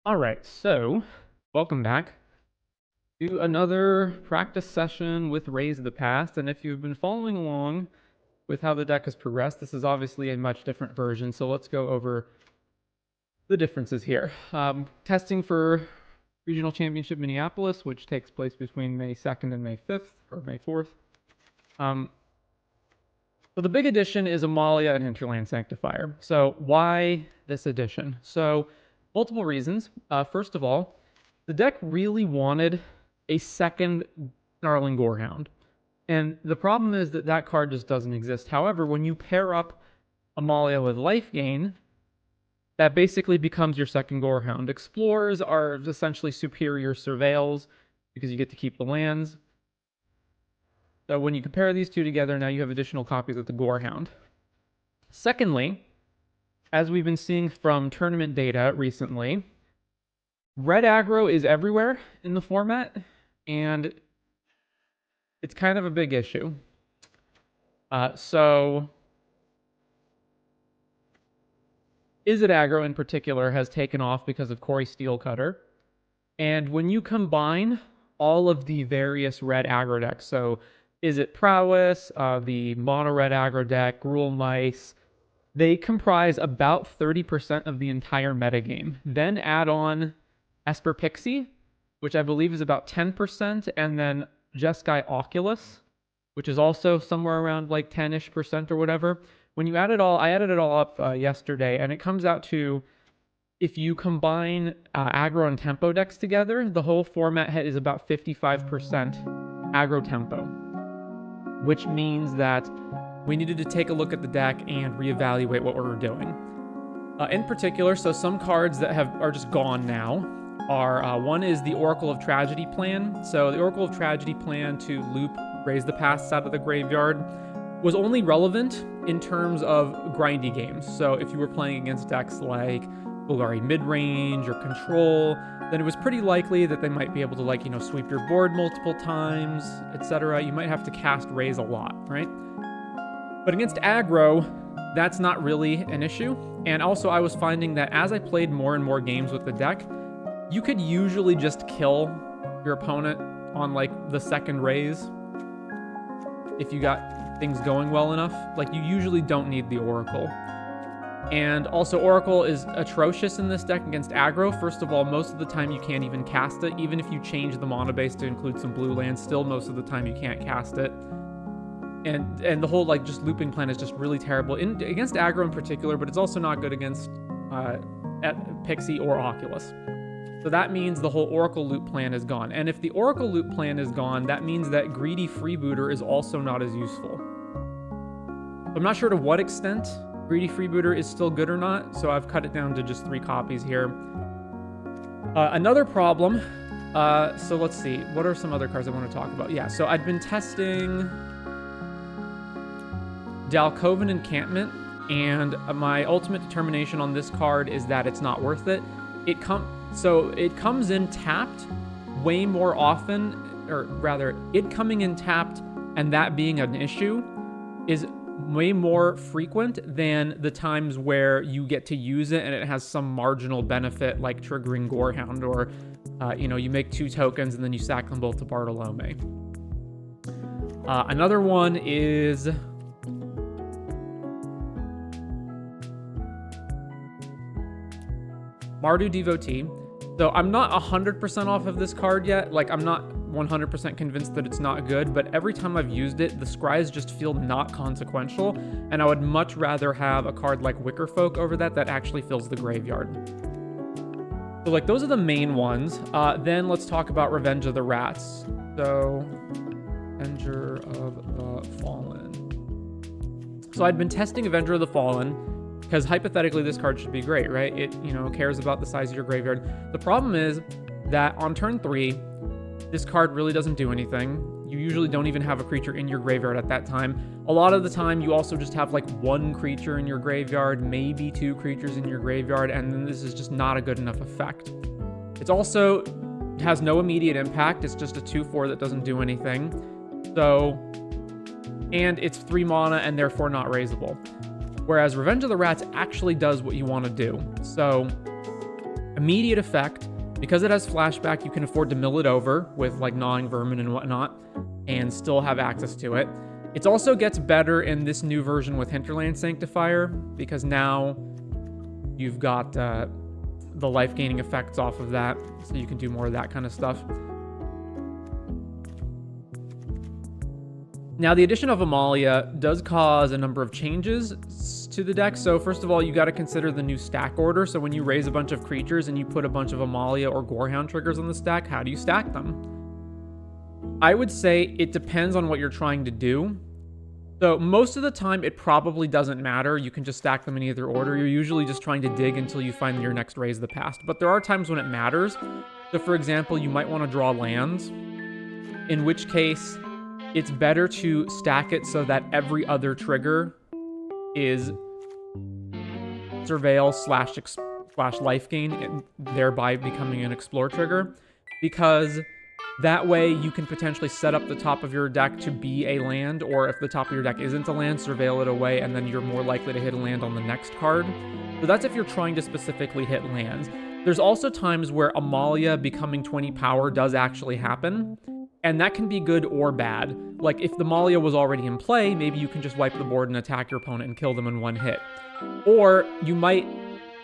All right, so welcome back to another practice session with Rays of the Past. And if you've been following along with how the deck has progressed, this is obviously a much different version. So let's go over the differences here. Testing for Regional Championship Minneapolis, which takes place between May 2nd and May 5th, or May 4th. So the big addition is Amalia and Hinterland Sanctifier. So why this addition? So multiple reasons. First of all, the deck really wanted a second Snarling Gorehound. And the problem is that that card just doesn't exist. However, when you pair up Amalia with Life Gain, that basically becomes your second Gorehound. Explorers are essentially superior surveils because you get to keep the lands. So when you compare these two together, now you have additional copies of the Gorehound. Secondly, as we've been seeing from tournament data recently, red aggro is everywhere in the format, and it's kind of a big issue. So Izzet aggro in particular has taken off because of Corey Steelcutter. And when you combine all of the various red aggro decks, so Izzet Prowess, the mono red aggro deck, Gruul Mice, they comprise about 30% of the entire metagame. Then add on Esper Pixie, which I believe is about 10%, and then Jeskai Oculus, which is also somewhere around like 10-ish% or whatever. When you add it all, I added it all up yesterday, and it comes out to, if you combine aggro and tempo decks together, the whole format is about 55% aggro tempo, which means that we needed to take a look at the deck and reevaluate what we were doing. In particular, so some cards that are just gone now are, one is the Oracle of Tragedy plan. So the Oracle of Tragedy plan to loop Raise the Pasts out of the graveyard was only relevant in terms of grindy games. So if you were playing against decks like Golgari Midrange or Control, then it was pretty likely that they might be able to, like, you know, sweep your board multiple times, etc. You might have to cast Raise a lot, right? But against aggro, that's not really an issue. And also I was finding that as I played more and more games with the deck, you could usually just kill your opponent on like the second Raise if you got things going well enough. Like, you usually don't need the Oracle. And also Oracle is atrocious in this deck against aggro. First of all, most of the time you can't even cast it. Even if you change the mana base to include some blue lands, still most of the time you can't cast it. And the whole like just looping plan is just really terrible against aggro in particular, but it's also not good against Pixie or Oculus. So that means the whole Oracle loop plan is gone. And if the Oracle loop plan is gone, that means that Greedy Freebooter is also not as useful. I'm not sure to what extent Greedy Freebooter is still good or not, so I've cut it down to just 3 copies here. Another problem, so let's see, what are some other cards I want to talk about? Yeah, so I've been testing Dalcoven Encampment, and my ultimate determination on this card is that it's not worth it. It comes in tapped way more often, or rather, it coming in tapped and that being an issue is way more frequent than the times where you get to use it and it has some marginal benefit, like triggering Gorehound, or you make 2 tokens and then you sack them both to Bartolome. Another one is Mardu Devotee. So I'm not 100% off of this card yet. Like, I'm not 100% convinced that it's not good, but every time I've used it, the scries just feel not consequential, and I would much rather have a card like Wicker Folk over that actually fills the graveyard. So, like, those are the main ones. Then let's talk about Revenge of the Rats. So, Avenger of the Fallen. So I'd been testing Avenger of the Fallen, because hypothetically this card should be great, right? It, cares about the size of your graveyard. The problem is that on turn 3, this card really doesn't do anything. You usually don't even have a creature in your graveyard at that time. A lot of the time, you also just have like 1 creature in your graveyard, maybe 2 creatures in your graveyard, and then this is just not a good enough effect. It also has no immediate impact. It's just a 2/4 that doesn't do anything. So, and it's 3 mana and therefore not raisable. Whereas Revenge of the Rats actually does what you want to do. So, immediate effect, because it has flashback, you can afford to mill it over with like Gnawing Vermin and whatnot, and still have access to it. It also gets better in this new version with Hinterland Sanctifier, because now you've got the life gaining effects off of that, so you can do more of that kind of stuff. Now, the addition of Amalia does cause a number of changes to the deck. So first of all, you got to consider the new stack order. So when you raise a bunch of creatures and you put a bunch of Amalia or Gorehound triggers on the stack, how do you stack them? I would say it depends on what you're trying to do. So most of the time, it probably doesn't matter. You can just stack them in either order. You're usually just trying to dig until you find your next Raise the Past. But there are times when it matters. So for example, you might want to draw lands, in which case it's better to stack it so that every other trigger is Surveil slash life gain, and thereby becoming an Explore trigger, because that way you can potentially set up the top of your deck to be a land, or if the top of your deck isn't a land, Surveil it away, and then you're more likely to hit a land on the next card. So that's if you're trying to specifically hit lands. There's also times where Amalia becoming 20 power does actually happen, and that can be good or bad. Like, if the Amalia was already in play, maybe you can just wipe the board and attack your opponent and kill them in one hit. Or you might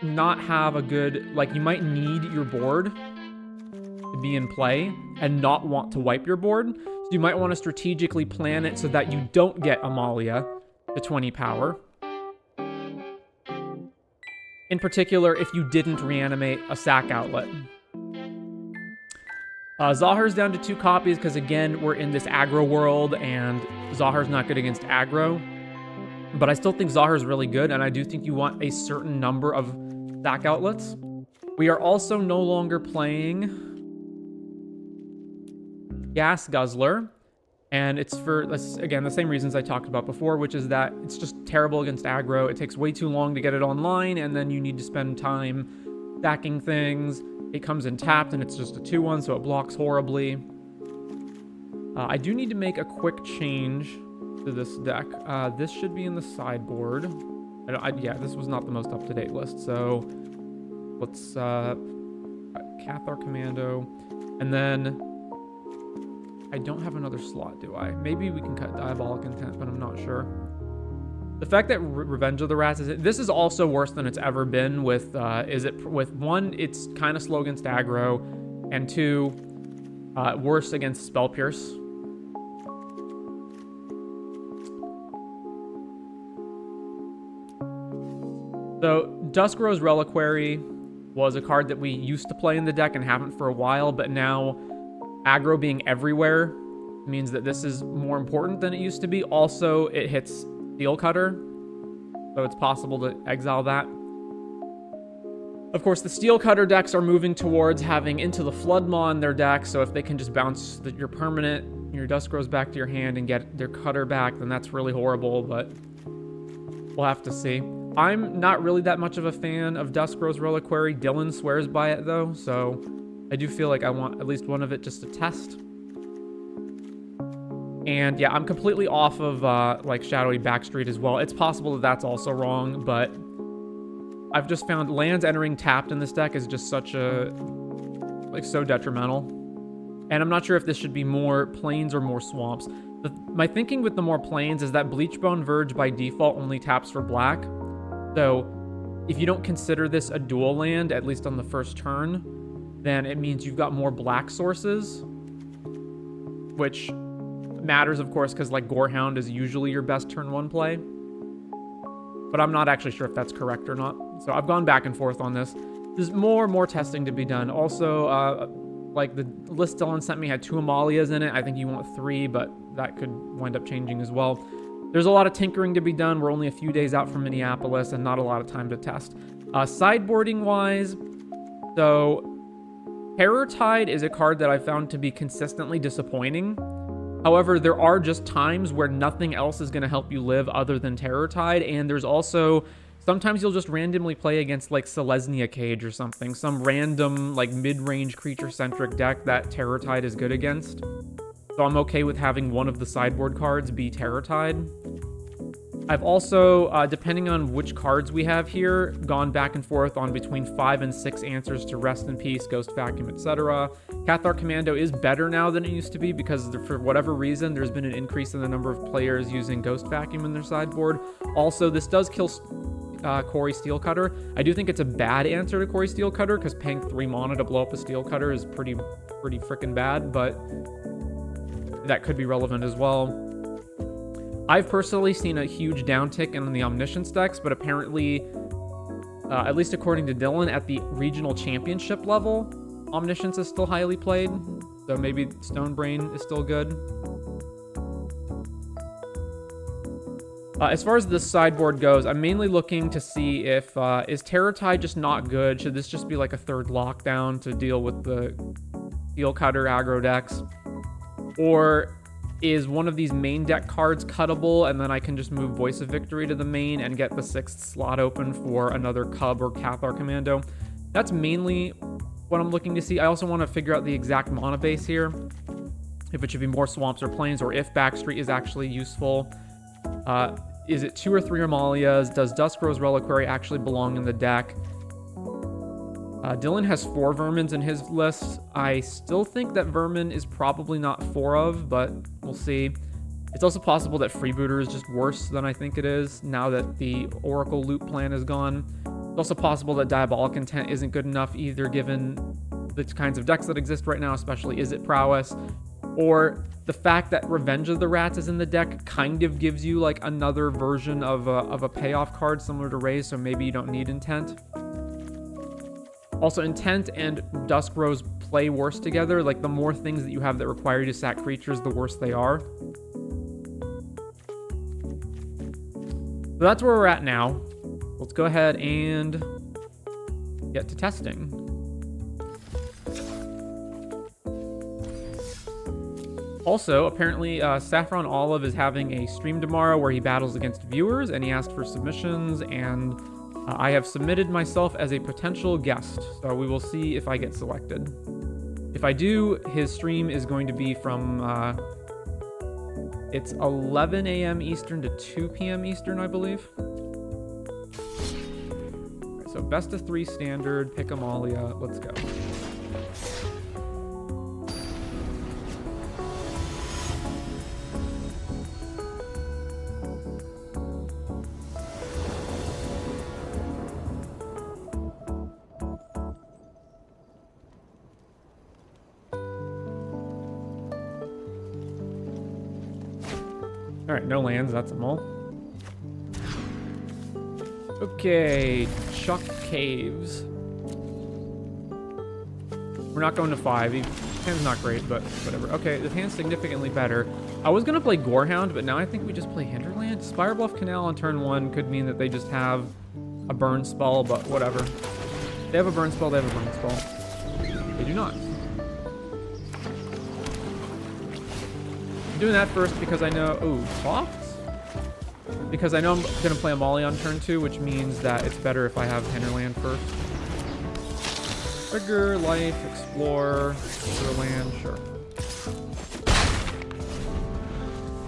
not have a good, like, you might need your board to be in play and not want to wipe your board. So you might want to strategically plan it so that you don't get Amalia to 20 power. In particular, if you didn't reanimate a sack outlet. Zahar's down to 2 copies because, again, we're in this aggro world, and Zahar's not good against aggro. But I still think Zahar's really good, and I do think you want a certain number of sack outlets. We are also no longer playing Gas Guzzler, and it's for, again, the same reasons I talked about before, which is that it's just terrible against aggro. It takes way too long to get it online, and then you need to spend time stacking things. It comes in tapped, and it's just a 2/1, so it blocks horribly. I do need to make a quick change to this deck. This should be in the sideboard. Yeah, this was not the most up-to-date list, so let's Cathar Commando, and then I don't have another slot, do I? Maybe we can cut Diabolic Intent, but I'm not sure. The fact that Revenge of the Rats this is also worse than it's ever been with, with 1, it's kind of slow against aggro, and 2, worse against Spell Pierce. So Duskrow's Reliquary was a card that we used to play in the deck and haven't for a while, but now aggro being everywhere means that this is more important than it used to be. Also, it hits Steel Cutter, so it's possible to exile that. Of course, the Steel Cutter decks are moving towards having Into the Floodmaw in their deck, so if they can just bounce your permanent, your Duskrow's back to your hand and get their Cutter back, then that's really horrible, but we'll have to see. I'm not really that much of a fan of Duskrow's Reliquary. Dylan swears by it, though, so I do feel like I want at least one of it just to test. And yeah, I'm completely off of like Shadowy Backstreet as well. It's possible that that's also wrong, but I've just found lands entering tapped in this deck is just such a, like, so detrimental. And I'm not sure if this should be more plains or more swamps. My thinking with the more plains is that Bleachbone Verge by default only taps for black. So if you don't consider this a dual land, at least on the first turn, then it means you've got more black sources, which matters, of course, because like Gorehound is usually your best turn 1 play. But I'm not actually sure if that's correct or not. So I've gone back and forth on this. There's more testing to be done. Also, like the list Dylan sent me had 2 Amalias in it. I think you want 3, but that could wind up changing as well. There's a lot of tinkering to be done. We're only a few days out from Minneapolis and not a lot of time to test. Sideboarding wise, so Terror Tide is a card that I found to be consistently disappointing. However, there are just times where nothing else is going to help you live other than Terror Tide, and there's also sometimes you'll just randomly play against like Selesnya Cage or something, some random like mid-range creature-centric deck that Terror Tide is good against. So I'm okay with having one of the sideboard cards be Terror Tide. I've also, depending on which cards we have here, gone back and forth on between 5 and 6 answers to Rest in Peace, Ghost Vacuum, etc. Cathar Commando is better now than it used to be because for whatever reason, there's been an increase in the number of players using Ghost Vacuum in their sideboard. Also, this does kill Quarry Steel Cutter. I do think it's a bad answer to Quarry Steel Cutter because paying 3 mana to blow up a Steel Cutter is pretty freaking bad, but that could be relevant as well. I've personally seen a huge downtick in the Omniscience decks, but apparently, at least according to Dylan, at the regional championship level, Omniscience is still highly played, so maybe Stonebrain is still good. As far as this sideboard goes, I'm mainly looking to see if, is Terror Tide just not good? Should this just be like a third lockdown to deal with the Steel Cutter aggro decks? Or is one of these main deck cards cuttable, and then I can just move Voice of Victory to the main and get the 6th slot open for another Cub or Cathar Commando? That's mainly what I'm looking to see. I also want to figure out the exact mana base here, if it should be more Swamps or Plains, or if Backstreet is actually useful. Is it 2 or 3 Amalias? Does Duskrow's Reliquary actually belong in the deck? Dylan has 4 Vermins in his list. I still think that Vermin is probably not 4 of, but we'll see. It's also possible that Freebooter is just worse than I think it is, now that the Oracle loop plan is gone. It's also possible that Diabolic Intent isn't good enough either, given the kinds of decks that exist right now, especially Is It Prowess? Or the fact that Revenge of the Rats is in the deck kind of gives you like another version of a payoff card similar to Raise, so maybe you don't need Intent. Also, Intent and Dusk Rose play worse together. Like, the more things that you have that require you to sack creatures, the worse they are. So that's where we're at now. Let's go ahead and get to testing. Also, apparently, Saffron Olive is having a stream tomorrow where he battles against viewers, and he asked for submissions, and I have submitted myself as a potential guest, so we will see if I get selected. If I do, his stream is going to be from, it's 11 a.m. Eastern to 2 p.m. Eastern, I believe. Right, so best of 3 standard, pick Amalia, let's go. Alright, no lands, that's them all. Okay, Chuck Caves. We're not going to 5. His hand's not great, but whatever. Okay, the hand's significantly better. I was going to play Gorehound, but now I think we just play Hinterland. Spirebluff Canal on turn 1 could mean that they just have a burn spell, but whatever. They have a burn spell, they have a burn spell. They do not. I'm doing that first because I know... Ooh, Softs? Because I know I'm going to play Amalia on turn 2, which means that it's better if I have Hinterland first. Trigger, Life, Explore, Hinterland, sure.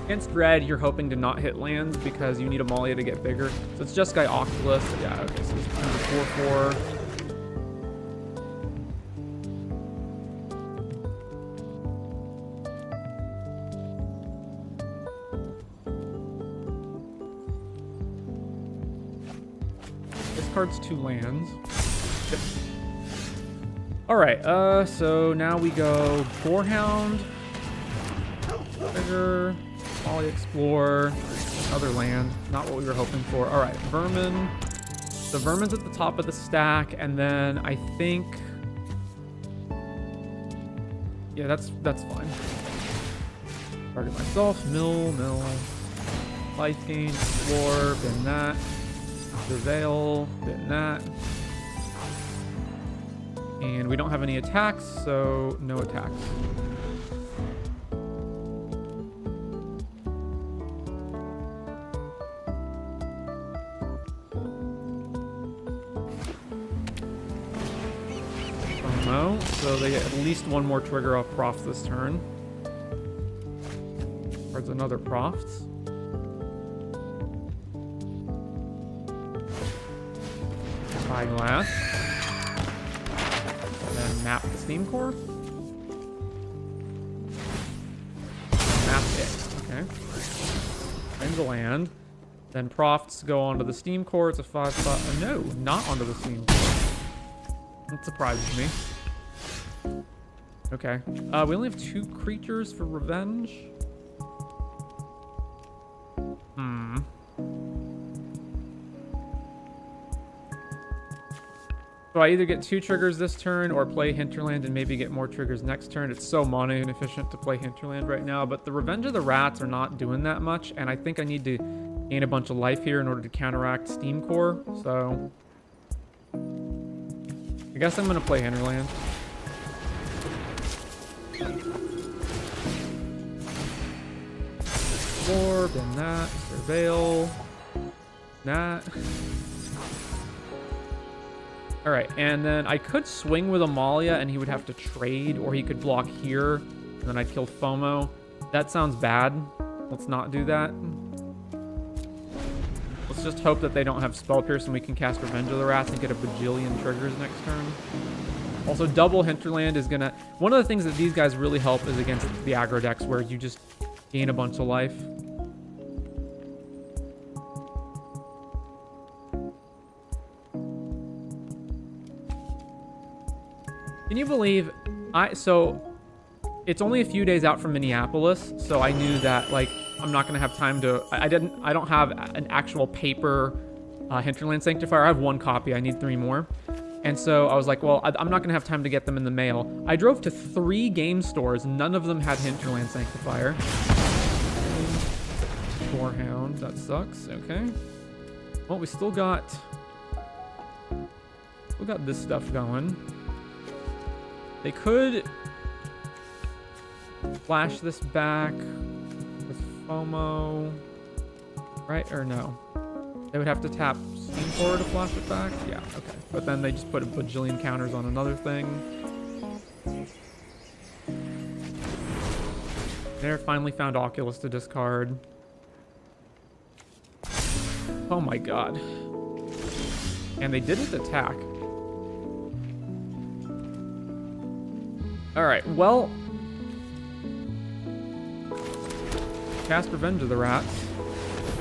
Against Red, you're hoping to not hit lands because you need Amalia to get bigger. So it's just Guy Octolus. Yeah, okay, so it's kind of 4/4. Cards 2 lands. Yep. Alright, so now we go Gorehound, Trigger, Poly Explore, another land. Not what we were hoping for. Alright, Vermin. The Vermin's at the top of the stack, and then I think... Yeah, that's fine. Target myself, mill, life gain, explore, bin that. Prevail, bin that. And we don't have any attacks, so no attacks. No, so they get at least one more trigger off Profs this turn. There's another Profs. Spyglass. And then map the Steam Core. Map it. Okay. Find the land. Then Profts go onto the Steam Core. It's a 5/5. Oh, no, not onto the Steam Core. That surprises me. Okay. We only have 2 creatures for revenge. So I either get 2 triggers this turn or play Hinterland and maybe get more triggers next turn. It's so mana inefficient to play Hinterland right now, but the Revenge of the Rats are not doing that much, and I think I need to gain a bunch of life here in order to counteract Steam Core, so I guess I'm going to play Hinterland. Orb, and that, Surveil, that. Alright, and then I could swing with Amalia and he would have to trade, or he could block here, and then I'd kill FOMO. That sounds bad. Let's not do that. Let's just hope that they don't have Spell Pierce and we can cast Revenge of the Rats and get a bajillion triggers next turn. Also, double Hinterland is gonna... One of the things that these guys really help is against the aggro decks where you just gain a bunch of life. Can you believe so it's only a few days out from Minneapolis, so I knew that like I'm not gonna have time to I don't have an actual paper Hinterland Sanctifier. I have 1 copy, I need 3 more. And so I was like, well, I'm not gonna have time to get them in the mail. I drove to 3 game stores, none of them had Hinterland Sanctifier. Borehound, that sucks. Okay. Well, we still got this stuff going. They could flash this back with FOMO, right? Or no? They would have to tap Steam Core to flash it back? Yeah, okay. But then they just put a bajillion counters on another thing. There, finally found Oculus to discard. Oh my god. And they didn't attack. Alright, well... Cast Revenge of the Rats.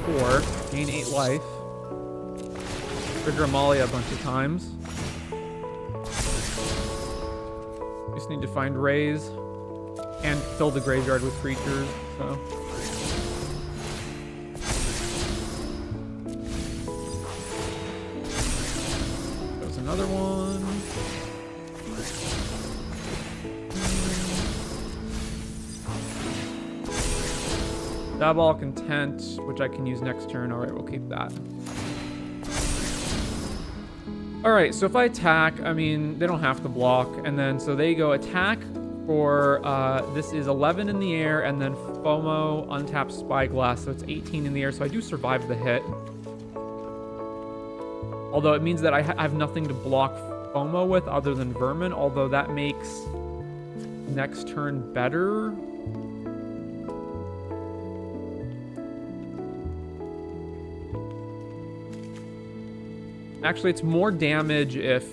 4. Gain 8 life. Trigger Amalia a bunch of times. Just need to find Rays. And fill the graveyard with creatures, so... There's another one. Diabolic Intent, which I can use next turn. Alright, we'll keep that. Alright, so if I attack, I mean, they don't have to block. And then, so they go attack for, this is 11 in the air, and then FOMO, untap Spyglass, so it's 18 in the air, so I do survive the hit. Although it means that I have nothing to block FOMO with other than Vermin, although that makes next turn better. Actually, it's more damage if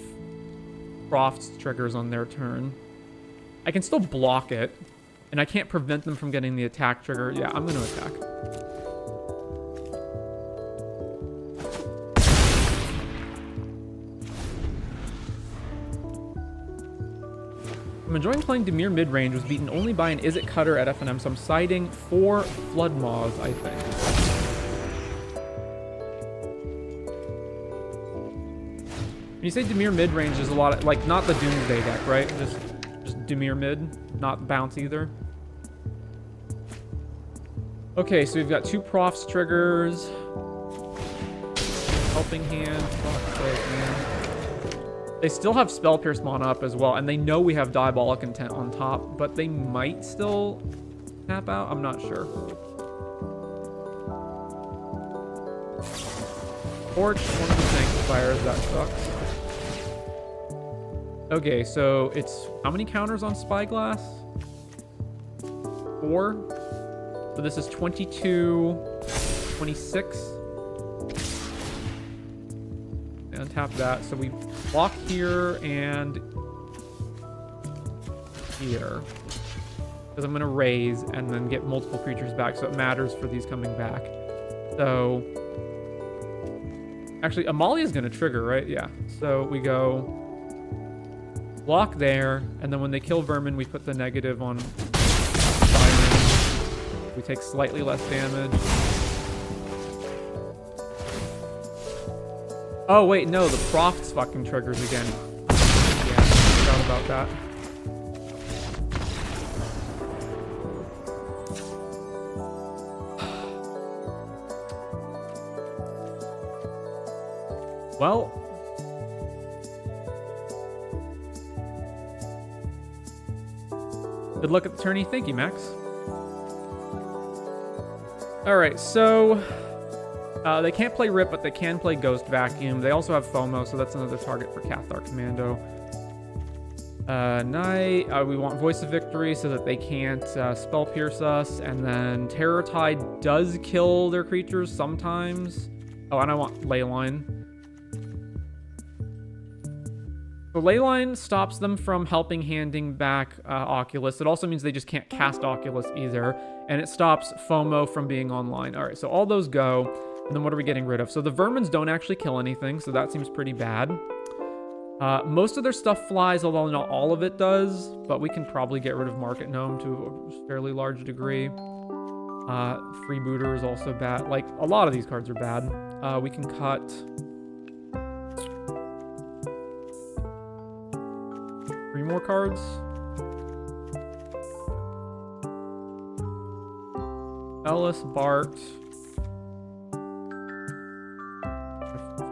Croft's triggers on their turn. I can still block it, and I can't prevent them from getting the attack trigger. Yeah, I'm going to attack. I'm enjoying playing Dimir mid-range, was beaten only by an Izzet Cutter at FNM, so I'm siding for Flood Maws, I think. When you say Dimir mid-range, there's a lot of, like, not the Doomsday deck, right? Just Dimir mid, not bounce either. Okay, so we've got 2 Profs triggers. Helping Hand. Fuck's sake, man. They still have Spell Pierce mana up as well, and they know we have Diabolic Intent on top, but they might still tap out? I'm not sure. Torch, one of the Sanctifiers, that sucks. Okay, so it's... How many counters on Spyglass? 4. So this is 22, 26. And tap that. So we block here and here. Because I'm going to raise and then get multiple creatures back, so it matters for these coming back. So Actually, Amalia's gonna trigger, right? Yeah. So we go block there, and then when they kill Vermin, we put the negative on Siren. We take slightly less damage. Oh, wait, no, the Profts fucking triggers again. Yeah, I forgot about that. Well, good luck at the tourney. Thank you, Max. All right, so they can't play Rip, but they can play Ghost Vacuum. They also have FOMO, so that's another target for Cathar Commando. Night, we want Voice of Victory so that they can't Spell Pierce us, and then Terror Tide does kill their creatures sometimes. Oh, and I want Leyline. So Leyline stops them from helping handing back Oculus. It also means they just can't cast Oculus either. And it stops FOMO from being online. All right, so all those go. And then what are we getting rid of? So the Vermins don't actually kill anything, so that seems pretty bad. Most of their stuff flies, although not all of it does. But we can probably get rid of Market Gnome to a fairly large degree. Freebooter is also bad. Like, a lot of these cards are bad. We can cut... 3 more cards. Ellis, Bart.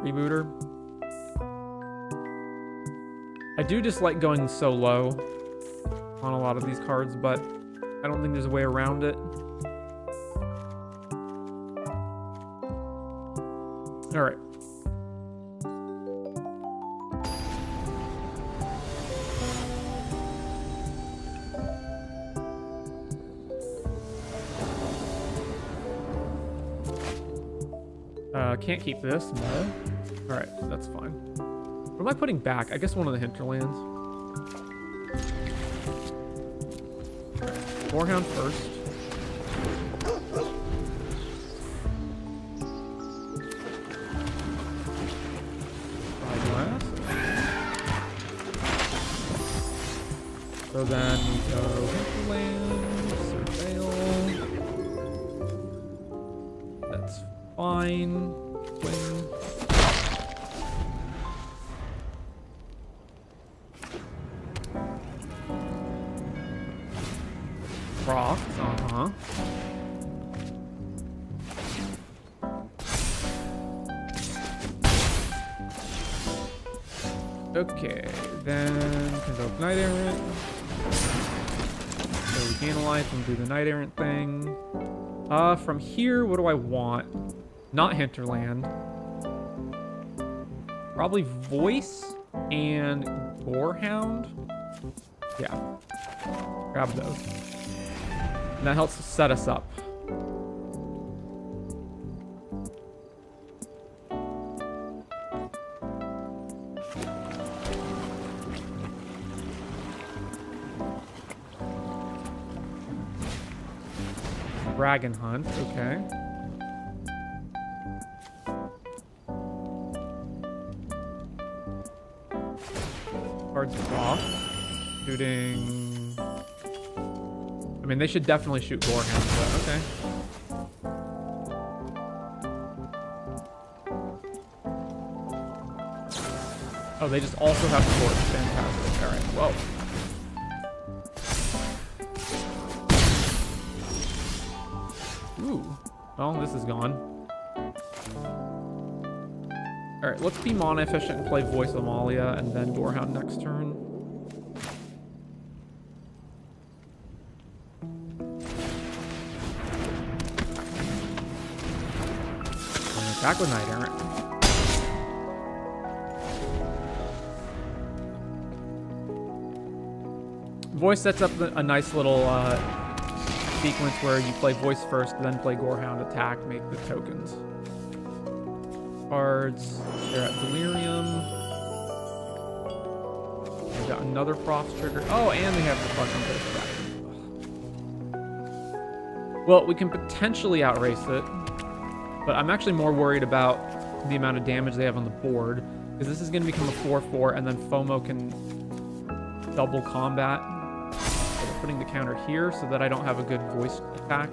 Freebooter. I do just like going so low on a lot of these cards, but I don't think there's a way around it. All right. Can't keep this, no. Alright, that's fine. What am I putting back? I guess one of the hinterlands. Alright, Boarhound first. Spyglass. So then we go hinterlands, surveil. That's fine. Okay, then convoke Knight Errant. So we analyze and do the Knight Errant thing. From here, what do I want? Not Hinterland. Probably Voice and Boarhound. Yeah. Grab those. And that helps set us up. Dragon Hunt, okay. Cards off. Shooting... I mean, they should definitely shoot Gorehound, but okay. Oh, they just also have Torch. Fantastic. Alright, well. Ooh. Well, this is gone. Alright, let's be mana efficient and play Voice Amalia and then Gorehound next turn. Back with Knight Errant. Voice sets up a nice little sequence where you play Voice first, then play Gorehound, attack, make the tokens. Cards. They're at Delirium. They got another Prof trigger. Oh, and they have the fucking Ghost back. Well, we can potentially outrace it. But I'm actually more worried about the amount of damage they have on the board. Because this is going to become a 4/4, and then FOMO can double combat. So they're putting the counter here so that I don't have a good voice attack.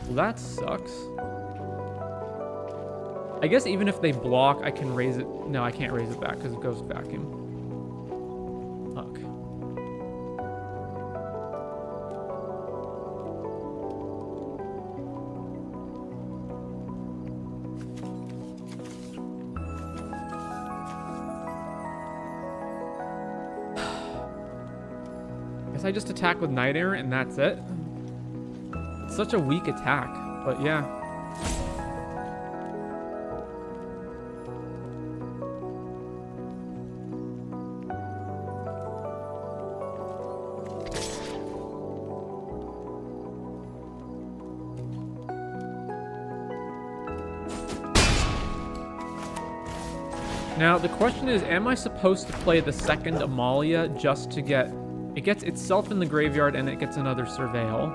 Well, that sucks. I guess even if they block, I can raise it. No, I can't raise it back because it goes vacuum. Fuck. Guess I just attack with Night Errant and that's it. It's such a weak attack, but yeah. Now, the question is, am I supposed to play the second Amalia just to get... It gets itself in the graveyard and it gets another Surveil.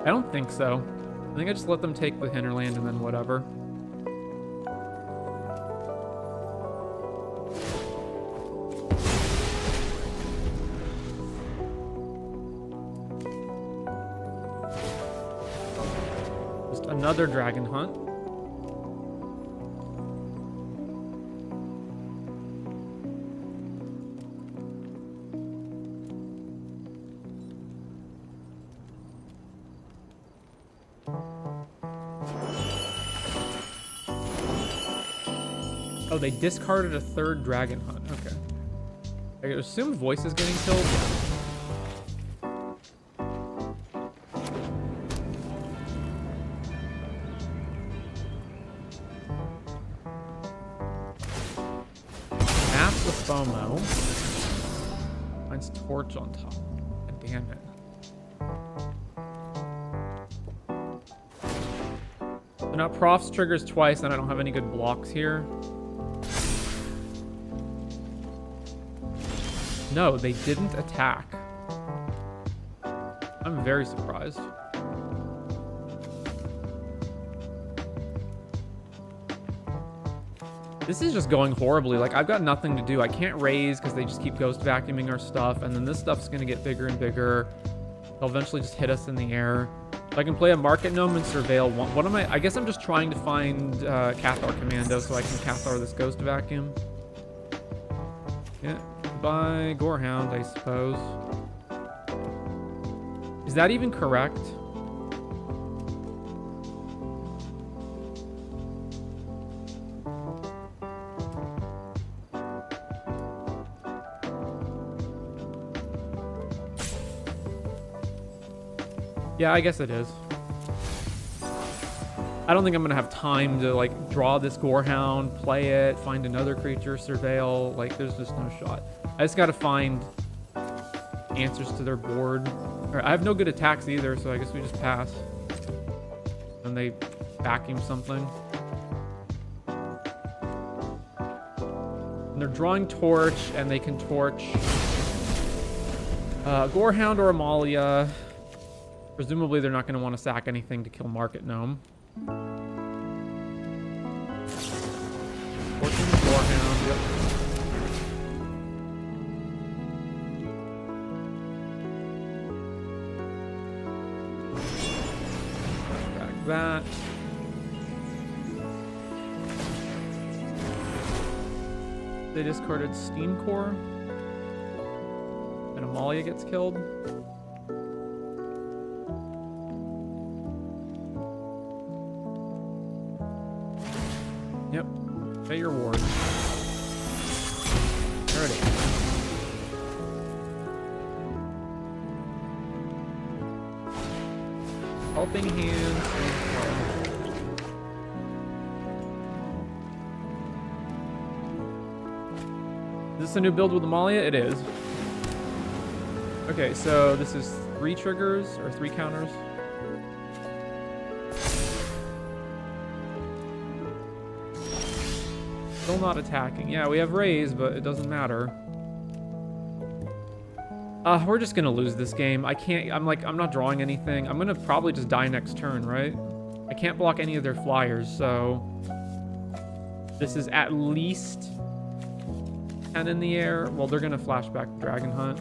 I don't think so. I think I just let them take the hinterland and then whatever. Just another Dragon Hunt. Oh, they discarded a third Dragon Hunt. Okay. I assume Voice is getting killed. Maps the FOMO. Finds Torch on top. God damn it. So now Profs triggers twice and I don't have any good blocks here. No, they didn't attack. I'm very surprised. This is just going horribly. Like, I've got nothing to do. I can't raise because they just keep ghost vacuuming our stuff, and then this stuff's going to get bigger and bigger. They'll eventually just hit us in the air. So I can play a Market Gnome and Surveil. What am I guess I'm just trying to find Cathar Commando so I can Cathar this ghost vacuum. Yeah. By Gorehound, I suppose. Is that even correct? Yeah, I guess it is. I don't think I'm gonna have time to like draw this Gorehound, play it, find another creature, Surveil. Like, there's just no shot. I just gotta find answers to their board. I have no good attacks either, so I guess we just pass. And they vacuum something. And they're drawing Torch, and they can Torch Gorehound or Amalia. Presumably they're not going to want to sack anything to kill Market Gnome. Fortune Gorehound, yep. Back that. They discarded Steam Core. And Amalia gets killed. Yep. Pay your ward. There it is. Helping Hand. Is this a new build with Amalia? It is. Okay, so this is 3 triggers or 3 counters. Still not attacking. Yeah, we have raise, but it doesn't matter. We're just gonna lose this game. I'm not drawing anything. I'm gonna probably just die next turn, right? I can't block any of their flyers, so... This is at least 10 in the air. Well, they're gonna flashback Dragon Hunt.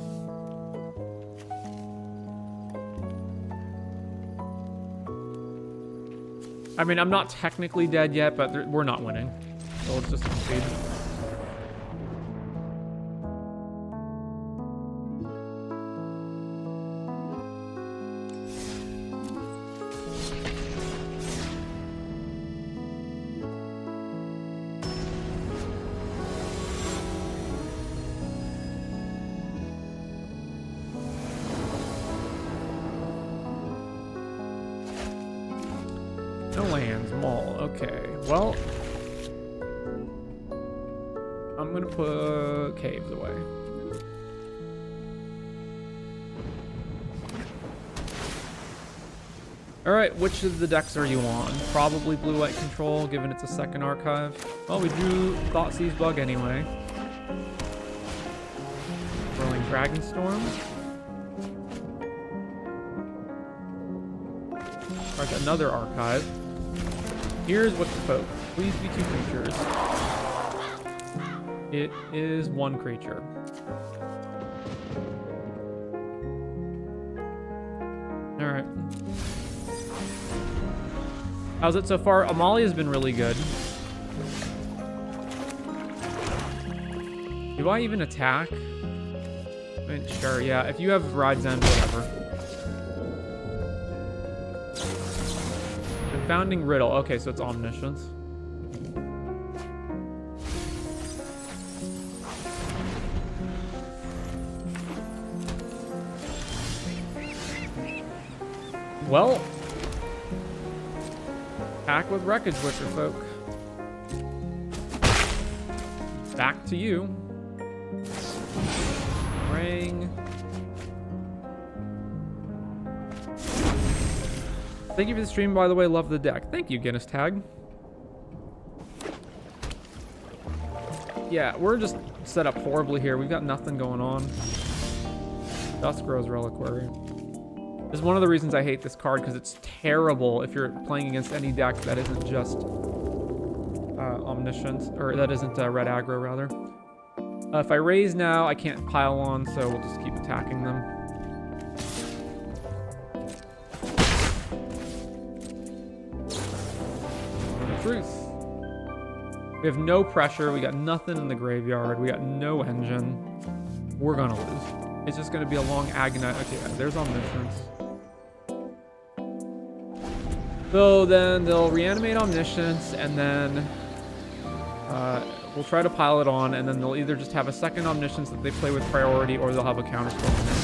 I mean, I'm not technically dead yet, but we're not winning. So let's just concede. No lands, mall. Okay, well, I'm gonna put caves away. Alright, which of the decks are you on? Probably blue-white control, given it's a second archive. Well, we drew Thoughtseize Bug anyway. Rolling Dragonstorm. Alright, another archive. Here's what's folk. Please be 2 creatures. It is 1 creature. Alright. How's it so far? Amalia's been really good. Do I even attack? I mean, sure, yeah. If you have Ride's End, whatever. Confounding Riddle. Okay, so it's Omniscience. Well, attack with Wreckage Witcher, folk. Back to you. Ring. Thank you for the stream, by the way. Love the deck. Thank you, Guinness Tag. Yeah, we're just set up horribly here. We've got nothing going on. Duskgrow's Reliquary. This is one of the reasons I hate this card, because it's terrible if you're playing against any deck that isn't just Omniscience, or that isn't red aggro, rather. If I raise now, I can't pile on, so we'll just keep attacking them. Truth. We have no pressure. We got nothing in the graveyard. We got no engine. We're gonna lose. It's just gonna be a long agonize. Okay, there's Omniscience. So then they'll reanimate Omniscience, and then we'll try to pile it on, and then they'll either just have a second Omniscience that they play with priority, or they'll have a counterspell in their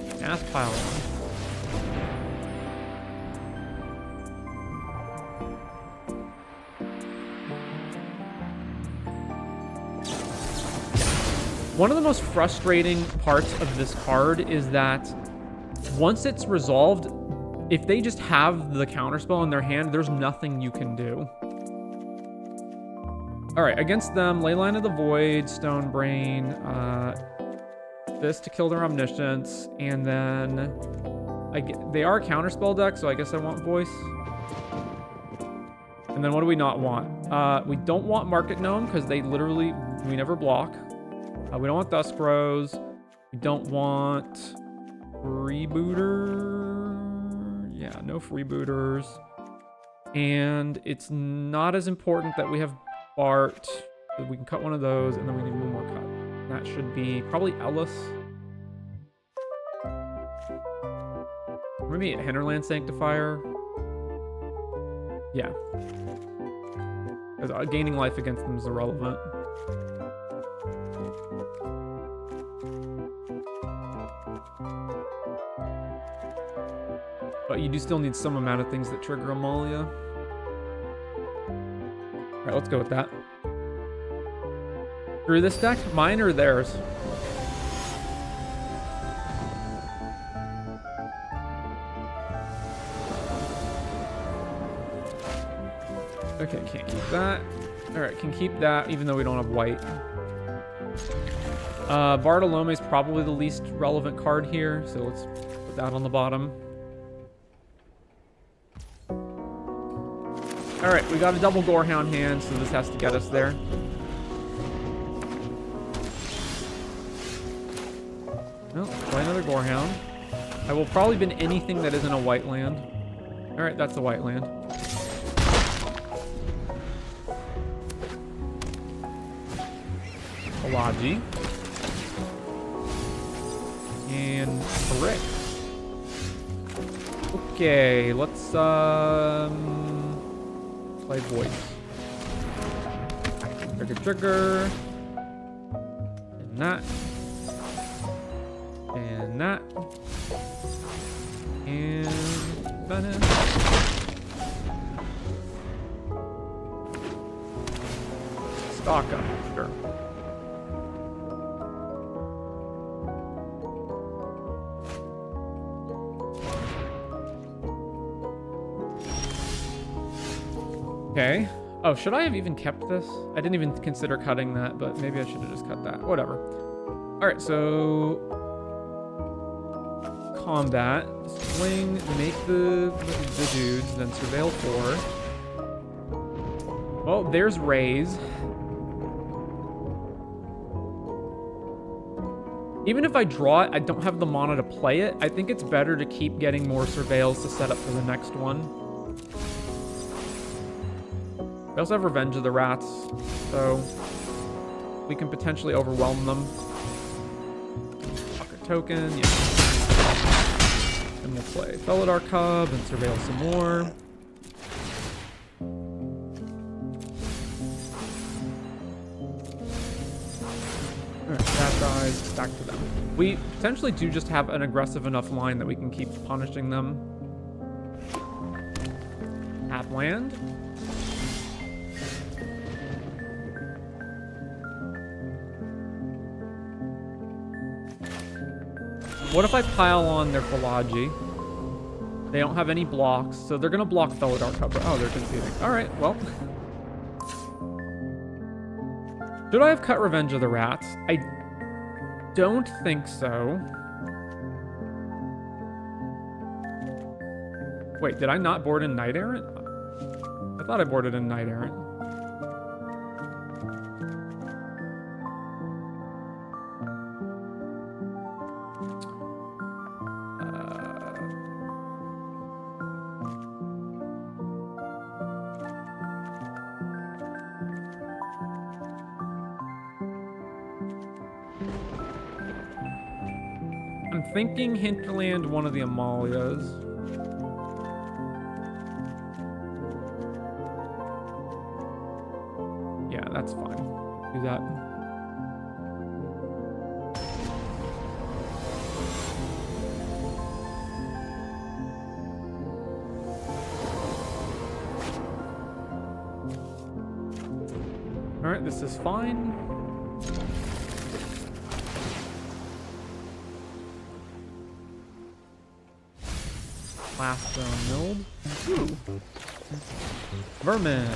hand. Cast pile on. One of the most frustrating parts of this card is that once it's resolved, if they just have the counterspell in their hand, there's nothing you can do. Alright, against them, Leyline of the Void, Stonebrain, this to kill their Omniscience, and then they are a counterspell deck, so I guess I want Voice. And then what do we not want? We don't want Market Gnome, because we never block. We don't want Duskgrows. We don't want Freebooter. Yeah, no Freebooters. And it's not as important that we have Bart. So we can cut one of those, and then we need one more cut. That should be probably Ellis. Maybe a Hinterland Sanctifier. Yeah. Because gaining life against them is irrelevant. But you do still need some amount of things that trigger Amalia. Alright, let's go with that. Through this deck? Mine or theirs? Okay, can't keep that. Alright, can keep that even though we don't have white. Bartolome is probably the least relevant card here, so let's put that on the bottom. Alright, we got a double Gorehound hand, so this has to get us there. Nope, play another Gorehound. I will probably bin anything that isn't a white land. Alright, that's a white land. Alaji. And Brick. Okay, let's play Voice. Trigger. And that. And that. And Venom. Stock up, sure. Okay. Oh, should I have even kept this? I didn't even consider cutting that, but maybe I should have just cut that. Whatever. All right, so combat, swing, make the dudes, then surveil 4. Well, there's Raise. Even if I draw it, I don't have the mana to play it. I think it's better to keep getting more surveils to set up for the next one. We also have Revenge of the Rats, so we can potentially overwhelm them. Fucker token, yeah. And we'll play Felidar Cub and surveil some more. Alright, that dies, back to them. We potentially do just have an aggressive enough line that we can keep punishing them. Tap land. What if I pile on their Philology? They don't have any blocks, so they're gonna block Felidar cover. Oh, they're conceding. Alright, well. Should I have cut Revenge of the Rats? I don't think so. Wait, did I not board in Knight Errant? I thought I boarded in Knight Errant. Thinking Hinterland one of the Amalias. Yeah, that's fine. Do that. All right, this is fine. Last zone milled. Ooh. Vermin.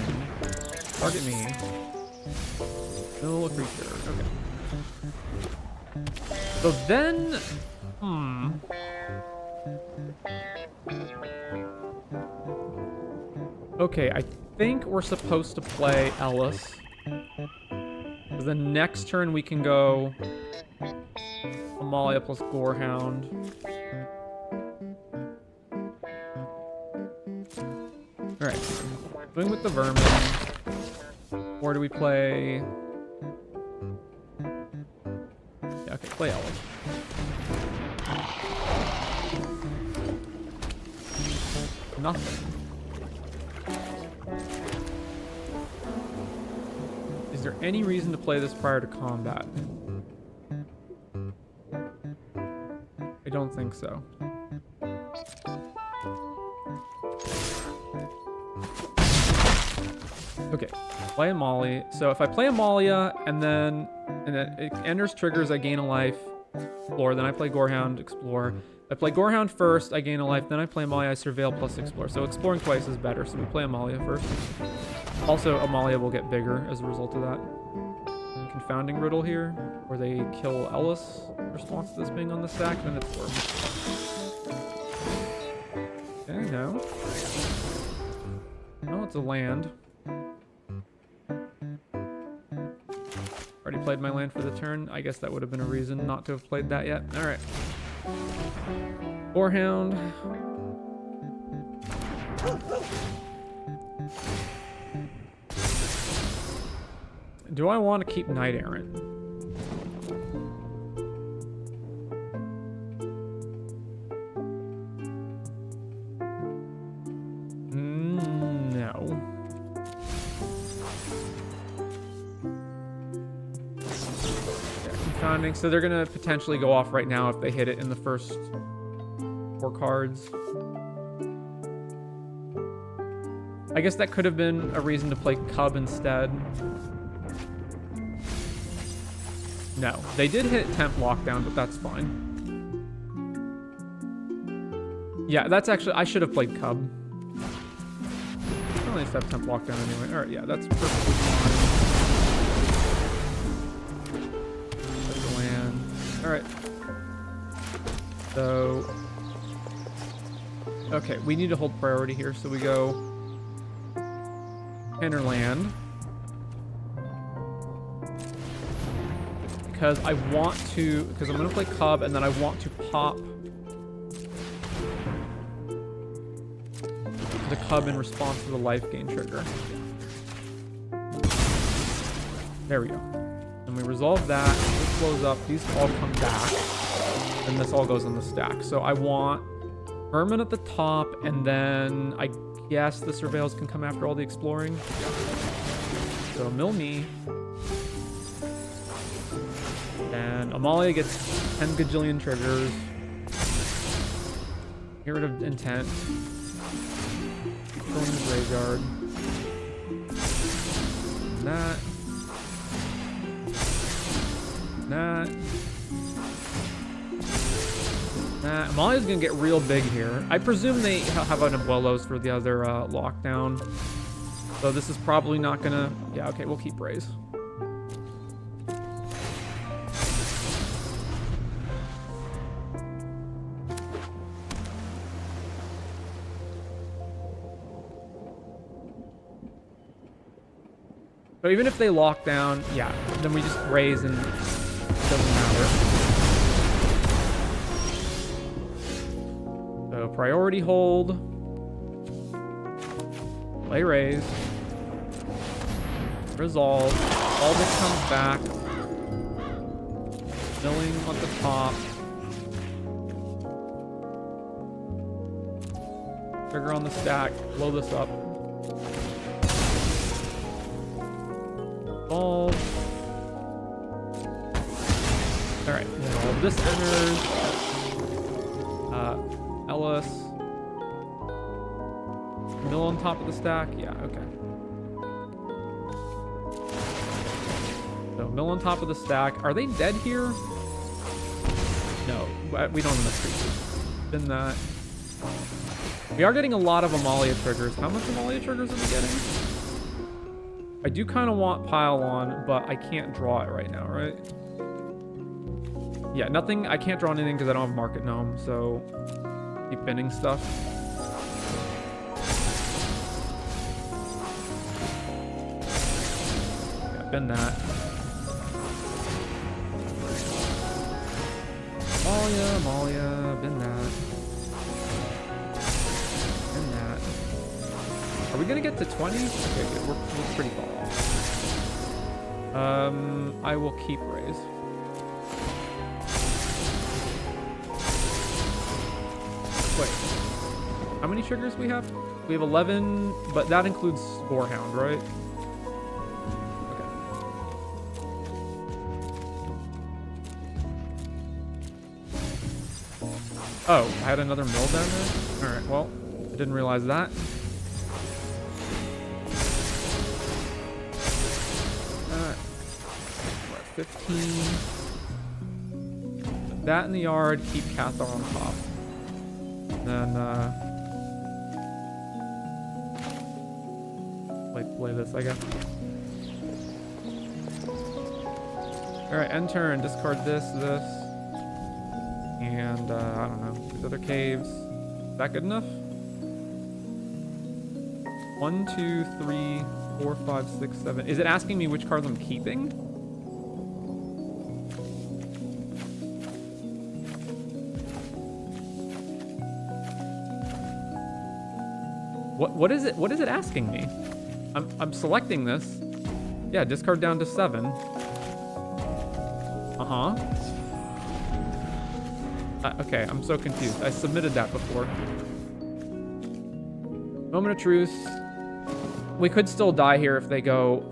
Target me. Mill a creature. Okay. So then, okay, I think we're supposed to play Ellis. Because the next turn we can go Amalia plus Gorehound. Alright, swing with the Vermin. Or do we play... Yeah, okay, play Ellis. Nothing. Is there any reason to play this prior to combat? I don't think so. Okay, play Amalia. So if I play Amalia and then it enters triggers, I gain a life, explore. Then I play Gorehound, explore. If I play Gorehound first, I gain a life. Then I play Amalia, I surveil plus explore. So exploring twice is better. So we play Amalia first. Also, Amalia will get bigger as a result of that. confounding riddle here, where they kill Ellis in response to this being on the stack, then it's worth it. Okay, no. No, it's a land. Already played my land for the turn. I guess that would have been a reason not to have played that yet. Alright. Boarhound. Do I want to keep Knight Errant? No. Yeah, confounding. So they're going to potentially go off right now if they hit it in the first 4 cards. I guess that could have been a reason to play Cub instead. No, they did hit Temp Lockdown, but that's fine. Yeah, that's actually... I should have played Cub. I'll at least have Temp Lockdown anyway. Alright, yeah, that's perfectly fine. That's the land. Alright. So... Okay, we need to hold priority here, so we go... Enter land. Because I want to... Because I'm going to play Cub, and then I want to pop... the Cub in response to the life gain trigger. There we go. And we resolve that. This blows up. These all come back. And this all goes on the stack. So I want Herman at the top, and then I guess the Surveils can come after all the exploring. So mill me. And Amalia gets 10 gajillion triggers. Get rid of intent. Throw in the graveyard. That. That. That. Amalia's gonna get real big here. I presume they have an Abuelos for the other lockdown. So this is probably not gonna... Yeah, okay, we'll keep Raise. So even if they lock down, yeah, then we just raise and it doesn't matter. So priority hold. Play raise. Resolve. All this comes back. Milling on the top. Trigger on the stack. Blow this up. All right, all this enters. Ellis. Mill on top of the stack. Yeah, okay. So mill on top of the stack. Are they dead here? No, we don't have enough creatures. Then that. We are getting a lot of Amalia triggers. How much Amalia triggers are we getting? I do kind of want Pile On, but I can't draw it right now, right? Yeah, nothing. I can't draw anything because I don't have Market Gnome, so keep binning stuff. Yeah, bin that. Amalia, bin that. Bin that. Are we gonna get to 20? Okay, good. We're pretty far off. I will keep Raise. Wait. How many triggers we have? We have 11, but that includes Boarhound, right? Okay. Oh, I had another mill down there? Alright, well, I didn't realize that. We're at 15. Put that in the yard, keep Cathar on top. Then, play this, I guess. Alright, end turn. Discard this, and I don't know, these other caves. Is that good enough? 1, 2, 3, 4, 5, 6, 7. Is it asking me which cards I'm keeping? What is it? What is it asking me? I'm selecting this. Yeah, discard down to 7. Okay, I'm so confused. I submitted that before. Moment of truth. We could still die here if they go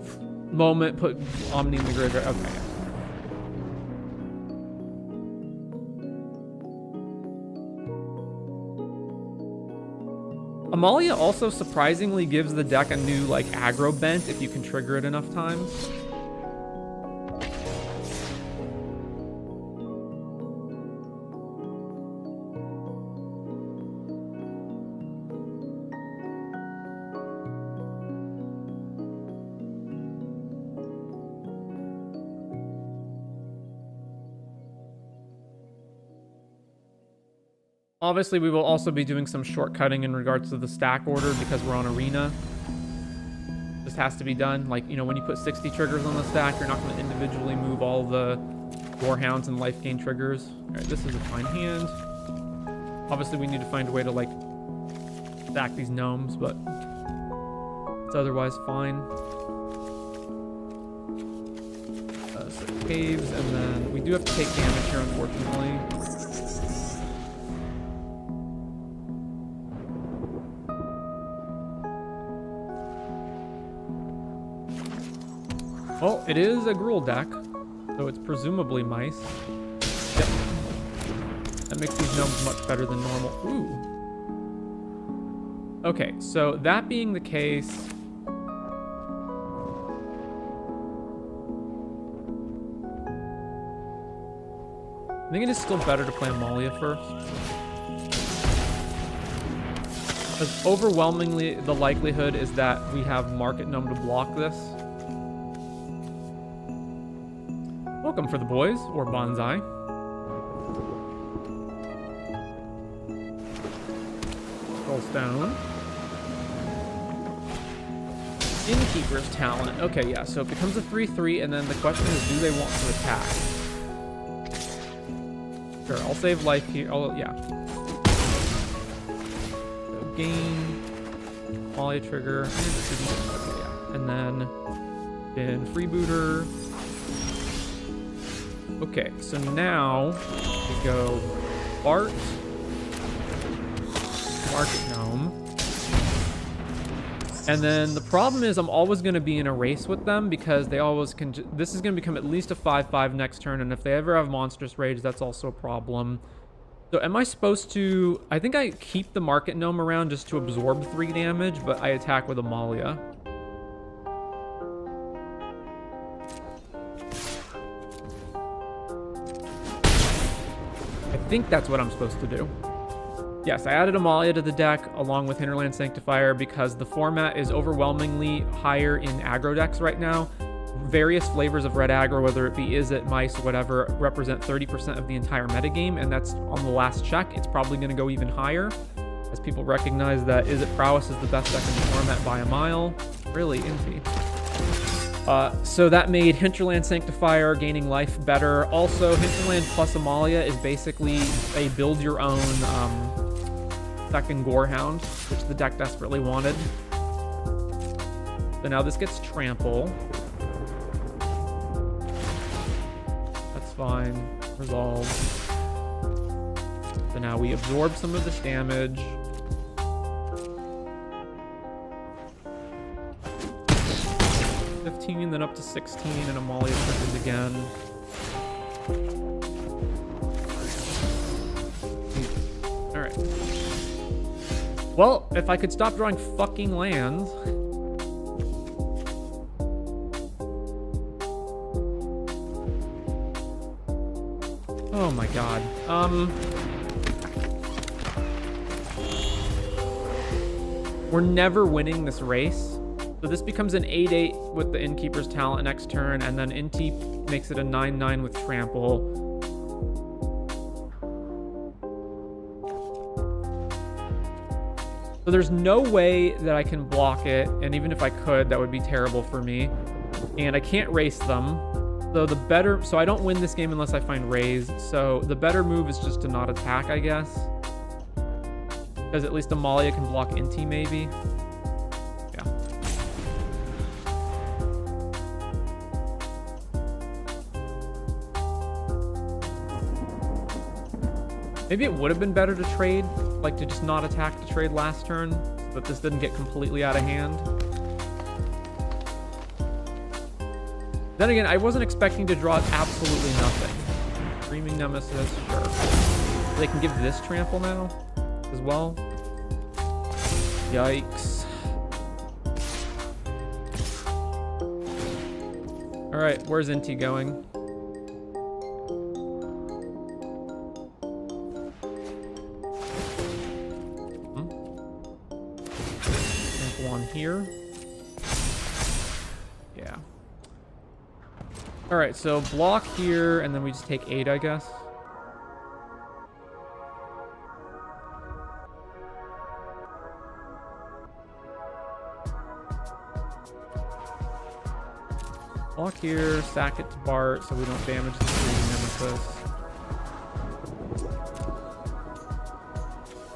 moment, put Omni in the graveyard. Okay. Amalia also surprisingly gives the deck a new, like, aggro bent if you can trigger it enough times. Obviously, we will also be doing some shortcutting in regards to the stack order because we're on Arena. This has to be done. Like, you know, when you put 60 triggers on the stack, you're not going to individually move all the Warhounds and life gain triggers. All right, this is a fine hand. Obviously, we need to find a way to, like, stack these gnomes, but it's otherwise fine. So caves, and then we do have to take damage here, unfortunately. Well, it is a Gruul deck, so it's presumably mice. Yep. That makes these gnomes much better than normal. Ooh. Okay, so that being the case... I think it is still better to play Amalia first. Because overwhelmingly, the likelihood is that we have Market Gnome to block this. Welcome for the boys, or Bonsai. Stone. Innkeeper's Talent. Okay, yeah, so it becomes a 3/3, and then the question is, do they want to attack? Sure, I'll save life here. Oh, yeah. So gain. Amalia trigger. Okay, yeah. And then freebooter. Okay, so now we go Bart, Market Gnome, and then the problem is I'm always going to be in a race with them because they always can. This is going to become at least a 5/5 next turn, and if they ever have Monstrous Rage, that's also a problem. So am I supposed to... I think I keep the Market Gnome around just to absorb 3 damage, but I attack with Amalia. I think that's what I'm supposed to do. Yes, I added Amalia to the deck along with Hinterland Sanctifier because the format is overwhelmingly higher in aggro decks right now. Various flavors of red aggro, whether it be Izzet, Mice, whatever, represent 30% of the entire metagame, and that's on the last check. It's probably going to go even higher as people recognize that Izzet Prowess is the best deck in the format by a mile. Really, Inti. So that made Hinterland Sanctifier gaining life better. Also, Hinterland plus Amalia is basically a build-your-own second Gorehound, which the deck desperately wanted. So now this gets Trample. That's fine. Resolve. So now we absorb some of this damage. Then up to 16, and Amalia triggers again. Alright. Well, if I could stop drawing fucking lands... Oh my god. We're never winning this race. So this becomes an 8/8 with the Innkeeper's Talent next turn, and then Inti makes it a 9/9 with Trample. So there's no way that I can block it, and even if I could, that would be terrible for me. And I can't race them. So I don't win this game unless I find Raise. So the better move is just to not attack, I guess. Because at least Amalia can block Inti, maybe. Yeah. Maybe it would have been better to trade, like to just not attack to trade last turn, so that this didn't get completely out of hand. Then again, I wasn't expecting to draw absolutely nothing. Screaming Nemesis, sure. They can give this trample now as well. Yikes. Alright, where's Inti going? Trample on here. Yeah. Alright, so block here, and then we just take 8, I guess. Block here, sack it to Bart so we don't damage the Screaming Nemesis.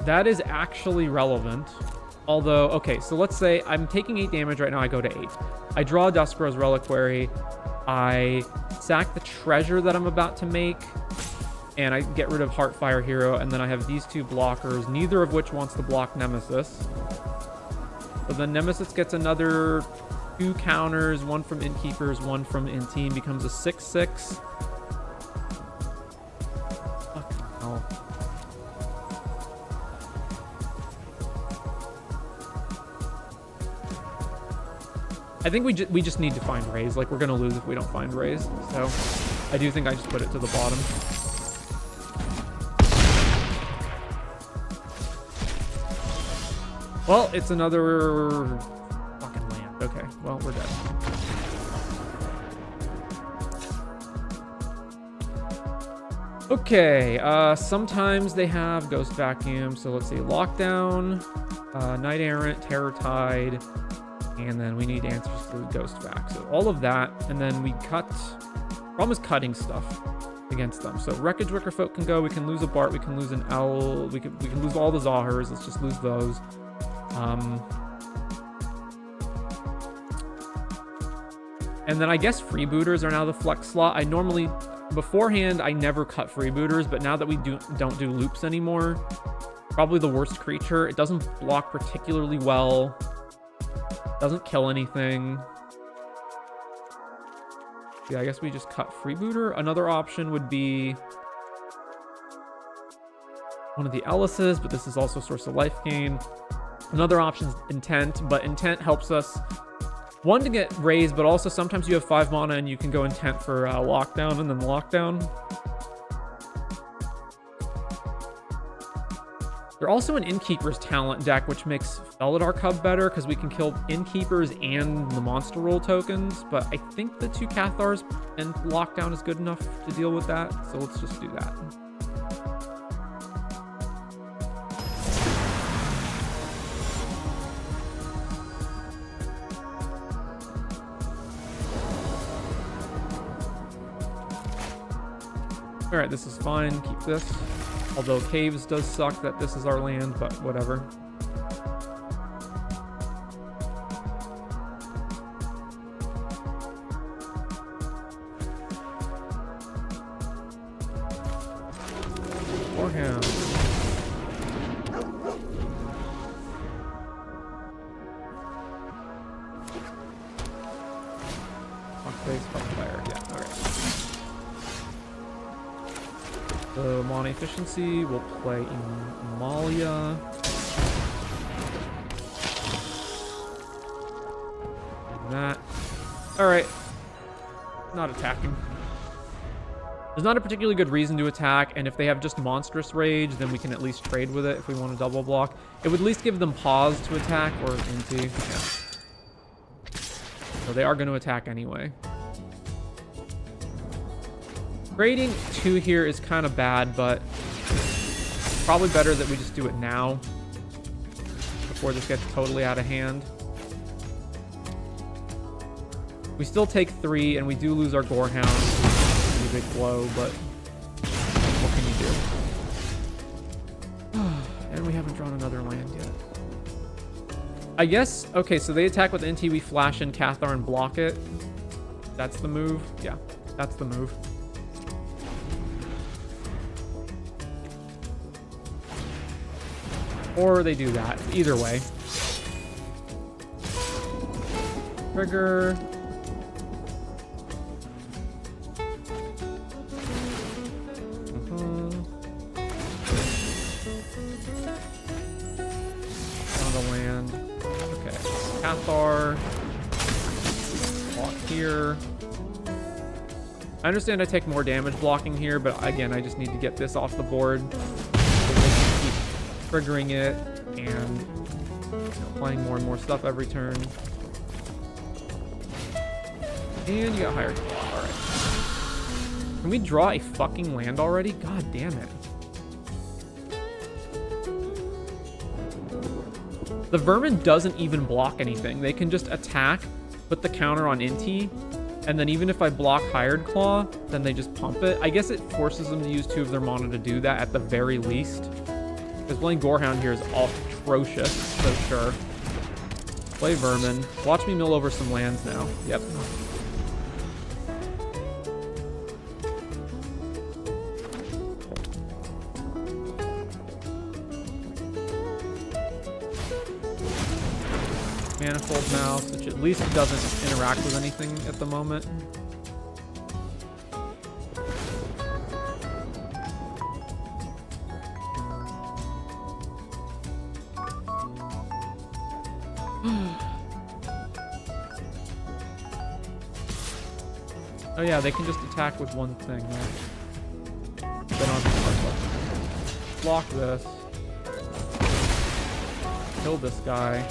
That is actually relevant. Although, okay, so let's say I'm taking 8 damage right now, I go to 8. I draw Duskrow's Reliquary, I sack the treasure that I'm about to make, and I get rid of Heartfire Hero, and then I have these 2 blockers, neither of which wants to block Nemesis. So then Nemesis gets another 2 counters, 1 from Innkeepers, 1 from Inti, and becomes a 6/6. Fucking hell. I think we just need to find Raise. Like, we're gonna lose if we don't find Raise. So I do think I just put it to the bottom. Well, it's another fucking land. Okay, well, we're dead. Okay, sometimes they have Ghost Vacuum. So let's see, Lockdown, Knight Errant, Terror Tide, and then we need answers to Ghost Vac. So all of that, and then we cut. Problem is cutting stuff against them. So Wreckage Wickerfolk can go. We can lose a Bart. We can lose an L. We can lose all the Zahars. Let's just lose those. And then I guess freebooters are now the flex slot. I normally, beforehand, I never cut freebooters, but now that we don't do loops anymore, probably the worst creature. It doesn't block particularly well. Doesn't kill anything. Yeah, I guess we just cut freebooter. Another option would be one of the Ellises, but this is also a source of life gain. Another option is Intent, but Intent helps us, one, to get raised, but also sometimes you have 5 mana and you can go Intent for Lockdown and then Lockdown. They're also an Innkeeper's Talent deck, which makes Felidar Cub better because we can kill Innkeepers and the Monster Roll tokens, but I think the 2 Cathars and Lockdown is good enough to deal with that, so let's just do that. Alright, this is fine. Keep this. Although Caves does suck that this is our land, but whatever. For him. Fire. Yeah, alright. So mana efficiency, we'll play Amalia. Like that. Alright. Not attacking. There's not a particularly good reason to attack, and if they have just Monstrous Rage, then we can at least trade with it if we want to double block. It would at least give them pause to attack, or into. Yeah. So they are going to attack anyway. Trading 2 here is kind of bad, but probably better that we just do it now before this gets totally out of hand. We still take 3, and we do lose our Gorehound. It's a big blow, but what can you do? And we haven't drawn another land yet. I guess, okay, so they attack with NT, we flash in Cathar and block it. That's the move? Yeah, that's the move. Or they do that. Either way. Trigger. Found a land. Okay. Cathar. Block here. I understand I take more damage blocking here, but again, I just need to get this off the board. Triggering it and playing more and more stuff every turn. And you got higher draw. Alright. Can we draw a fucking land already? God damn it. The Vermin doesn't even block anything. They can just attack, put the counter on Inti, and then even if I block Hired Claw, then they just pump it. I guess it forces them to use 2 of their mana to do that at the very least. Because playing Gorehound here is atrocious, so sure. Play Vermin. Watch me mill over some lands now. Yep. Manifold Mouse, which at least doesn't interact with anything at the moment. Oh yeah, they can just attack with one thing, right? They don't have to block this. Kill this guy.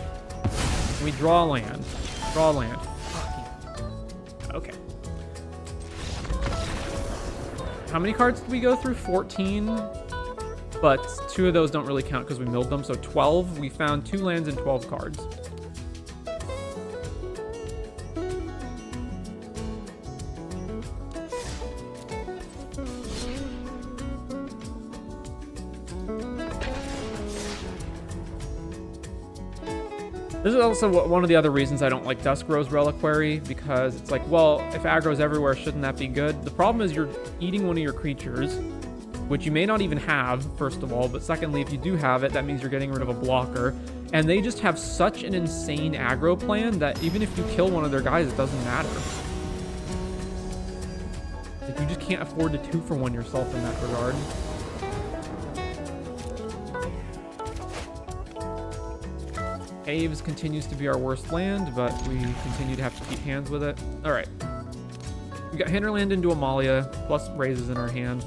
We draw land. Draw land. Okay. How many cards did we go through? 14? But 2 of those don't really count because we milled them, so 12. We found 2 lands and 12 cards. This is also one of the other reasons I don't like Duskrow's Reliquary, because it's like, well, if aggro's everywhere, shouldn't that be good? The problem is you're eating one of your creatures, which you may not even have, first of all, but secondly, if you do have it, that means you're getting rid of a blocker, and they just have such an insane aggro plan that even if you kill one of their guys, it doesn't matter. Like, you just can't afford to 2-for-1 yourself in that regard. Caves continues to be our worst land, but we continue to have to keep hands with it. All right. We got Hinterland into Amalia, plus raises in our hand.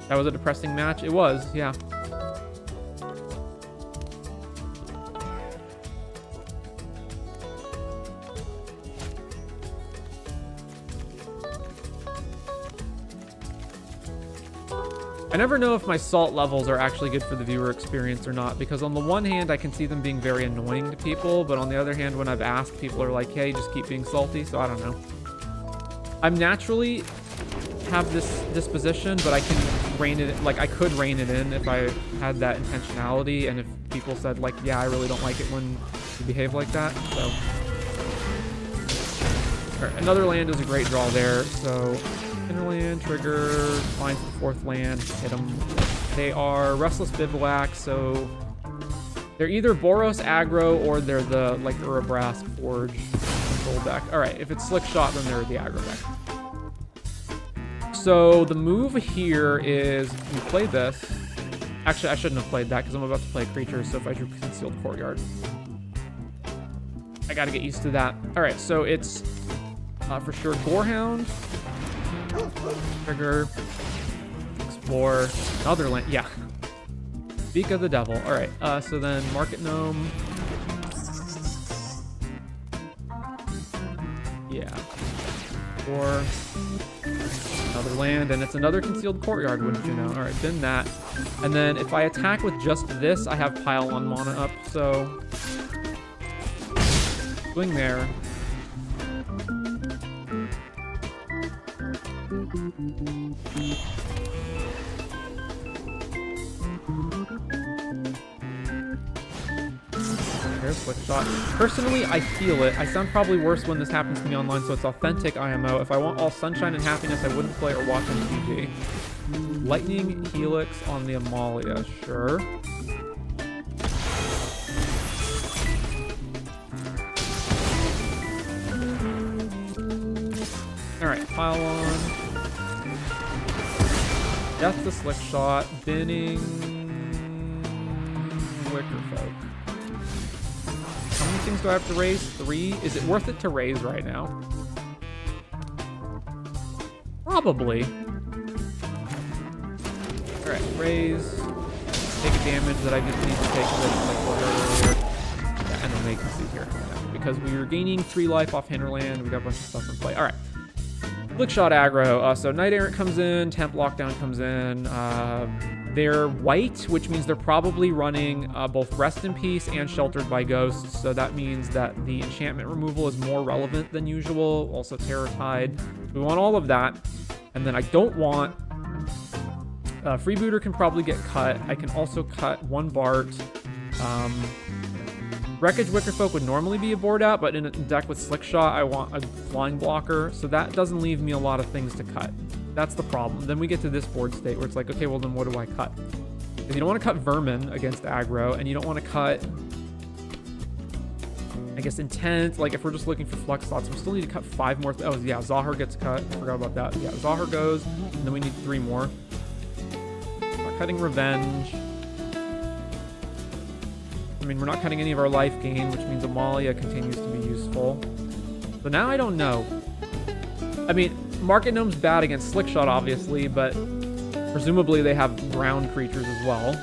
That was a depressing match. It was, yeah. I never know if my salt levels are actually good for the viewer experience or not, because on the one hand, I can see them being very annoying to people, but on the other hand, when I've asked, people are like, hey, just keep being salty, so I don't know. I'm naturally have this disposition, but I can rein it, like, I could rein it in if I had that intentionality, and if people said, like, yeah, I really don't like it when you behave like that, so. All right, another land is a great draw there, so Hinterland, trigger, finds the 4th land, hit them. They are Restless Bivouac, so they're either Boros aggro or they're the, like, Urabrask Forge control deck. All right, if it's Slick Shot, then they're the aggro deck. So the move here is we play this. Actually, I shouldn't have played that because I'm about to play creatures, so if I drew Concealed Courtyard, I gotta get used to that. All right, so it's for sure Gorehound. Trigger, explore, another land, yeah. Beak of the Devil. All right, so then Market Gnome, Yeah. Or another land, and it's another concealed courtyard, wouldn't you know? All right, bin that. And then if I attack with just this, I have pile on mana up, so swing there. Here's Slick Shot. Personally, I feel it. I sound probably worse when this happens to me online, so it's authentic IMO. If I want all sunshine and happiness, I wouldn't play or watch on TV. Lightning Helix on the Amalia, sure. Alright, pile on. Death to Slick Shot. Binning Wickerfolk. How many things do I have to raise? 3? Is it worth it to raise right now? Probably. Alright, raise. Take damage that I just need to take earlier. Yeah, and then they can see here. Yeah, because we were gaining 3 life off Hinterland. We got a bunch of stuff in play. Alright. Slick Shot aggro. So Knight Errant comes in, Temp Lockdown comes in. They're white, which means they're probably running both Rest in Peace and Sheltered by Ghosts. So that means that the enchantment removal is more relevant than usual. Also Terror Tide. We want all of that. And then I don't want... Freebooter can probably get cut. I can also cut 1 Bart. Wreckage Wickerfolk would normally be a board out, but in a deck with Slick Shot, I want a flying blocker, so that doesn't leave me a lot of things to cut. That's the problem. Then we get to this board state where it's like, okay, well then what do I cut? If you don't want to cut Vermin against aggro, and you don't want to cut, I guess, Intent, like if we're just looking for flux slots, we still need to cut 5 more. Oh yeah, Zahar gets cut. I forgot about that. Yeah, Zahar goes, and then we need 3 more. Not cutting Revenge. I mean, we're not cutting any of our life gain, which means Amalia continues to be useful. So now I don't know. I mean, Market Gnome's bad against Slick Shot, obviously, but presumably they have ground creatures as well.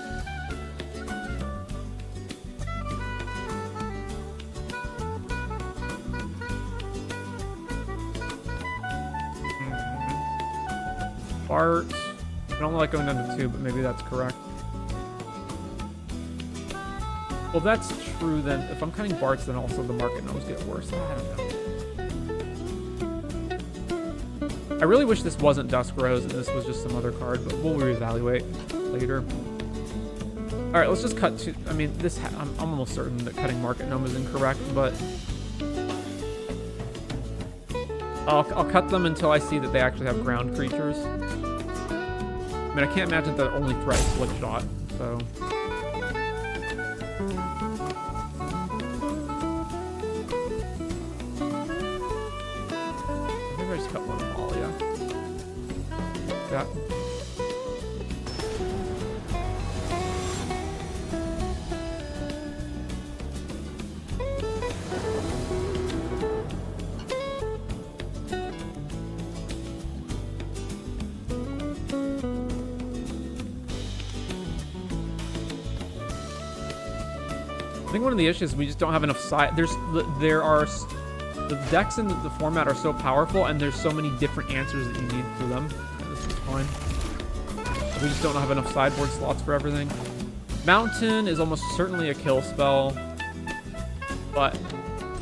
Bart. I don't like going down to 2, but maybe that's correct. Well, that's true then. If I'm cutting Barts, then also the Market Gnomes get worse. I don't know. I really wish this wasn't Dusk Rose and this was just some other card, but we'll reevaluate later. All right, let's just cut to... I mean, this... I'm almost certain that cutting Market Gnome is incorrect, but... I'll cut them until I see that they actually have ground creatures. I mean, I can't imagine that only threat is Slick Shot, so... Yeah. I think one of the issues is we just don't have enough side. The decks in the format are so powerful, and there's so many different answers that you need to them. This is fine. We just don't have enough sideboard slots for everything. Mountain is almost certainly a kill spell, but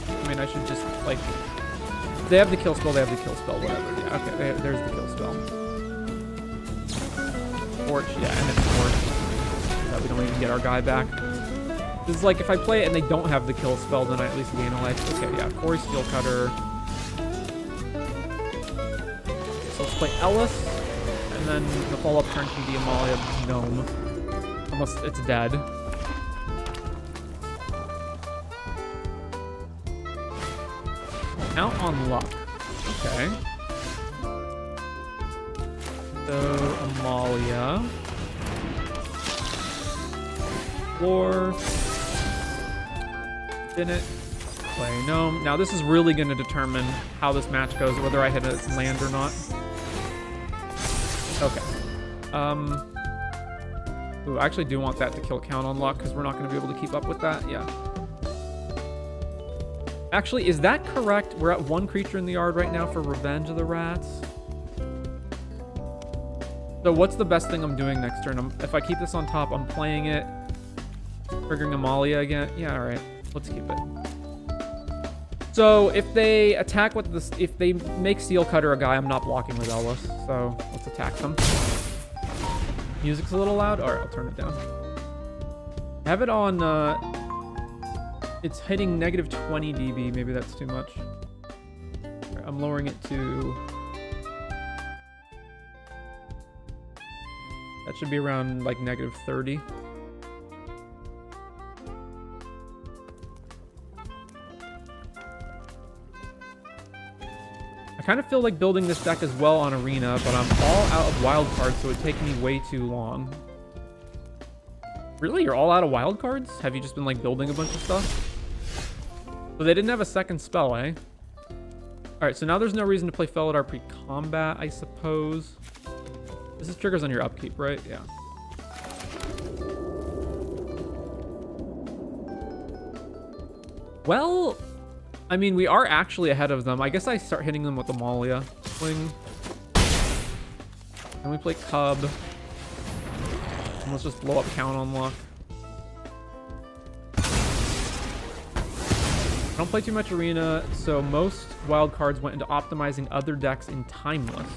I mean, I should just like. If they have the kill spell. They have the kill spell. Whatever. Yeah. Okay. There's the kill spell. Torch. Yeah, and it's torch. That we don't even get our guy back. This is like, if I play it and they don't have the kill spell, then I at least gain a life. Okay, yeah, Corey Steel Cutter. So let's play Ellis, and then the follow-up turn can be Amalia Gnome. Unless it's dead. Out on luck. Okay. So, Amalia. Floor. It, play Gnome. Now this is really going to determine how this match goes, whether I hit a land or not. Okay. Ooh, I actually do want that to kill count on luck because we're not going to be able to keep up with that. Yeah. Actually, is that correct? We're at 1 creature in the yard right now for Revenge of the Rats. So what's the best thing I'm doing next turn? If I keep this on top, I'm playing it. Triggering Amalia again. Yeah, all right. Let's keep it. So if they attack with this, if they make Steel Cutter a guy, I'm not blocking with Ellis. So let's attack them. Music's a little loud. All right, I'll turn it down. Have it on, it's hitting negative 20 dB. Maybe that's too much. Right, I'm lowering it to, that should be around like negative 30. I kind of feel like building this deck as well on Arena, but I'm all out of wild cards, so it would take me way too long. Really? You're all out of wild cards? Have you just been like building a bunch of stuff? So they didn't have a second spell, eh? Alright, so now there's no reason to play Felidar pre-combat, I suppose. This is triggers on your upkeep, right? Yeah. Well, I mean, we are actually ahead of them. I guess I start hitting them with Amalia. Swing. Then we play Cub. And let's just blow up Count on luck. I don't play too much Arena, so most wild cards went into optimizing other decks in Timeless.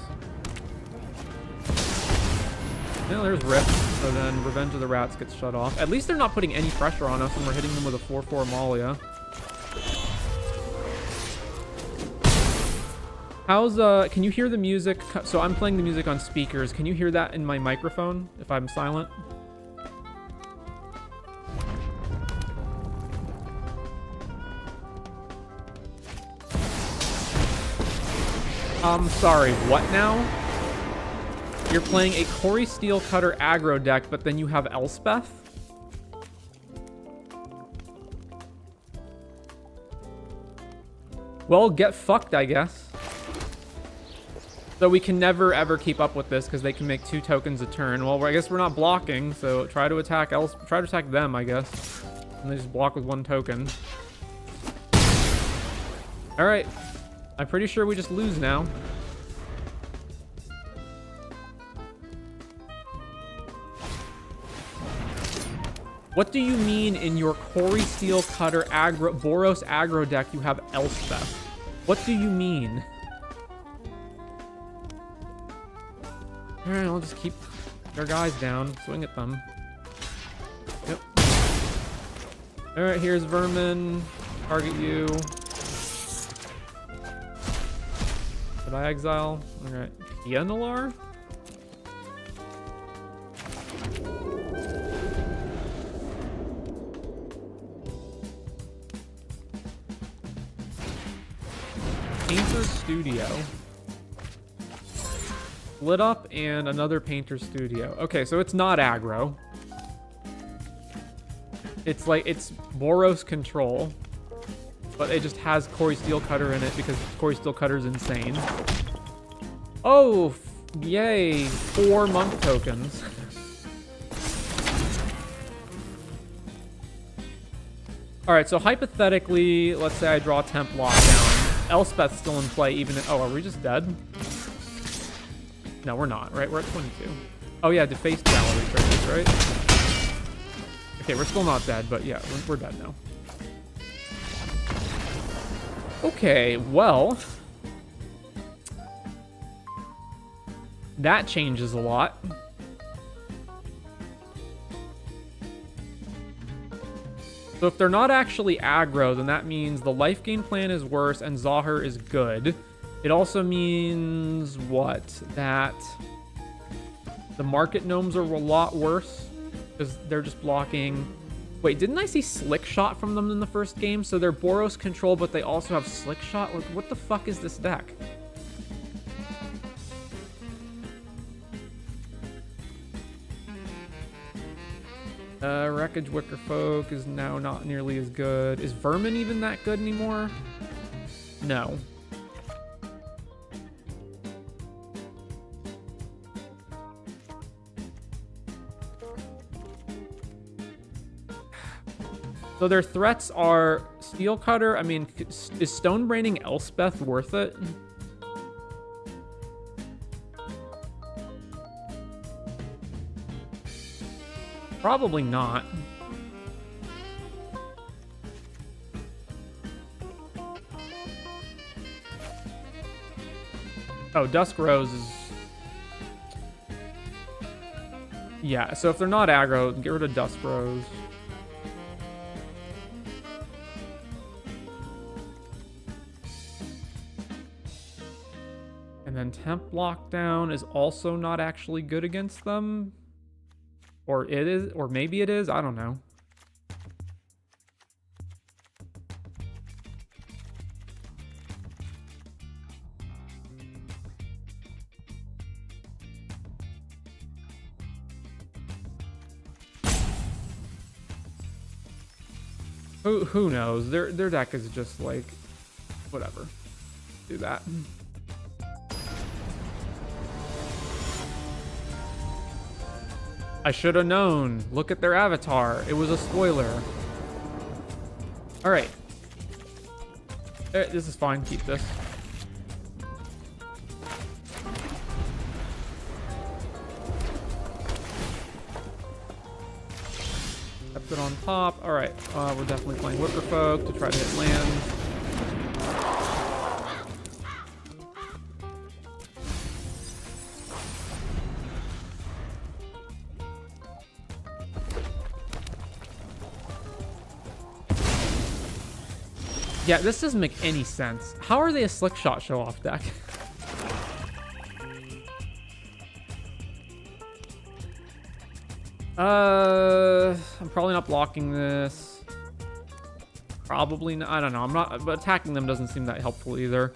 Now there's Rip, so then Revenge of the Rats gets shut off. At least they're not putting any pressure on us when we're hitting them with a 4/4 Amalia. How's, can you hear the music? So I'm playing the music on speakers. Can you hear that in my microphone if I'm silent? I'm sorry, what now? You're playing a Corey Steel Cutter aggro deck, but then you have Elspeth? Well, get fucked, I guess. So we can never ever keep up with this because they can make 2 tokens a turn. Well, I guess we're not blocking, so try to attack them, I guess. And they just block with 1 token. All right. I'm pretty sure we just lose now. What do you mean in your Corey Steel Cutter aggro Boros aggro deck you have Elspeth? What do you mean? Alright, I'll just keep their guys down. Swing at them. Yep. Alright, here's Vermin. Target you. Did I exile? Alright. Pianalar? Painter Studio. Split Up and another Painter Studio. Okay, so it's not aggro. It's like, it's Boros control. But it just has Corey Steel Cutter in it because Corey Steel Cutter's insane. Oh, yay. 4 monk tokens. Alright, so hypothetically, let's say I draw Temp Lockdown. Elspeth's still in play even if... Oh, are we just dead? No, we're not, right? We're at 22. Oh, yeah, Defaced Gallery triggers, right? Okay, we're still not dead, but yeah, we're dead now. Okay, well... that changes a lot. So if they're not actually aggro, then that means the life gain plan is worse and Zahir is good. It also means, what? That the market gnomes are a lot worse because they're just blocking... Wait, didn't I see Slick Shot from them in the first game? So they're Boros control, but they also have Slick Shot? Like, what the fuck is this deck? Wreckage Wicker Folk is now not nearly as good. Is Vermin even that good anymore? No. So their threats are Steel Cutter, I mean, is Stonebraining Elspeth worth it? Probably not. Oh, Dusk Rose is... Yeah, so if they're not aggro, get rid of Dusk Rose. And then Temp Lockdown is also not actually good against them. Or it is, or maybe it is, I don't know. Who knows? Their deck is just like, whatever. Do that. I should have known. Look at their avatar. It was a spoiler. All right. This is fine. Keep this. Kept it on top. All right. We're definitely playing Wickerfolk to try to hit lands. Yeah, this doesn't make any sense. How are they a Slick Shot show-off deck? I'm probably not blocking this. Probably not. I don't know. I'm not. But attacking them doesn't seem that helpful either.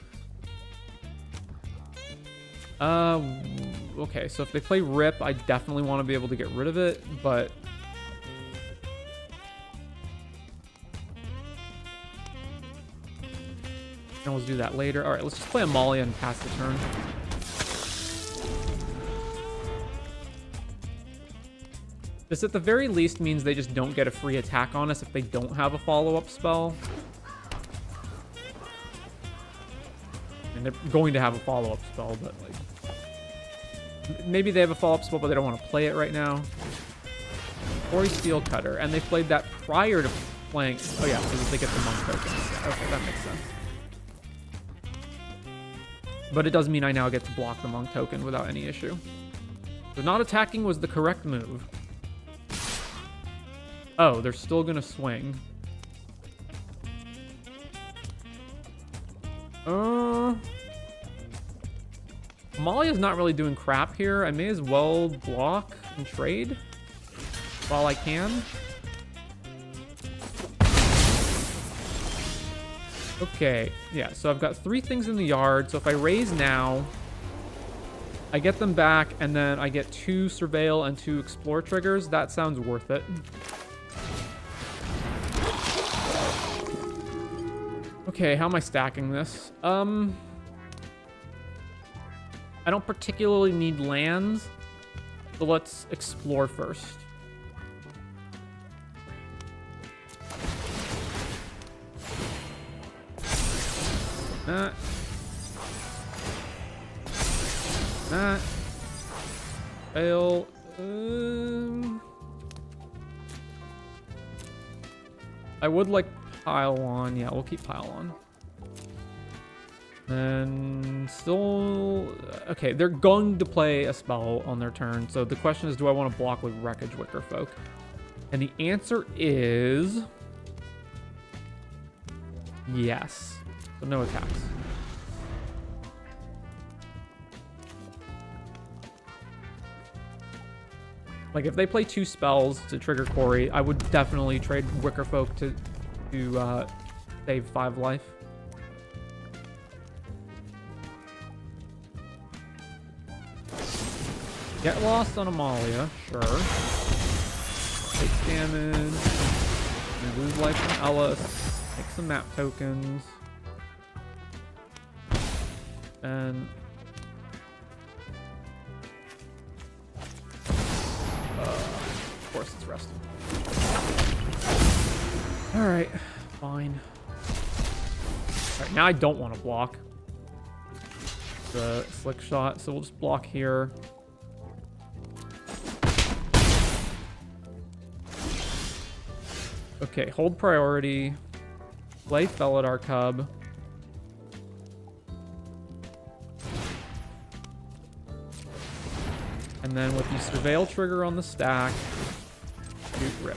Okay. So if they play Rip, I definitely want to be able to get rid of it, but. And we'll do that later. All right, let's just play Amalia and pass the turn. This at the very least means they just don't get a free attack on us if they don't have a follow-up spell. And they're going to have a follow-up spell, but like... Maybe they have a follow-up spell, but they don't want to play it right now. Or Steel Cutter, and they played that prior to playing... Oh yeah, so that they get the monk tokens. Yeah, okay, that makes sense. But it does mean I now get to block the monk token without any issue. So not attacking was the correct move. Oh, they're still gonna swing. Amalia's not really doing crap here. I may as well block and trade while I can. Okay, yeah, so I've got 3 things in the yard. So if I raise now, I get them back, and then I get 2 Surveil and 2 Explore triggers. That sounds worth it. Okay, how am I stacking this? I don't particularly need lands, so let's explore first. That. Fail. I would like pile on. Yeah, we'll keep pile on. And still... Okay, they're going to play a spell on their turn. So the question is, do I want to block with Wreckage Wickerfolk? And the answer is... yes. So no attacks. Like, if they play 2 spells to trigger Corey, I would definitely trade Wickerfolk to save 5 life. Get lost on Amalia, sure. Takes damage. We lose life from Ellis. Take some map tokens. And... of course it's resting. Alright, fine. Alright, now I don't want to block the slick shot, so we'll just block here. Okay, hold priority. Play Felidar Cub. And then with the Surveil trigger on the stack, shoot Rip.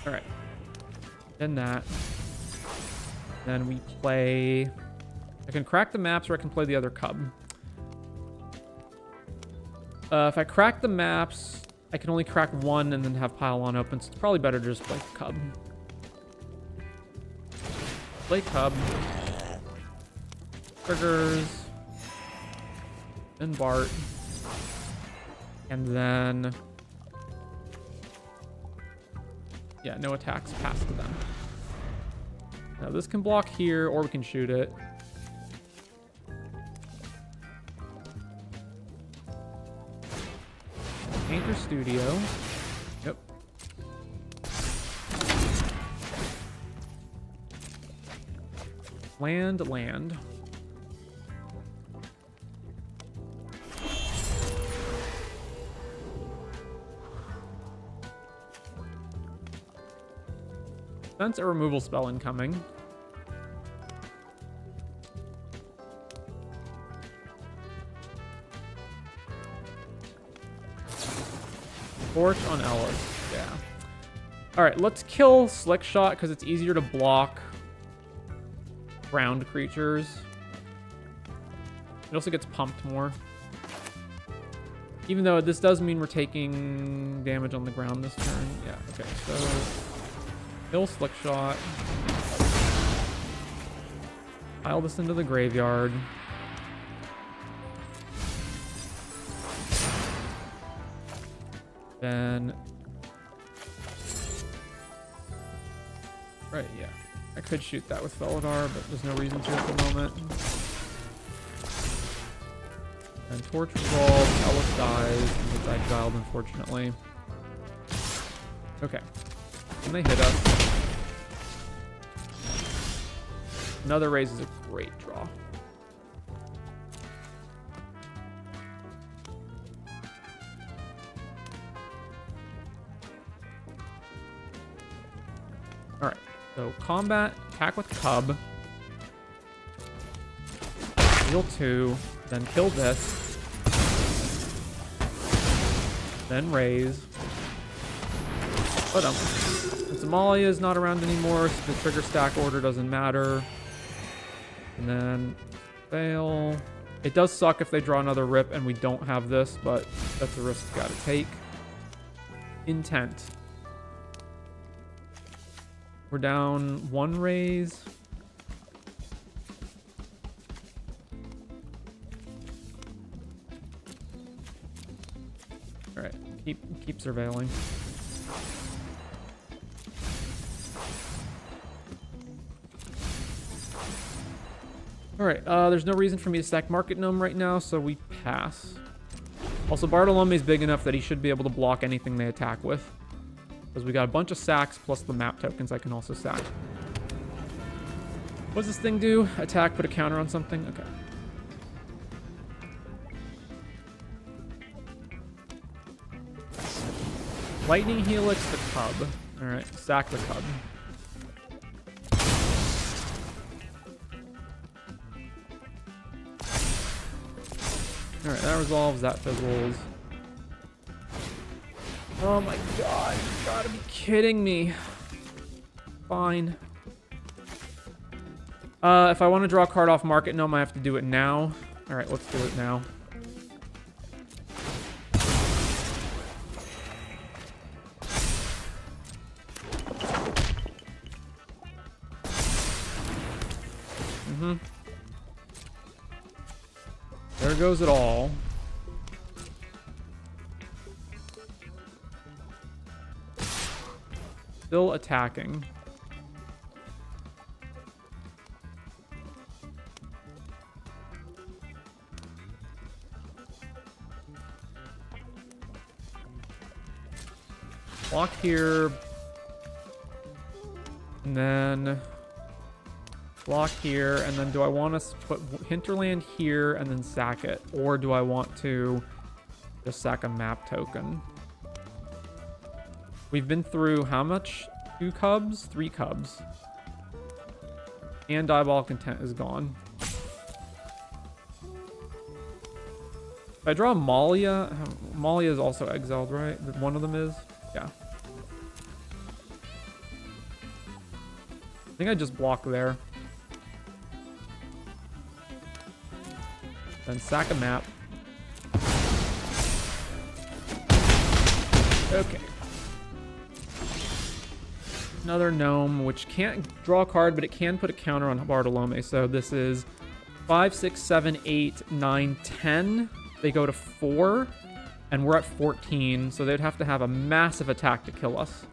Alright. Then that. Then we play... I can crack the maps or I can play the other Cub. If I crack the maps, I can only crack one and then have Pylon open, so it's probably better to just play Cub. Play Cub. Triggers. Then Bart. And then... yeah, no attacks past them. Now this can block here, or we can shoot it. Painter Studio. Yep. Land. Sense a removal spell incoming. Torch on Ellis. Yeah. Alright, let's kill Slick Shot because it's easier to block ground creatures. It also gets pumped more. Even though this does mean we're taking damage on the ground this turn. Yeah, okay, so kill Slick Shot. Pile this into the graveyard. Then... right, yeah. I could shoot that with Felidar, but there's no reason to at the moment. And Torch resolves, Ellis dies, and gets exiled, unfortunately. Okay. And they hit us. Another raise is a great draw. Alright, so combat, attack with Cub. Heal 2, then kill this. Then raise. But since Amalia is not around anymore, so the trigger stack order doesn't matter. And then fail. It does suck if they draw another Rip and we don't have this, but that's a risk we gotta take. Intent. We're down 1 raise. All right, keep surveilling. All right, there's no reason for me to stack Market Gnome right now, so we pass. Also, Bartolome is big enough that he should be able to block anything they attack with. Because we got a bunch of sacks plus the map tokens I can also sack. What does this thing do? Attack, put a counter on something? Okay. Lightning Helix the Cub. Alright, sack the Cub. Alright, that resolves, that fizzles. Oh my god, you gotta be kidding me. Fine. If I want to draw a card off Market Gnome, I have to do it now. Alright, let's do it now. There goes it all. Still attacking. block here. And then block here. And then do I want to put hinterland here and then sack it? Or do I want to just sack a map token? We've been through how much? 2 cubs? 3 cubs. And Diabolic Intent is gone. If I draw Malia, Malia is also exiled, right? One of them is? Yeah. I think I just block there. Then sack a map. Okay. Another gnome, which can't draw a card, but it can put a counter on Bartolome. So this is 5, 6, 7, 8, 9, 10. They go to 4, and we're at 14. So they'd have to have a massive attack to kill us.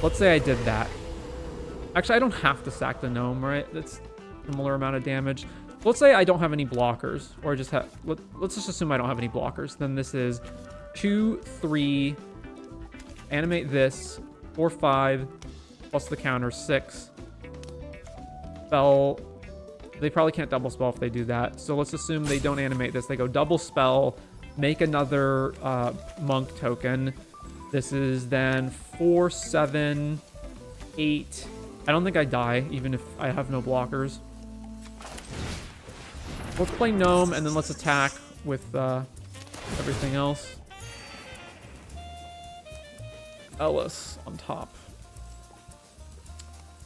Let's say I did that. Actually, I don't have to sack the gnome, right? That's a similar amount of damage. Let's say I don't have any blockers, or just have... Let's just assume I don't have any blockers. Then this is 2, 3... Animate this, 4, 5, plus the counter, 6. Spell, they probably can't double spell if they do that. So let's assume they don't animate this. They go double spell, make another monk token. This is then 4, 7, 8. I don't think I die, even if I have no blockers. Let's play gnome, and then let's attack with everything else. Ellis on top.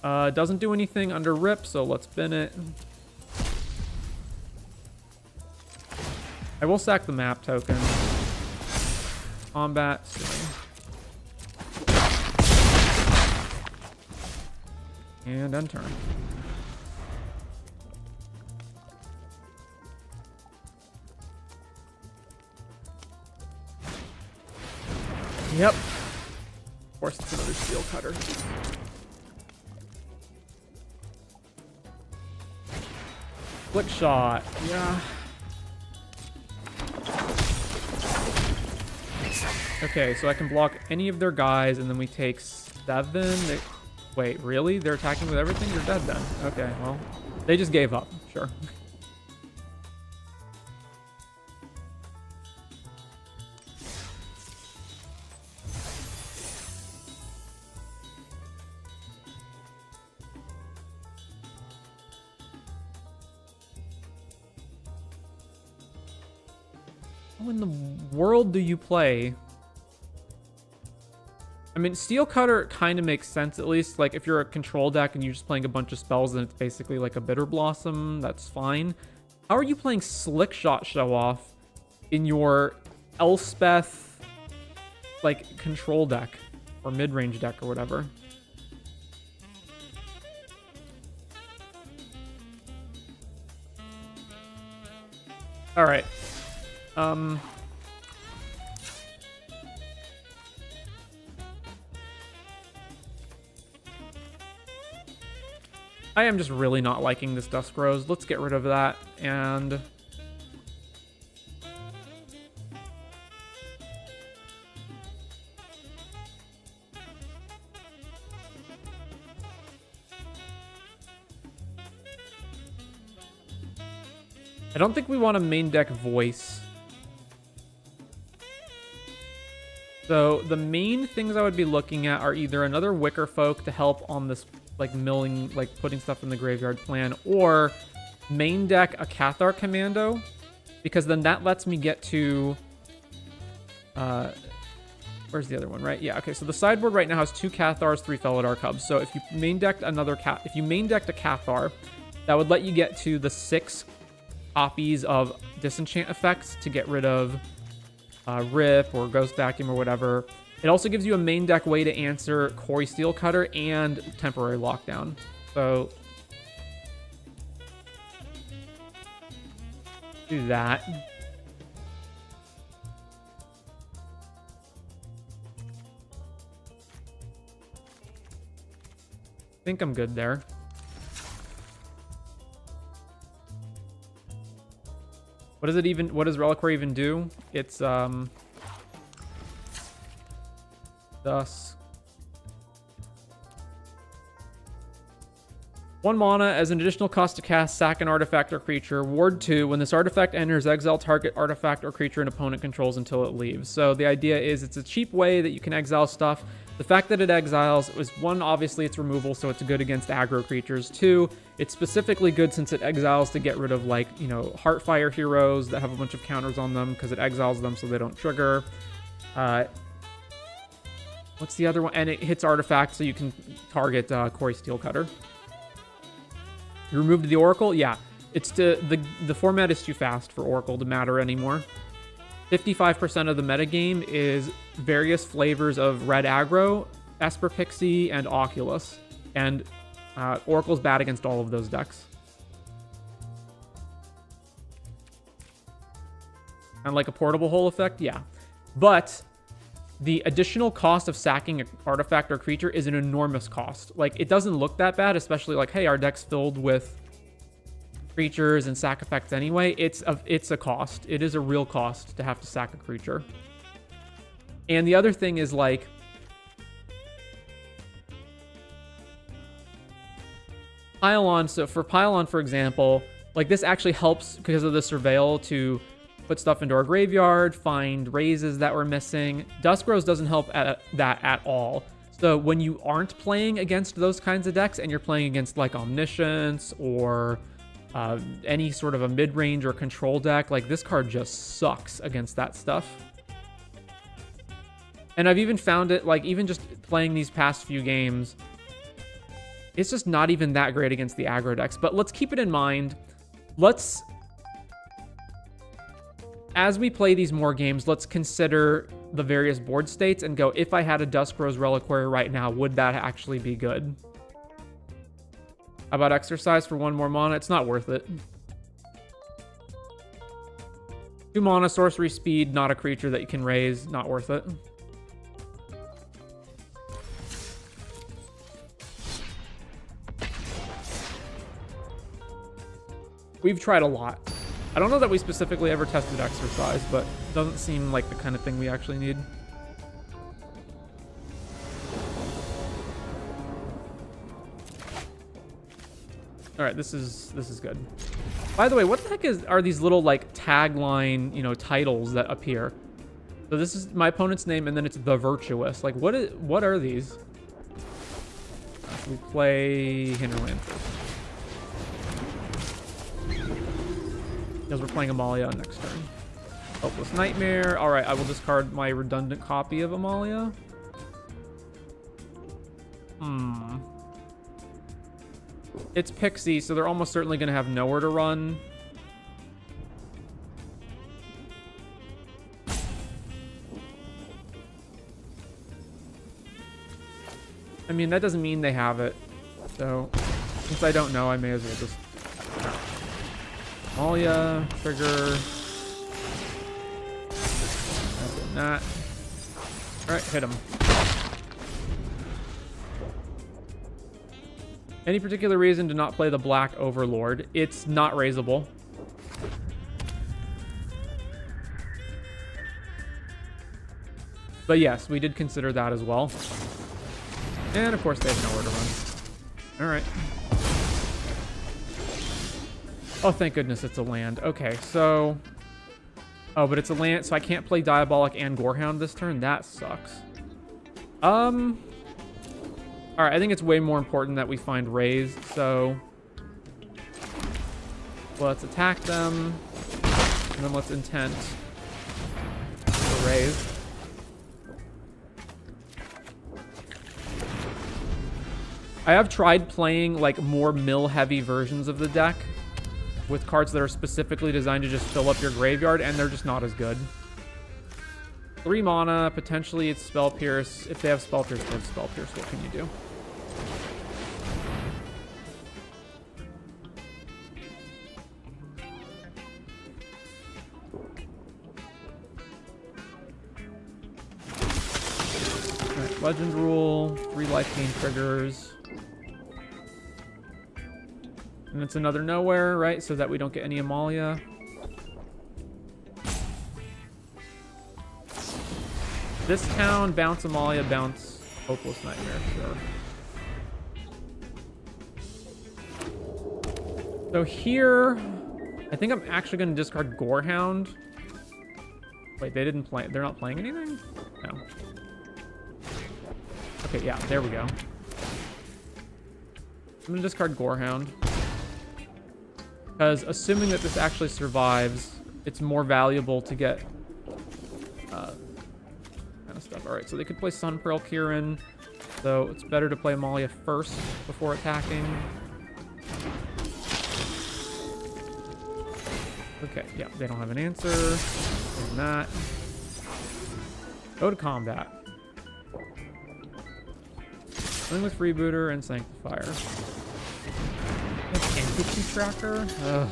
Doesn't do anything under rip, so let's bin it. I will sack the map token. Combat. And end turn. Yep. Of course, it's another steel cutter. Flick shot. Yeah. Okay, so I can block any of their guys, and then we take 7. Wait, really? They're attacking with everything? You're dead then. Okay, well, they just gave up. Sure. How in the world do you play? I mean, Steel Cutter kind of makes sense, at least. Like, if you're a control deck and you're just playing a bunch of spells, then it's basically like a Bitter Blossom. That's fine. How are you playing Slick Shot Show Off in your Elspeth, like, control deck? Or mid-range deck or whatever? Alright. I am just really not liking this Dusk Rose. Let's get rid of that, and... I don't think we want a main deck Voice. So the main things I would be looking at are either another Wicker Folk to help on this, like, milling, like, putting stuff in the graveyard plan, or main deck a Cathar Commando, because then that lets me get to... where's the other one, right? Yeah, okay, so the sideboard right now has 2 Cathars, 3 Felidar Cubs. So if you main decked another if you main decked a Cathar, that would let you get to the 6 copies of disenchant effects to get rid of Rip or Ghost Vacuum or whatever. It also gives you a main deck way to answer Quarry Steel Cutter and Temporary Lockdown. So do that. I think I'm good there. What does Reliquary even do? It's Dusk. 1 mana as an additional cost to cast, sack an artifact or creature. Ward 2, when this artifact enters, exile target artifact or creature an opponent controls until it leaves. So the idea is it's a cheap way that you can exile stuff. The fact that it exiles is, 1, obviously it's removal, so it's good against aggro creatures. 2, it's specifically good since it exiles to get rid of, like, you know, Heartfire heroes that have a bunch of counters on them because it exiles them so they don't trigger. What's the other one? And it hits artifacts, so you can target Quarry Steelcutter. You removed the Oracle? Yeah. It's the format is too fast for Oracle to matter anymore. 55% of the metagame is various flavors of red aggro, Esper Pixie, and Oculus. And Oracle's bad against all of those decks. And like a portable hole effect? Yeah. But the additional cost of sacking an artifact or creature is an enormous cost. Like, it doesn't look that bad, especially like, hey, our deck's filled with creatures and sack effects anyway. It's a cost. It is a real cost to have to sack a creature. And the other thing is, like, Pylon. So for Pylon, for example, like, this actually helps because of the Surveil to put stuff into our graveyard, find raises that we're missing. Duskgrows doesn't help at that at all. So when you aren't playing against those kinds of decks and you're playing against, like, Omniscience or any sort of a mid-range or control deck, like, this card just sucks against that stuff. And I've even found it, like, even just playing these past few games, it's just not even that great against the aggro decks. But let's keep it in mind. As we play these more games, let's consider the various board states and go, if I had a Duskgrows Reliquary right now, would that actually be good? How about Exercise for 1 more mana? It's not worth it. 2 mana, sorcery speed, not a creature that you can raise, not worth it. We've tried a lot. I don't know that we specifically ever tested Exercise, but it doesn't seem like the kind of thing we actually need. All right, this is good. By the way, what the heck are these little, like, tagline, you know, titles that appear? So this is my opponent's name, and then it's The Virtuous. Like, what are these? We play Hinterland first. Because we're playing Amalia next turn. Helpless Nightmare. All right, I will discard my redundant copy of Amalia. It's Pixie, so they're almost certainly going to have nowhere to run. I mean, that doesn't mean they have it. So, since I don't know, I may as well just... Amalia, trigger. That. Alright, hit him. Any particular reason to not play the Black Overlord? It's not raisable. But yes, we did consider that as well. And of course they have nowhere to run. Alright. Oh, thank goodness it's a land. Okay, so... Oh, but it's a land, so I can't play Diabolic and Gorehound this turn? That sucks. Alright, I think it's way more important that we find Raise, so... Let's attack them. And then let's intent for Raise. I have tried playing, like, more mill-heavy versions of the deck with cards that are specifically designed to just fill up your graveyard, and they're just not as good. 3 mana, potentially it's Spell Pierce. If they have Spell Pierce, they have Spell Pierce. What can you do? Alright, Legend Rule, 3 life gain triggers. And it's another nowhere, right? So that we don't get any Amalia. This town, bounce Amalia, bounce Hopeless Nightmare, sure. So here, I think I'm actually going to discard Gorehound. Wait, they didn't play. They're not playing anything? No. Okay, yeah, there we go. I'm going to discard Gorehound. Because assuming that this actually survives, it's more valuable to get kind of stuff. Alright, so they could play Sun Pearl Kieran. So it's better to play Amalia first before attacking. Okay, yeah, they don't have an answer. And that. Go to combat. Playing with Freebooter and Sanctifier. Entity Tracker? Ugh.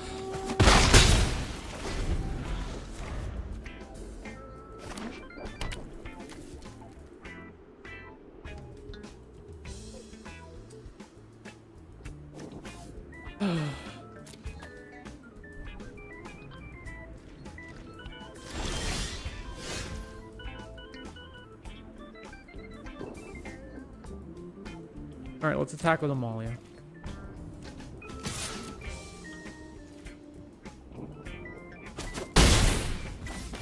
Alright, let's attack with Amalia.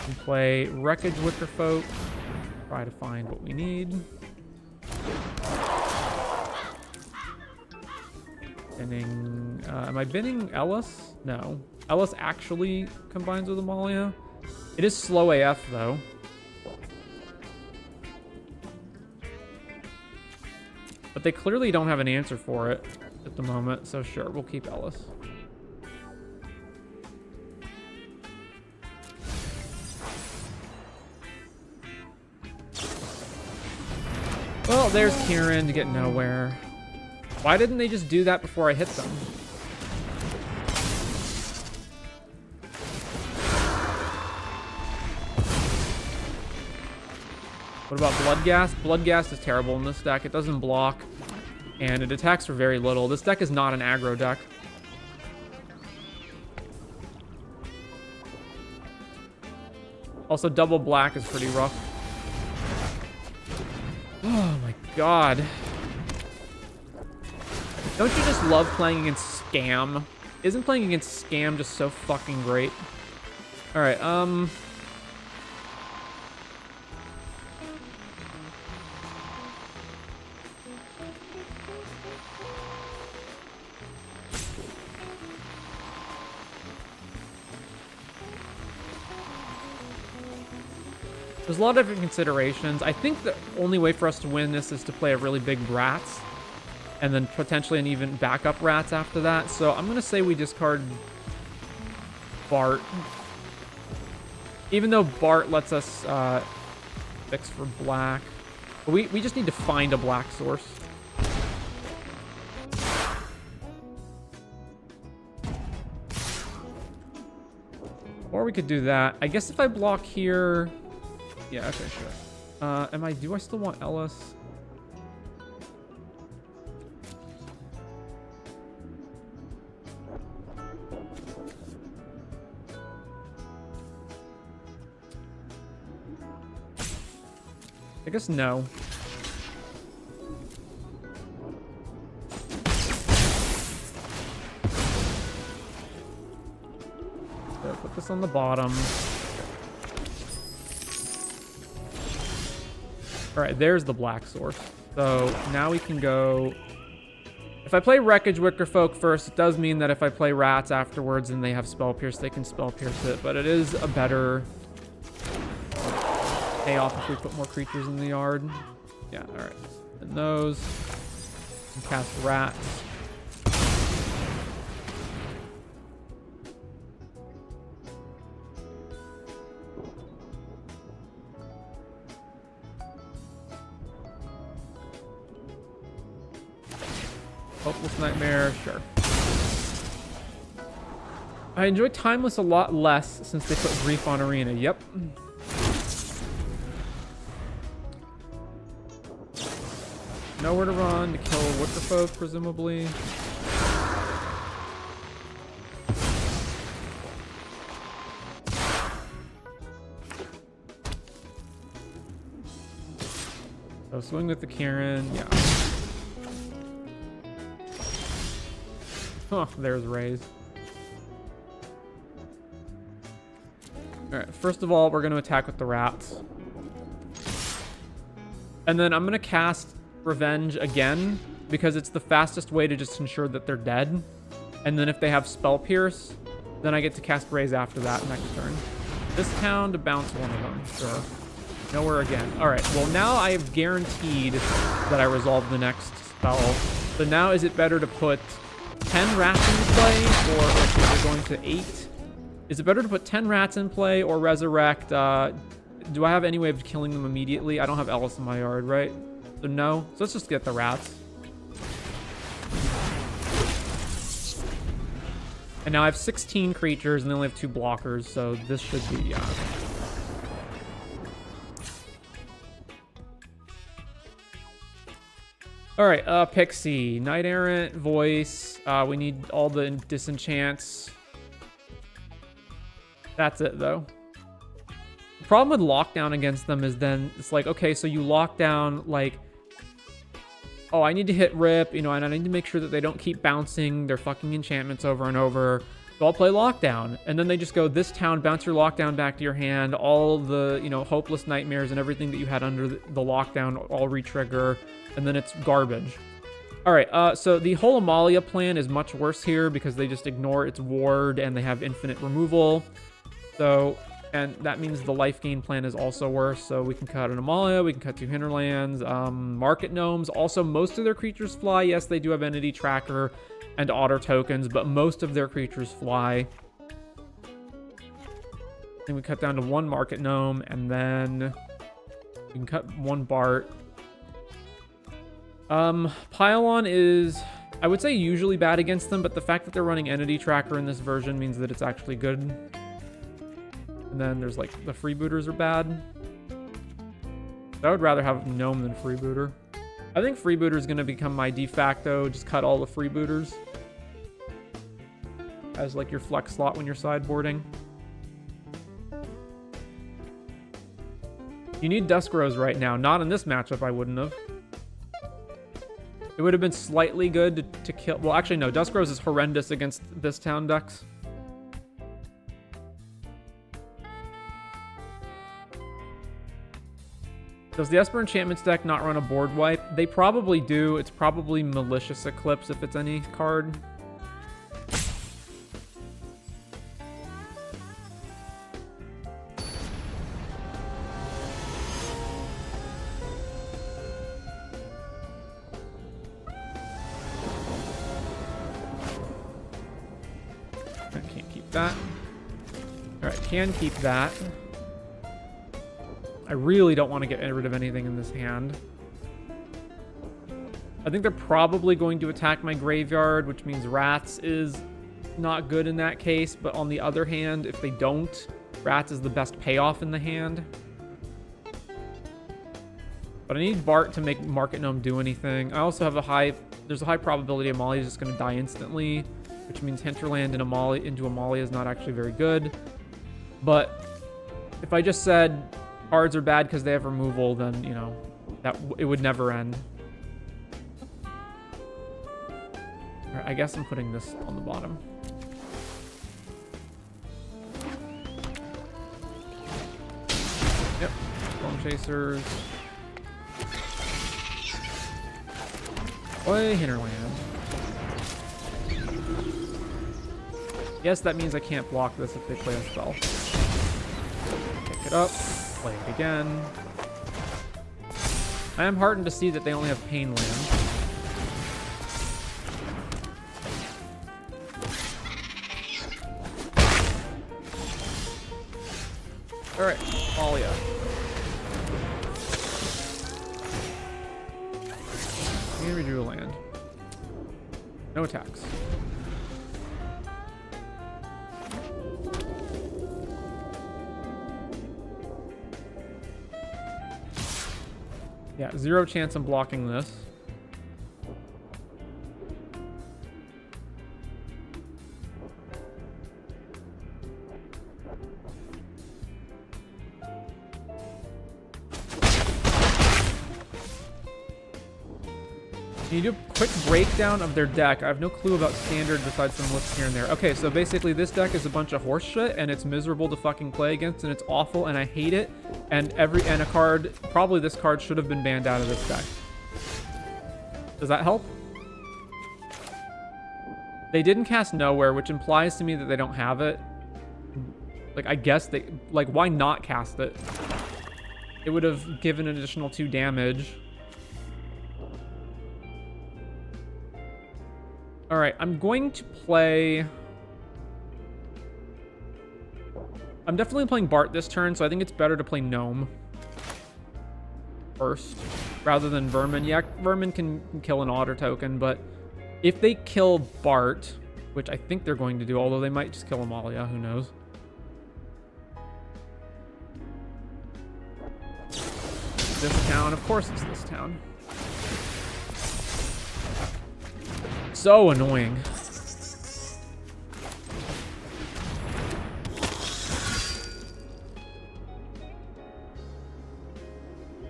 And play Wreckage Wickerfolk. Try to find what we need. Binning. Am I binning Ellis? No. Ellis actually combines with Amalia. It is slow AF though. But they clearly don't have an answer for it at the moment, so sure, we'll keep Ellis. Well, there's Kieran to get nowhere. Why didn't they just do that before I hit them? What about Bloodghast? Bloodghast is terrible in this deck. It doesn't block, and it attacks for very little. This deck is not an aggro deck. Also, double black is pretty rough. Oh my god. Don't you just love playing against Scam? Isn't playing against Scam just so fucking great? Alright, there's a lot of different considerations. I think the only way for us to win this is to play a really big Rats, and then potentially an even backup Rats after that. So I'm going to say we discard Bart. Even though Bart lets us fix for black. But we just need to find a black source. Or we could do that. I guess if I block here... Yeah, okay, sure. Do I still want Ellis? I guess no. So put this on the bottom. Alright, there's the black source. So now we can go... If I play Wreckage Wickerfolk first, it does mean that if I play Rats afterwards and they have Spell Pierce, they can Spell Pierce it. But it is a better payoff if we put more creatures in the yard. Yeah, alright. And those. And cast Rats. Hopeless Nightmare, sure. I enjoy Timeless a lot less since they put Grief on Arena. Yep. Nowhere to run to kill Wickerfolk, presumably. So swing with the Karen, yeah. Huh, there's Rays. Alright, first of all, we're going to attack with the rats. And then I'm going to cast Revenge again, because it's the fastest way to just ensure that they're dead. And then if they have Spell Pierce, then I get to cast Raise after that next turn. This town to bounce one of them, sure. Nowhere again. Alright, well now I have guaranteed that I resolve the next spell. So now is it better to put 10 rats in play, or if we're going to 8? Is it better to put 10 rats in play or resurrect? Do I have any way of killing them immediately? I don't have Ellis in my yard, right? So no. So let's just get the rats. And now I have 16 creatures and they only have 2 blockers, so this should be, yeah. Alright, Pixie. Knight Errant, Voice. We need all the disenchants. That's it, though. The problem with lockdown against them is then it's like, okay, so you lock down, like, oh, I need to hit rip, you know, and I need to make sure that they don't keep bouncing their fucking enchantments over and over. So I'll play lockdown. And then they just go, this town, bounce your lockdown back to your hand. All the, you know, hopeless nightmares and everything that you had under the lockdown all re-trigger. And then it's garbage. All right, so the whole Amalia plan is much worse here because they just ignore its ward and they have infinite removal. So, and that means the life gain plan is also worse. So we can cut an Amalia, we can cut 2 hinterlands, market gnomes. Also, most of their creatures fly. Yes, they do have entity tracker and otter tokens, but most of their creatures fly. And we cut down to 1 market gnome, and then we can cut 1 Bart. Pylon is, I would say, usually bad against them, but the fact that they're running entity tracker in this version means that it's actually good. And then there's like the freebooters are bad. I would rather have gnome than freebooter. I think freebooter is going to become my de facto. Just cut all the freebooters as like your flex slot when you're sideboarding. You need Dusk Rose right now. Not in this matchup, I wouldn't have. It would have been slightly good to kill. Well, actually, no. Dusk Rose is horrendous against this town decks. Does the Esper Enchantments deck not run a board wipe? They probably do. It's probably Malicious Eclipse if it's any card. I can't keep that. Alright, can keep that. I really don't want to get rid of anything in this hand. I think they're probably going to attack my graveyard, which means rats is not good in that case. But on the other hand, if they don't, rats is the best payoff in the hand. But I need Bart to make Market Gnome do anything. I also have there's a high probability Amalia is just going to die instantly, which means Hinterland into Amalia is not actually very good. But if I just said cards are bad because they have removal, then, you know, that it would never end. All right, I guess I'm putting this on the bottom. Yep, Storm Chasers. Boy, Hinterland. Yes, that means I can't block this if they play a spell. Pick it up. Play it again. I am heartened to see that they only have Pain Land. Alright, Malia. And we drew a land. No attacks. Yeah, 0 chance I'm blocking this. Can you do a quick breakdown of their deck? I have no clue about standard besides some lists here and there. Okay, so basically this deck is a bunch of horse shit, and it's miserable to fucking play against, and it's awful, and I hate it. And a card, probably this card, should have been banned out of this deck. Does that help? They didn't cast Nowhere, which implies to me that they don't have it. Like, I guess they... Like, why not cast it? It would have given an additional 2 damage. Alright, I'm going to play... I'm definitely playing Bart this turn, so I think it's better to play Gnome first, rather than Vermin. Yeah, Vermin can kill an Otter token, but if they kill Bart, which I think they're going to do, although they might just kill Amalia, who knows. This town, of course it's this town. So annoying.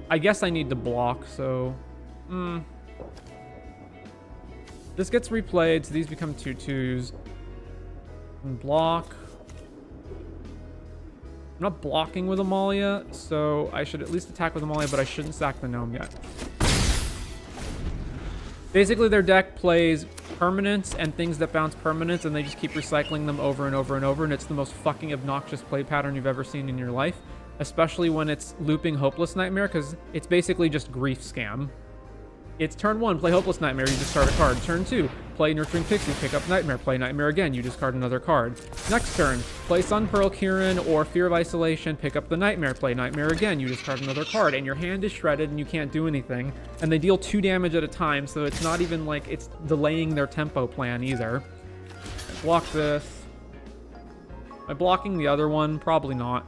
I guess I need to block, so... This gets replayed, so these become 2/2s. And block. I'm not blocking with Amalia, so I should at least attack with Amalia, but I shouldn't sack the Gnome yet. Basically, their deck plays permanents and things that bounce permanents, and they just keep recycling them over and over and over, and it's the most fucking obnoxious play pattern you've ever seen in your life, especially when it's looping Hopeless Nightmare, because it's basically just grief scam. It's turn 1, play Hopeless Nightmare, you discard a card. Turn 2, play Nurturing Pixie, pick up Nightmare, play Nightmare again, you discard another card. Next turn, play Sun Pearl Kieran or Fear of Isolation, pick up the Nightmare, play Nightmare again, you discard another card, and your hand is shredded and you can't do anything. And they deal 2 damage at a time, so it's not even like it's delaying their tempo plan either. Block this. Am I blocking the other one? Probably not.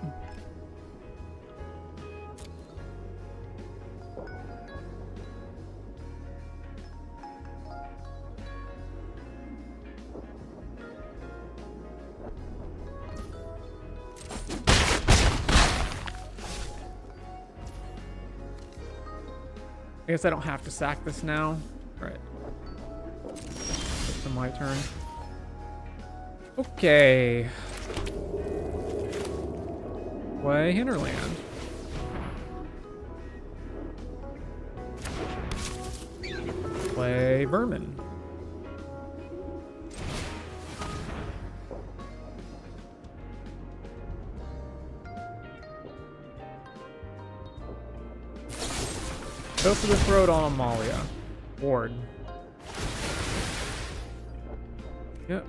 I guess I don't have to sack this now. All right. It's my turn. Okay. Play Hinterland. Play Vermin. Go for the throat on Amalia. Ward. Yep.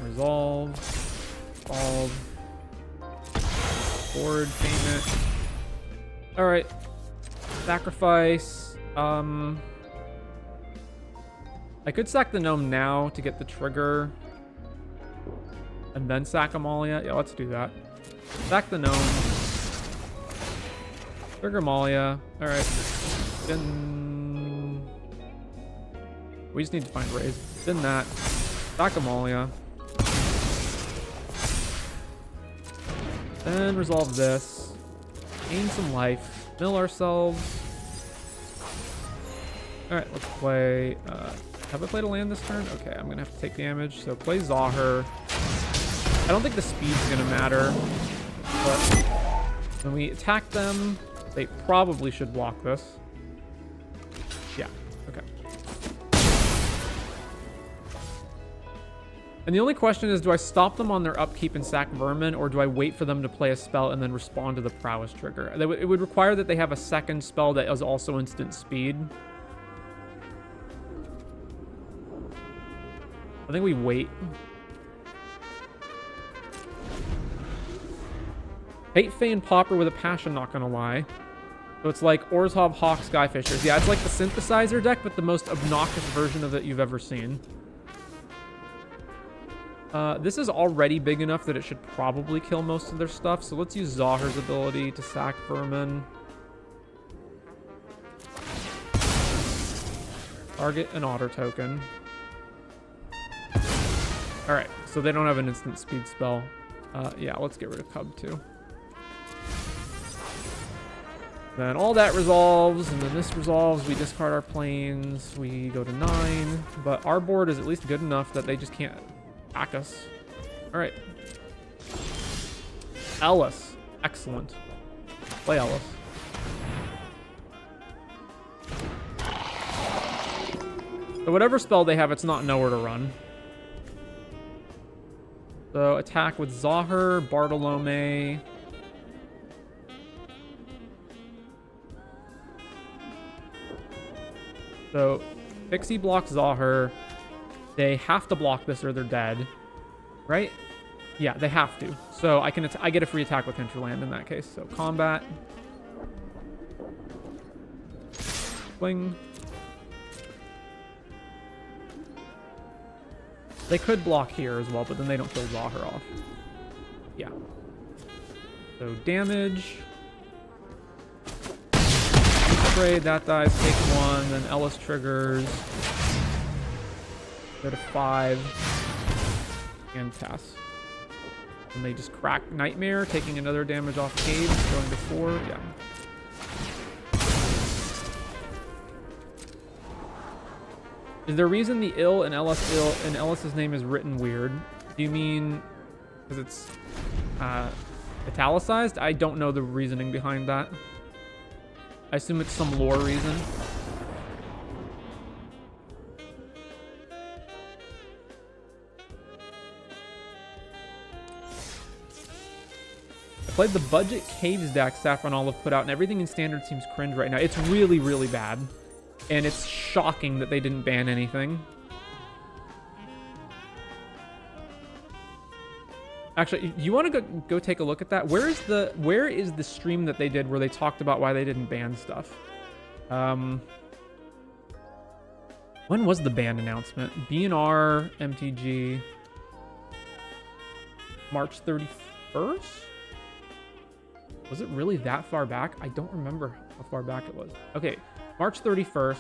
Resolve. Board payment. Alright. Sacrifice. I could sack the Gnome now to get the trigger. And then sack Amalia. Yeah, let's do that. Sack the Gnome. Trigger Amalia. Alright. Then... We just need to find Raise. Then that. Sack Amalia. Then resolve this. Gain some life. Mill ourselves. Alright, let's play... have I played a land this turn? Okay, I'm gonna have to take damage. So play Zahir. I don't think the speed's gonna matter. But when we attack them, they probably should block this. Yeah, okay. And the only question is, do I stop them on their upkeep and sack Vermin, or do I wait for them to play a spell and then respond to the prowess trigger? It would require that they have a second spell that is also instant speed. I think we wait. Hate Fane Popper with a Passion, not gonna lie. So it's like Orzhov, Hawk, Skyfishers. Yeah, it's like the synthesizer deck, but the most obnoxious version of it you've ever seen. This is already big enough that it should probably kill most of their stuff, so let's use Zahir's ability to sack Vermin. Target an Otter token. Alright, so they don't have an instant speed spell. Yeah, let's get rid of Cub too. Then all that resolves, and then this resolves. We discard our planes. We go to 9. But our board is at least good enough that they just can't attack us. All right. Ellis. Excellent. Play Ellis. So whatever spell they have, it's not nowhere to run. So attack with Zahir, Bartolome. So Pixie blocks Zahir. They have to block this or they're dead. Right? Yeah, they have to. So I get a free attack with Hinterland in that case. So combat. Swing. They could block here as well, but then they don't kill Zahir off. Yeah. So damage. Trade, that dies, take 1, then Ellis triggers. Go to 5. And pass. And they just crack Nightmare, taking another damage off Caves, going to 4. Yeah. Is there a reason the ill in Ellis's name is written weird? Do you mean because it's italicized? I don't know the reasoning behind that. I assume it's some lore reason. I played the budget Caves deck Saffron Olive put out, and everything in Standard seems cringe right now. It's really, really bad. And it's shocking that they didn't ban anything. Actually, you want to go take a look at that? Where is the stream that they did where they talked about why they didn't ban stuff? When was the ban announcement? BNR, MTG, March 31st? Was it really that far back? I don't remember how far back it was. Okay, March 31st.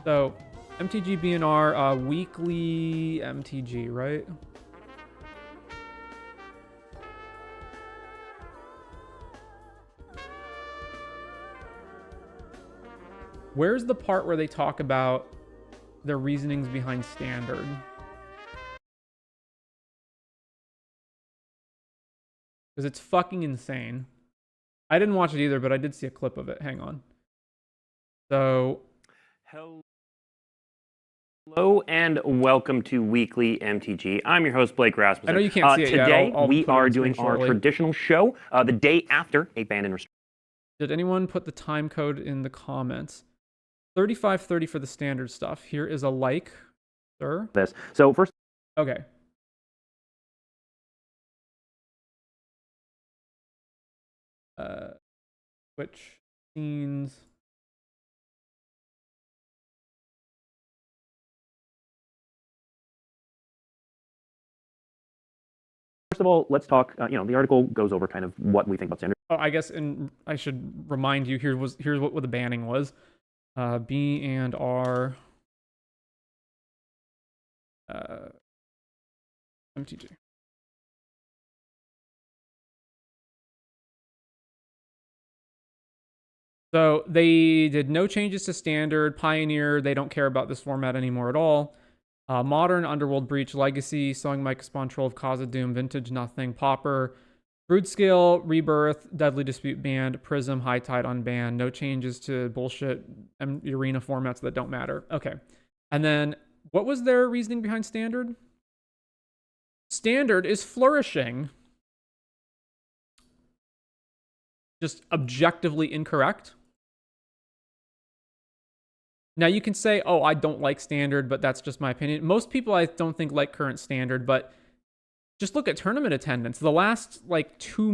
So, MTG, BNR, weekly MTG, right? Where's the part where they talk about their reasonings behind Standard? Because it's fucking insane. I didn't watch it either, but I did see a clip of it. Hang on. So... Hello and welcome to Weekly MTG. I'm your host, Blake Rasmussen. I know you can't see it yet. Today, I'll we are doing our traditional show the day after a ban and restriction. Did anyone put the time code in the comments? 3530 for the standard stuff. Here is a like, sir. So first... Okay. Switch scenes. First of all, let's talk, the article goes over kind of what we think about Standard. Oh, I guess, and I should remind you, here's what the banning was. B and R MTG. So they did no changes to Standard. Pioneer, they don't care about this format anymore at all. Modern, Underworld Breach, Legacy, Sowing Micah Spawn, Troll of Cause of Doom, Vintage, Nothing, Pauper, Broodskill, Rebirth, Deadly Dispute banned, Prism, High Tide unbanned. No changes to bullshit arena formats that don't matter. Okay. And then what was their reasoning behind Standard? Standard is flourishing. Just objectively incorrect. Now you can say, oh, I don't like Standard, but that's just my opinion. Most people I don't think like current Standard, but just look at tournament attendance. The last like two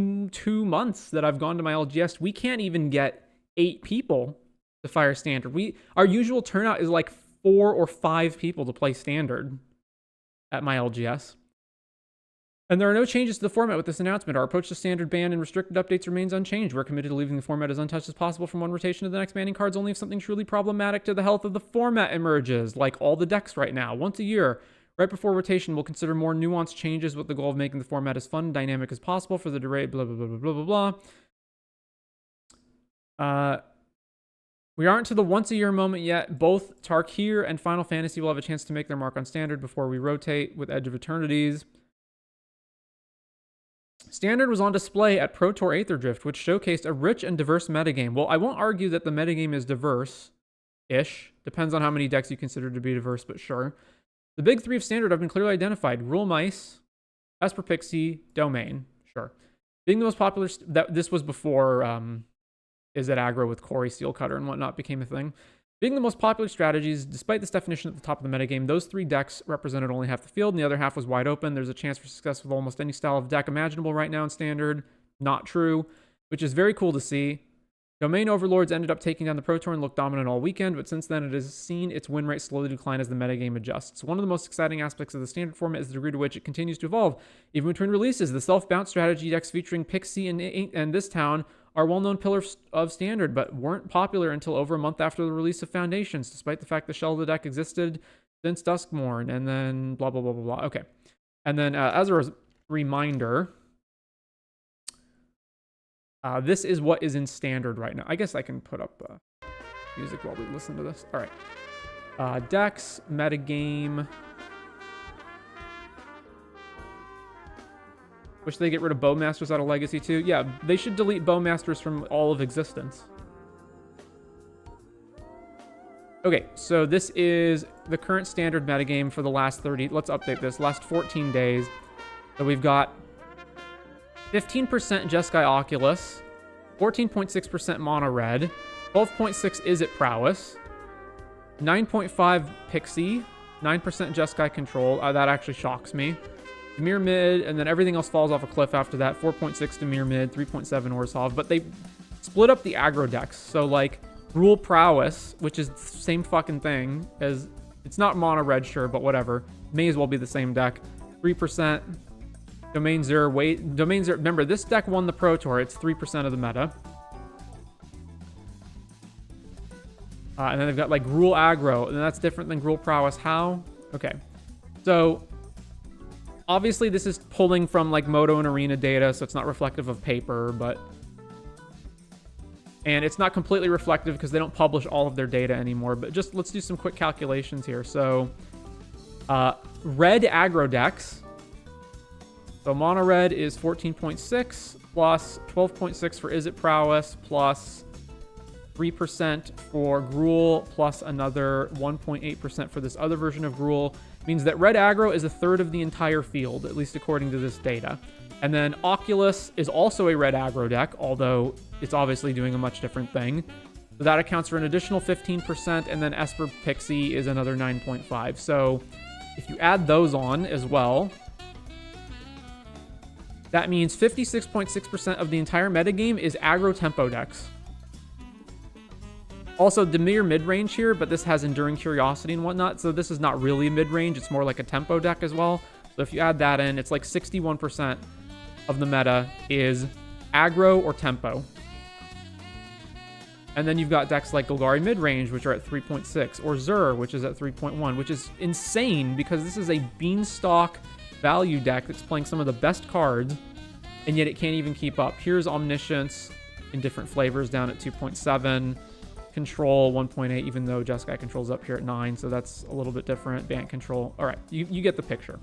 months that I've gone to my LGS, we can't even get 8 people to fire Standard. Our usual turnout is like 4 or 5 people to play Standard at my LGS. And there are no changes to the format with this announcement. Our approach to Standard ban and restricted updates remains unchanged. We're committed to leaving the format as untouched as possible from one rotation to the next, banning cards only if something truly problematic to the health of the format emerges, like all the decks right now. Once a year, right before rotation, we'll consider more nuanced changes with the goal of making the format as fun and dynamic as possible for the duration, blah, blah, blah, blah, blah, blah, We aren't to the once-a-year moment yet. Both Tarkir and Final Fantasy will have a chance to make their mark on Standard before we rotate with Edge of Eternities. Standard was on display at Pro Tour Aether Drift, which showcased a rich and diverse metagame. Well, I won't argue that the metagame is diverse-ish. Depends on how many decks you consider to be diverse, but sure. The big three of Standard have been clearly identified. Rule Mice, Esper Pixie, Domain. Sure. Being the most popular... this was before... Is it aggro with Corey, Steel Cutter, and whatnot became a thing. Being the most popular strategies, despite this definition at the top of the metagame, those three decks represented only half the field, and the other half was wide open. There's a chance for success with almost any style of deck imaginable right now in Standard. Not true, which is very cool to see. Domain Overlords ended up taking down the Pro Tour and looked dominant all weekend, but since then it has seen its win rate slowly decline as the metagame adjusts. One of the most exciting aspects of the Standard format is the degree to which it continues to evolve. Even between releases, the self-bounce strategy decks featuring Pixie and This Town are well-known pillars of Standard, but weren't popular until over a month after the release of Foundations, despite the fact the shell of the deck existed since Duskmorn, and then blah, blah, blah, blah, blah. Okay. And then as a reminder... this is what is in Standard right now. I guess I can put up music while we listen to this. All right. Decks, metagame. Wish they get rid of Bowmasters out of Legacy too. Yeah, they should delete Bowmasters from all of existence. Okay, so this is the current Standard metagame for the last 30... Let's update this. Last 14 days. So we've got 15% Jeskai Oculus, 14.6% Mono Red, 12.6 Is It Prowess, 9.5 Pixie, 9% Jeskai Control. That actually shocks me. Demir Mid, and then everything else falls off a cliff after that. 4.6 Demir Mid, 3.7 Orzhov. But they split up the aggro decks. So, like, Rule Prowess, which is the same fucking thing as... It's not Mono Red, sure, but whatever. May as well be the same deck. 3%. Domain Zero, remember, this deck won the Pro Tour. It's 3% of the meta. And then they've got, like, Rule Aggro, and that's different than Rule Prowess. How? Okay. So, obviously, this is pulling from, like, Moto and Arena data, so it's not reflective of paper, but... And it's not completely reflective because they don't publish all of their data anymore, but just let's do some quick calculations here. So, red aggro decks... So Mono Red is 14.6 plus 12.6 for Is It Prowess plus 3% for Gruul plus another 1.8% for this other version of Gruul. Means that red aggro is a third of the entire field, at least according to this data. And then Oculus is also a red aggro deck, although it's obviously doing a much different thing. So that accounts for an additional 15%, and then Esper Pixie is another 9.5. So if you add those on as well... That means 56.6% of the entire metagame is aggro tempo decks. Also, Demir mid-range here, but this has Enduring Curiosity and whatnot, so this is not really mid-range. It's more like a tempo deck as well. So if you add that in, it's like 61% of the meta is aggro or tempo. And then you've got decks like Golgari mid-range, which are at 3.6, or Zur, which is at 3.1, which is insane because this is a beanstalk value deck that's playing some of the best cards, and yet it can't even keep up. Here's Omniscience in different flavors down at 2.7, Control 1.8, even though Jeskai Control's up here at 9, so that's a little bit different. Bant Control. All right, you get the picture.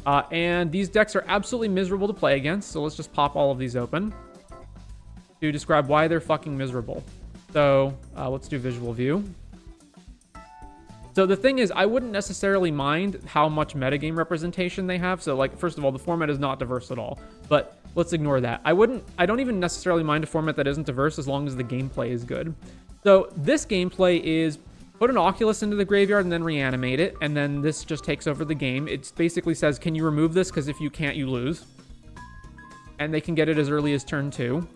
And these decks are absolutely miserable to play against, so let's just pop all of these open to describe why they're fucking miserable. So let's do visual view. So the thing is, I wouldn't necessarily mind how much metagame representation they have. So, like, first of all, the format is not diverse at all. But let's ignore that. I don't even necessarily mind a format that isn't diverse as long as the gameplay is good. So this gameplay is put an Oculus into the graveyard and then reanimate it, and then this just takes over the game. It basically says, can you remove this? Because if you can't, you lose. And they can get it as early as turn 2.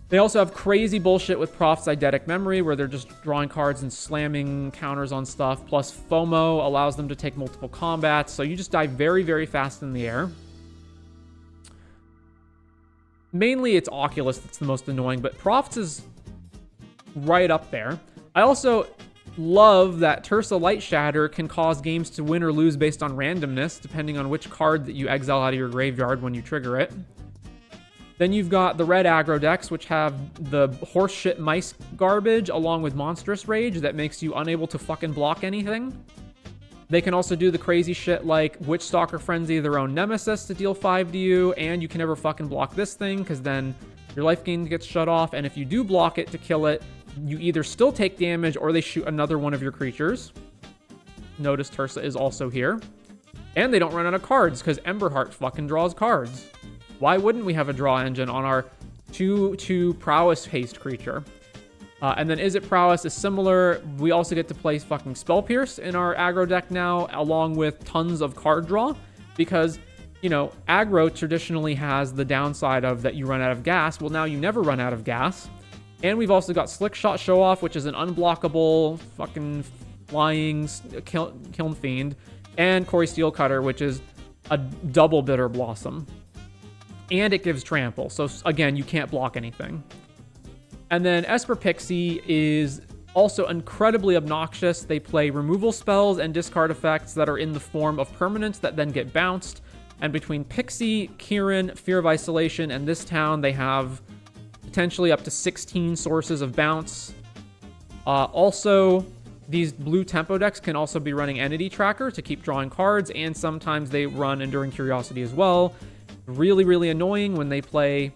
They also have crazy bullshit with Proph's Eidetic Memory, where they're just drawing cards and slamming counters on stuff. Plus, FOMO allows them to take multiple combats, so you just die very, very fast in the air. Mainly, it's Oculus that's the most annoying, but Proph's is right up there. I also love that Tersa Light Shatter can cause games to win or lose based on randomness, depending on which card that you exile out of your graveyard when you trigger it. Then you've got the red aggro decks, which have the horseshit mice garbage along with monstrous rage that makes you unable to fucking block anything. They can also do the crazy shit like Witchstalker Frenzy, their own nemesis, to deal 5 to you, and you can never fucking block this thing because then your life gain gets shut off, and if you do block it to kill it, you either still take damage or they shoot another one of your creatures. Notice Tursa is also here. And they don't run out of cards because Emberheart fucking draws cards. Why wouldn't we have a draw engine on our 2/2 prowess haste creature? And then Is It Prowess is similar. We also get to play fucking Spell Pierce in our aggro deck now, along with tons of card draw, because, you know, aggro traditionally has the downside of that you run out of gas. Well, now you never run out of gas. And we've also got Slick Shot Show Off, which is an unblockable fucking flying Kiln Fiend, and Corey Steelcutter, which is a double Bitter Blossom. And it gives Trample, so again, you can't block anything. And then Esper Pixie is also incredibly obnoxious. They play removal spells and discard effects that are in the form of permanents that then get bounced. And between Pixie, Kieran, Fear of Isolation, and this town, they have potentially up to 16 sources of bounce. Also, these blue tempo decks can also be running Entity Tracker to keep drawing cards, and sometimes they run Enduring Curiosity as well. Really, really annoying when they play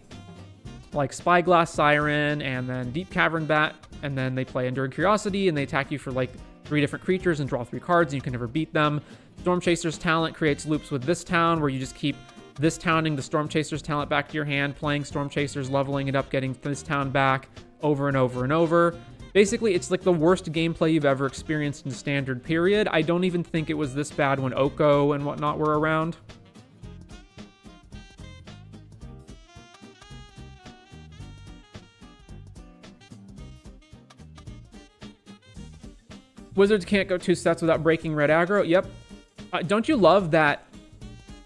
like Spyglass Siren and then Deep Cavern Bat, and then they play Enduring Curiosity and they attack you for like 3 different creatures and draw 3 cards and you can never beat them. Storm Chaser's talent creates loops with this town where you just keep this towning the Storm Chaser's talent back to your hand, playing Storm Chasers, leveling it up, getting this town back over and over and over. Basically, it's like the worst gameplay you've ever experienced in Standard, period. I don't even think it was this bad when Oko and whatnot were around. Wizards can't go 2 sets without breaking red aggro. Yep. Don't you love that?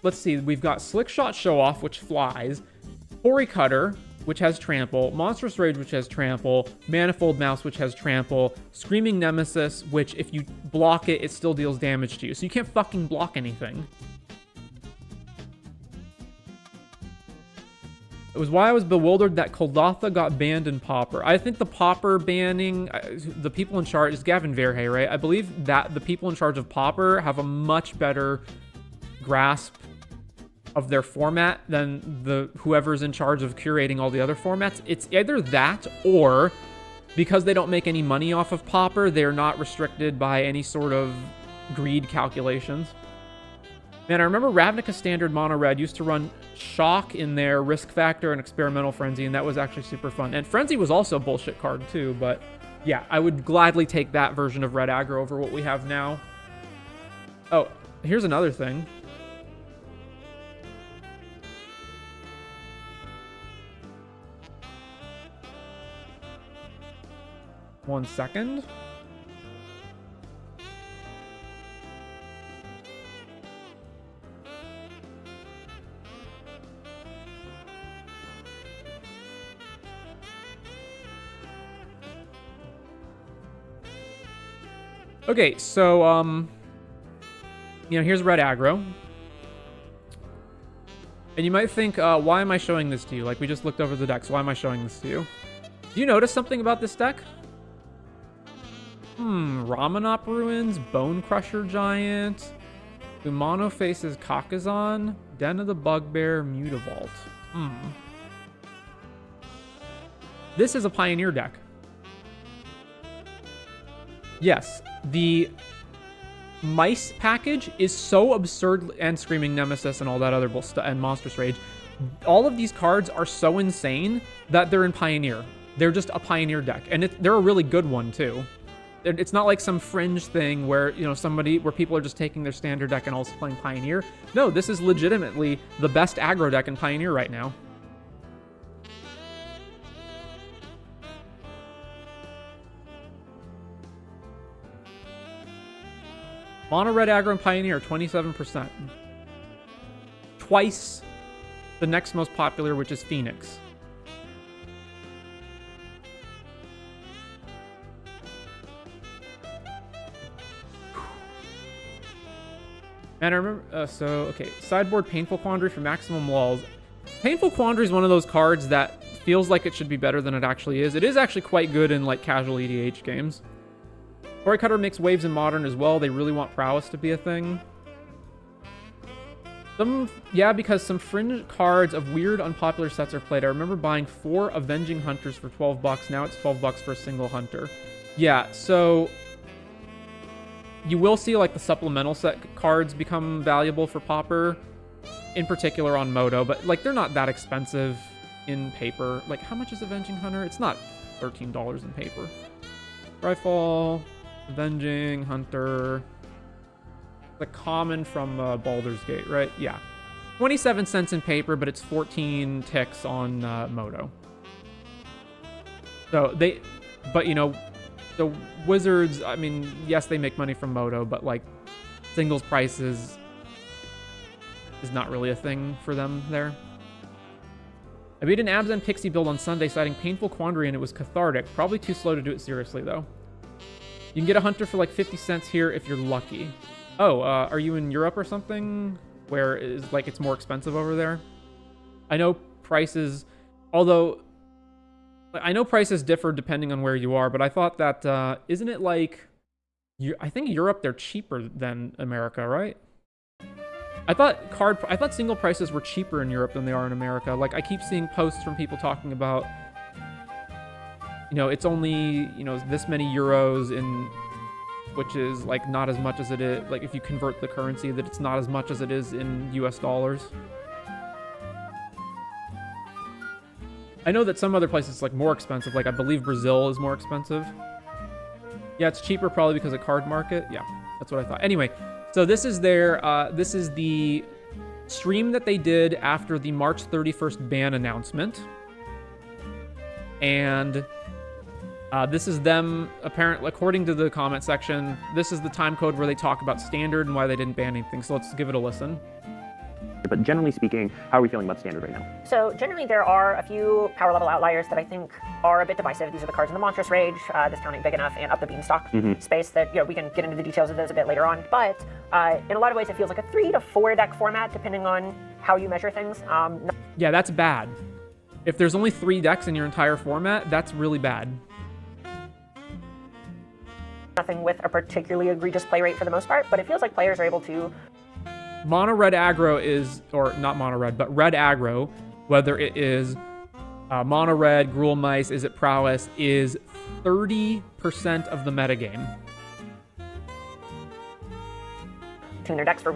Let's see. We've got Slick Shot Show Off, which flies. Quarry Cutter, which has Trample. Monstrous Rage, which has Trample. Manifold Mouse, which has Trample. Screaming Nemesis, which if you block it, it still deals damage to you. So you can't fucking block anything. It was why I was bewildered that Koldatha got banned in Pauper. I think the Pauper banning, the people in charge, is Gavin Verhey, right? I believe that the people in charge of Pauper have a much better grasp of their format than the whoever's in charge of curating all the other formats. It's either that or because they don't make any money off of Pauper, they're not restricted by any sort of greed calculations. Man, I remember Ravnica Standard Mono Red used to run Shock in their Risk Factor and Experimental Frenzy, and that was actually super fun. And Frenzy was also a bullshit card too, but yeah, I would gladly take that version of Red Aggro over what we have now. Oh, here's another thing. One second. Okay, so, you know, here's red aggro. And you might think, why am I showing this to you? Like, we just looked over the decks. Why am I showing this to you? Do you notice something about this deck? Ramanop Ruins, Bone Crusher Giant, Umano Faces Kakazan, Den of the Bugbear, Mutavault. This is a Pioneer deck. Yes, the Mice package is so absurd, and Screaming Nemesis and all that other stuff, and Monstrous Rage. All of these cards are so insane that they're in Pioneer. They're just a Pioneer deck, and they're a really good one too. It's not like some fringe thing where, you know, where people are just taking their standard deck and also playing Pioneer. No, this is legitimately the best aggro deck in Pioneer right now. Mono red aggro and Pioneer, 27%. Twice the next most popular, which is Phoenix. Man, I remember, okay. Sideboard Painful Quandary for maximum lulls. Painful Quandary is one of those cards that feels like it should be better than it actually is. It is actually quite good in like casual EDH games. Quarry Cutter makes waves in Modern as well. They really want prowess to be a thing. Yeah, because some fringe cards of weird, unpopular sets are played. I remember buying 4 Avenging Hunters for $12. Now it's $12 for a single Hunter. Yeah, so you will see like the supplemental set cards become valuable for Pauper, in particular on Moto, but like they're not that expensive in paper. Like, how much is Avenging Hunter? It's not $13 in paper. Rifle, Avenging Hunter. The common from Baldur's Gate, right? Yeah. 27 cents in paper, but it's 14 ticks on Moto. So but you know, the Wizards, I mean, yes, they make money from Moto, but like singles prices is not really a thing for them there. I beat an Abs and Pixie build on Sunday citing Painful Quandary and it was cathartic. Probably too slow to do it seriously though. You can get a Hunter for like 50 cents here if you're lucky. Oh, are you in Europe or something where it's more expensive over there? I know prices, although I know prices differ depending on where you are, but I thought that, isn't it like, I think Europe, they're cheaper than America, right? I thought single prices were cheaper in Europe than they are in America. Like, I keep seeing posts from people talking about, you know, it's only, you know, this many euros in, which is like not as much as it is, like if you convert the currency, that it's not as much as it is in US dollars. I know that some other places it's like more expensive, like I believe Brazil is more expensive. Yeah, it's cheaper probably because of card market. Yeah, that's what I thought. Anyway, so this is this is the stream that they did after the March 31st ban announcement. And this is them, apparently, according to the comment section, this is the time code where they talk about Standard and why they didn't ban anything. So let's give it a listen. But generally speaking, how are we feeling about Standard right now? So generally there are a few power level outliers that I think are a bit divisive. These are the cards in the Monstrous Rage, Discounting Big Enough, and Up the Beanstalk space that, you know, we can get into the details of those a bit later on. But in a lot of ways it feels like a 3 to 4 deck format depending on how you measure things. Yeah, that's bad. If there's only 3 decks in your entire format, that's really bad. Nothing with a particularly egregious play rate for the most part, but it feels like players are able to... Mono red aggro is, or not mono red, but red aggro, whether it is mono red, Gruul Mice, is it Prowess, is 30% of the metagame. Tune their decks from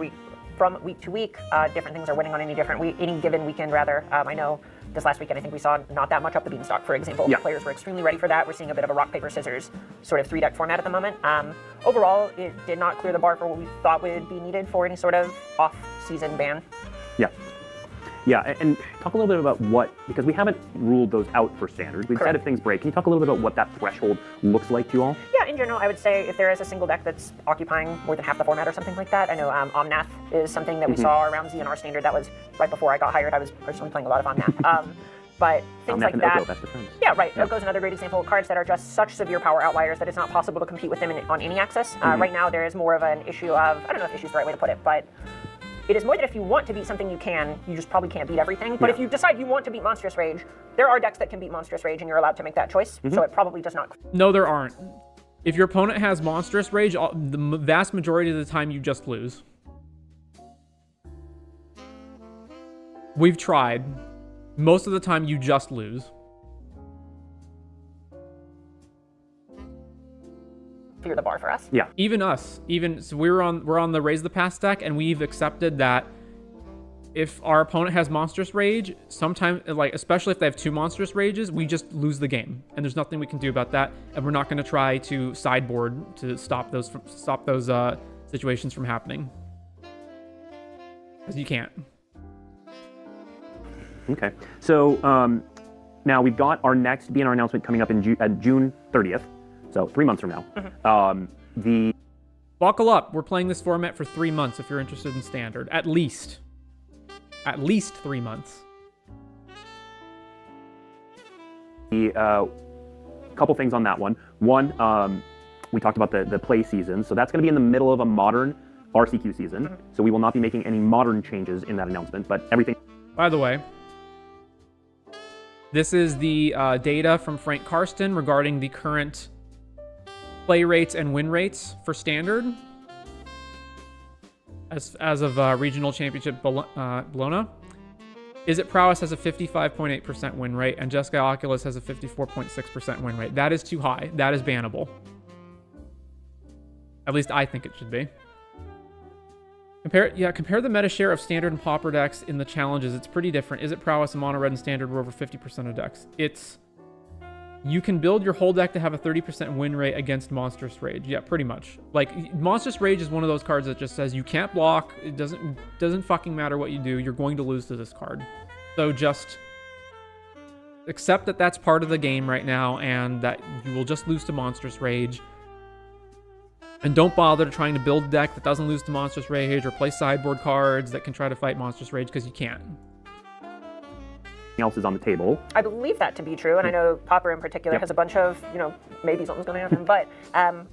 week to week. Different things are winning on any given weekend, rather. I know this last weekend, I think we saw not that much Up the Beanstalk, for example. Yeah. Players were extremely ready for that. We're seeing a bit of a rock, paper, scissors sort of 3-deck format at the moment. Overall, it did not clear the bar for what we thought would be needed for any sort of off-season ban. Yeah. Yeah, and talk a little bit about what, because we haven't ruled those out for Standard. We've said if things break. Can you talk a little bit about what that threshold looks like to you all? Yeah, in general, I would say if there is a single deck that's occupying more than half the format or something like that. I know Omnath is something that we saw around ZNR Standard. That was right before I got hired. I was personally playing a lot of Omnath. But things like that. Oko, that's the friends. Yeah, right. Oko's another great example. Cards that are just such severe power outliers that it's not possible to compete with them on any axis. Right now, there is more of an issue of, I don't know if issue is the right way to put it, but it is more that if you want to beat something, you can. You just probably can't beat everything. But if you decide you want to beat Monstrous Rage, there are decks that can beat Monstrous Rage, and you're allowed to make that choice. So it probably does not. No, there aren't. If your opponent has Monstrous Rage, the vast majority of the time you just lose. We've tried. Most of the time you just lose. Clear the bar for us. Yeah. Even us, so we're on the Raise the Pass deck, and we've accepted that if our opponent has Monstrous Rage, sometimes, like especially if they have 2 Monstrous Rages, we just lose the game, and there's nothing we can do about that. And we're not going to try to sideboard to stop those situations from happening, because you can't. Okay. So now we've got our next BNR announcement coming up in June 30th. So 3 months from now. Buckle up. We're playing this format for 3 months if you're interested in Standard. At least 3 months. The couple things on that one. One, we talked about the play season. So that's going to be in the middle of a modern RCQ season. So we will not be making any modern changes in that announcement, but everything... By the way, This is the data from Frank Karsten regarding the current play rates and win rates for Standard as of Regional Championship Bologna. Is It Prowess has a 55.8% win rate, and Jessica Oculus has a 54.6% win rate. That is too high. That is bannable. At least I think it should be. Compare the meta share of Standard and Pauper decks in the challenges. It's pretty different. Is It Prowess and Mono Red and Standard were over 50% of decks. You can build your whole deck to have a 30% win rate against Monstrous Rage. Yeah, pretty much. Like, Monstrous Rage is one of those cards that just says you can't block. It doesn't fucking matter what you do. You're going to lose to this card. So just accept that that's part of the game right now and that you will just lose to Monstrous Rage. And don't bother trying to build a deck that doesn't lose to Monstrous Rage or play sideboard cards that can try to fight Monstrous Rage, because you can't. Else is on the table. I believe that to be true, and I know Pauper in particular has a bunch of, maybe something's going to happen, but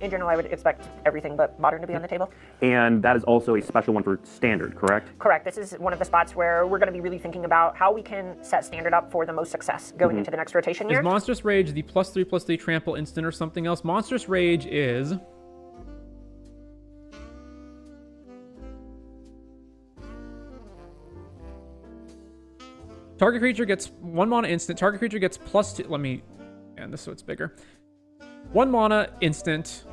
in general, I would expect everything but Modern to be on the table. And that is also a special one for Standard, correct? Correct. This is one of the spots where we're going to be really thinking about how we can set Standard up for the most success going into the next rotation year. Is Monstrous Rage the +3/+3 trample instant or something else? Monstrous Rage is... Target creature gets 1 mana instant. Target creature gets +2. Let me expand this so it's bigger. 1 mana instant.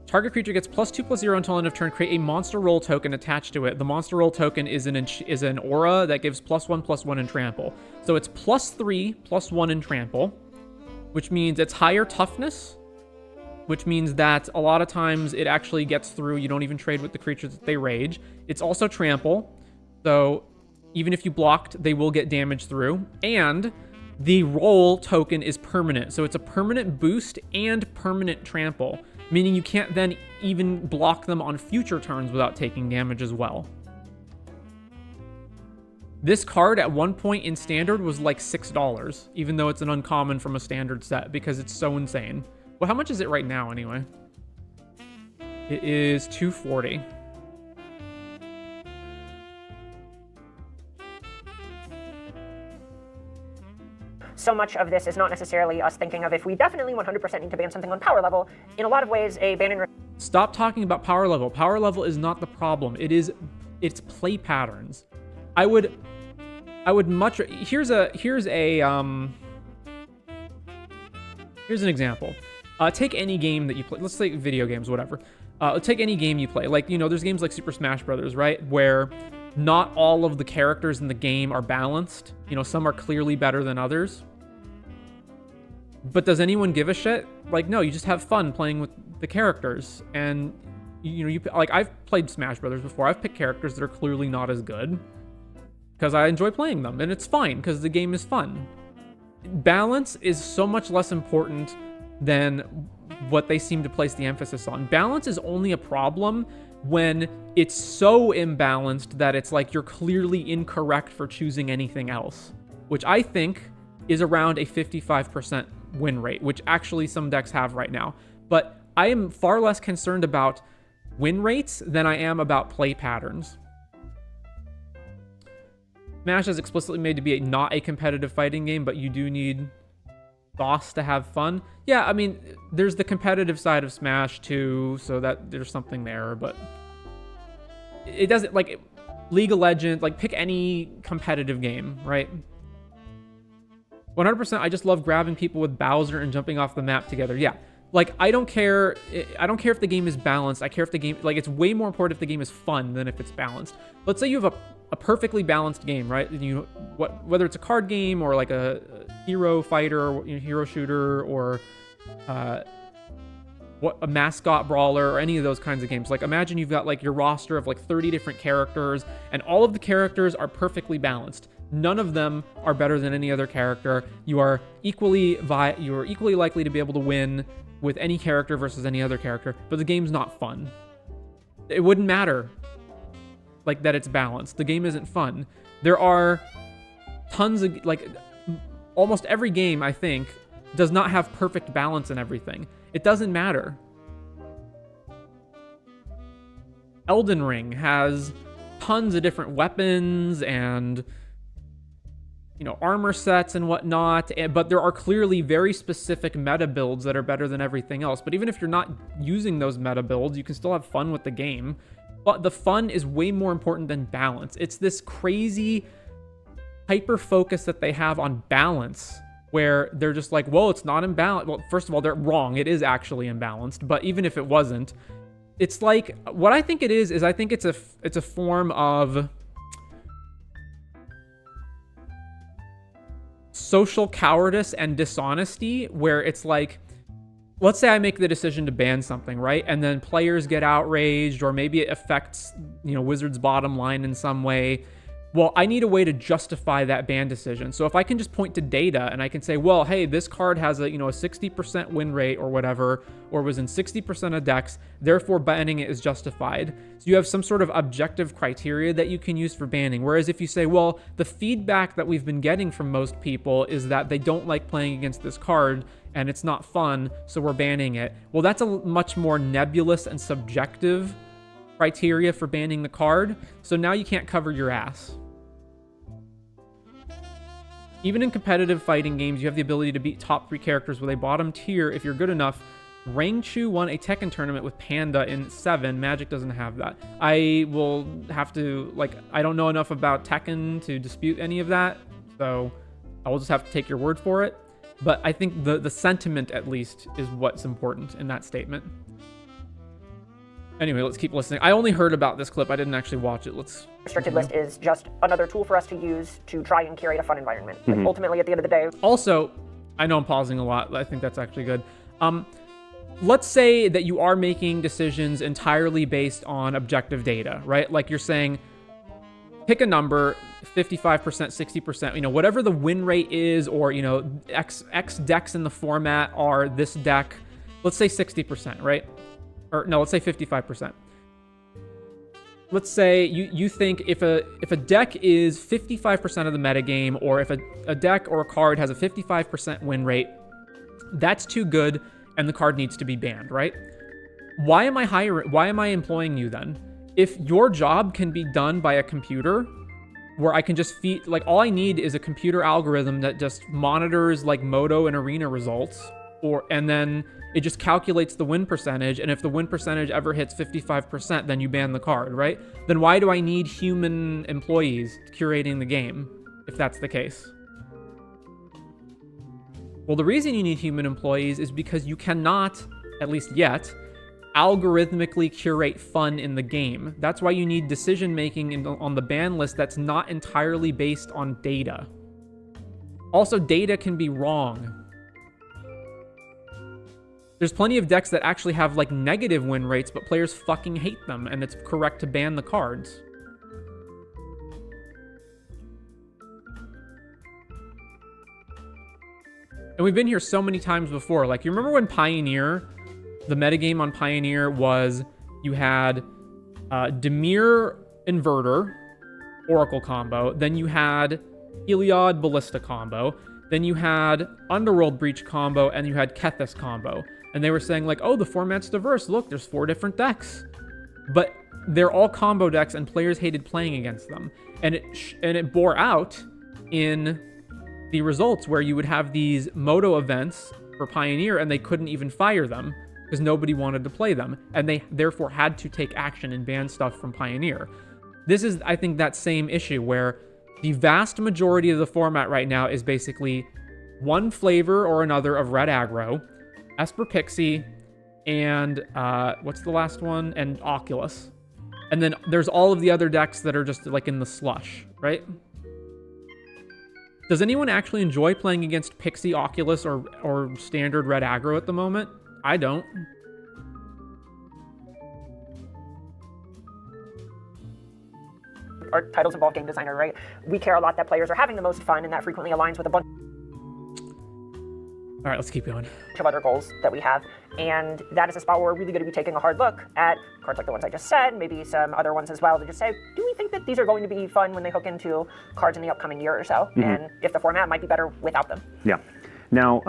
Target creature gets +2/+0 until end of turn. Create a monster roll token attached to it. The monster roll token is an aura that gives +1/+1 in trample. So it's +3/+1 in trample, which means it's higher toughness, which means that a lot of times it actually gets through. You don't even trade with the creatures that they rage. It's also trample, so even if you blocked, they will get damage through. And the roll token is permanent. So it's a permanent boost and permanent trample, meaning you can't then even block them on future turns without taking damage as well. This card at one point in Standard was like $6, even though it's an uncommon from a Standard set, because it's so insane. Well, how much is it right now anyway? It is $240. So much of this is not necessarily us thinking of if we definitely 100% need to ban something on power level. In a lot of ways, a ban and... Stop talking about power level. Power level is not the problem. It's play patterns. I would much... Here's an example. Take any game that you play. Let's say video games, whatever. Take any game you play. Like, there's games like Super Smash Brothers, right? Where not all of the characters in the game are balanced. Some are clearly better than others. But does anyone give a shit? Like, no, you just have fun playing with the characters. And, like, I've played Smash Brothers before. I've picked characters that are clearly not as good because I enjoy playing them. And it's fine because the game is fun. Balance is so much less important than what they seem to place the emphasis on. Balance is only a problem when it's so imbalanced that it's like you're clearly incorrect for choosing anything else, which I think is around a 55% win rate, which actually some decks have right now. But I am far less concerned about win rates than I am about play patterns. Smash is explicitly made to be not a competitive fighting game, but you do need DOS to have fun. Yeah, I mean, there's the competitive side of Smash too, so that there's something there, but it doesn't, like, League of Legends, like, pick any competitive game, right? 100%, I just love grabbing people with Bowser and jumping off the map together. Yeah, like, I don't care if the game is balanced. I care if the game, like, it's way more important if the game is fun than if it's balanced. Let's say you have a perfectly balanced game, right? Whether it's a card game or like a hero fighter, or hero shooter, or a mascot brawler, or any of those kinds of games. Like, imagine you've got like your roster of like 30 different characters, and all of the characters are perfectly balanced. None of them are better than any other character. You are equally likely to be able to win with any character versus any other character, but the game's not fun. It wouldn't matter like that it's balanced. The game isn't fun. There are tons of, like, almost every game, I think, does not have perfect balance in everything. It doesn't matter. Elden Ring has tons of different weapons and armor sets and whatnot, but there are clearly very specific meta builds that are better than everything else. But even if you're not using those meta builds, you can still have fun with the game. But the fun is way more important than balance. It's this crazy hyper focus that they have on balance, where they're just like, well, it's not imbalanced. Well, first of all, they're wrong. It is actually imbalanced. But even if it wasn't, it's like, what I think it is I think it's a form of social cowardice and dishonesty, where it's like, let's say I make the decision to ban something, right? And then players get outraged, or maybe it affects, Wizards' bottom line in some way. Well, I need a way to justify that ban decision. So if I can just point to data and I can say, well, hey, this card has a 60% win rate or whatever, or was in 60% of decks, therefore banning it is justified. So you have some sort of objective criteria that you can use for banning. Whereas if you say, well, the feedback that we've been getting from most people is that they don't like playing against this card and it's not fun, so we're banning it. Well, that's a much more nebulous and subjective criteria for banning the card. So now you can't cover your ass. Even in competitive fighting games, you have the ability to beat top 3 characters with a bottom tier if you're good enough. Rangchu won a Tekken tournament with Panda in 7. Magic doesn't have that. I will have to, I don't know enough about Tekken to dispute any of that, so I will just have to take your word for it. But I think the sentiment, at least, is what's important in that statement. Anyway, let's keep listening. I only heard about this clip. I didn't actually watch it. Restricted list is just another tool for us to use to try and curate a fun environment. Ultimately, at the end of the day. Also, I know I'm pausing a lot. I think that's actually good. Let's say that you are making decisions entirely based on objective data, right? Like you're saying, pick a number, 55%, 60%, whatever the win rate is, or, X decks in the format are this deck. Let's say 60%, right? Or no, let's say 55%. Let's say you think if a deck is 55% of the metagame, or if a deck or a card has a 55% win rate, that's too good and the card needs to be banned, right? Why am I employing you then? If your job can be done by a computer, where I can just feed, all I need is a computer algorithm that just monitors Moto and arena results, and then it just calculates the win percentage, and if the win percentage ever hits 55%, then you ban the card, right? Then why do I need human employees curating the game, if that's the case? Well, the reason you need human employees is because you cannot, at least yet, algorithmically curate fun in the game. That's why you need decision-making on the ban list that's not entirely based on data. Also, data can be wrong. There's plenty of decks that actually have negative win rates, but players fucking hate them, and it's correct to ban the cards. And we've been here so many times before. You remember when Pioneer, the metagame on Pioneer was, you had Dimir Inverter, Oracle combo, then you had Heliod Ballista combo, then you had Underworld Breach combo, and you had Kethis combo. And they were saying oh, the format's diverse. Look, there's 4 different decks. But they're all combo decks, and players hated playing against them. And it bore out in the results, where you would have these Moto events for Pioneer, and they couldn't even fire them because nobody wanted to play them. And they therefore had to take action and ban stuff from Pioneer. This is, I think, that same issue where the vast majority of the format right now is basically one flavor or another of red aggro, Esper Pixie, and what's the last one? And Oculus. And then there's all of the other decks that are just in the slush, right? Does anyone actually enjoy playing against Pixie, Oculus, or standard red aggro at the moment? I don't. Our titles involve game designer, right? We care a lot that players are having the most fun, and that frequently aligns with a bunch All right, let's keep going. of other goals that we have. And that is a spot where we're really going to be taking a hard look at cards like the ones I just said, maybe some other ones as well, to just say, do we think that these are going to be fun when they hook into cards in the upcoming year or so? And if the format might be better without them. Yeah. Now,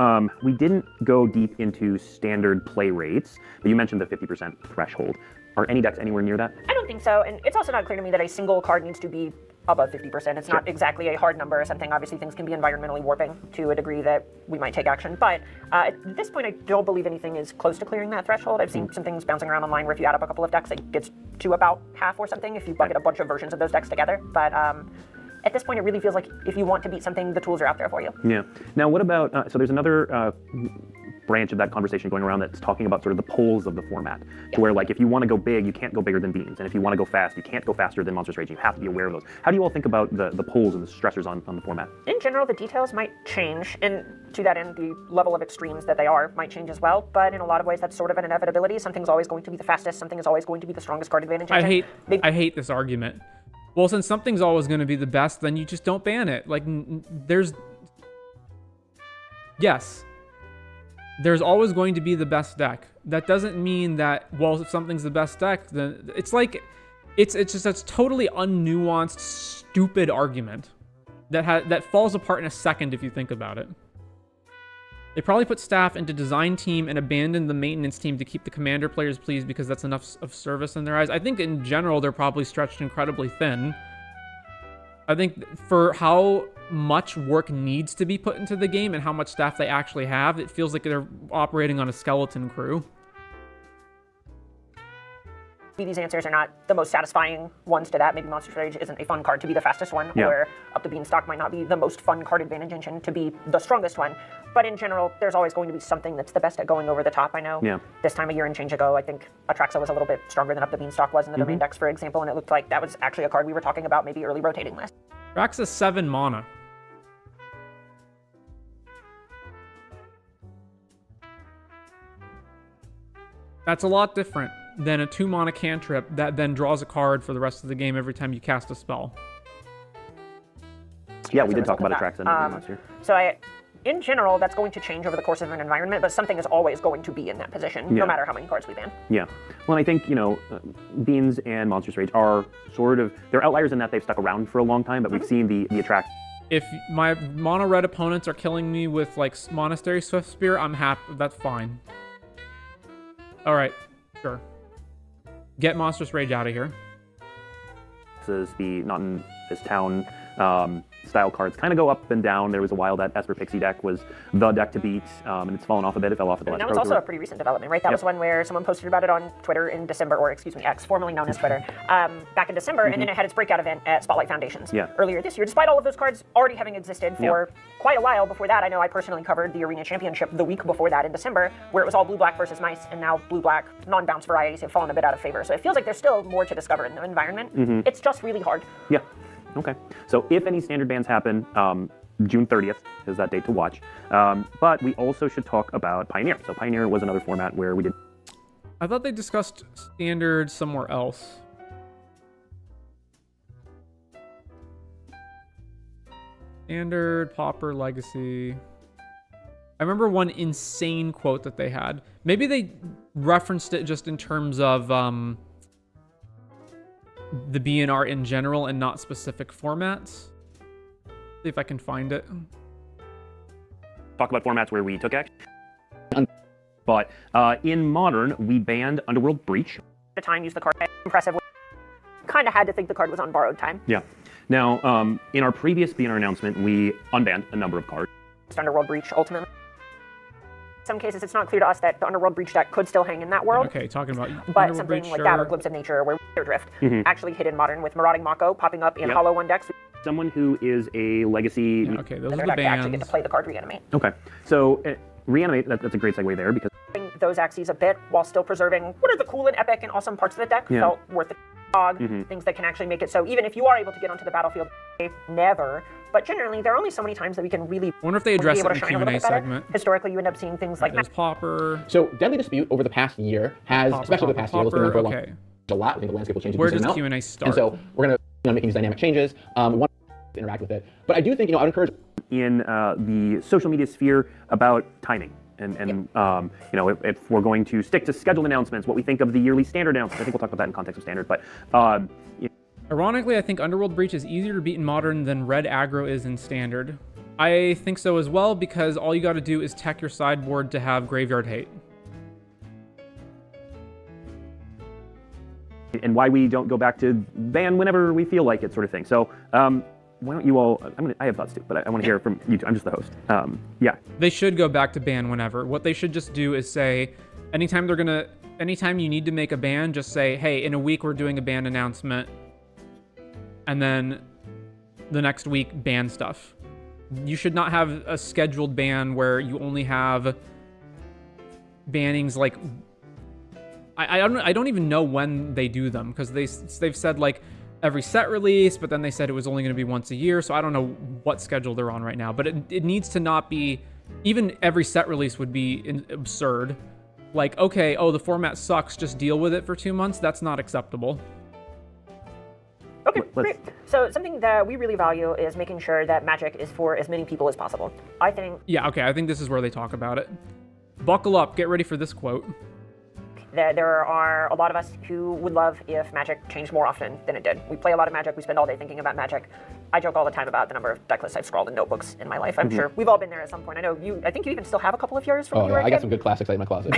we didn't go deep into standard play rates, but you mentioned the 50% threshold. Are any decks anywhere near that? I don't think so, and it's also not clear to me that a single card needs to be above 50%. It's not exactly a hard number or something. Obviously, things can be environmentally warping to a degree that we might take action. But at this point, I don't believe anything is close to clearing that threshold. I've seen some things bouncing around online where if you add up a couple of decks, it gets to about half or something if you bucket a bunch of versions of those decks together. But at this point, it really feels like if you want to beat something, the tools are out there for you. Yeah. Now, what about, so there's another branch of that conversation going around that's talking about sort of the poles of the format, to where like if you want to go big, you can't go bigger than beans, and if you want to go fast, you can't go faster than Monstrous Rage. You have to be aware of those. How do you all think about the poles and the stressors on the format? In general, the details might change, and to that end, the level of extremes that they are might change as well, but in a lot of ways, that's sort of an inevitability. Something's always going to be the fastest, something is always going to be the strongest card advantage. I hate this argument. Well, since something's always going to be the best, then you just don't ban it. Like, there's always going to be the best deck. That doesn't mean that, well, if something's the best deck, then it's like, it's just a totally unnuanced, stupid argument that falls apart in a second if you think about it. They probably put staff into design team and abandoned the maintenance team to keep the commander players pleased because that's enough of service in their eyes. I think in general, they're probably stretched incredibly thin. I think for how much work needs to be put into the game and how much staff they actually have, it feels like they're operating on a skeleton crew. These answers are not the most satisfying ones to that. Maybe Monstrous Rage isn't a fun card to be the fastest one, or Up the Beanstalk might not be the most fun card advantage engine to be the strongest one. But in general, there's always going to be something that's the best at going over the top. I know this time a year and change ago, I think Atraxa was a little bit stronger than Up the Beanstalk was in the domain decks, for example, and it looked like that was actually a card we were talking about maybe early rotating list. Atraxa 7 mana. That's a lot different than a 2-mana cantrip that then draws a card for the rest of the game every time you cast a spell. Yeah, we did talk about Atraxa last year. So in general, that's going to change over the course of an environment, but something is always going to be in that position, no matter how many cards we ban. Yeah. Well, I think, Beans and Monstrous Rage are sort of, they're outliers in that they've stuck around for a long time, but we've seen the Atraxa. If my mono red opponents are killing me with like Monastery Swift Spear, I'm happy. That's fine. All right, sure. Get Monstrous Rage out of here. This is the Not in This Town style cards kind of go up and down. There was a while that Esper Pixie deck was the deck to beat, and it's fallen off a bit. It fell off at the last. And that was also a pretty recent development, right? That was one where someone posted about it on Twitter in December, or excuse me, X, formerly known as Twitter, back in December, and then it had its breakout event at Spotlight Foundations earlier this year. Despite all of those cards already having existed for quite a while before that, I know I personally covered the Arena Championship the week before that in December, where it was all blue-black versus mice, and now blue-black non-bounce varieties have fallen a bit out of favor. So it feels like there's still more to discover in the environment. It's just really hard. Yeah. Okay. So if any standard bans happen, June 30th is that date to watch. But we also should talk about Pioneer. So Pioneer was another format where we did... I thought they discussed standard somewhere else. Standard, Pauper, Legacy. I remember one insane quote that they had. Maybe they referenced it just in terms of the BNR in general and not specific formats. See if I can find it. Talk about formats where we took action. But in Modern, we banned Underworld Breach. At the time, used the card impressive. Kind of had to think the card was on borrowed time. Yeah. Now, in our previous BNR announcement, we unbanned a number of cards. Underworld Breach, ultimately. In some cases, it's not clear to us that the Underworld Breach deck could still hang in that world. Okay, talking about but something Breach, like that, or Glimpse of Nature, where Drift actually hit in Modern with Marauding Mako popping up in Hollow 1 decks. Someone who is a Legacy... Yeah, okay, those are the bans. Actually get to play the card Reanimate. Okay, so Reanimate, that's a great segue there, because... Those axes a bit, while still preserving what are the cool and epic and awesome parts of the deck, felt worth the dog, things that can actually make it so even if you are able to get onto the battlefield, never... But generally, there are only so many times that we can really... I wonder if they address it in the Q&A segment. Historically, you end up seeing things like... There's Pauper. So, Deadly Dispute over the past year has, especially the past year, it's been for a long a lot. I think the landscape will change. Where does Q&A start? And so, we're going to make these dynamic changes. We want to interact with it. But I do think, I would encourage... In the social media sphere about timing. And if we're going to stick to scheduled announcements, what we think of the yearly standard announcements. I think we'll talk about that in context of standard, but... Ironically, I think Underworld Breach is easier to beat in Modern than Red Aggro is in Standard. I think so as well, because all you gotta do is tech your sideboard to have Graveyard Hate. and why we don't go back to ban whenever we feel like it, sort of thing. So why don't you all? I have thoughts too, but I want to hear from you two. I'm just the host. Yeah. They should go back to ban whenever. What they should just do is say, anytime you need to make a ban, just say, hey, in a week we're doing a ban announcement, and then the next week ban stuff. You should not have a scheduled ban where you only have bannings like I don't even know when they do them, because they've said like every set release, but then they said it was only going to be once a year, so I don't know what schedule they're on right now. But it needs to not be, even every set release would be absurd. Like, okay, oh, the format sucks, just deal with it for 2 months. That's not acceptable. Okay, great. So something that we really value is making sure that Magic is for as many people as possible. I think... Yeah, okay, I think this is where they talk about it. Buckle up, get ready for this quote. There are a lot of us who would love if Magic changed more often than it did. We play a lot of Magic, we spend all day thinking about Magic. I joke all the time about the number of deck lists I've scrawled in notebooks in my life. I'm sure we've all been there at some point. I think you even still have a couple of yours from when you were a kid. I got some good classics in my closet.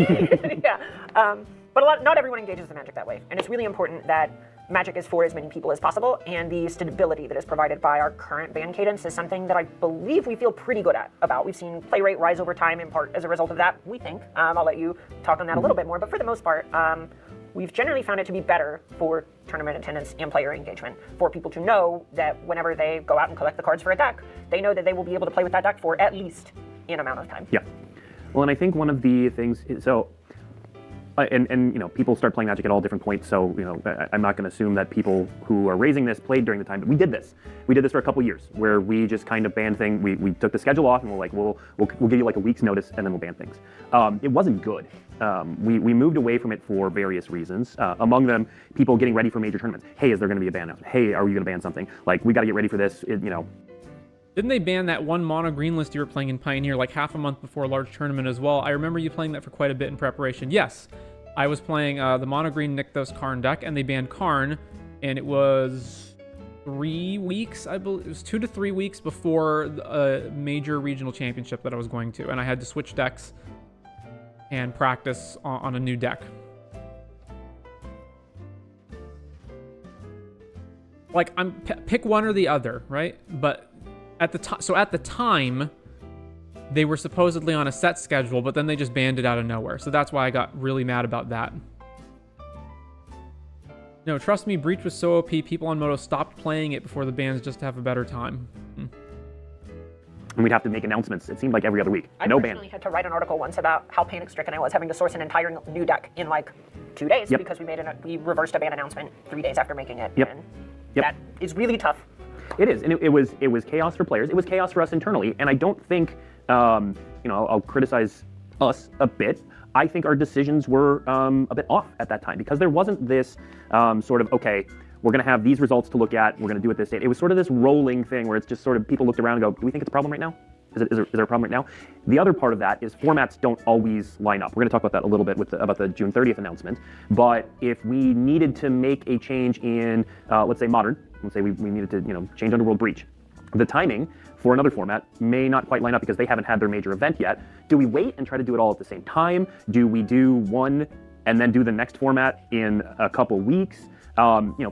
Yeah, but not everyone engages the Magic that way. And it's really important that Magic is for as many people as possible, and the stability that is provided by our current ban cadence is something that I believe we feel pretty good about. We've seen play rate rise over time in part as a result of that, we think. I'll let you talk on that a little bit more, but for the most part, we've generally found it to be better for tournament attendance and player engagement, for people to know that whenever they go out and collect the cards for a deck, they know that they will be able to play with that deck for at least an amount of time. Yeah. Well, and I think one of the things is, so, and you know, people start playing Magic at all different points, so you know, I'm not going to assume that people who are raising this played during the time, but we did this for a couple years, where we just kind of banned things. We took the schedule off, and we're like, we'll give you like a week's notice, and then we'll ban things. It wasn't good. We moved away from it for various reasons. Among them, people getting ready for major tournaments. Hey, is there going to be a ban out? Hey, are we going to ban something? Like, we got to get ready for this. You know. Didn't they ban that one mono green list you were playing in Pioneer like half a month before a large tournament as well? I remember you playing that for quite a bit in preparation. Yes, I was playing the mono green Nykthos Karn deck, and they banned Karn, and it was 3 weeks, I believe. It was 2 to 3 weeks before a major regional championship that I was going to, and I had to switch decks and practice on a new deck. Like, pick one or the other, right? But at the time, they were supposedly on a set schedule, but then they just banned it out of nowhere. So that's why I got really mad about that. No, trust me, Breach was so OP, people on Moto stopped playing it before the bans just to have a better time. And we'd have to make announcements. It seemed like every other week. I personally had to write an article once about how panic-stricken I was having to source an entire new deck in like 2 days because we reversed a ban announcement 3 days after making it. And that is really tough. It is, and it was chaos for players. It was chaos for us internally, and I don't think, you know, I'll criticize us a bit. I think our decisions were a bit off at that time, because there wasn't this sort of, okay, we're going to have these results to look at, we're going to do it this date. It was sort of this rolling thing where it's just sort of people looked around and go, do we think it's a problem right now? Is there a problem right now? The other part of that is formats don't always line up. We're going to talk about that a little bit about the June 30th announcement. But if we needed to make a change in, let's say Modern, let's say we needed to change Underworld Breach, the timing for another format may not quite line up because they haven't had their major event yet. Do we wait and try to do it all at the same time? Do we do one and then do the next format in a couple weeks?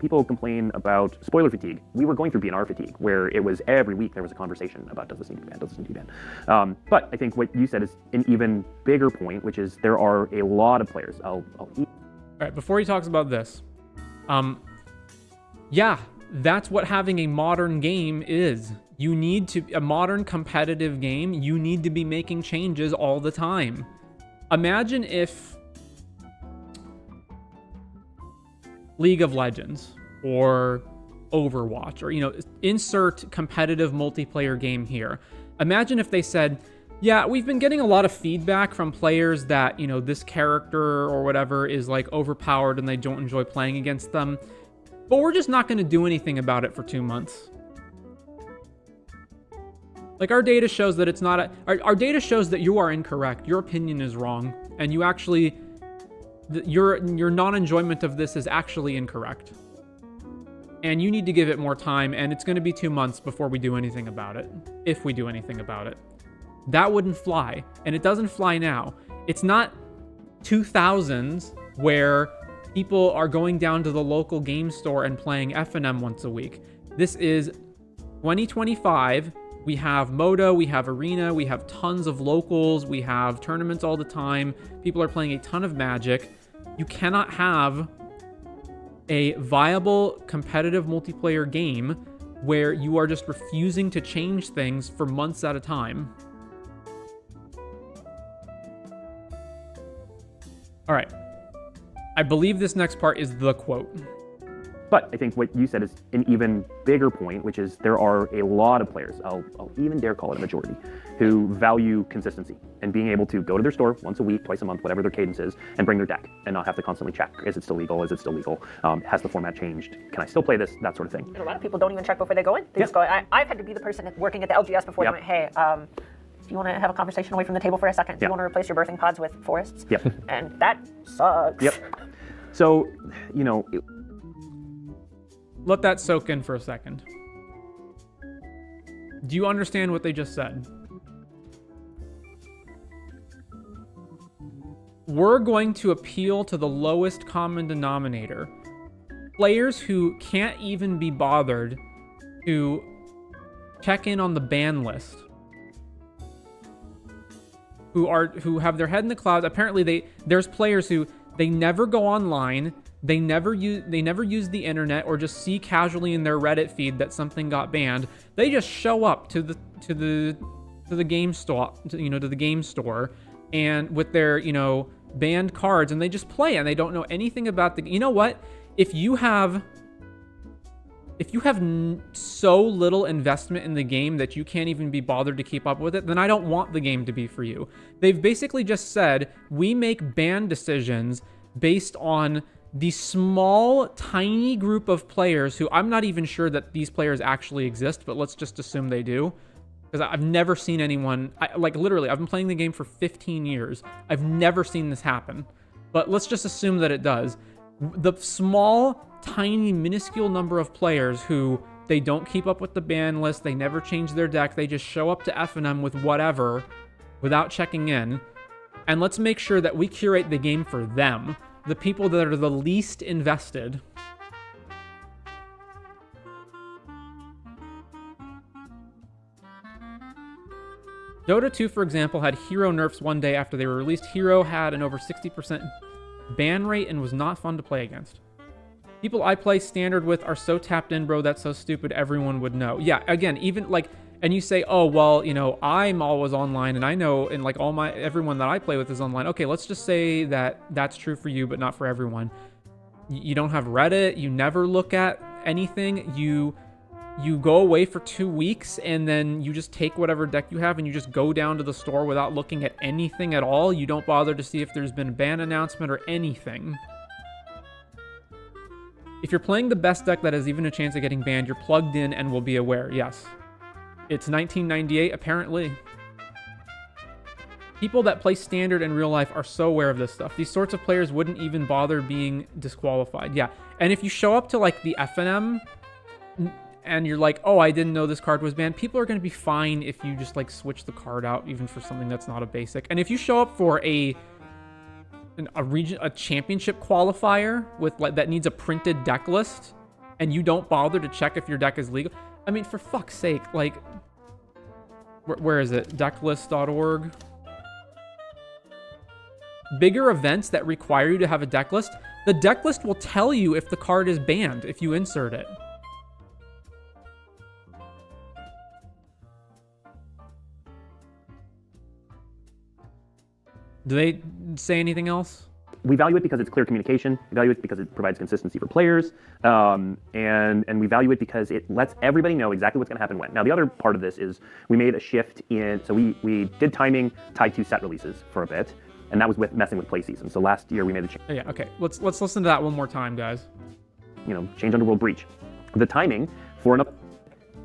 People complain about spoiler fatigue. We were going through BNR fatigue, where it was every week there was a conversation about does this need to be banned, does this need to be banned. But I think what you said is an even bigger point, which is there are a lot of players. All right, before he talks about this, yeah, that's what having a modern game is. You need to, a modern competitive game, you need to be making changes all the time. Imagine if League of Legends or Overwatch or, insert competitive multiplayer game here. Imagine if they said, yeah, we've been getting a lot of feedback from players that, this character or whatever is like overpowered and they don't enjoy playing against them, but we're just not going to do anything about it for 2 months. Like, our data shows that it's not our data shows that you are incorrect. Your opinion is wrong, and you actually, your non-enjoyment of this is actually incorrect. And you need to give it more time, and it's going to be 2 months before we do anything about it, if we do anything about it. That wouldn't fly, and it doesn't fly now. It's not 2000s where People are going down to the local game store and playing F&M once a week. This is 2025. We have Moto, we have Arena, we have tons of locals, we have tournaments all the time. People are playing a ton of Magic. You cannot have a viable competitive multiplayer game where you are just refusing to change things for months at a time. All right. I believe this next part is the quote. But I think what you said is an even bigger point, which is there are a lot of players, I'll even dare call it a majority, who value consistency and being able to go to their store once a week, twice a month, whatever their cadence is, and bring their deck and not have to constantly check. Is it still legal? Is it still legal? Has the format changed? Can I still play this? That sort of thing. And a lot of people don't even check before they go in. They just go, I've had to be the person working at the LGS before they went, hey, do you want to have a conversation away from the table for a second? Do you want to replace your birthing pods with forests? Yep. And that sucks. Yep. So, Let that soak in for a second. Do you understand what they just said? We're going to appeal to the lowest common denominator. Players who can't even be bothered to check in on the ban list. Who have their head in the clouds. Apparently there's players who they never go online. They never use the internet or just see casually in their Reddit feed that something got banned. They just show up to the game store, to the game store, and with their banned cards, and they just play, and they don't know anything about the. You know what? If you have so little investment in the game that you can't even be bothered to keep up with it, then I don't want the game to be for you. They've basically just said we make ban decisions based on the small, tiny group of players who I'm not even sure that these players actually exist, but let's just assume they do. Because I've never seen anyone, literally, I've been playing the game for 15 years. I've never seen this happen. But let's just assume that it does. The small, tiny, minuscule number of players who they don't keep up with the ban list, they never change their deck, they just show up to F&M with whatever without checking in. And let's make sure that we curate the game for them. The people that are the least invested. Dota 2, for example, had hero nerfs one day after they were released. Hero had an over 60% ban rate and was not fun to play against. People I play standard with are so tapped in, bro, that's so stupid everyone would know. Yeah, again, even and you say, oh, well, I'm always online and I know, and everyone that I play with is online. Okay, let's just say that that's true for you, but not for everyone. You don't have Reddit, you never look at anything, you go away for 2 weeks and then you just take whatever deck you have and you just go down to the store without looking at anything at all. You don't bother to see if there's been a ban announcement or anything. If you're playing the best deck that has even a chance of getting banned, you're plugged in and will be aware, yes. It's 1998, apparently. People that play standard in real life are so aware of this stuff. These sorts of players wouldn't even bother being disqualified. Yeah, and if you show up to the F&M and you're like, oh, I didn't know this card was banned, people are going to be fine if you just switch the card out, even for something that's not a basic. And if you show up for a championship qualifier with that needs a printed deck list, and you don't bother to check if your deck is legal, I mean, for fuck's sake, where is it? Decklist.org. Bigger events that require you to have a deck list, the deck list will tell you if the card is banned if you insert it. Do they say anything else? We value it because it's clear communication. We value it because it provides consistency for players. And we value it because it lets everybody know exactly what's going to happen when. Now, the other part of this is we made a shift in, so we did timing tied to set releases for a bit, and that was with messing with play season. So last year we made a change. Yeah, okay. Let's listen to that one more time, guys. Change Underworld Breach. The timing for an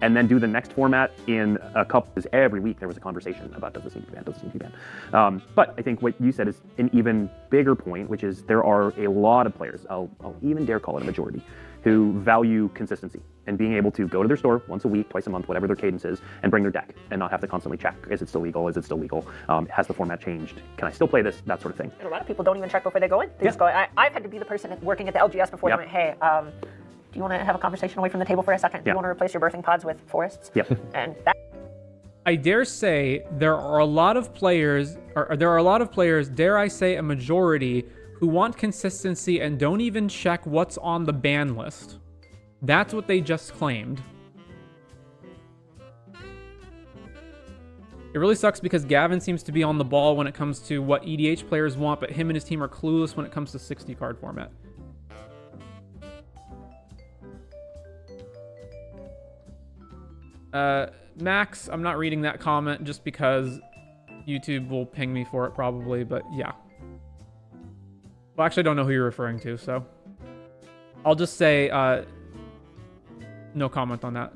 and then do the next format in a couple. Every week there was a conversation about does this need to be banned, does this need to be banned. But I think what you said is an even bigger point, which is there are a lot of players, I'll even dare call it a majority, who value consistency and being able to go to their store once a week, twice a month, whatever their cadence is, and bring their deck and not have to constantly check, is it still legal? Is it still legal? Has the format changed? Can I still play this? That sort of thing. And a lot of people don't even check before they go in. They just go, I've had to be the person working at the LGS before. They went, hey, do you want to have a conversation away from the table for a second? Do you want to replace your birthing pods with forests? Yep. And that. I dare say there are a lot of players, dare I say a majority, who want consistency and don't even check what's on the ban list. That's what they just claimed. It really sucks because Gavin seems to be on the ball when it comes to what EDH players want, but him and his team are clueless when it comes to 60 card format. Max, I'm not reading that comment just because YouTube will ping me for it probably, but yeah. Well, actually, I don't know who you're referring to, so I'll just say no comment on that.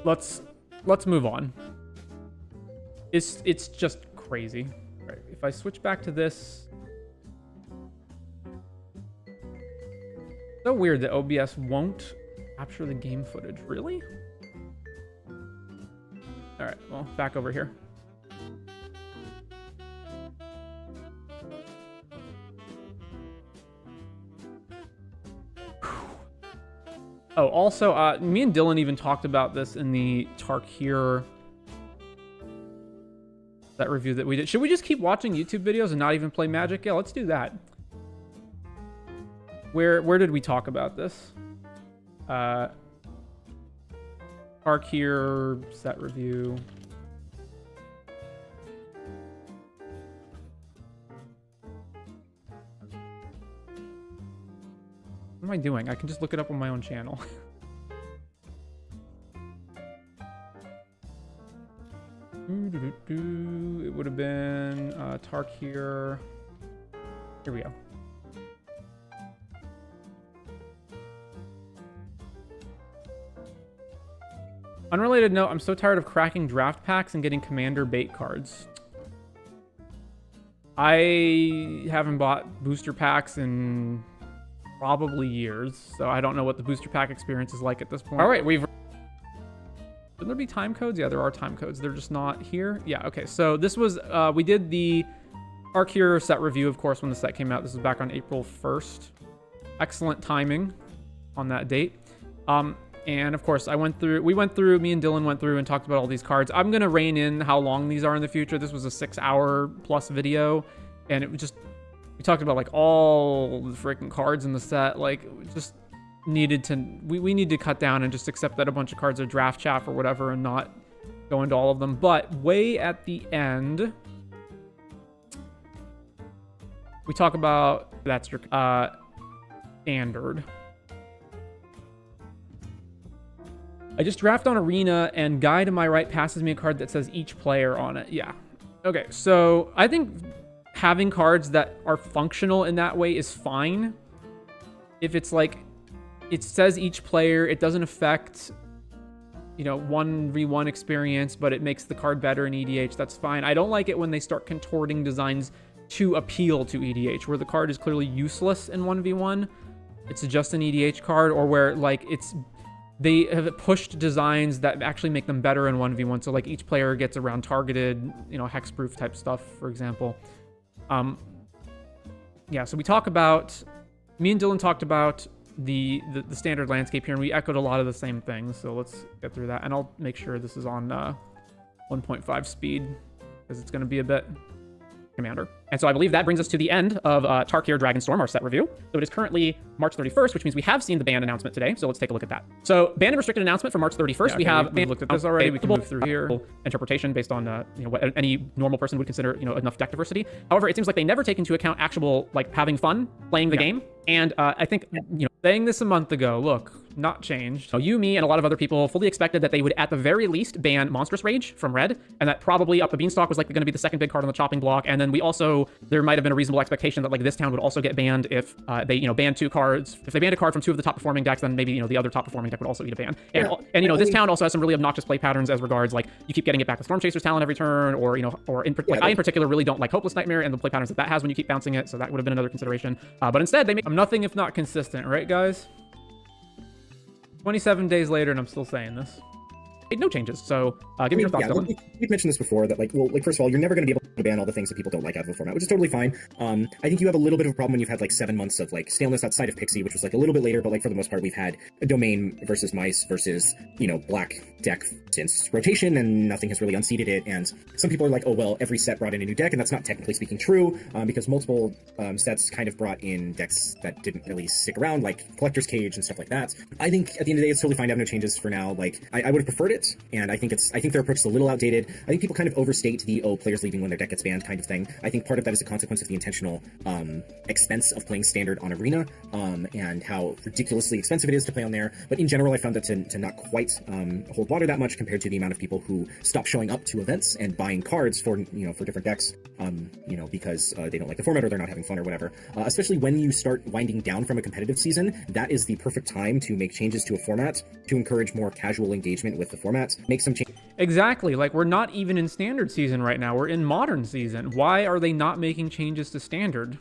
Let's move on. It's just crazy. Right, if I switch back to this, so weird that OBS won't capture the game footage. Really? All right, well, back over here. Oh, also, me and Dylan even talked about this in the Tarkir that review that we did. Should we just keep watching YouTube videos and not even play Magic? Yeah, let's do that. Where did we talk about this? Tarkir set review. What am I doing? I can just look it up on my own channel. It would have been Tarkir. Here we go. Unrelated note, I'm so tired of cracking draft packs and getting commander bait cards. I haven't bought booster packs in probably years, so I don't know what the booster pack experience is like at this point. All right, shouldn't there be time codes? Yeah, there are time codes. They're just not here. Yeah, okay. So this was, we did the Tarkir set review, of course, when the set came out. This was back on April 1st. Excellent timing on that date. And of course, me and Dylan went through and talked about all these cards. I'm going to rein in how long these are in the future. This was a 6-hour plus video, and it was just, we talked about like all the freaking cards in the set. Like, we just needed to, we need to cut down and just accept that a bunch of cards are draft chaff or whatever and not go into all of them. But way at the end, we talk about, that's your standard. I just draft on Arena, and guy to my right passes me a card that says each player on it. Yeah. Okay, so I think having cards that are functional in that way is fine. If it's like, it says each player, it doesn't affect, 1v1 experience, but it makes the card better in EDH, that's fine. I don't like it when they start contorting designs to appeal to EDH, where the card is clearly useless in 1v1. It's just an EDH card, or where, like, they have pushed designs that actually make them better in 1v1. So like each player gets around targeted, hexproof type stuff, for example. Yeah, so me and Dylan talked about the standard landscape here, and we echoed a lot of the same things. So let's get through that. And I'll make sure this is on 1.5 speed, because it's going to be a bit commander. And so I believe that brings us to the end of Tarkir Dragonstorm, our set review. So it is currently March 31st, which means we have seen the ban announcement today. So let's take a look at that. So banned and restricted announcement for March 31st. Yeah, we have we've looked at this already. We can move through here. Interpretation based on what any normal person would consider enough deck diversity. However, it seems like they never take into account actual having fun playing the game. And I think saying this a month ago, look, not changed. So you, me, and a lot of other people fully expected that they would at the very least ban Monstrous Rage from Red, and that probably Up the Beanstalk was likely going to be the second big card on the chopping block. And then we also also, there might have been a reasonable expectation that like this town would also get banned if they, you know, banned 2 cards. If they banned a card from 2 of the top performing decks, then maybe, you know, the other top performing deck would also eat a ban. And you know, this town also has some really obnoxious play patterns as regards like you keep getting it back with Storm Chaser's Talon every turn, or, you know, or I in particular really don't like Hopeless Nightmare and the play patterns that has when you keep bouncing it. So that would have been another consideration. But instead, they make nothing if not consistent, right, guys? 27 days later, and I'm still saying this. No changes. So give me your thoughts, Dylan. We've mentioned this before that, like, well, like, first of all, you're never going to be able to ban all the things that people don't like out of the format, which is totally fine. I think you have a little bit of a problem when you've had like 7 months of like staleness outside of Pixie, which was like a little bit later, but like for the most part, we've had a Domain versus Mice versus, you know, Black deck since rotation, and nothing has really unseated it. And some people are like, oh, well, every set brought in a new deck, and that's not technically speaking true, because multiple sets kind of brought in decks that didn't really stick around, like Collector's Cage and stuff like that. I think at the end of the day, it's totally fine to have no changes for now. Like, I would have preferred it, and I think their approach is a little outdated. I think people kind of overstate the, oh, players leaving when their deck gets banned kind of thing. I think part of that is a consequence of the intentional expense of playing Standard on Arena, and how ridiculously expensive it is to play on there. But in general, I found that to not quite hold water that much compared to the amount of people who stop showing up to events and buying cards for, you know, for different decks, you know, because they don't like the format or they're not having fun or whatever. Especially when you start winding down from a competitive season, that is the perfect time to make changes to a format to encourage more casual engagement with the format. Make some changes. Exactly. Like, we're not even in Standard season right now. We're in Modern season. Why are they not making changes to Standard?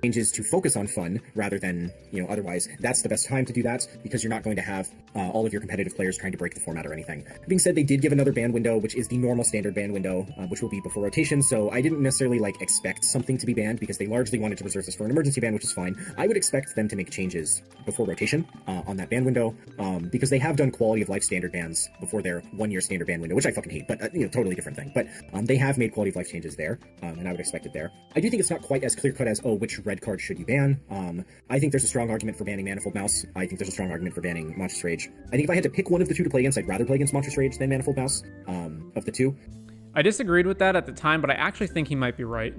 Changes to focus on fun rather than, you know, otherwise. That's the best time to do that, because you're not going to have all of your competitive players trying to break the format or anything. That being said, they did give another ban window, which is the normal Standard ban window, which will be before rotation, so I didn't necessarily like expect something to be banned, because they largely wanted to reserve this for an emergency ban, which is fine. I would expect them to make changes before rotation on that ban window, because they have done quality of life Standard bans before their 1-year Standard ban window, which I fucking hate, but you know, totally different thing. But they have made quality of life changes there, and I would expect it there. I do think it's not quite as clear cut as, oh, which red card should you ban? I think there's a strong argument for banning Manifold Mouse. I think there's a strong argument for banning Monstrous Rage. I think if I had to pick one of the two to play against, I'd rather play against Monstrous Rage than Manifold Mouse, of the two. I disagreed with that at the time, but I actually think he might be right.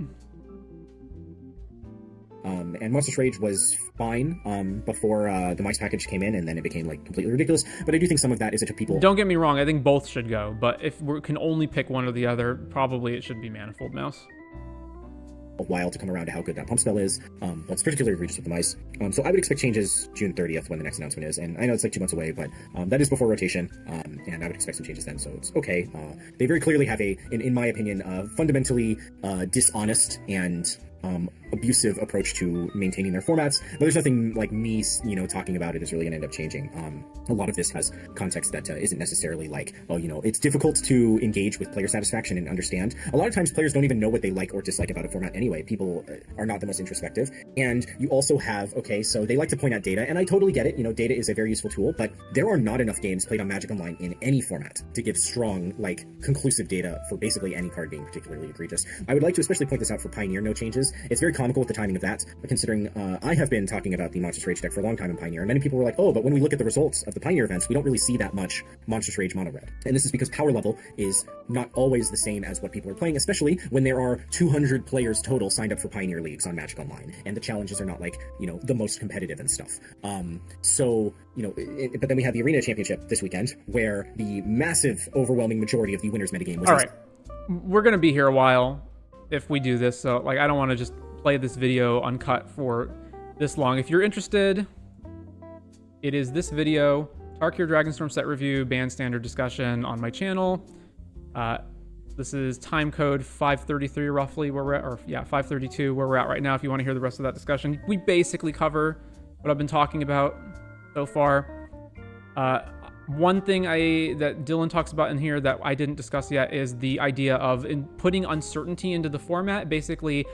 And Monstrous Rage was fine before the Mice package came in, and then it became like completely ridiculous. But I do think some of that is it took people. Don't get me wrong, I think both should go, but if we can only pick one or the other, probably it should be Manifold Mouse. A while to come around to how good that pump spell is. That's particularly egregious with the Mice. So I would expect changes June 30th when the next announcement is, and I know it's like 2 months away, but that is before rotation, and I would expect some changes then, so it's okay. They very clearly have in my opinion, fundamentally dishonest and abusive approach to maintaining their formats, but there's nothing like me, you know, talking about it is really going to end up changing. A lot of this has context that isn't necessarily like, oh, you know, it's difficult to engage with player satisfaction and understand. A lot of times players don't even know what they like or dislike about a format anyway. People are not the most introspective, and you also have, okay, so they like to point out data, and I totally get it. You know, data is a very useful tool, but there are not enough games played on Magic Online in any format to give strong, like, conclusive data for basically any card being particularly egregious. I would like to especially point this out for Pioneer no changes. It's very comical with the timing of that, but considering I have been talking about the Monstrous Rage deck for a long time in Pioneer, and many people were like, oh, but when we look at the results of the Pioneer events, we don't really see that much Monstrous Rage mono red. And this is because power level is not always the same as what people are playing, especially when there are 200 players total signed up for Pioneer leagues on Magic Online, and the challenges are not like, you know, the most competitive and stuff. So, you know, but then we had the Arena Championship this weekend, where the massive, overwhelming majority of the winners metagame was. All right, we're gonna be here a while if we do this, so like I don't want to just play this video uncut for this long. If you're interested, it is this video, Tarkir Dragonstorm set review, ban standard discussion on my channel. This is time code 533 roughly where we're at, or yeah, 532 where we're at right now. If you want to hear the rest of that discussion, we basically cover what I've been talking about so far. One thing that Dylan talks about in here that I didn't discuss yet is the idea of putting uncertainty into the format. Basically,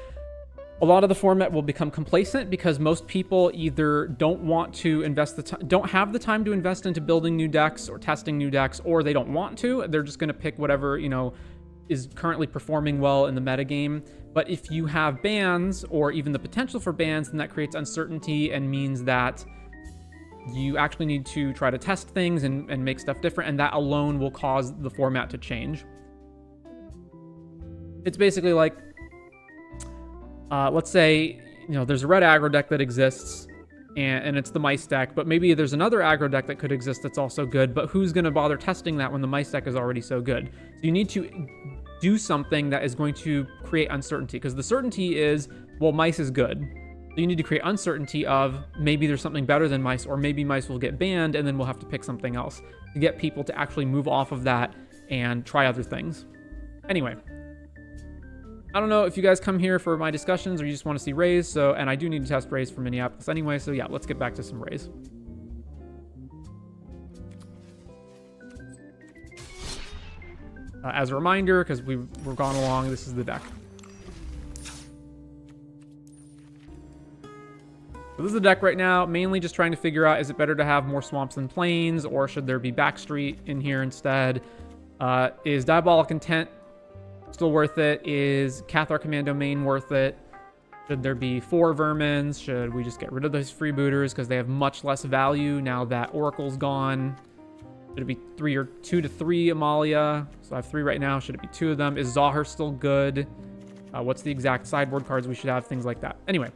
a lot of the format will become complacent because most people either don't want to invest don't have the time to invest into building new decks or testing new decks, or they don't want to. They're just going to pick whatever, you know, is currently performing well in the metagame. But if you have bans or even the potential for bans, then that creates uncertainty and means that you actually need to try to test things and make stuff different, and that alone will cause the format to change. It's basically like, let's say, you know, there's a red aggro deck that exists. and it's the mice deck, but maybe there's another aggro deck that could exist that's also good, but who's going to bother testing that when the mice deck is already so good? So you need to do something that is going to create uncertainty, because the certainty is, well, mice is good. So you need to create uncertainty of maybe there's something better than mice, or maybe mice will get banned, and then we'll have to pick something else to get people to actually move off of that and try other things. Anyway, I don't know if you guys come here for my discussions or you just want to see Rays, and I do need to test Rays for Minneapolis anyway, so yeah, let's get back to some Rays. As a reminder, because we're gone along, this is the deck. So this is the deck right now, mainly just trying to figure out, is it better to have more swamps than plains, or should there be Backstreet in here instead? Is Diabolic Intent still worth it? Is Cathar Commando main worth it? Should there be 4 Vermins? Should we just get rid of those freebooters because they have much less value now that Oracle's gone? Should it be 2 to 3 Amalia? So I have 3 right now. Should it be 2 of them? Is Zahir still good? What's the exact sideboard cards we should have? Things like that. Anyway.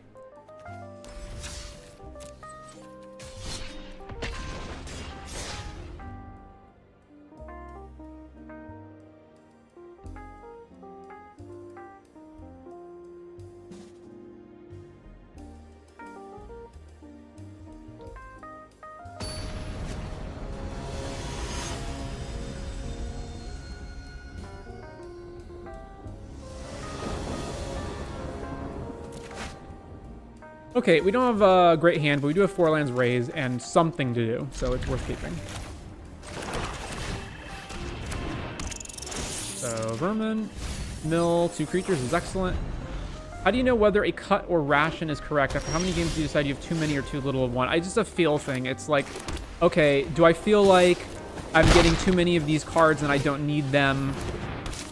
Okay, we don't have a great hand, but we do have 4 lands raised and something to do, so it's worth keeping. So, Vermin, mill 2 creatures is excellent. How do you know whether a cut or ration is correct? After how many games do you decide you have too many or too little of one? I just a feel thing. It's like, okay, do I feel like I'm getting too many of these cards and I don't need them?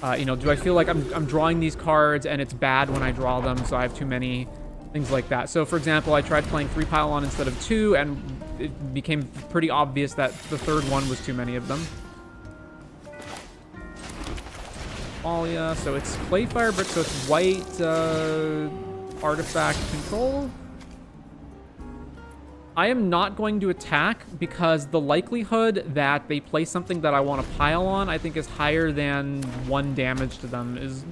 Do I feel like I'm drawing these cards and it's bad when I draw them, so I have too many? Things like that. So, for example, I tried playing 3 Pylon instead of 2, and it became pretty obvious that the 3rd one was too many of them. Alia, so it's Clay Fire Brick, so it's white artifact control. I am not going to attack because the likelihood that they play something that I want to pile on, I think, is higher than 1 damage to them is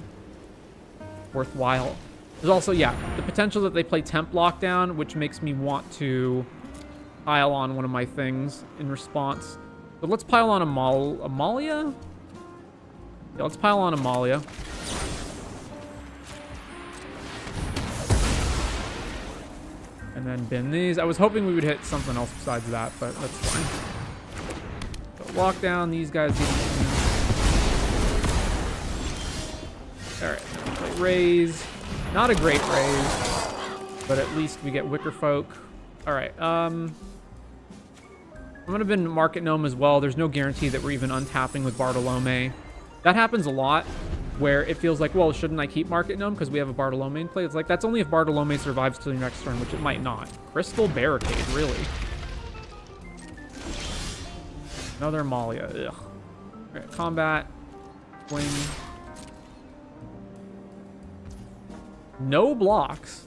worthwhile. There's also, yeah, the potential that they play Temp Lockdown, which makes me want to pile on one of my things in response. But let's pile on Amalia? Yeah, let's pile on Amalia. And then bin these. I was hoping we would hit something else besides that, but that's fine. So lockdown, these guys get Alright, play raise. Not a great raise, but at least we get Wicker Folk. Alright, I'm gonna bin Market Gnome as well. There's no guarantee that we're even untapping with Bartolome. That happens a lot, where it feels like, well, shouldn't I keep Market Gnome because we have a Bartolome in play? It's like, that's only if Bartolome survives till your next turn, which it might not. Crystal Barricade, really? Another Amalia, ugh. Alright, combat. Swing. No blocks.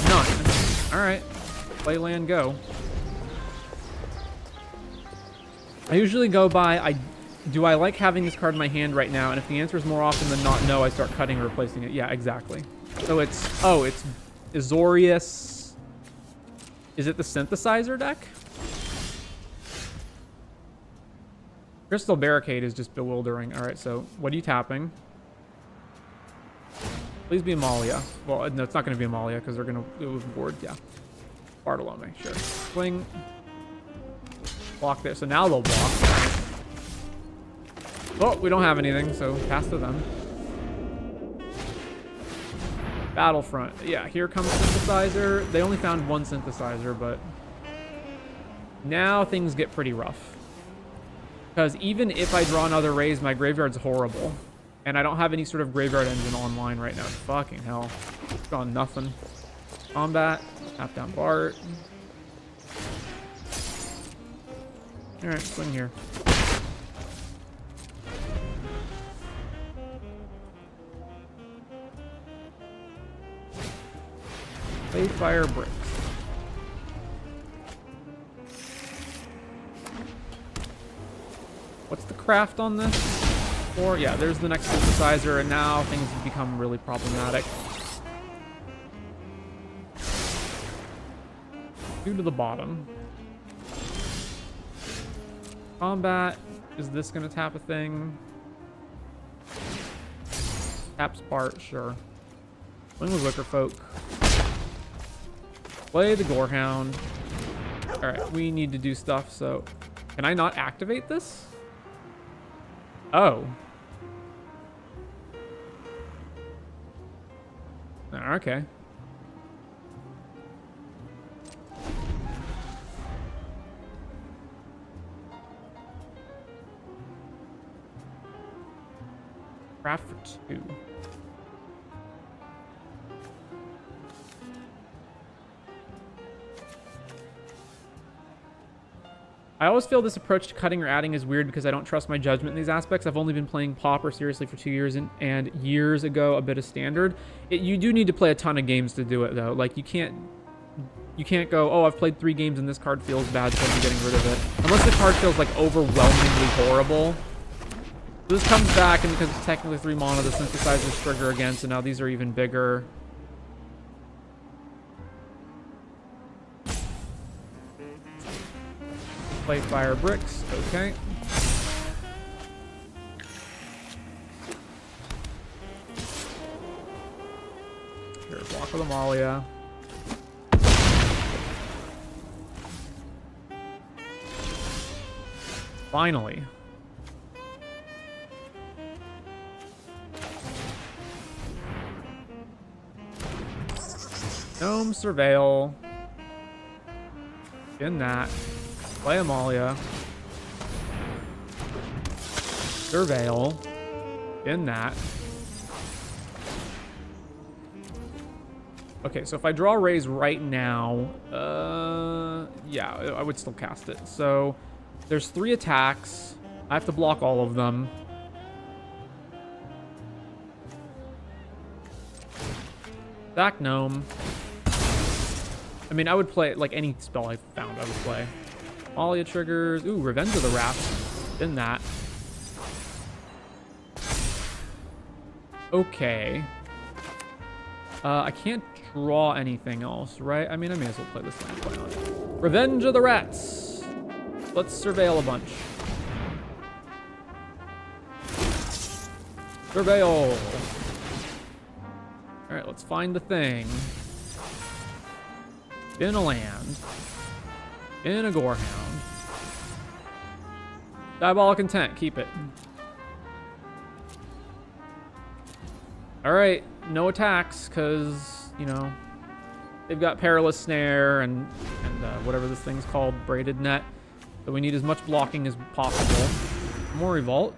None. Alright. Play land, go. I usually go by, do I like having this card in my hand right now? And if the answer is more often than not no, I start cutting or replacing it. Yeah, exactly. So it's Azorius. Is it the Synthesizer deck? Crystal Barricade is just bewildering. Alright, so what are you tapping? Please be Amalia. Well, no, it's not going to be Amalia because they're going to go with board. Yeah. Bartolome, sure. Swing. Block there. So now they'll block. Oh, we don't have anything, so pass to them. Battlefront. Yeah, here comes Synthesizer. They only found 1 Synthesizer, but now things get pretty rough. Because even if I draw another raise, my graveyard's horrible. And I don't have any sort of graveyard engine online right now. Fucking hell. It's gone nothing. Combat. Tap down Bart. Alright, swing here. Play Fire Bricks. What's the craft on this? Or yeah, there's the next synthesizer, and now things have become really problematic. Two to the bottom. Combat. Is this gonna tap a thing? Tap Spart, sure. Wing with Wicker Folk. Play the Gorehound. Alright, we need to do stuff, so... Can I not activate this? Oh. Okay. Craft for 2. I always feel this approach to cutting or adding is weird because I don't trust my judgment in these aspects. I've only been playing Pauper seriously for 2 years and years ago a bit of Standard. You do need to play a ton of games to do it though. Like you can't go, oh, I've played 3 games and this card feels bad, so I'm getting rid of it. Unless the card feels like overwhelmingly horrible. So this comes back, and because it's technically 3 mana, the synthesizers trigger again, so now these are even bigger. Play fire bricks, okay. Here, block with Amalia. Finally. Gnome, Surveil. In that. Play Amalia. Surveil. In that. Okay, so if I draw Raise right now, yeah, I would still cast it. So there's 3 attacks. I have to block all of them. Sack Gnome. I mean, I would play, like, any spell I found, I would play. Amalia triggers. Ooh, Revenge of the Wrath. In that. Okay. I can't draw anything else, right? I mean, I may as well play this land. Why not? Revenge of the Rats. Let's surveil a bunch. Surveil. Alright, let's find the thing. In a land. In a Gorehound. Diabolic Intent, keep it. Alright, no attacks, because, you know, they've got Perilous Snare and whatever this thing's called, Braided Net. So we need as much blocking as possible. More Revolt.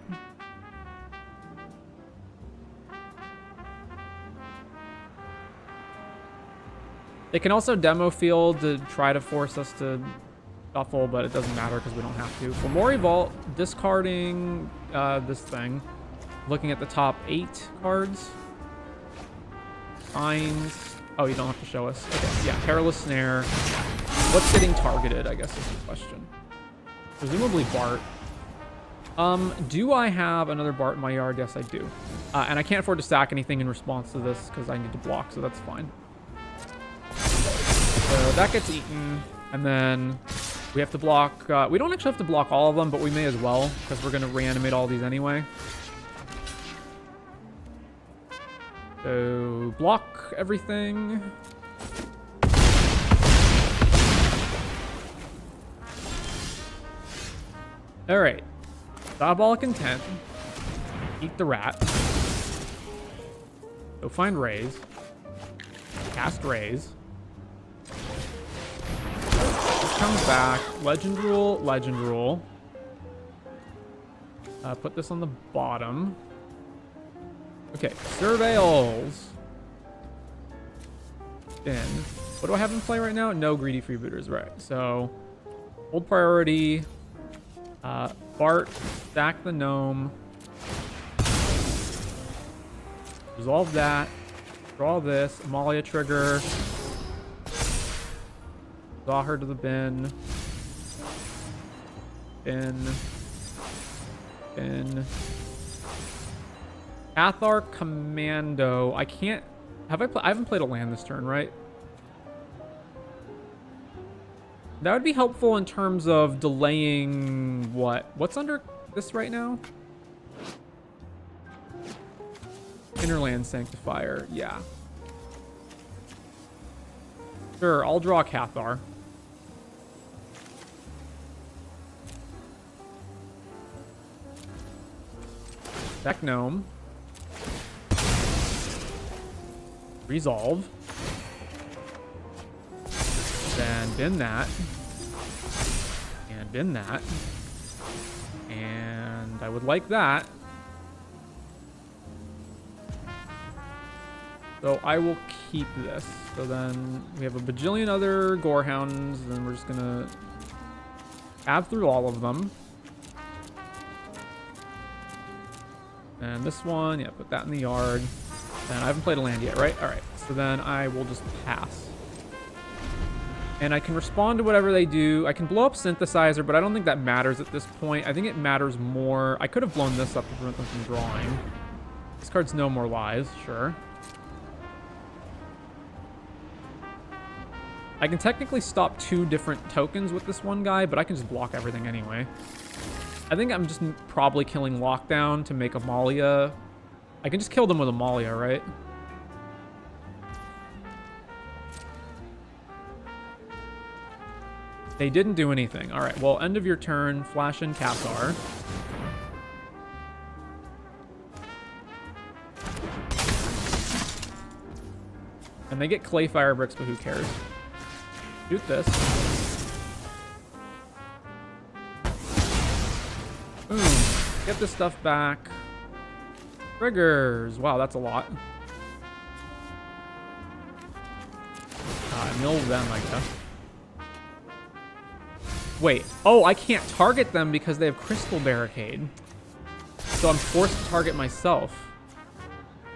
They can also demo field to try to force us to shuffle, but it doesn't matter because we don't have to. For more Revolt, discarding this thing. Looking at the top 8 cards. Signs. Oh, you don't have to show us. Okay, yeah, Perilous Snare. What's getting targeted, I guess is the question. Presumably Bart. Do I have another Bart in my yard? Yes, I do. And I can't afford to stack anything in response to this because I need to block, so that's fine. So that gets eaten, and then we have to block... we don't actually have to block all of them, but we may as well, because we're going to reanimate all these anyway. So, block everything. Alright. Diabolic Intent. Eat the rat. Go find Raise. Cast Raise. Comes back. Legend Rule. Put this on the bottom. Okay, Surveils. Then, what do I have in play right now? No Greedy Freebooters, right. So, hold priority. Bart, stack the Gnome. Resolve that. Draw this. Amalia trigger. Draw her to the bin. Bin. in Athar Commando. I can't. I haven't played a land this turn, right? That would be helpful in terms of delaying what? What's under this right now? Innerland Sanctifier. Yeah. Sure, I'll draw Cathar. Back Gnome. Resolve. Then bin that. And bin that. And I would like that. So I will keep this. So then we have a bajillion other Gorehounds, and we're just gonna ab through all of them. And this one, yeah, put that in the yard. And I haven't played a land yet, right? All right, so then I will just pass. And I can respond to whatever they do. I can blow up Synthesizer, but I don't think that matters at this point. I think it matters more. I could have blown this up to prevent them from drawing. This card's No More Lies, sure. I can technically stop 2 different tokens with this one guy, but I can just block everything anyway. I think I'm just probably killing Lockdown to make Amalia. I can just kill them with Amalia, right? They didn't do anything. All right, well, end of your turn, flash in Cathar. And they get Clay Fire Bricks, but who cares? Shoot this. Boom. Get this stuff back. Triggers. Wow, that's a lot. Mill them, I guess. Wait. Oh, I can't target them because they have Crystal Barricade. So I'm forced to target myself.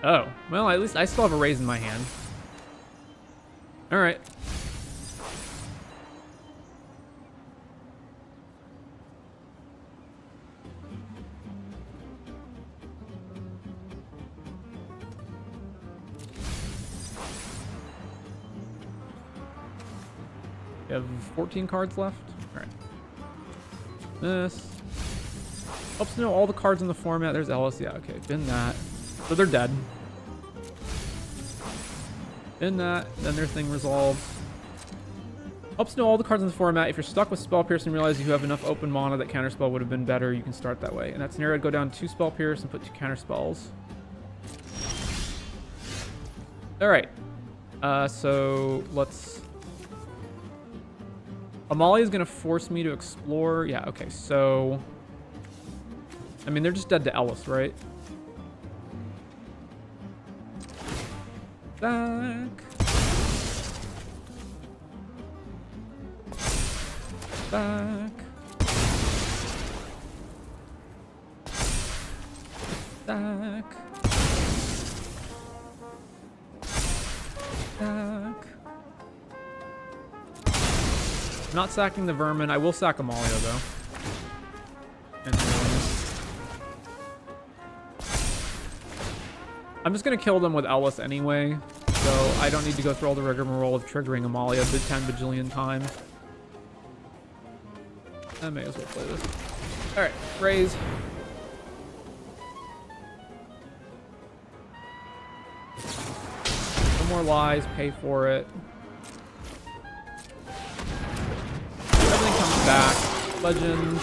Oh. Well, at least I still have a raise in my hand. Alright. You have 14 cards left? Alright. This. Helps to know all the cards in the format. There's Ellis. Yeah, okay. Bin that. So they're dead. Bin that. Then their thing resolves. Helps to know all the cards in the format. If you're stuck with Spell Pierce and realize you have enough open mana that Counterspell would have been better, you can start that way. In that scenario, I'd go down 2 Spell Pierce and put 2 Counterspells. Alright. So let's... Amalia is going to force me to explore. Yeah, okay, so... I mean, they're just dead to Ellis, right? Back. Back. Back. Back. I'm not sacking the Vermin. I will sack Amalia, though. And I'm just going to kill them with Ellis anyway, so I don't need to go through all the rigmarole of triggering Amalia 10 bajillion times. I may as well play this. Alright, raise. No more lies, pay for it. Everything comes back. Legends.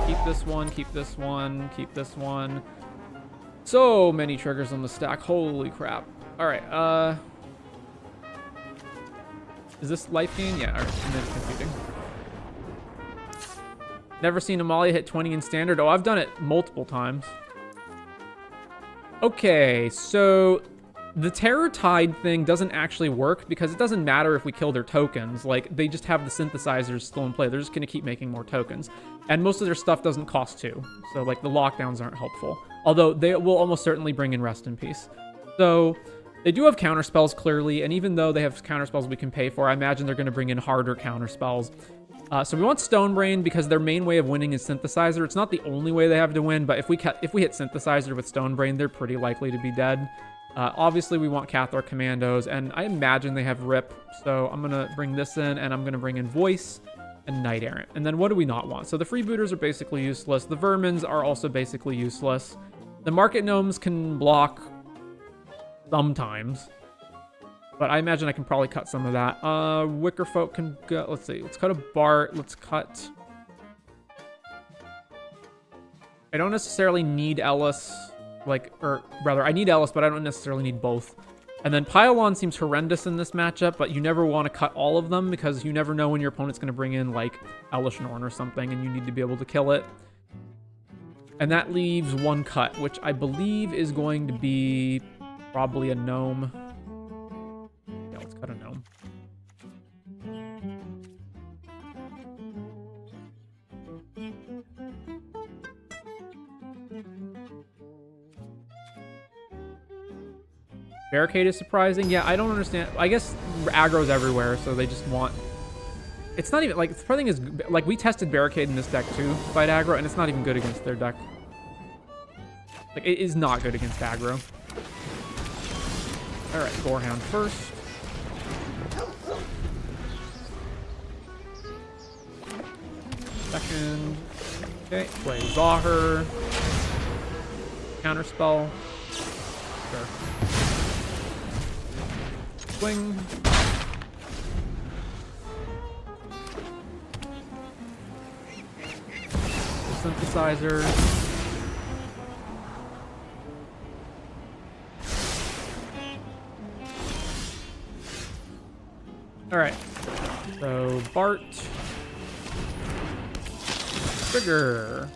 Keep this one, keep this one, keep this one. So many triggers on the stack. Holy crap. Alright, is this life gain? Yeah, alright. And then it's computing. Never seen Amalia hit 20 in standard. Oh, I've done it multiple times. Okay, so the Terror Tide thing doesn't actually work because it doesn't matter if we kill their tokens. Like, they just have the synthesizers still in play. They're just going to keep making more tokens. And most of their stuff doesn't cost 2. So, like, the lockdowns aren't helpful. Although, they will almost certainly bring in Rest in Peace. So, they do have counterspells, clearly. And even though they have counterspells we can pay for, I imagine they're going to bring in harder counterspells. So we want Stone Brain because their main way of winning is Synthesizer. It's not the only way they have to win, but if we hit Synthesizer with Stone Brain, they're pretty likely to be dead. Obviously, we want Cathar Commandos, and I imagine they have Rip, so I'm going to bring this in, and I'm going to bring in Voice and Knight Errant. And then what do we not want? So the Freebooters are basically useless. The Vermins are also basically useless. The Market Gnomes can block sometimes. But I imagine I can probably cut some of that. Wicker Folk can go. Let's see. Let's cut a Bart. Let's cut. I don't necessarily need Ellis. Or rather, I need Ellis, but I don't necessarily need both. And then Pylon seems horrendous in this matchup, but you never want to cut all of them because you never know when your opponent's going to bring in, like, Elish Norn or something, and you need to be able to kill it. And that leaves one cut, which I believe is going to be probably a Gnome. Let's cut a Gnome. Barricade is surprising. Yeah, I don't understand. I guess aggro's everywhere, so they just want... It's not even... Like, the thing is, like, we tested Barricade in this deck, too, to fight aggro, and it's not even good against their deck. Like, it is not good against aggro. Alright, Gorehound first. Second. Okay, play Zahir. Counterspell. Sure. Swing. Synthesizer. Alright. So, Bart. Trigger.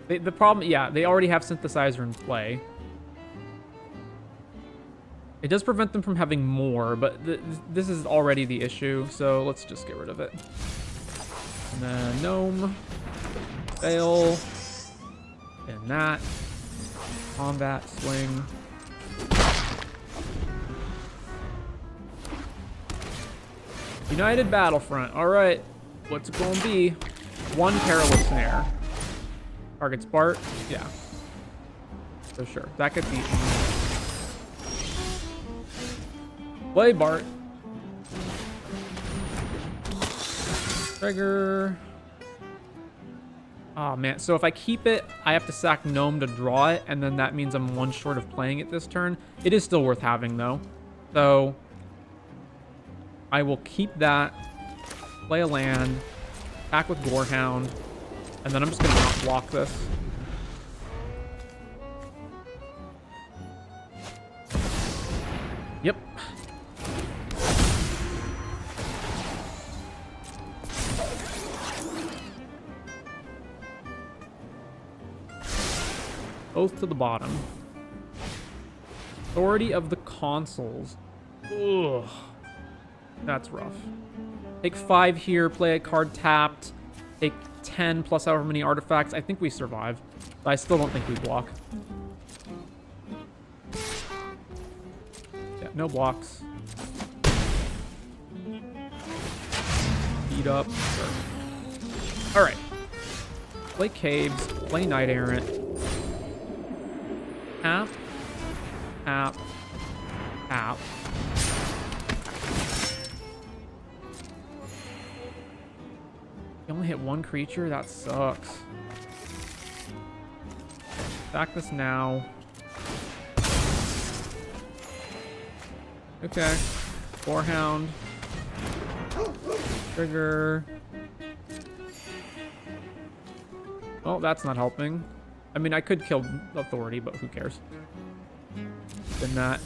The problem, yeah, they already have Synthesizer in play. It does prevent them from having more, but this is already the issue, so let's just get rid of it. And then Gnome. Fail. And that. Combat, swing. United Battlefront. Alright. What's it gonna be? One Perilous Snare. Targets Bart. Yeah. So sure. That gets eaten. Play Bart. Trigger. Oh man, so if I keep it, I have to sack Gnome to draw it, and then that means I'm one short of playing it this turn. It is still worth having though. So I will keep that, play a land, attack with Gorehound, and then I'm just gonna not block this. Yep. Both to the bottom. Authority of the Consuls. Ugh. That's rough. Take 5 here, play a card tapped. Take 10 plus however many artifacts. I think we survive. But I still don't think we block. Yeah, no blocks. Beat up. Sure. Alright. Play Caves. Play Knight Errant. Tap. Tap. Tap. You only hit one creature? That sucks. Back this now. Okay. Gorehound. Trigger. Oh, that's not helping. I mean, I could kill Authority, but who cares? Then that.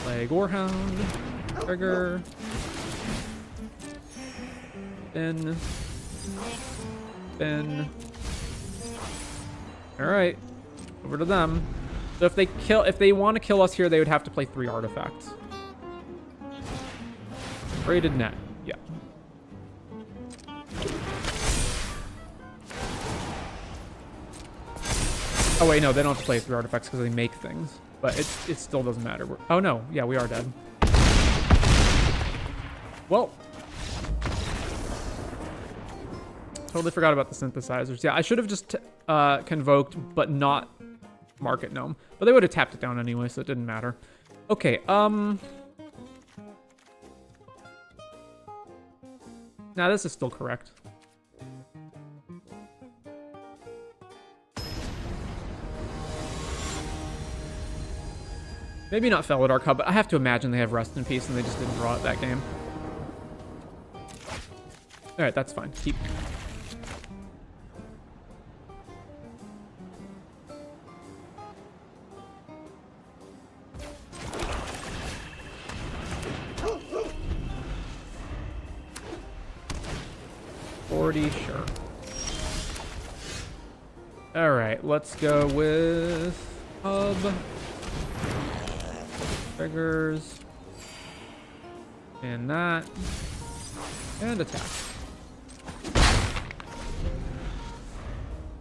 Play Gorehound. Trigger. Then. Alright. Over to them. So if they want to kill us here, they would have to play 3 artifacts. Braided Net. Yeah. Oh wait, no, they don't have to play 3 artifacts because they make things. But it still doesn't matter. Oh no, yeah, we are dead. Well, Totally forgot about the synthesizers. Yeah, I should have just convoked, but not Market Gnome. But they would have tapped it down anyway, so it didn't matter. Okay, Now this is still correct. Maybe not Felidar Cub, but I have to imagine they have Rest in Peace and they just didn't draw it that game. Alright, that's fine. Keep. Sure. Alright, let's go with Hub. Triggers. And that. And attack.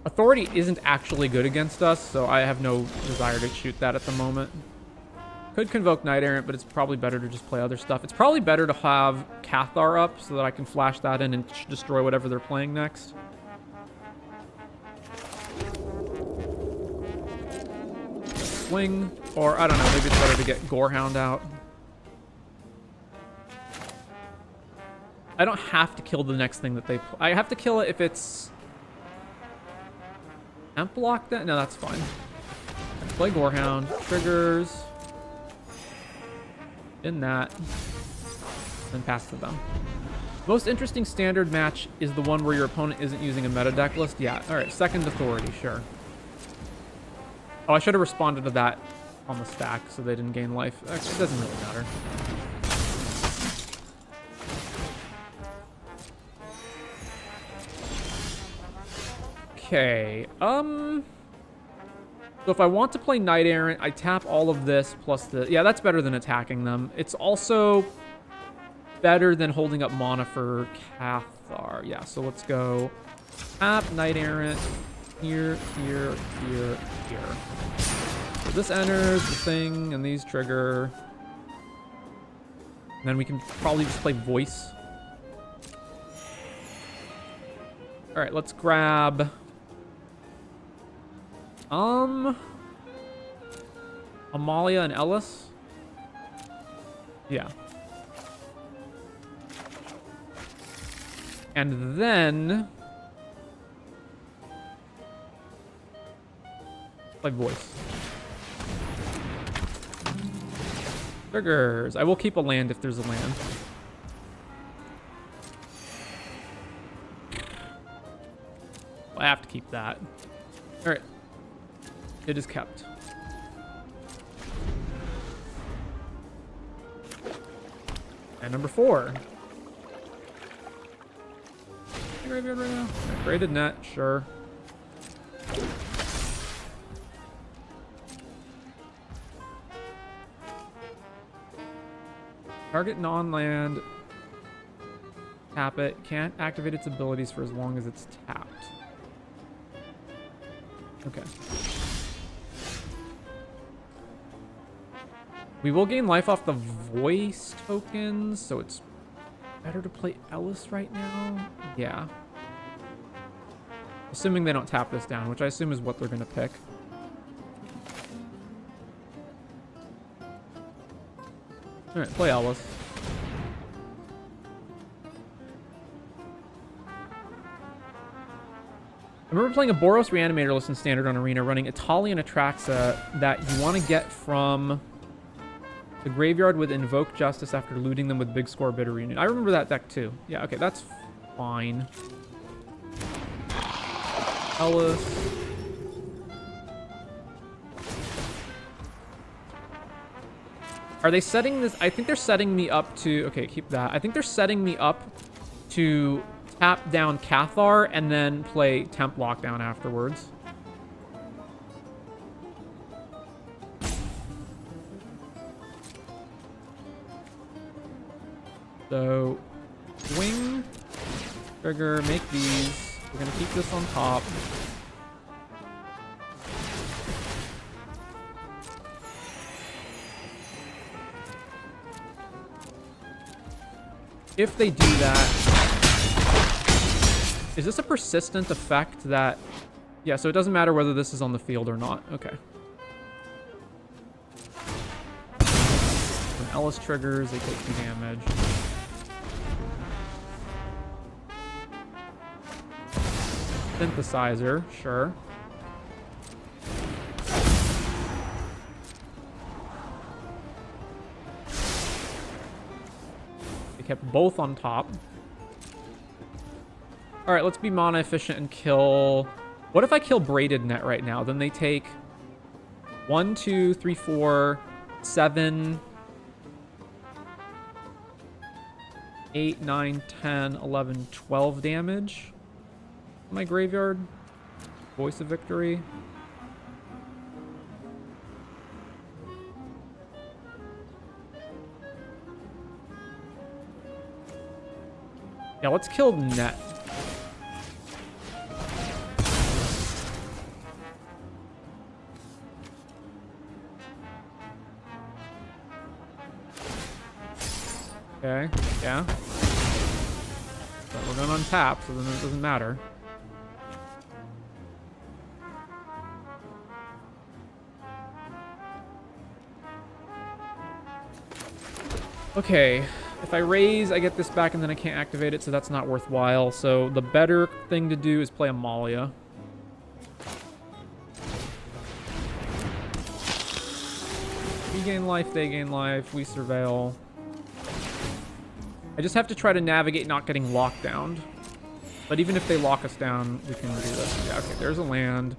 Authority isn't actually good against us, so I have no desire to shoot that at the moment. Could convoke Knight Errant, but it's probably better to just play other stuff. It's probably better to have Cathar up so that I can flash that in and destroy whatever they're playing next. Swing, or I don't know, maybe it's better to get Gorehound out. I don't have to kill the next thing that they play. I have to kill it if it's... Amp block that? No, that's fine. Play Gorehound, triggers... in that, then pass to them. Most interesting standard match is the one where your opponent isn't using a meta deck list. Yeah, all right, second authority, sure. Oh, I should have responded to that on the stack so they didn't gain life. Actually, it doesn't really matter. Okay, so if I want to play Knight Errant, I tap all of this plus the... Yeah, that's better than attacking them. It's also better than holding up mana for Cathar. Yeah, so let's go tap Knight Errant here, here, here, here. So this enters the thing, and these trigger. And then we can probably just play Voice. All right, let's grab... Amalia and Ellis? Yeah. And then... play Voice. Triggers. I will keep a land if there's a land. I have to keep that. Alright. It is kept. And number 4. Graveyard right now. Graded net, sure. Target non-land. Tap it. Can't activate its abilities for as long as it's tapped. Okay. We will gain life off the voice tokens, so it's better to play Ellis right now. Yeah. Assuming they don't tap this down, which I assume is what they're going to pick. Alright, play Ellis. I remember playing a Boros Reanimator list in Standard on Arena, running Italian Atraxa that you want to get from the graveyard with Invoke Justice after looting them with Big Score Bitter Reunion. I remember that deck too. Yeah, okay, that's fine. Ellis. Are they setting this? I think they're setting me up to... Okay, keep that. I think they're setting me up to tap down Cathar and then play Temp Lockdown afterwards. So, swing, trigger, make these. We're going to keep this on top. If they do that, Is this a persistent effect that... Yeah, so it doesn't matter whether this is on the field or not. Okay. When Ellis triggers, they take 2 damage. Synthesizer, sure. They kept both on top. All right, let's be mana efficient and kill... What if I kill Braided Net right now? Then they take 1, 2, 3, 4, 7, 8, 9, 10, 11, 12 damage. My graveyard. Voice of Victory. Yeah, let's kill Net. Okay, yeah. But we're gonna untap, so then it doesn't matter. Okay, if I raise, I get this back and then I can't activate it, so that's not worthwhile. So the better thing to do is play Amalia. We gain life, they gain life, we surveil. I just have to try to navigate not getting locked down. But even if they lock us down, we can do this. Yeah, okay, there's a land.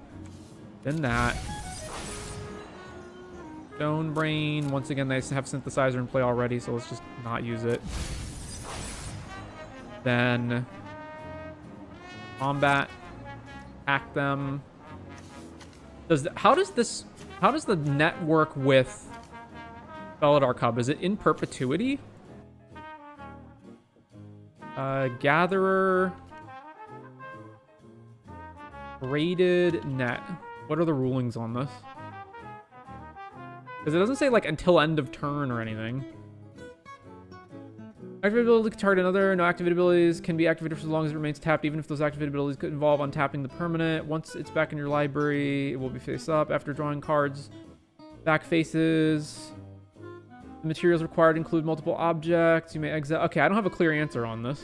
Then that. Stone Brain. Once again, they have Synthesizer in play already, so let's just not use it. Then combat. Hack them. How does the net work with Felidar Cub? Is it in perpetuity? Gatherer. Braided Net. What are the rulings on this? Because it doesn't say, like, until end of turn or anything. Activate ability can target another. No activated abilities can be activated for as long as it remains tapped, even if those activated abilities could involve untapping the permanent. Once it's back in your library, it will be face up. After drawing cards, back faces. The materials required include multiple objects. You may exile. Okay, I don't have a clear answer on this.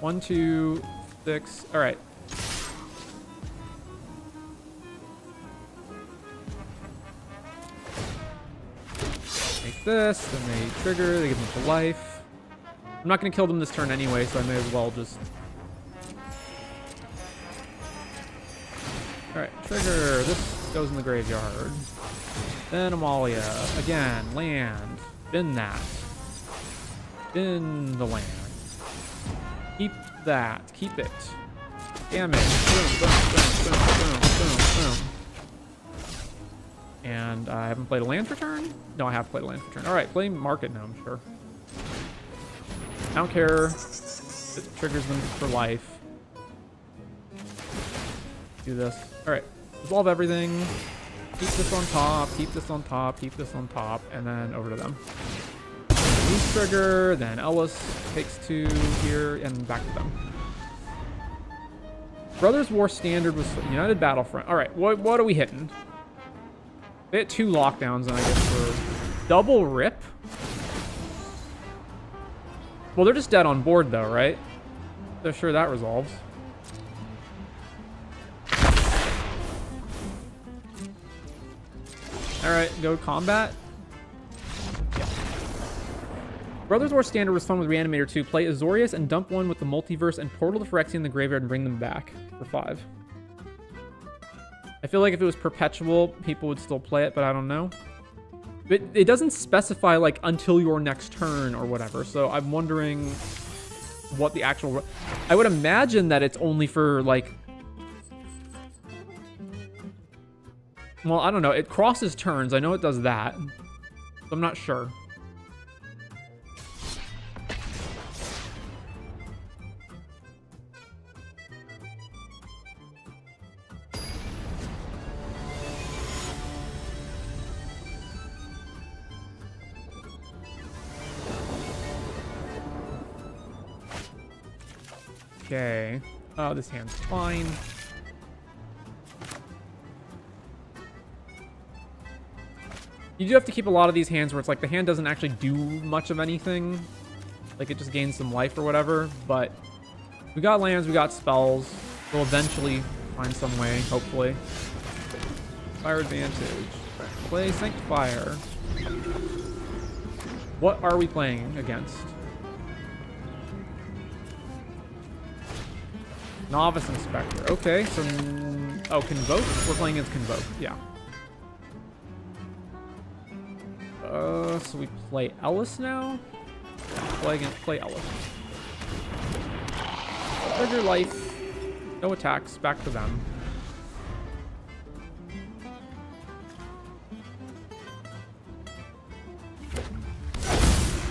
1, 2, 6. All right. Make this, then they trigger, they give them to life. I'm not going to kill them this turn anyway, so I may as well just... All right, trigger. This goes in the graveyard. Then Amalia. Again, land. Bin that. Bin the land. Keep that. Keep it. Damage. Boom, boom, boom, boom, boom, boom, boom. And I haven't played a land for turn? No, I have played a land for turn. All right, play Market Gnome, sure. I don't care. It triggers them for life. Do this. All right, resolve everything. Keep this on top, keep this on top, keep this on top, and then over to them. These trigger, then Ellis takes 2 here, and back to them. Brothers War Standard was United Battlefront. All right, what are we hitting? They hit 2 lockdowns, and I guess for double rip. Well, they're just dead on board, though, right? So sure that resolves. All right, go combat. Yeah. Brothers War Standard was fun with Reanimator 2. Play Azorius and dump 1 with the Multiverse and Portal to Phyrexia in the graveyard and bring them back for 5. I feel like if it was perpetual, people would still play it, but I don't know. It doesn't specify, like, until your next turn or whatever, so I'm wondering what the actual... I would imagine that it's only for, like... Well, I don't know. It crosses turns. I know it does that. So I'm not sure. Okay. Oh, this hand's fine. You do have to keep a lot of these hands where it's like the hand doesn't actually do much of anything. Like it just gains some life or whatever. But we got lands, we got spells. We'll eventually find some way, hopefully. Fire advantage. Play Sanctifier. What are we playing against? Novice Inspector. Okay, so... Oh, Convoke? We're playing against Convoke. Yeah. So we play Ellis now? Play Ellis. Trigger life. No attacks. Back to them.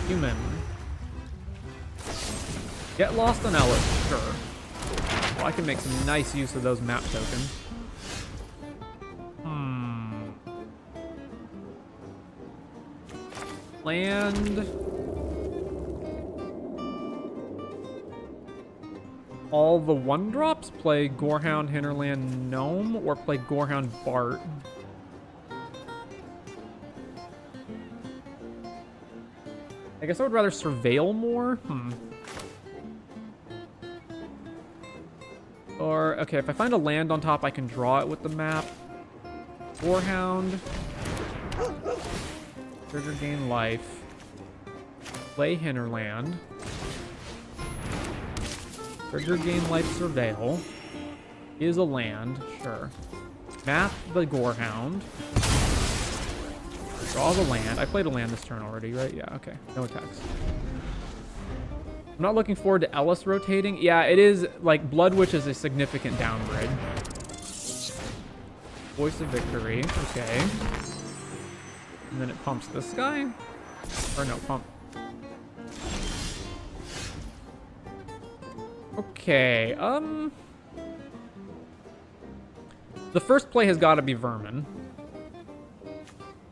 Human. Get lost on Ellis. Sure. Well, I can make some nice use of those map tokens. Land. All the 1-drops? Play Gorehound, Hinterland, Gnome, or play Gorehound, Bart? I guess I would rather surveil more. Or, okay, if I find a land on top, I can draw it with the map. Gorehound. Trigger gain life. Play Hinterland. Trigger gain life surveil. Is a land, sure. Map the Gorehound. Draw the land. I played a land this turn already, right? Yeah, okay. No attacks. I'm not looking forward to Ellis rotating. Yeah, it is, like, Blood Witch is a significant downgrade. Voice of Victory, okay. And then it pumps this guy. Or no, pump. Okay, the first play has got to be Vermin.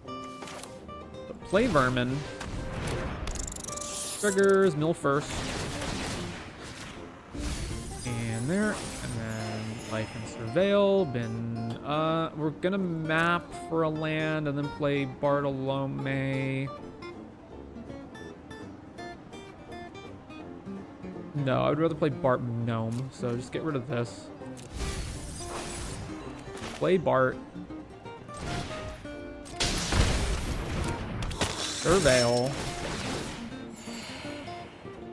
But play Vermin. Triggers, mill first. And there. And then life and surveil. We're gonna map for a land and then play Bartolome. No, I would rather play Bart Gnome, so just get rid of this. Play Bart. Surveil.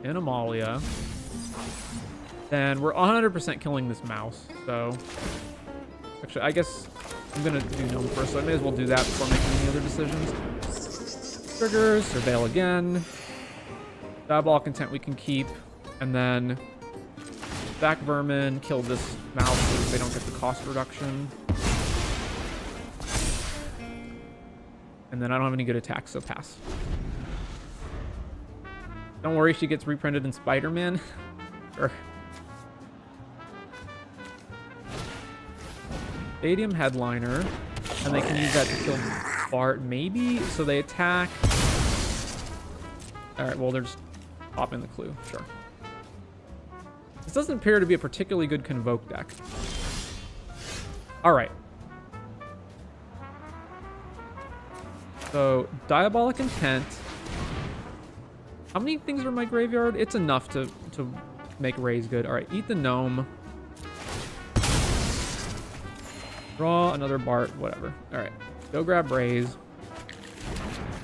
Animalia. Then we're 100% killing this mouse, so... Actually, I guess I'm gonna do Gnome first, so I may as well do that before making any other decisions. Triggers, Surveil again. Diabolic Intent we can keep. And then back Vermin, kill this mouse so that they don't get the cost reduction. And then I don't have any good attacks, so pass. Don't worry, she gets reprinted in Spider-Man. Sure. Stadium Headliner. And they can use that to kill Bart, maybe? So they attack. Alright, well, they're just popping the clue. Sure. This doesn't appear to be a particularly good Convoke deck. Alright. So, Diabolic Intent. How many things are in my graveyard? It's enough to make Raise good. Alright, eat the Gnome. Draw another Bart, whatever. Alright, go grab Raise.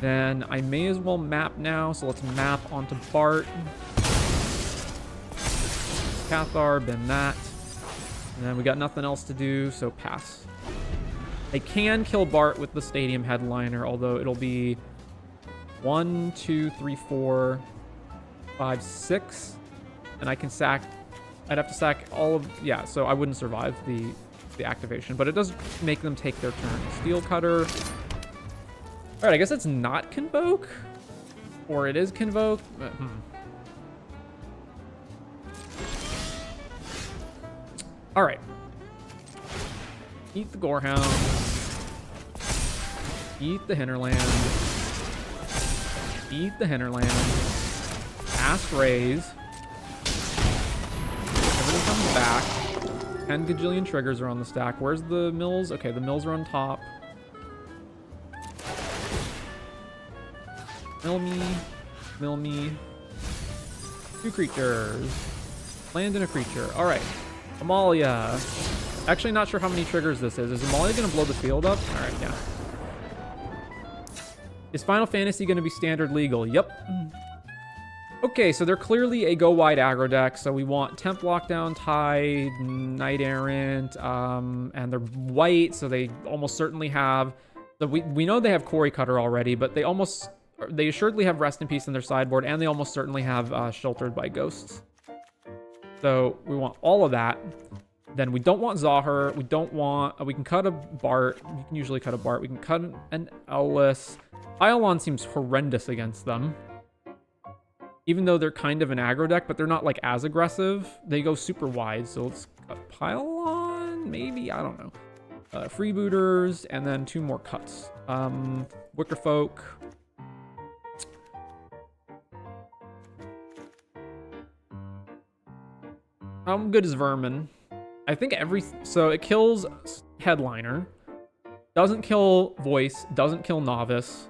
Then I may as well map now, so let's map onto Bart. Cathar, been that. And then we got nothing else to do, so pass. I can kill Bart with the Stadium Headliner, although it'll be 1, 2, 3, 4, 5, 6. And I can sack... I'd have to sack all of... Yeah, so I wouldn't survive the activation, but it does make them take their turn. Steel Cutter. Alright, I guess it's not Convoke? Or it is Convoke? Alright. Eat the Gorehound. Eat the Hinterland. Eat the Hinterland. Cast Raise. Somebody comes back. 10 gajillion triggers are on the stack. Where's the mills? Okay, the mills are on top. Mill me. Mill me. 2 creatures. Land in a creature. Alright. Amalia. Actually, not sure how many triggers this is. Is Amalia going to blow the field up? Alright, yeah. Is Final Fantasy going to be standard legal? Yep. Okay, so they're clearly a go-wide aggro deck. So we want Temp Lockdown, Tide, Knight Errant, and they're white, so they almost certainly have... So we know they have Quarry Cutter already, but they assuredly have Rest in Peace in their sideboard, and they almost certainly have Sheltered by Ghosts. So we want all of that. Then we don't want Zahir. We don't want... we can cut a Bart. We can usually cut a Bart. We can cut an Ellis. Iolon seems horrendous against them. Even though they're kind of an aggro deck, but they're not, like, as aggressive. They go super wide, so let's cut Pylon, maybe? I don't know. Freebooters, and then 2 more cuts. Wickerfolk. How good is Vermin? I think so it kills Headliner. Doesn't kill Voice. Doesn't kill Novice.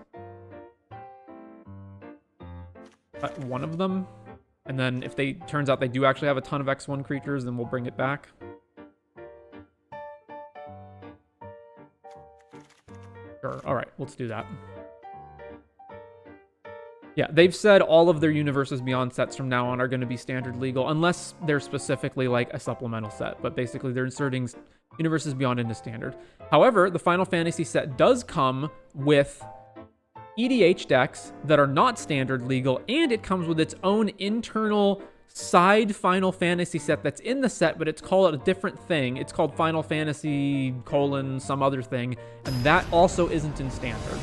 One of them. And then if turns out they do actually have a ton of X1 creatures, then we'll bring it back. Sure. Alright, let's do that. Yeah, they've said all of their Universes Beyond sets from now on are going to be standard legal, unless they're specifically like a supplemental set. But basically, they're inserting Universes Beyond into standard. However, the Final Fantasy set does come with EDH decks that are not standard legal, and it comes with its own internal side Final Fantasy set that's in the set, but it's called a different thing. It's called Final Fantasy : some other thing, and that also isn't in standard.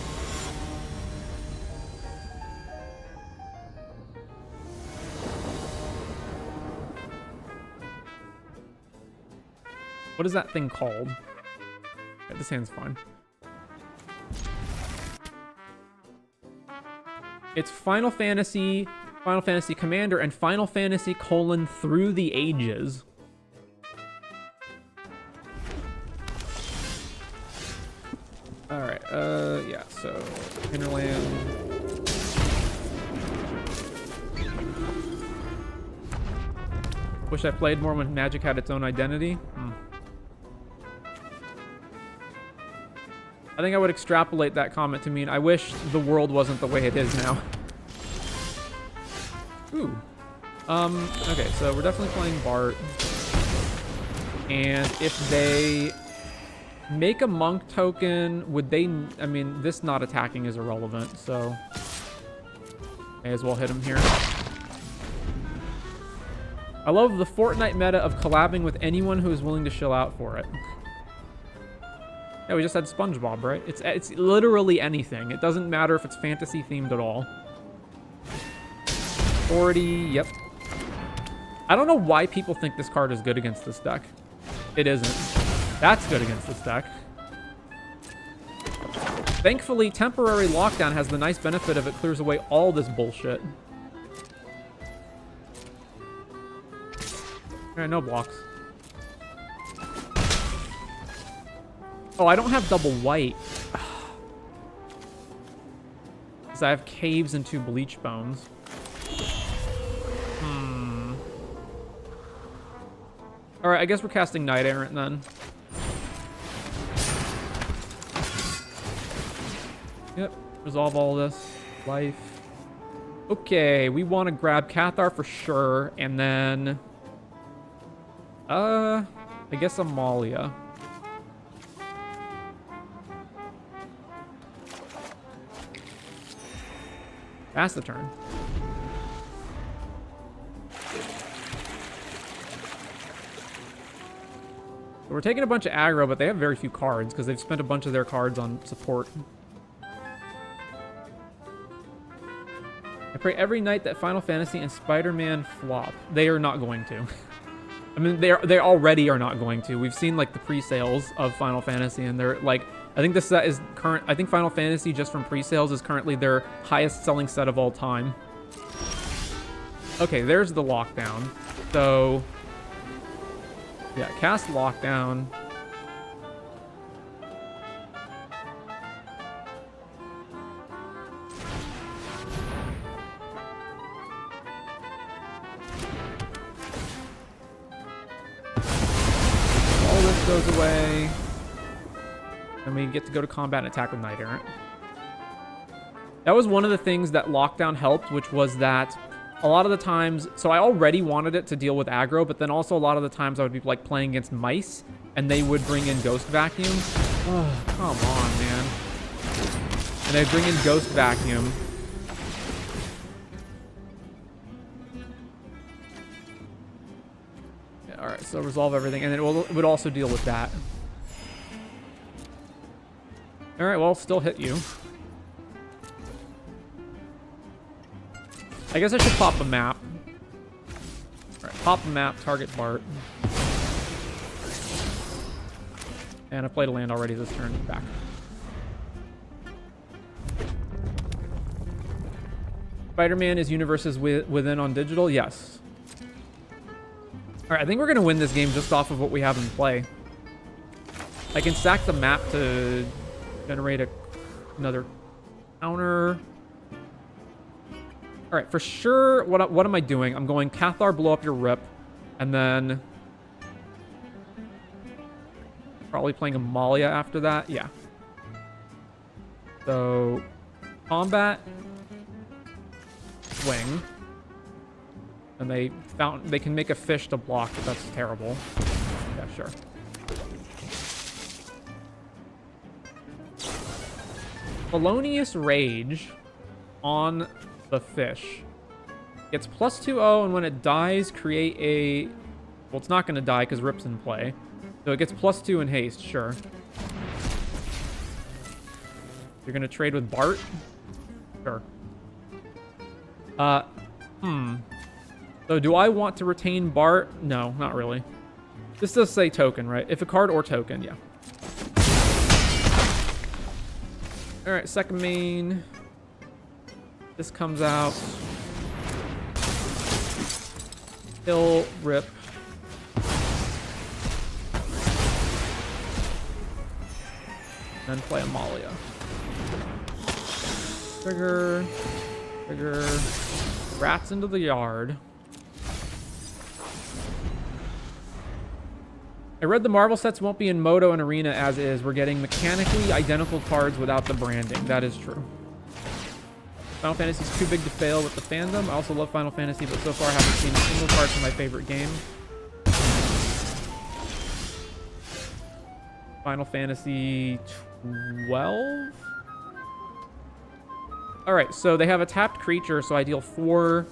What is that thing called? Okay, this hand's fine. It's Final Fantasy Commander, and Final Fantasy : Through the Ages. Alright, yeah, so Hinterland. Wish I played more when Magic had its own identity. I think I would extrapolate that comment to mean I wish the world wasn't the way it is now. Ooh. Okay, so we're definitely playing Bart. And if they make a monk token, would they... I mean, this not attacking is irrelevant, so... may as well hit him here. I love the Fortnite meta of collabing with anyone who is willing to shill out for it. Yeah, we just had SpongeBob, right? It's literally anything. It doesn't matter if it's fantasy themed at all. 40, yep. I don't know why people think this card is good against this deck. It isn't. That's good against this deck. Thankfully, Temporary Lockdown has the nice benefit of it clears away all this bullshit. Alright, no blocks. Oh, I don't have double white. Because I have Caves and 2 Bleach Bones. Alright, I guess we're casting Knight Errant then. Yep, resolve all this. Life. Okay, we want to grab Cathar for sure, and then... I guess Amalia. Pass the turn. So we're taking a bunch of aggro, but they have very few cards because they've spent a bunch of their cards on support. I pray every night that Final Fantasy and Spider-Man flop. They are not going to. I mean, they already are not going to. We've seen like the pre-sales of Final Fantasy, and they're like, I think this set is current. I think Final Fantasy just from pre-sales is currently their highest selling set of all time. Okay, there's the lockdown. So Yeah, cast Lockdown. All this goes away. And we get to go to combat and attack with Knight Errant. That was one of the things that Lockdown helped, which was that a lot of the times, so I already wanted it to deal with aggro, but then also a lot of the times I would be like playing against mice, and they would bring in Ghost Vacuum. Oh, come on, man. And they'd bring in Ghost Vacuum. Yeah, alright, so resolve everything, and then it would also deal with that. Alright, well, still hit you. I guess I should pop a map. Alright, pop a map, target Bart. And I played a land already this turn. Back. Spider-Man is universes within on digital? Yes. Alright, I think we're going to win this game just off of what we have in play. I can stack the map to generate another counter. All right, for sure, what am I doing? I'm going Cathar, blow up your Rip, and then probably playing Amalia after that. Yeah. So, combat, swing, and they can make a fish to block, but that's terrible. Yeah, sure. Felonious Rage on the fish. Gets +2/0, and when it dies, create a... Well, it's not going to die because Rip's in play. So it gets +2 in haste, sure. You're going to trade with Bart? Sure. So do I want to retain Bart? No, not really. This does say token, right? If a card or token, yeah. Alright, second main. This comes out. Kill, Rip. Then play Amalia. Trigger. Trigger. Rats into the yard. I read the Marvel sets won't be in Moto and Arena as is. We're getting mechanically identical cards without the branding. That is true. Final Fantasy is too big to fail with the fandom. I also love Final Fantasy, but so far I haven't seen a single card from my favorite game. Final Fantasy 12? Alright, so they have a tapped creature, so I deal 4,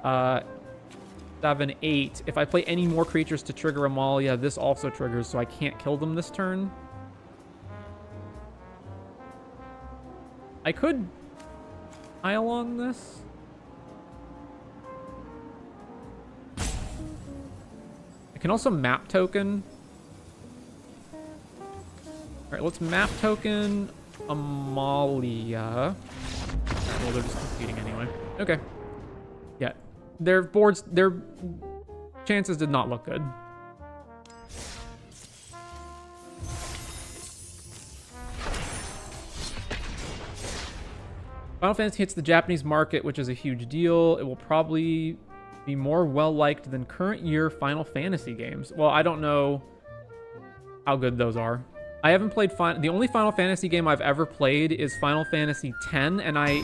7, 8. If I play any more creatures to trigger Amalia, this also triggers, so I can't kill them this turn. I could pile on this. I can also map token. Alright, let's map token Amalia. Well, they're just competing anyway. Okay. Yeah. Their boards, their chances did not look good. Final Fantasy hits the Japanese market, which is a huge deal. It will probably be more well-liked than current year Final Fantasy games. Well, I don't know how good those are. I haven't played the only Final Fantasy game I've ever played is Final Fantasy X, and I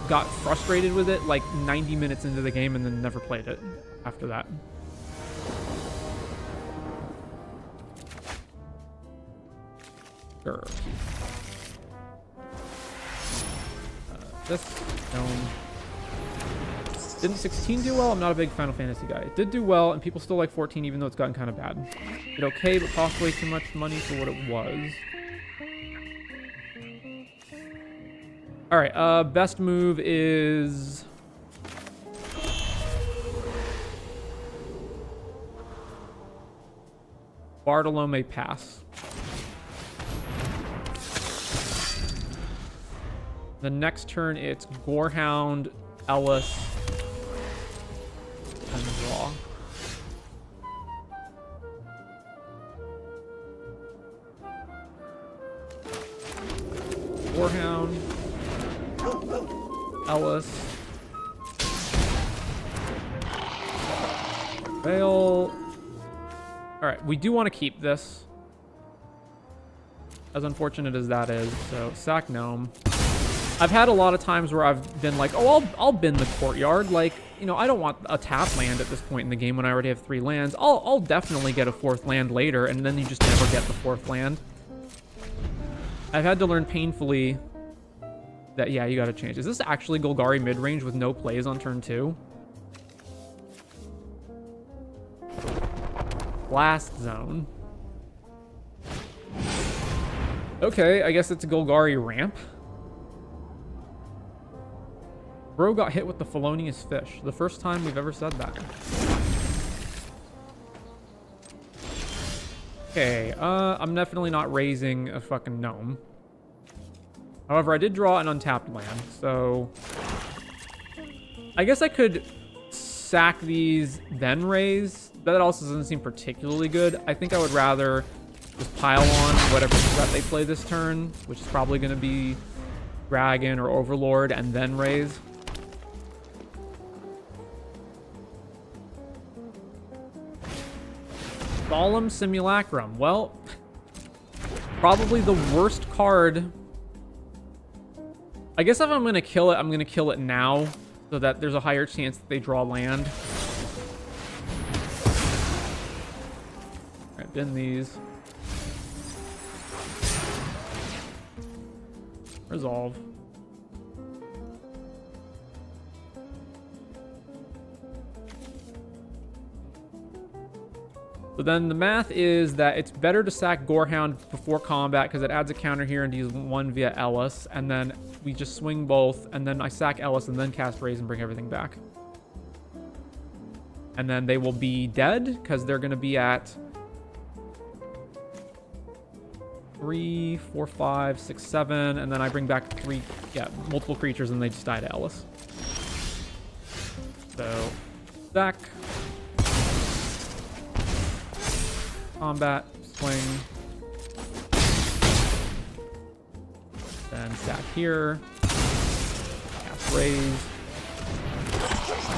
got frustrated with it like 90 minutes into the game and then never played it after that. Sure. This stone. Didn't 16 do well? I'm not a big Final Fantasy guy. It did do well, and people still like 14 even though it's gotten kind of bad. Did okay, but cost way too much money for what it was. Alright, best move is... Bartolome Pass. The next turn, it's Gorehound, Ellis, and draw. Gorehound. Ellis. Vale. Alright, we do want to keep this. As unfortunate as that is. So, sack Gnome. I've had a lot of times where I've been like, oh, I'll bin the Courtyard. Like, you know, I don't want a tap land at this point in the game when I already have 3 lands. I'll definitely get a 4th land later, and then you just never get the 4th land. I've had to learn painfully that, yeah, you gotta change. Is this actually Golgari mid-range with no plays on turn 2? Blast Zone. Okay, I guess it's a Golgari ramp. Bro got hit with the felonious fish. The first time we've ever said that. Okay, I'm definitely not raising a fucking gnome. However, I did draw an untapped land, so... I guess I could sack these, then raise. That also doesn't seem particularly good. I think I would rather just pile on whatever threat they play this turn, which is probably going to be Dragon or Overlord, and then raise. Solemn Simulacrum. Well, probably the worst card. I guess if I'm going to kill it, I'm going to kill it now so that there's a higher chance that they draw land. All right, bin these. Resolve. So then the math is that it's better to sack Gorehound before combat because it adds a counter here and use 1 via Ellis. And then we just swing both. And then I sack Ellis and then cast Raise and bring everything back. And then they will be dead because they're going to be at 3, 4, 5, 6, 7. And then I bring back multiple creatures and they just die to Ellis. So, sack. Combat, swing. Then sack here. Cast Raise.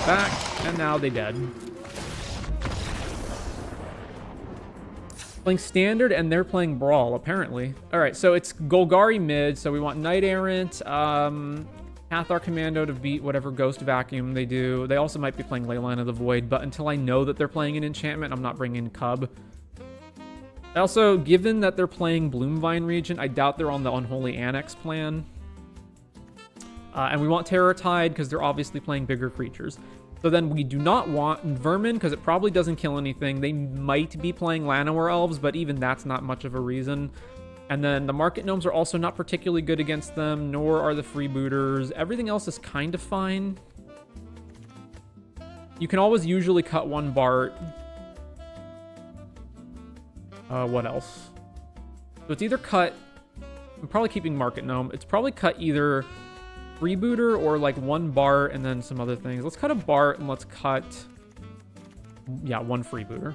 Back. And now they dead. Playing Standard and they're playing Brawl, apparently. Alright, so it's Golgari mid, so we want Knight Errant, Cathar Commando to beat whatever Ghost Vacuum they do. They also might be playing Leyline of the Void, but until I know that they're playing an enchantment, I'm not bringing Cub. Also, given that they're playing Bloomvine Regent, I doubt they're on the Unholy Annex plan. And we want Terror Tide because they're obviously playing bigger creatures. So then we do not want Vermin because it probably doesn't kill anything. They might be playing Llanowar Elves, but even that's not much of a reason. And then the Market Gnomes are also not particularly good against them, nor are the Freebooters. Everything else is kind of fine. You can always usually cut 1 Bart. What else? So it's either cut... I'm probably keeping Market Gnome. It's probably cut either Freebooter or like 1 Bart and then some other things. Let's cut a Bart and let's cut... Yeah, 1 Freebooter.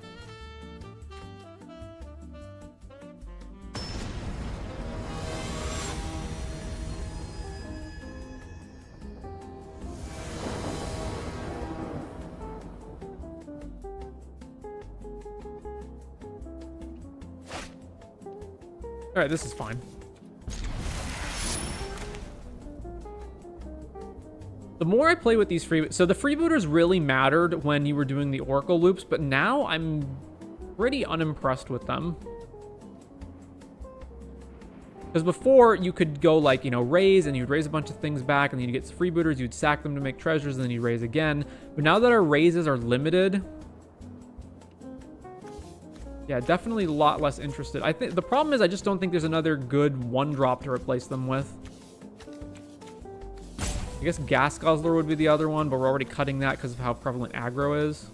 All right, this is fine. The more I play with these so the freebooters really mattered when you were doing the Oracle loops, but now I'm pretty unimpressed with them. Because before you could go like, you know, raise and you'd raise a bunch of things back and then you'd get freebooters, you'd sack them to make treasures and then you'd raise again. But now that our raises are limited, yeah, definitely a lot less interested. I think the problem is I just don't think there's another good 1-drop to replace them with. I guess Gas Guzzler would be the other one, but we're already cutting that because of how prevalent aggro is.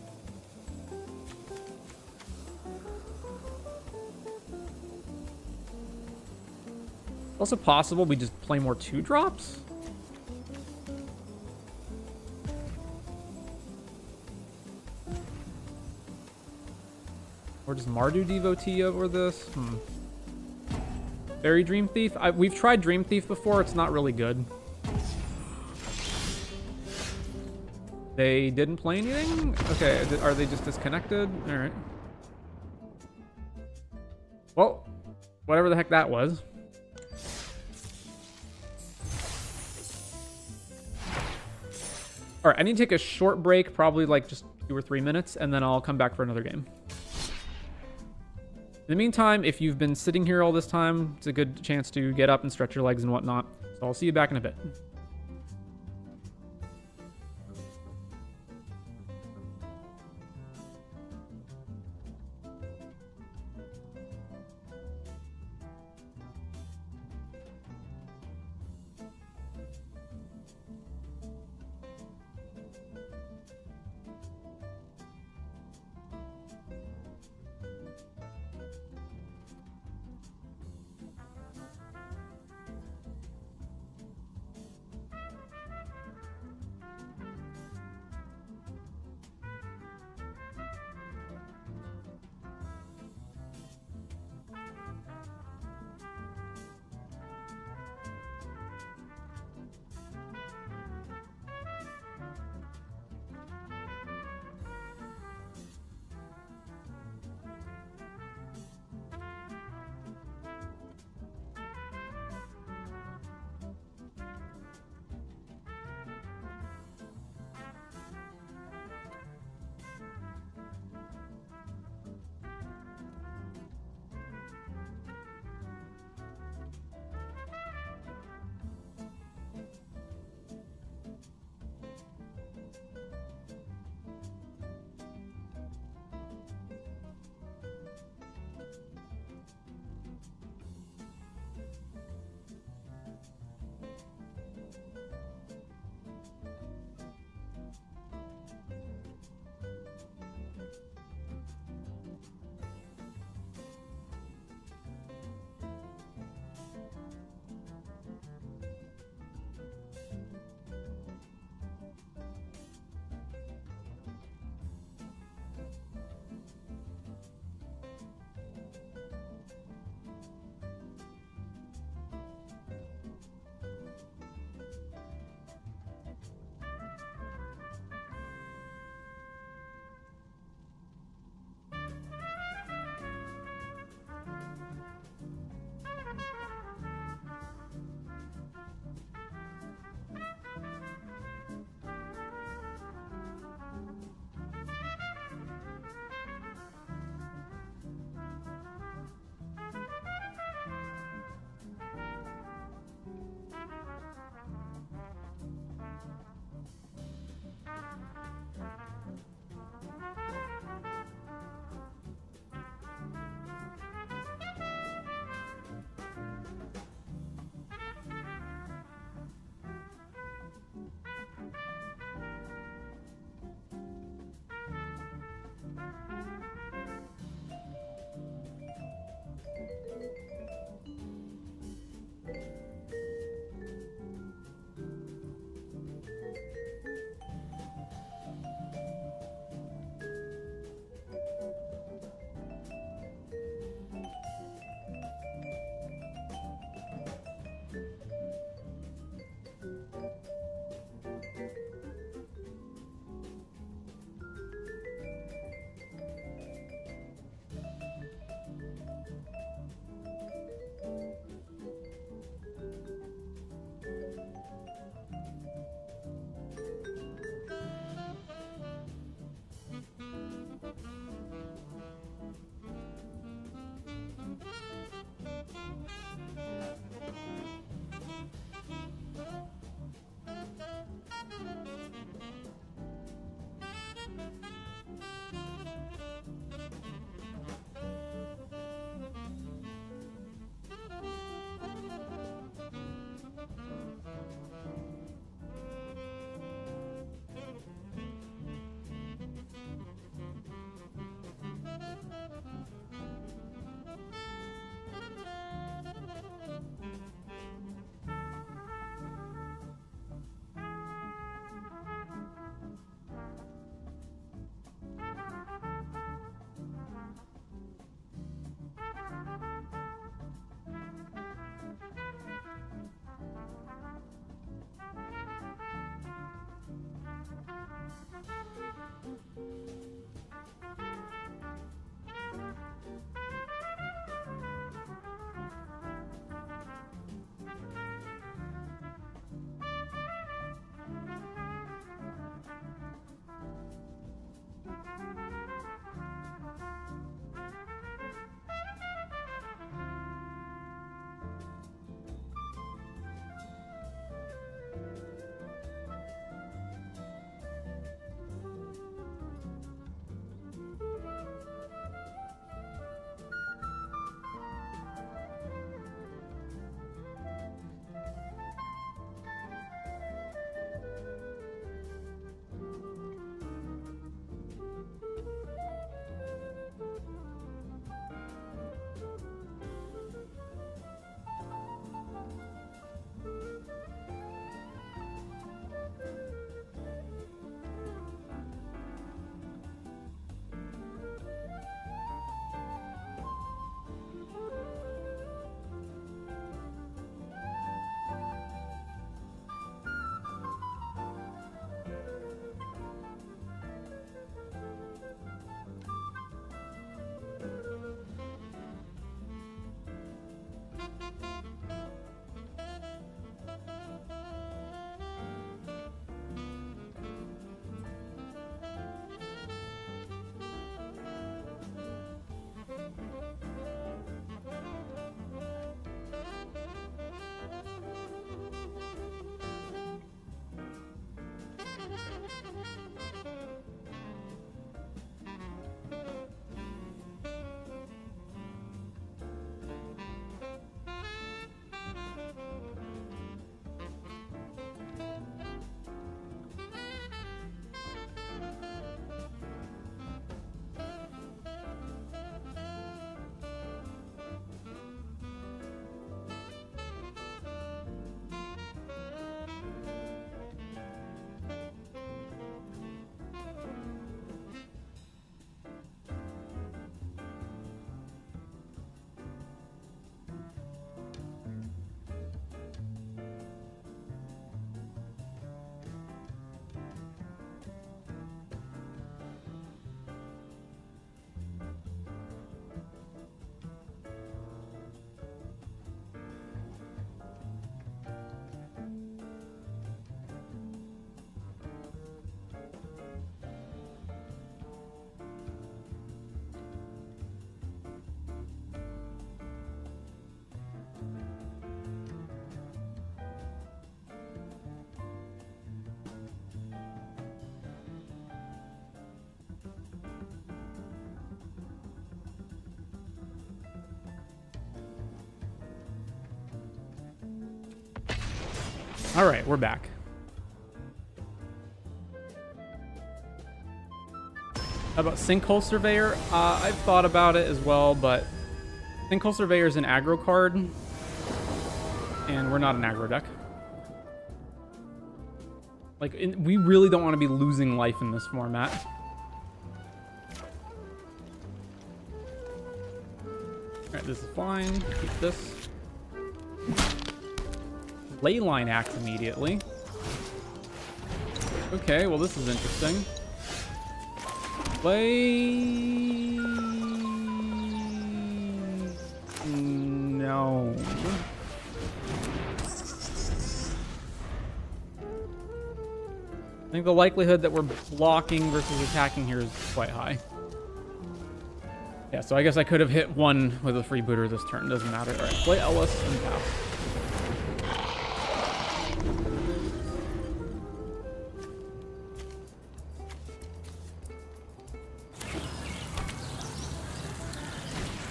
It's also possible we just play more 2-drops. Or does Mardu Devotee over this? Fairy Dream Thief. We've tried Dream Thief before. It's not really good. They didn't play anything? Okay, are they just disconnected? All right. Well, whatever the heck that was. All right, I need to take a short break, probably like just 2 or 3 minutes, and then I'll come back for another game. In the meantime, if you've been sitting here all this time, it's a good chance to get up and stretch your legs and whatnot. So I'll see you back in a bit. All right, we're back. How about Sinkhole Surveyor? I've thought about it as well, but Sinkhole Surveyor is an aggro card, and we're not an aggro deck. Like, we really don't want to be losing life in this format. Alright, this is fine. Keep this. Leyline Axe immediately. Okay, well this is interesting. No. I think the likelihood that we're blocking versus attacking here is quite high. Yeah, so I guess I could have hit one with a freebooter this turn. Doesn't matter. All right, play Ellis and pass.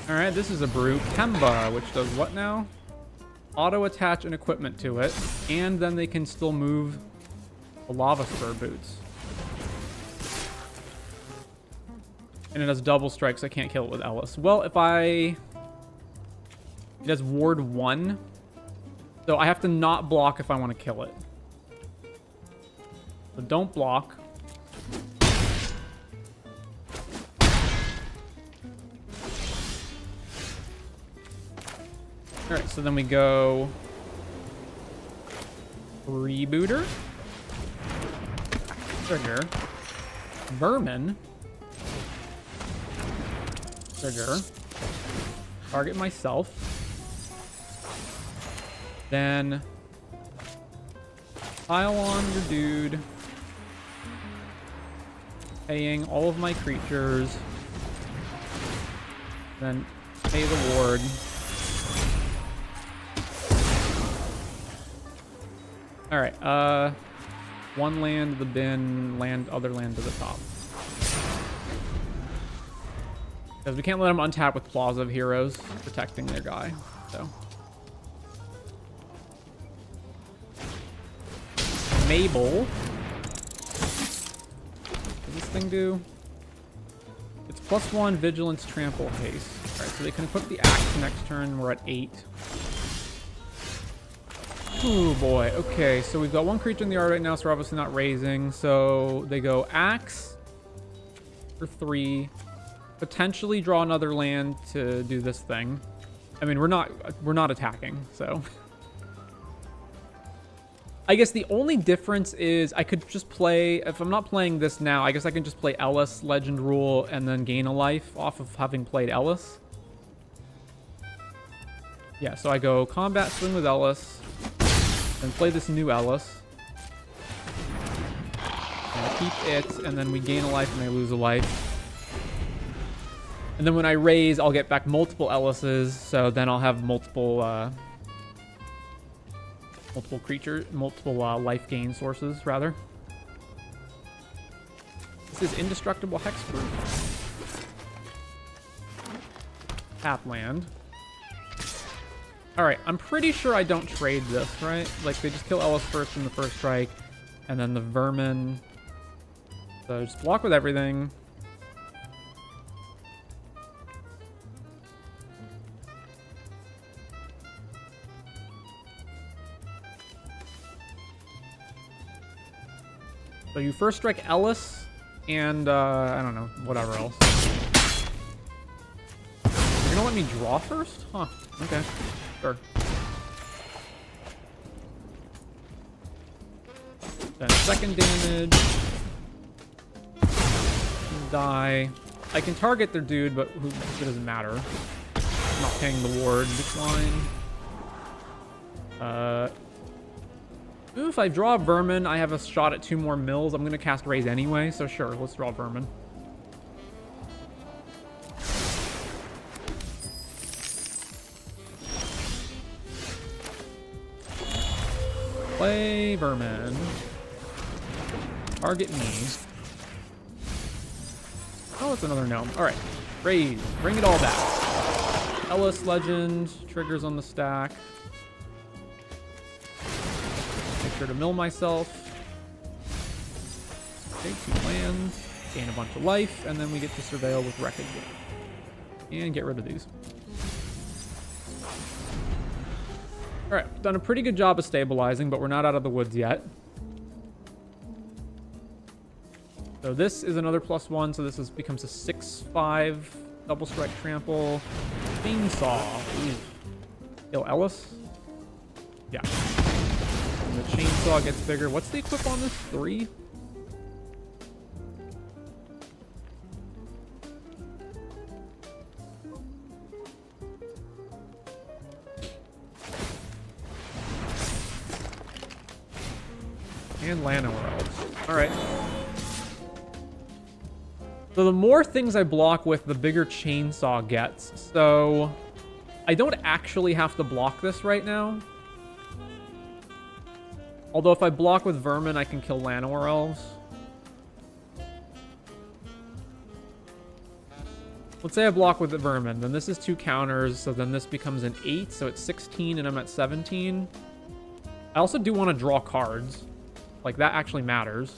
All right, this is a brew. Kemba, which does what now? Auto attach an equipment to it, and then they can still move the lava spur boots. And it has double strikes. I can't kill it with Ellis. Well, if it has ward 1. So I have to not block if I want to kill it. So don't block. Alright, so then we go Rebooter. Trigger. Vermin. Trigger. Target myself. Then pile on your dude. Paying all of my creatures. Then pay the ward. Alright, one land to the bin, other land to the top. Because we can't let them untap with Plaza of Heroes, protecting their guy, so. Mabel. What does this thing do? It's +1 Vigilance, Trample, Haste. Alright, so they can equip the Axe next turn. We're at 8. Oh boy, okay, so we've got one creature in the yard right now, so we're obviously not raising. So they go Axe for 3. Potentially draw another land to do this thing. I mean, we're not attacking, so. I guess the only difference is I could just play, if I'm not playing this now, I guess I can just play Ellis, Legend Rule, and then gain a life off of having played Ellis. Yeah, so I go Combat Swing with Ellis, and play this new Ellis. And I keep it, and then we gain a life and I lose a life. And then when I raise, I'll get back multiple Ellises, so then I'll have multiple life gain sources, rather. This is Indestructible Hexproof. Tap land. Alright, I'm pretty sure I don't trade this, right? Like, they just kill Ellis first in the first strike, and then the Vermin. So just block with everything. So you first strike Ellis, and, I don't know, whatever else. You're gonna let me draw first? Huh, okay. Sure. Then second damage. Die. I can target their dude, but it doesn't matter. I'm not paying the ward. Decline. If I draw Vermin, I have a shot at 2 more mills. I'm going to cast Raise anyway, so sure, let's draw Vermin. Play Vermin. Target me. Oh, it's another gnome. Alright. Raise. Bring it all back. Ellis Legend. Triggers on the stack. sure to mill myself. Okay, 2 lands, gain a bunch of life, and then we get to surveil with wreckage. And get rid of these. Alright, done a pretty good job of stabilizing, but we're not out of the woods yet. So this is another +1, so becomes a 6/5 double strike trample. Chainsaw. Ooh. Kill Ellis? Yeah. And the chainsaw gets bigger. What's the equip on this? 3? And Llanowar. Alright. So the more things I block with, the bigger chainsaw gets. So I don't actually have to block this right now. Although if I block with vermin, I can kill Llanowar elves. Let's say I block with the vermin. Then this is 2 counters, so then this becomes an 8, so it's 16 and I'm at 17. I also do want to draw cards. Like, that actually matters.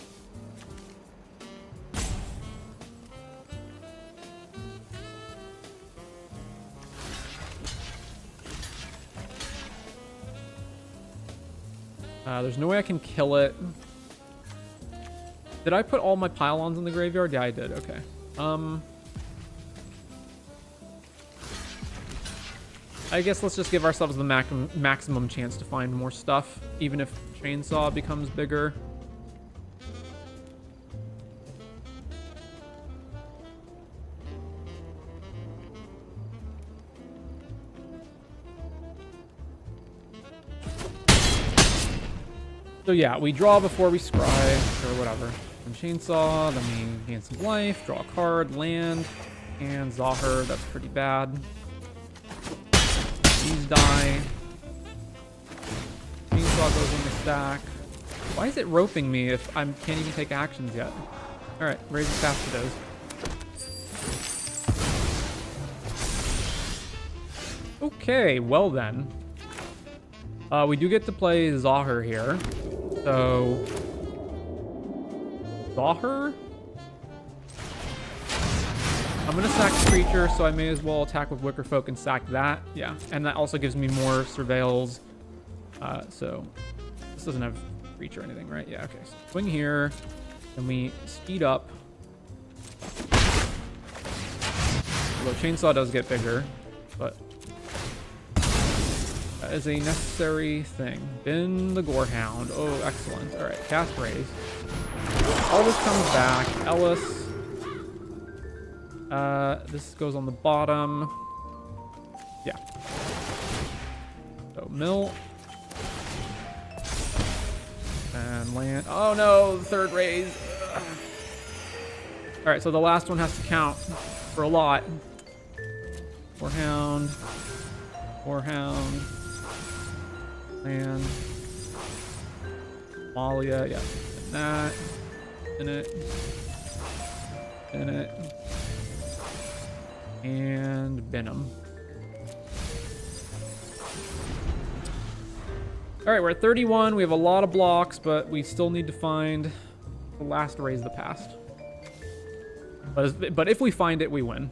There's no way I can kill it. Did I put all my pylons in the graveyard? Yeah, I did. Okay. I guess let's just give ourselves the maximum chance to find more stuff, even if chainsaw becomes bigger. So yeah, we draw before we scry, or whatever. And chainsaw, then we gain some life, draw a card, land, and Zahir, that's pretty bad. These die. Chainsaw goes in the stack. Why is it roping me if I can't even take actions yet? Alright, raise as fast as it is. Okay, well then. We do get to play Zahir here. So, Zahir? I'm going to sack Creature, so I may as well attack with Wicker Folk and sack that. Yeah, and that also gives me more Surveils. So, this doesn't have Creature or anything, right? Yeah, okay. So swing here, and we speed up. Although Chainsaw does get bigger, but that is a necessary thing. Bin the Gorehound. Oh, excellent. All right, cast Raise. Elvis comes back. Ellis. This goes on the bottom. Yeah. So mill. And land. Oh no, the third raise. Ugh. All right, so the last one has to count for a lot. Gorehound. Gorehound. Land. Malia, yeah. And that. In it. In it. And Benham. Alright, we're at 31. We have a lot of blocks, but we still need to find the last Raise the Past. But if we find it, we win.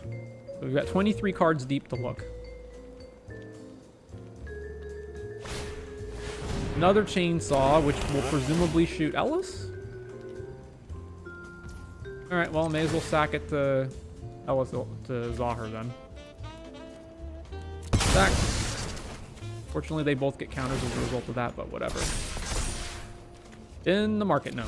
So we've got 23 cards deep to look. Another Chainsaw, which will presumably shoot Ellis? Alright, well, may as well sack it to Ellis, to Zahir then. Sack. Fortunately, they both get counters as a result of that, but whatever. In the Market Gnome.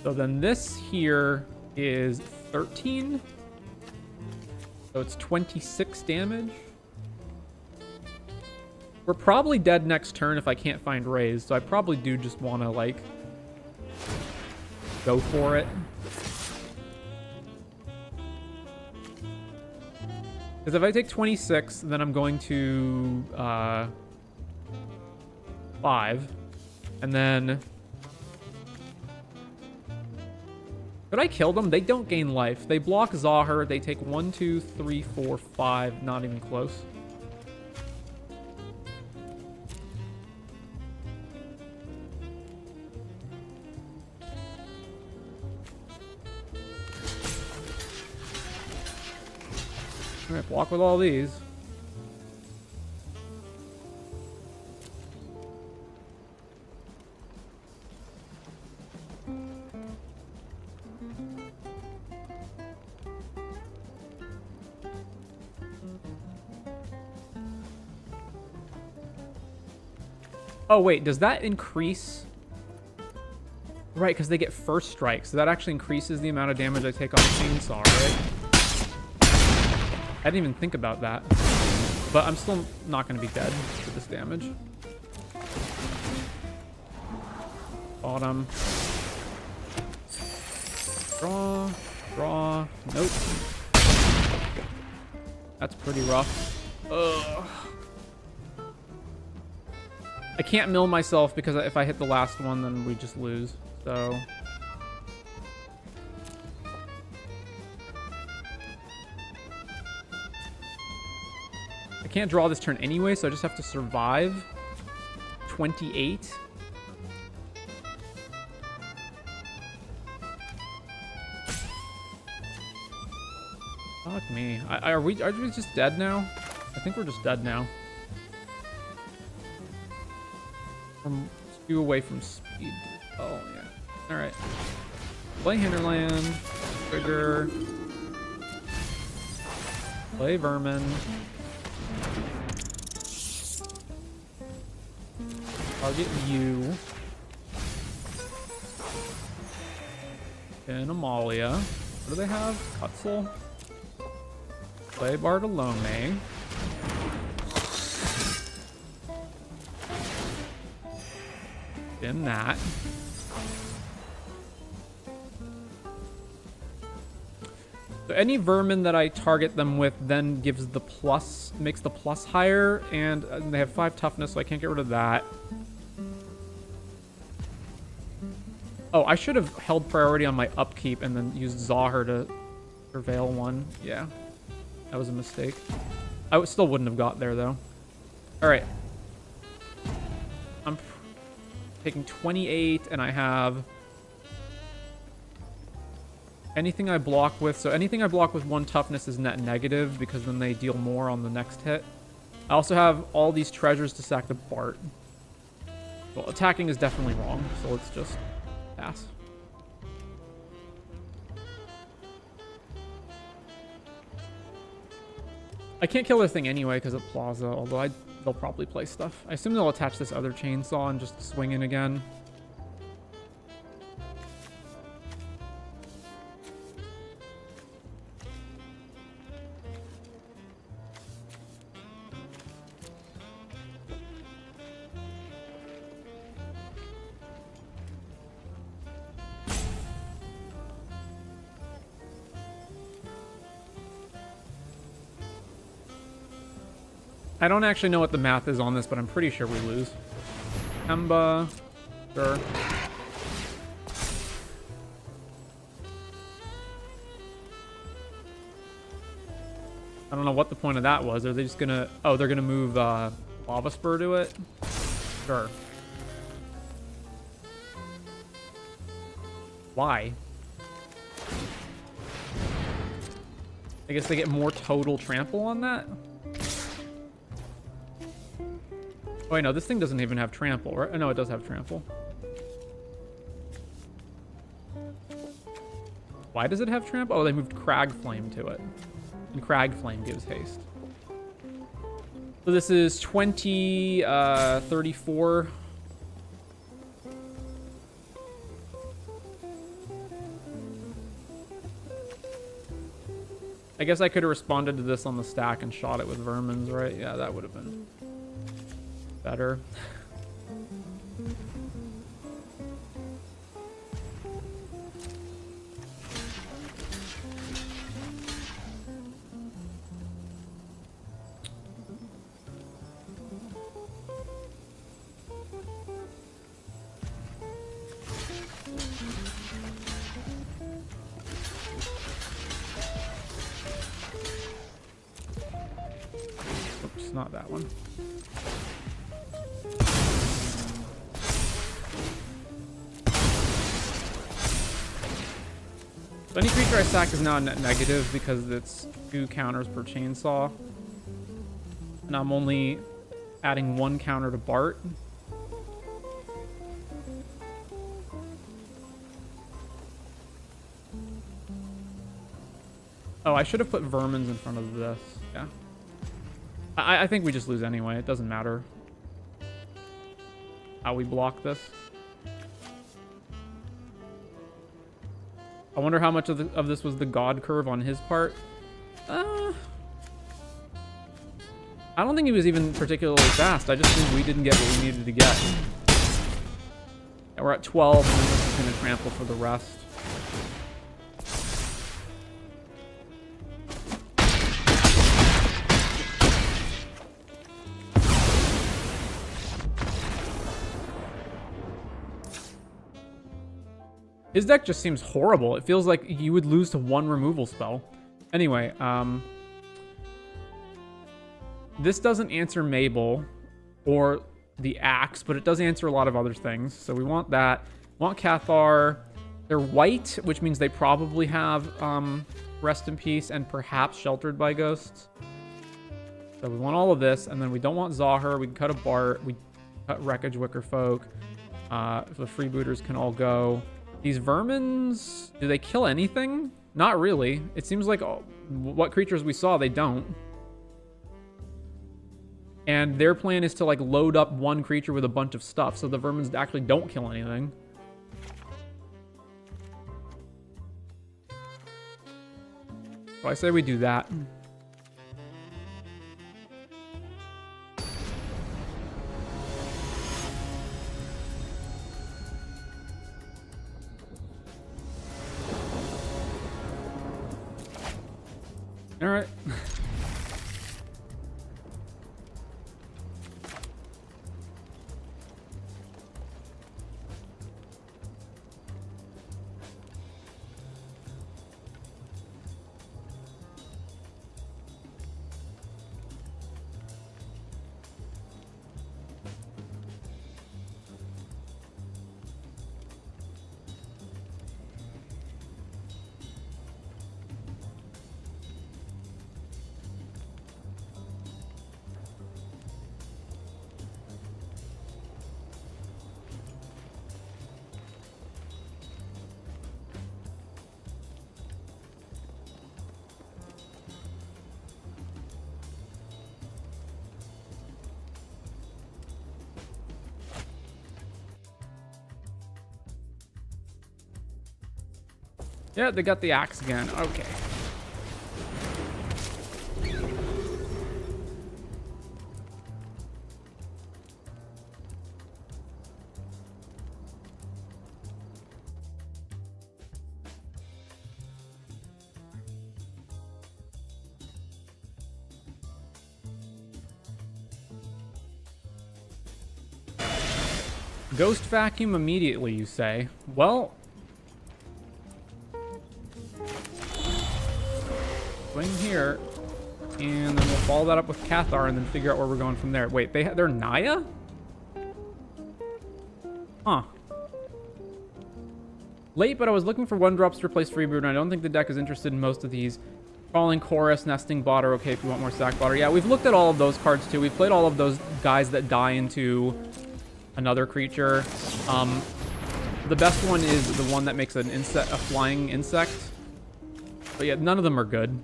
So then this here is 13. So it's 26 damage. We're probably dead next turn if I can't find Raise, so I probably do just want to, like, go for it. Because if I take 26, then I'm going to 5. And then Could I kill them? They don't gain life. They block Zahir. They take 1, 2, 3, 4, 5. Not even close. Alright, block with all these. Oh, wait, does that increase? Right, because they get first strike, so that actually increases the amount of damage I take off Chainsaw, right? I didn't even think about that. But I'm still not going to be dead with this damage. Bottom. Draw. Draw. Nope. That's pretty rough. Ugh. I can't mill myself because if I hit the last one, then we just lose. So... I can't draw this turn anyway, so I just have to survive. 28. Fuck me. Are we just dead now? I think we're just dead now. From skew away from speed. Oh yeah. Alright. Play Hinterland. Trigger. Play Vermin. Target you. And Amalia. What do they have? Cutzel. Play Bartolome. Dim that. So any vermin that I target them with then gives the plus, makes the plus higher, and they have 5 toughness, so I can't get rid of that. Oh, I should have held priority on my upkeep and then used Zahir to prevail one. Yeah, that was a mistake. I still wouldn't have got there, though. All right. I'm taking 28, and I have anything I block with. So anything I block with 1 toughness is net negative, because then they deal more on the next hit. I also have all these treasures to sack the Bart. Well, attacking is definitely wrong, so let's just pass. I can't kill this thing anyway because of Plaza, although they'll probably play stuff. I assume they'll attach this other chainsaw and just swing in again. I don't actually know what the math is on this, but I'm pretty sure we lose. Emba. Sure. I don't know what the point of that was. Are they just gonna... Oh, they're gonna move Lava Spur to it? Sure. Why? I guess they get more total trample on that? Oh, wait, no, this thing doesn't even have trample, right? No, it does have trample. Why does it have trample? Oh, they moved Crag Flame to it. And Crag Flame gives haste. So this is 20, 34. I guess I could have responded to this on the stack and shot it with Vermins, right? Yeah, that would have been better. Oops, not that one. So any creature I sack is now net negative because it's 2 counters per chainsaw. And I'm only adding 1 counter to Bart. Oh, I should have put vermins in front of this. Yeah. I think we just lose anyway. It doesn't matter how we block this. I wonder how much of this was the God curve on his part. I don't think he was even particularly fast. I just think we didn't get what we needed to get. And we're at 12, and then this is going to trample for the rest. His deck just seems horrible. It feels like you would lose to 1 removal spell. Anyway, this doesn't answer Mabel or the Axe, but it does answer a lot of other things. So we want that. We want Cathar. They're white, which means they probably have Rest in Peace and perhaps Sheltered by Ghosts. So we want all of this, and then we don't want Zahir. We can cut a Bart. We cut Wreckage Wicker Folk. The freebooters can all go. These vermins, do they kill anything? Not really. It seems like what creatures we saw, they don't. And their plan is to like load up 1 creature with a bunch of stuff, so the vermins actually don't kill anything. So I say we do that. All right. Yeah, they got the Axe again. Okay. Ghost Vacuum immediately, you say? Well, swing here, and then we'll follow that up with Cathar and then figure out where we're going from there. Wait, they're Naya? Huh. Late, but I was looking for 1-drops to replace Freebird, and I don't think the deck is interested in most of these. Falling Chorus, Nesting Bot are okay if you want more Sack Bot. Yeah, we've looked at all of those cards too. We've played all of those guys that die into another creature. The best one is the one that makes an insect, a flying insect. But yeah, none of them are good.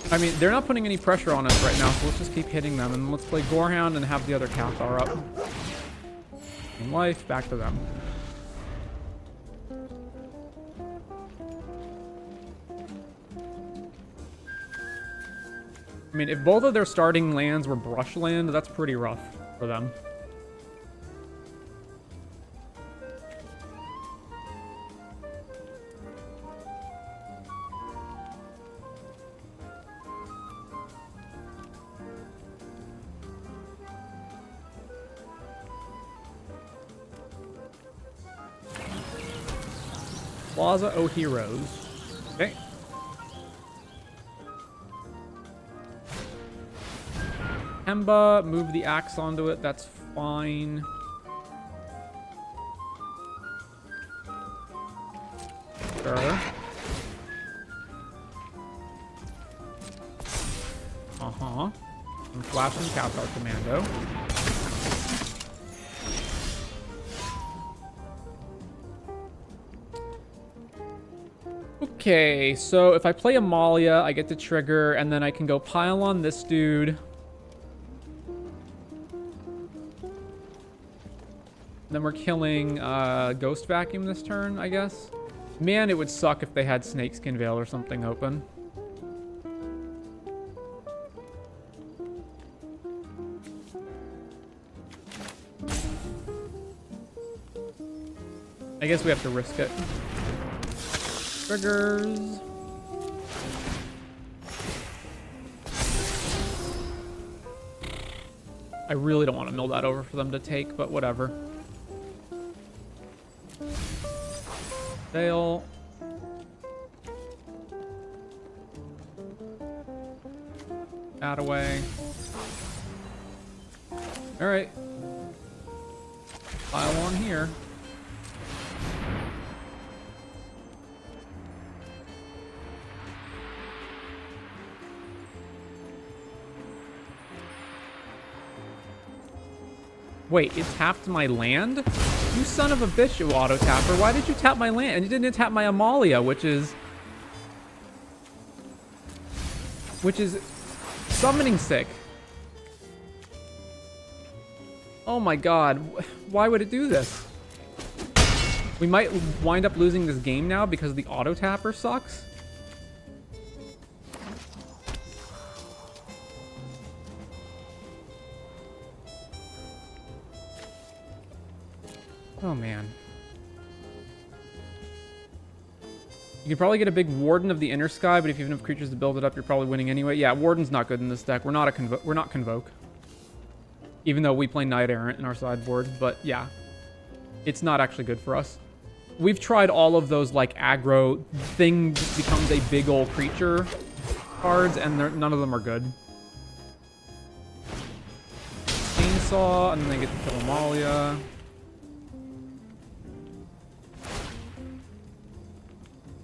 I mean, they're not putting any pressure on us right now, so let's just keep hitting them. And let's play Gorehound and have the other Cathar up. In life, back to them. I mean, if both of their starting lands were brushland, that's pretty rough for them. Plaza O Heroes. Okay. Hemba, move the axe onto it. That's fine. Sure. Uh-huh. I'm flashing Cathar Commando. Okay, so if I play Amalia, I get to trigger, and then I can go pile on this dude. Then we're killing Ghost Vacuum this turn, I guess. Man, it would suck if they had Snakeskin Veil or something open. I guess we have to risk it. Triggers. I really don't want to mill that over for them to take, but whatever. Fail. That away. Alright. Pile on here. Wait, it tapped my land? You son of a bitch, you auto tapper. Why did you tap my land? And you didn't tap my Amalia, which is summoning sick. Oh my god. Why would it do this? We might wind up losing this game now because the auto tapper sucks. Oh, man. You could probably get a big Warden of the Inner Sky, but if you have enough creatures to build it up, you're probably winning anyway. Yeah, Warden's not good in this deck. We're not Convoke. Even though we play Knight Errant in our sideboard, but yeah. It's not actually good for us. We've tried all of those, like, aggro thing becomes a big ol' creature cards, and none of them are good. Chainsaw, and then they get to kill Amalia.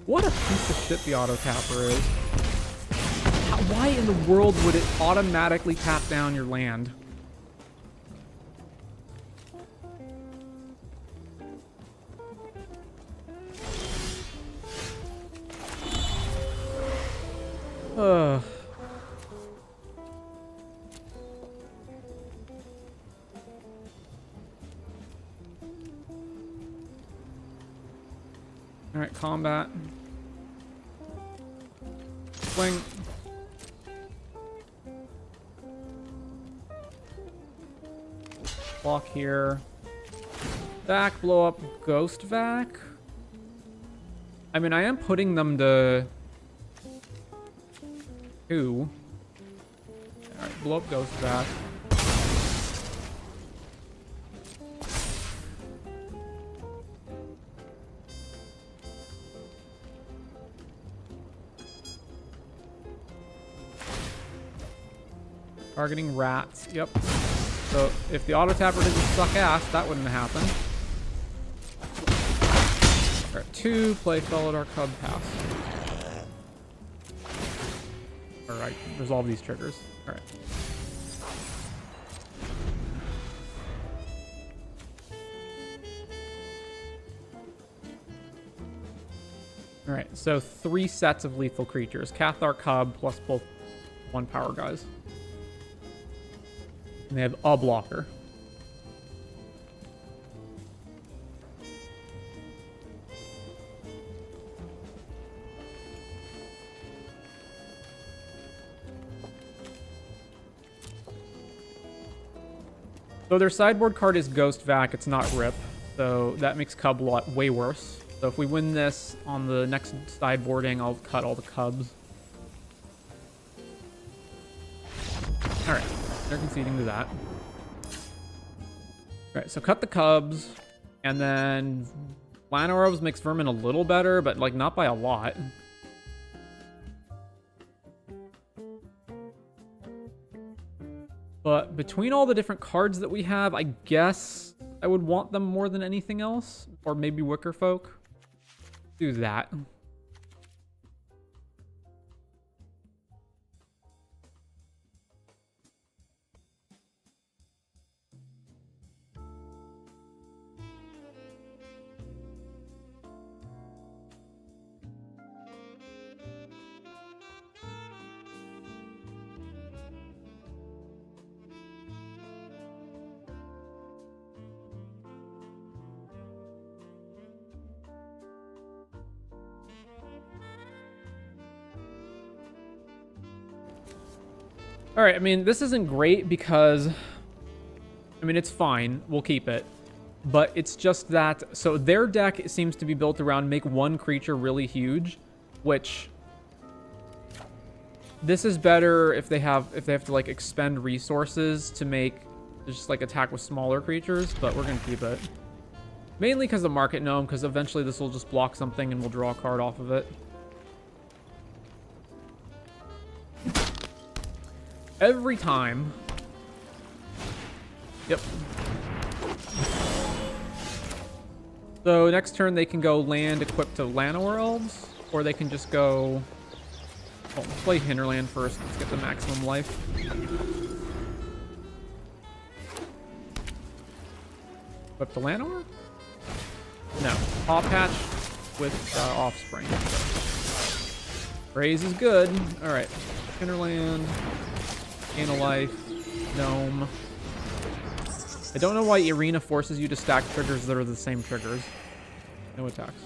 What a piece of shit the auto tapper is. Why in the world would it automatically tap down your land? Ugh. All right, combat. Swing. Block here. Vac, blow up Ghost Vac. I mean, I am putting them to 2. Alright, blow up Ghost Vac. Targeting rats. Yep. So if the auto tapper didn't suck ass, that wouldn't have happened. Alright, 2, play Fellow Dark Hub, pass. Alright, resolve these triggers. Alright. Alright, so 3 sets of lethal creatures. Cathar Cub plus both 1 power guys. And they have a blocker. So their sideboard card is Ghost Vac, it's not Rip. So that makes Cub lot way worse. So if we win this on the next sideboarding, I'll cut all the Cubs. Alright. They're conceding to that. Alright, so cut the Cubs, and then Lano Orbs makes Vermin a little better, but like not by a lot. But between all the different cards that we have, I guess I would want them more than anything else. Or maybe Wicker Folk. Do that. All right, I mean, this isn't great because, I mean, it's fine. We'll keep it. But it's just that, so their deck seems to be built around make one creature really huge, which this is better if they have to like expend resources to make just like attack with smaller creatures, but we're gonna keep it. Mainly because of Market Gnome, because eventually this will just block something and we'll draw a card off of it. Every time. Yep. So next turn they can go land equipped to Llanowar Elves, or they can just go... Well, let's play Hinterland first. Let's get the maximum life. Equip to Llanowar? No. Paw Patch with Offspring. Raise is good. Alright. Hinterland. Gain a life. Gnome. I don't know why Arena forces you to stack triggers that are the same triggers. No attacks.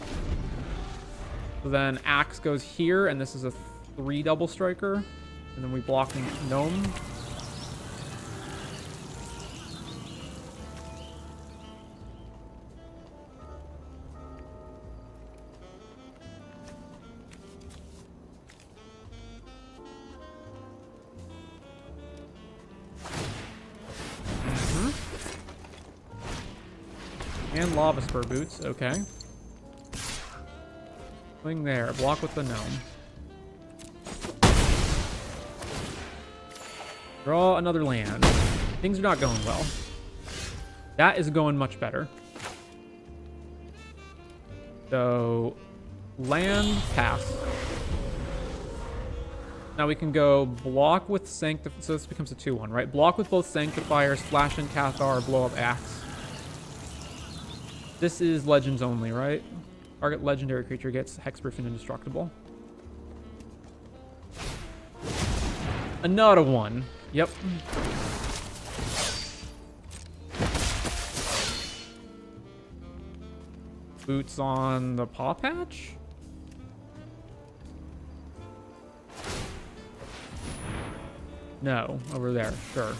So then Axe goes here, and this is a 3 double striker. And then we block Gnome. And Lava Spur Boots, okay. Swing there, block with the Gnome. Draw another land. Things are not going well. That is going much better. So, land, pass. Now we can go block with Sanctifier, so this becomes a 2-1, right? Block with both Sanctifiers, Flash in Cathar, blow up Axe. This is Legends only, right? Target legendary creature gets Hexproof and Indestructible. Another one. Yep. Boots on the Paw Patch? No, over there, sure.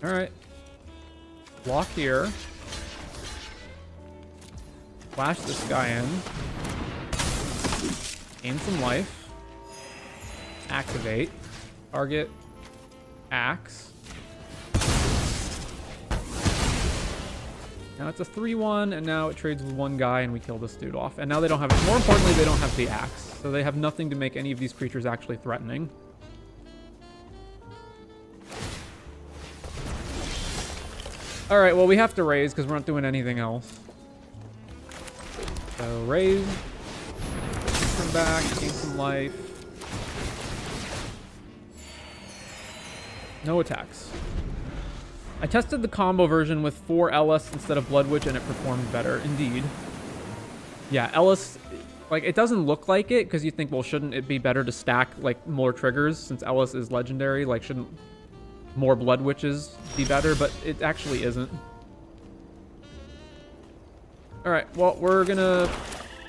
Alright. Block here. Flash this guy in. Gain some life. Activate. Target. Axe. Now it's a 3-1, and now it trades with one guy, and we kill this dude off. And now they don't have it. More importantly, they don't have the axe. So they have nothing to make any of these creatures actually threatening. Alright, well, we have to raise because we're not doing anything else. So, raise. Come back, gain some life. No attacks. I tested the combo version with 4 Ellis instead of Blood Witch, and it performed better. Indeed. Yeah, Ellis, like, it doesn't look like it because you think, well, shouldn't it be better to stack, like, more triggers since Ellis is legendary? Like, shouldn't more Blood Witches be better? But it actually isn't. Alright, well, we're gonna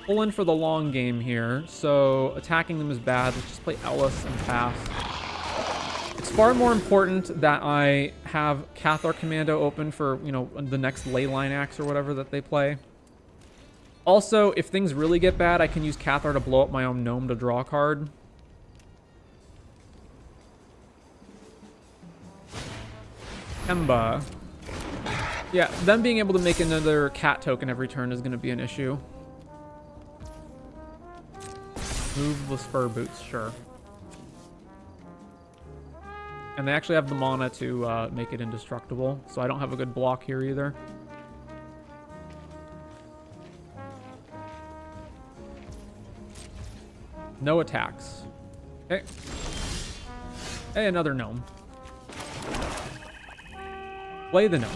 pull in for the long game here. So, attacking them is bad. Let's just play Ellis and pass. It's far more important that I have Cathar Commando open for, you know, the next Leyline Axe or whatever that they play. Also, if things really get bad, I can use Cathar to blow up my own Gnome to draw a card. Kemba. Yeah, them being able to make another cat token every turn is going to be an issue. Moveless fur boots, sure. And they actually have the mana to make it indestructible, so I don't have a good block here either. No attacks. Okay. Hey, another gnome. Play the gnome.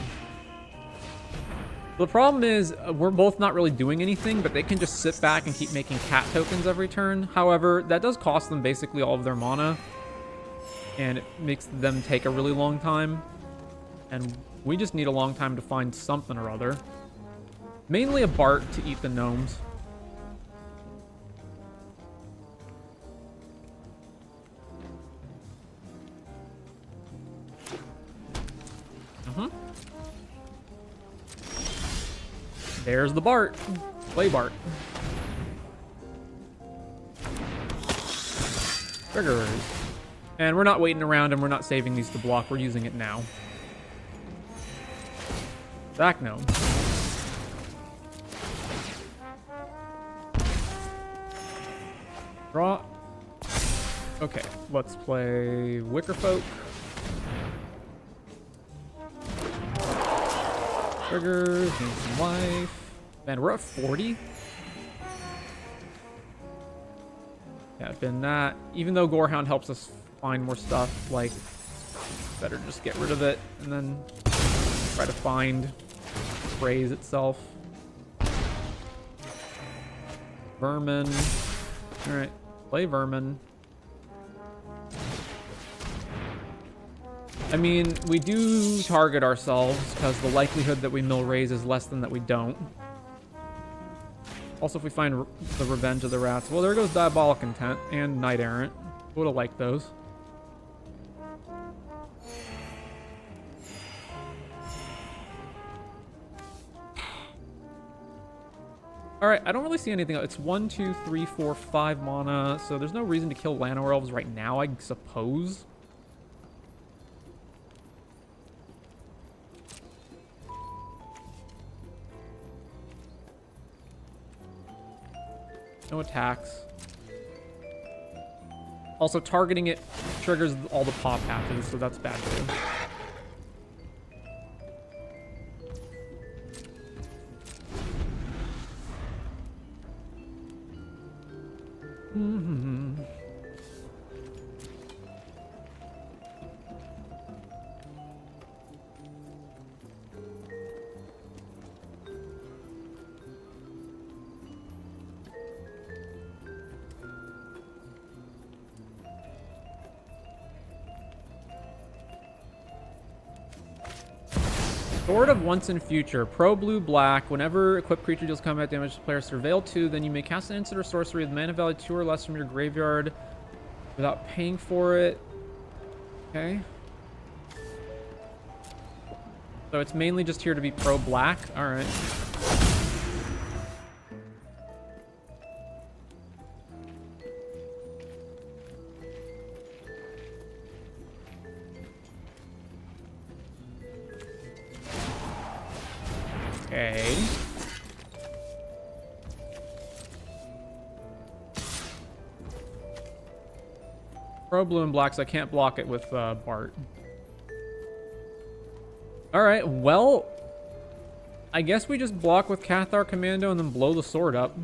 The problem is, we're both not really doing anything, but they can just sit back and keep making cat tokens every turn. However, that does cost them basically all of their mana, and it makes them take a really long time. And we just need a long time to find something or other. Mainly a Bart to eat the gnomes. There's the Bart. Play Bart. Triggers. And we're not waiting around and we're not saving these to block. We're using it now. Sack gnome. Draw. Okay, let's play Wickerfolk. Triggers, need some life. Man, we're at 40. Yeah, been that. Even though Gorehound helps us find more stuff, like, better just get rid of it and then try to find Phrase itself. Vermin. Alright, play Vermin. I mean, we do target ourselves because the likelihood that we mill Raise is less than that we don't. Also, if we find the Revenge of the Rats. Well, there goes Diabolic Intent and Knight Errant. Would have liked those. Alright, I don't really see anything else. It's 1, 2, 3, 4, 5 mana, so there's no reason to kill Llanowar Elves right now, I suppose. No attacks. Also, targeting it triggers all the pop patches, so that's bad too. Sword of Once and Future. Pro blue black. Whenever equipped creature deals combat damage to player surveil 2, then you may cast an instant or sorcery with mana value 2 or less from your graveyard without paying for it. Okay. So it's mainly just here to be pro black. Alright. Okay. Pro blue and blacks. I can't block it with Bart. Alright, well, I guess we just block with Cathar Commando and then blow the sword up.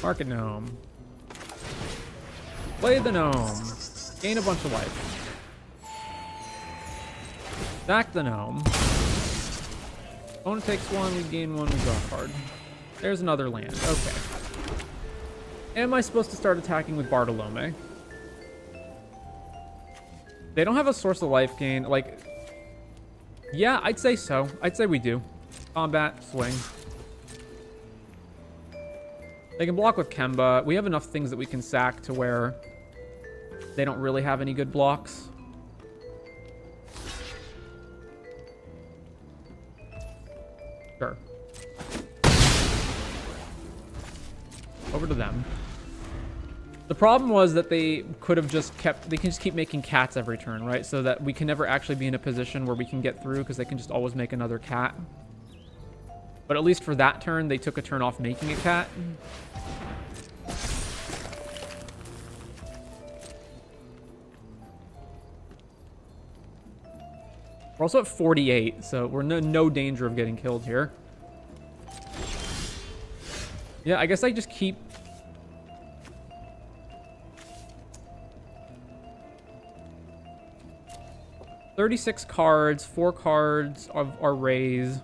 Market Gnome. Play the Gnome. Gain a bunch of life. Sack the Gnome. Opponent takes 1, we gain 1, we draw a card. There's another land. Okay. Am I supposed to start attacking with Bartolome? They don't have a source of life gain. Like, yeah, I'd say so. I'd say we do. Combat, swing. They can block with Kemba. We have enough things that we can sack to where they don't really have any good blocks. Sure. Over to them. The problem was that they could have just they can just keep making cats every turn, right? So that we can never actually be in a position where we can get through because they can just always make another cat. But at least for that turn, they took a turn off making a cat. We're also at 48, so we're no danger of getting killed here. Yeah, I guess I just keep... $36 cards, 4 cards of our raise.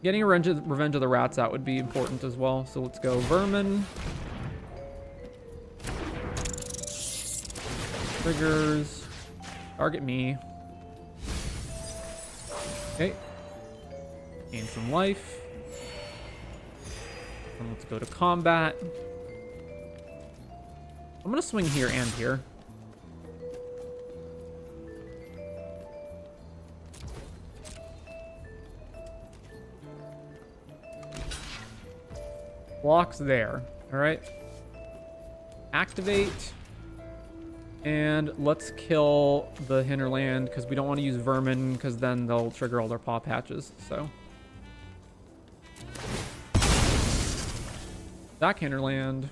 Getting a Revenge of the Rats out would be important as well, so let's go Vermin. Triggers. Target me. Okay. Gain some life. And let's go to combat. I'm gonna swing here and here. Blocks there. All right. Activate. And let's kill the hinterland because we don't want to use vermin because then they'll trigger all their paw patches. So. Back hinterland.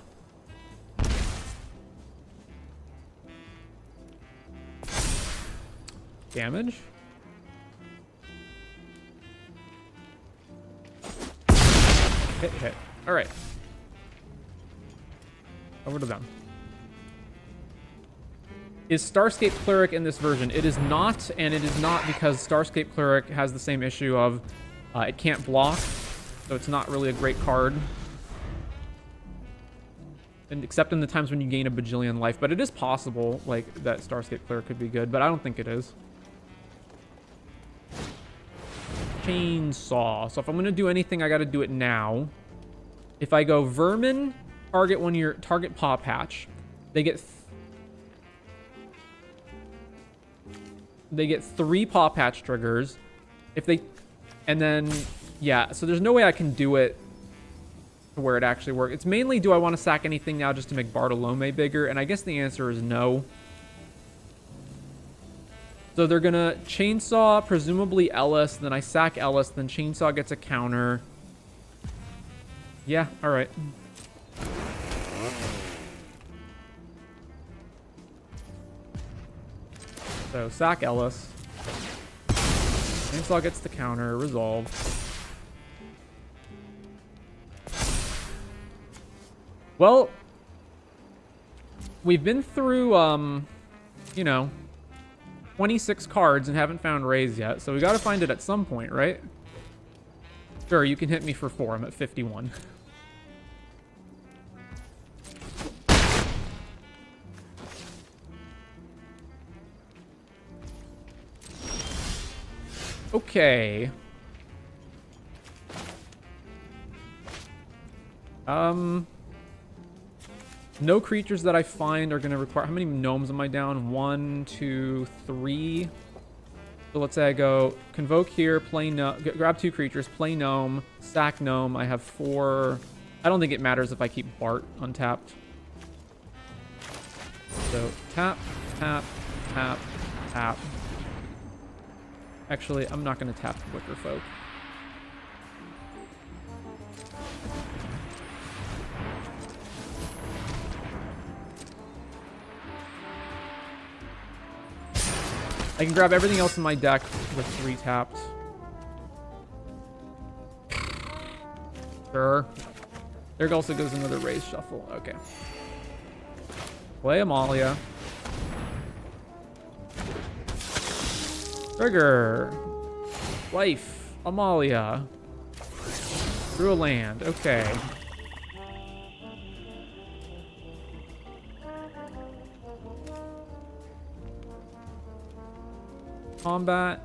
Damage. Hit. All right. Over to them. Is Starscape Cleric in this version? It is not, and it is not because Starscape Cleric has the same issue of it can't block, so it's not really a great card. And except in the times when you gain a bajillion life, but it is possible, like, that Starscape Cleric could be good, but I don't think it is. Chainsaw. So if I'm gonna do anything, I gotta do it now. If I go Vermin, target one of your target paw patch, they get 3 paw patch triggers. If they, and then yeah, so there's no way I can do it to where it actually works. It's mainly, do I want to sack anything now just to make Bartolome bigger? And I guess the answer is no. So they're gonna chainsaw, presumably Ellis, then I sack Ellis, then chainsaw gets a counter. Yeah, all right. So sack Ellis. Chainsaw gets the counter, resolved. Well, we've been through, you know, 26 cards and haven't found Rays yet, so we gotta find it at some point, right? Sure, you can hit me for 4. I'm at 51. Okay. No creatures that I find are going to require... How many gnomes am I down? 1, 2, 3. So let's say I go Convoke here, play gnome, grab 2 creatures, play gnome, sack gnome. I have 4. I don't think it matters if I keep Bart untapped. So tap, tap, tap, tap. Actually, I'm not going to tap Wicker Folk. I can grab everything else in my deck with 3 tapped. Sure. There also goes another Raise Shuffle. Okay. Play Amalia. Trigger. Life. Amalia. Through a land. Okay. Combat.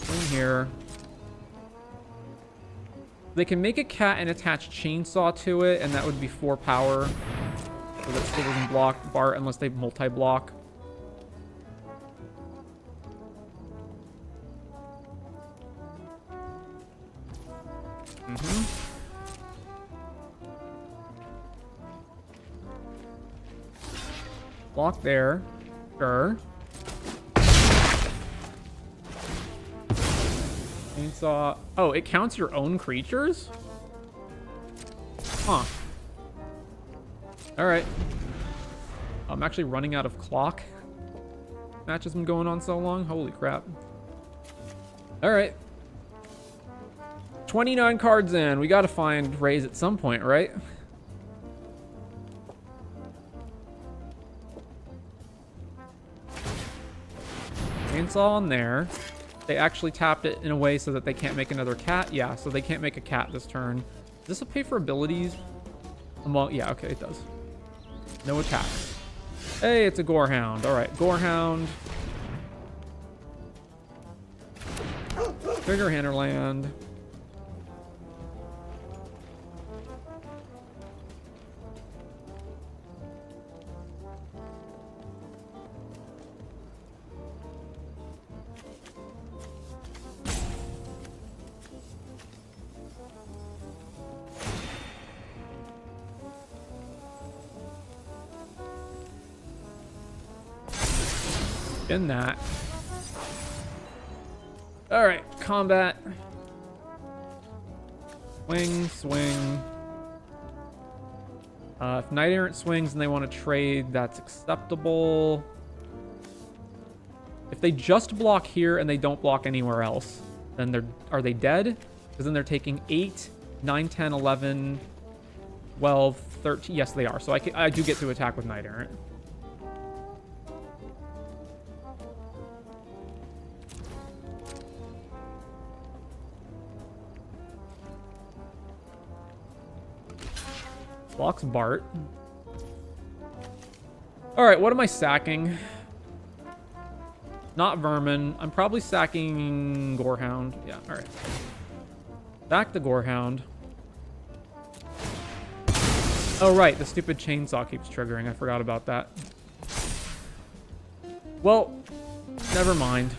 In here. They can make a cat and attach chainsaw to it, and that would be 4 power. So that still doesn't block Bart unless they multi-block. Block there. Sure. Chainsaw. Oh, it counts your own creatures? Huh. Alright. I'm actually running out of clock. Match has been going on so long. Holy crap. Alright. 29 cards in. We gotta find Rays at some point, right? Chainsaw on there. They actually tapped it in a way so that they can't make another cat. Yeah, so they can't make a cat this turn. Does this will pay for abilities? Well, yeah, okay, it does. No attacks. Hey, it's a Gorehound. All right, Gorehound. Trigger Handerland. In that. All right, combat. Swing, swing. If Knight Errant swings and they want to trade, that's acceptable. If they just block here and they don't block anywhere else, then are they dead? Because then they're taking 8, 9, 10, 11, 12, 13. Yes, they are. So I do get to attack with Knight Errant. Blocks Bart. Alright, what am I sacking? Not Vermin. I'm probably sacking Gorehound. Yeah, alright. Sack the Gorehound. Oh, right. The stupid chainsaw keeps triggering. I forgot about that. Well, never mind.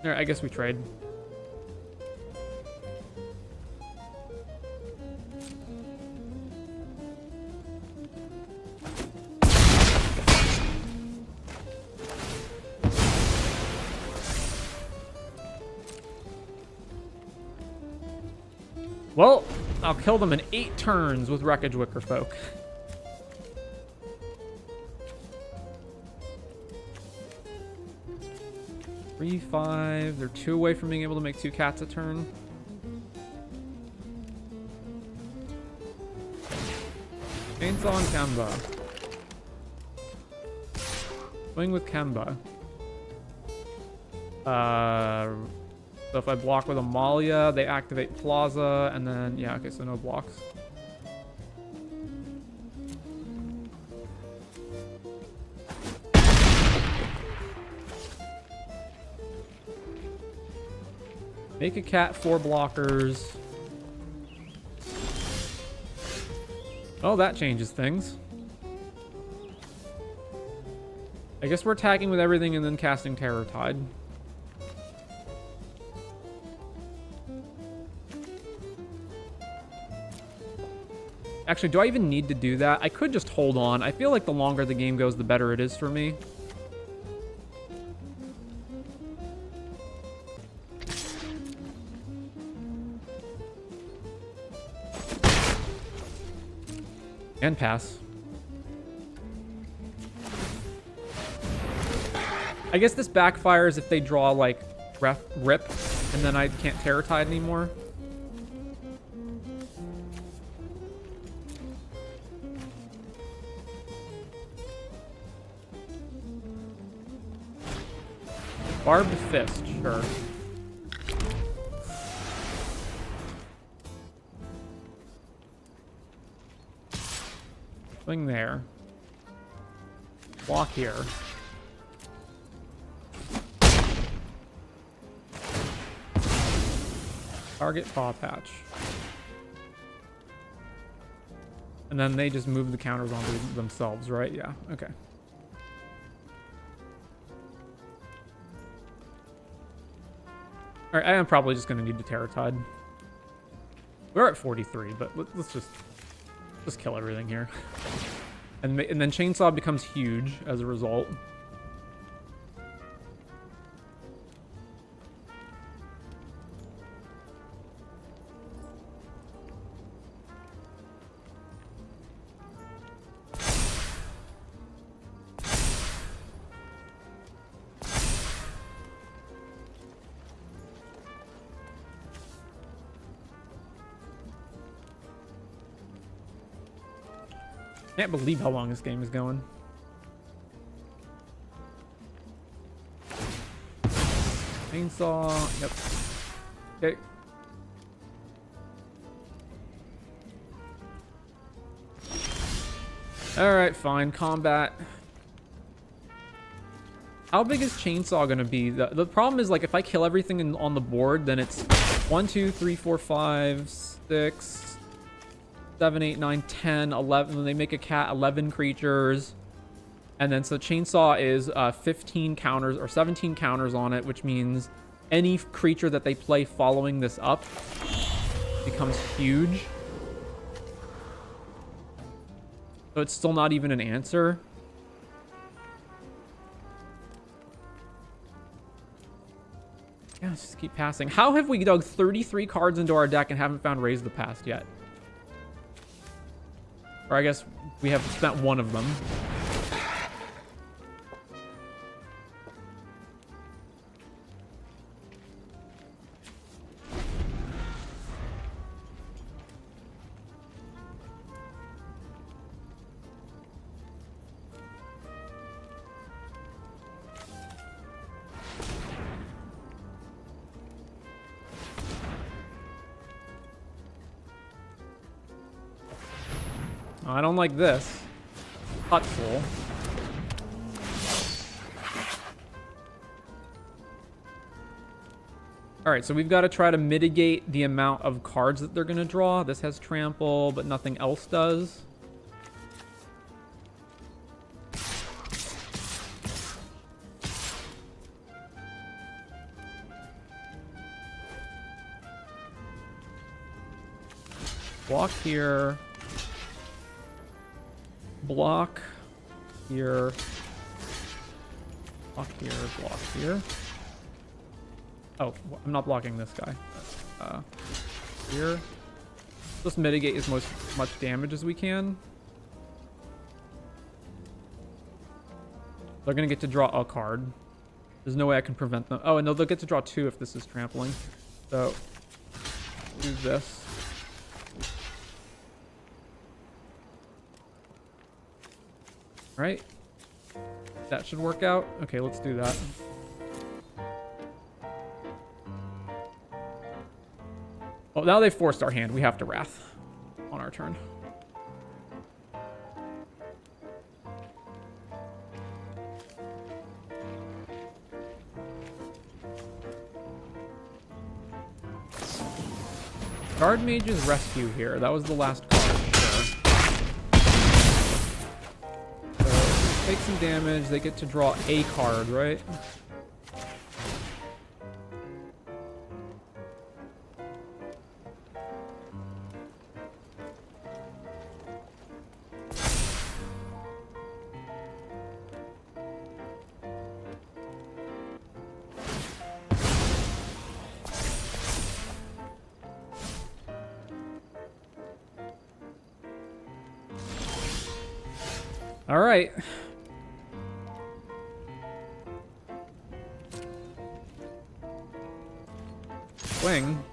Alright, I guess we trade. Well, I'll kill them in 8 turns with Wreckage Wicker Folk. Three, 5. They're 2 away from being able to make 2 cats a turn. Chainsaw and Kemba. Swing with Kemba. So if I block with Amalia, they activate Plaza, and then, yeah, okay, so no blocks. Make a cat, 4 blockers. Oh, that changes things. I guess we're attacking with everything and then casting Terror Tide. Actually, do I even need to do that? I could just hold on. I feel like the longer the game goes, the better it is for me. And pass. I guess this backfires if they draw, like, Rip, and then I can't Terror Tide anymore. Barbed Fist, sure. Swing there. Block here. Target paw patch. And then they just move the counters onto themselves, right? Yeah, okay. Alright, I am probably just going to need the Terratide. We're at 43, but let's just kill everything here. And then Chainsaw becomes huge as a result. Can't believe how long this game is going. Chainsaw, yep. Okay. Alright, fine. Combat. How big is Chainsaw gonna be? The problem is, like, if I kill everything on the board, then it's 1, 2, 3, 4, 5, 6... 7, 8, 9, 10, 11. When they make a cat, 11 creatures. And then so Chainsaw is 15 counters or 17 counters on it, which means any creature that they play following this up becomes huge. So it's still not even an answer. Yeah, let's just keep passing. How have we dug 33 cards into our deck and haven't found Raise the Past yet? Or I guess we have spent one of them. I don't like this. Hutful. Alright, so we've got to try to mitigate the amount of cards that they're going to draw. This has trample, but nothing else does. Block here. Block here. Block here. Block here. Oh, I'm not blocking this guy. Here. Let's mitigate as much damage as we can. They're gonna get to draw a card. There's no way I can prevent them. Oh, and they'll get to draw 2 if this is trampling. So, use this. Right? That should work out. Okay, let's do that. Well, now they've forced our hand. We have to Wrath on our turn. Guard Mage's Rescue here. That was the last card. Take some damage, they get to draw a card, right? All right. Swing.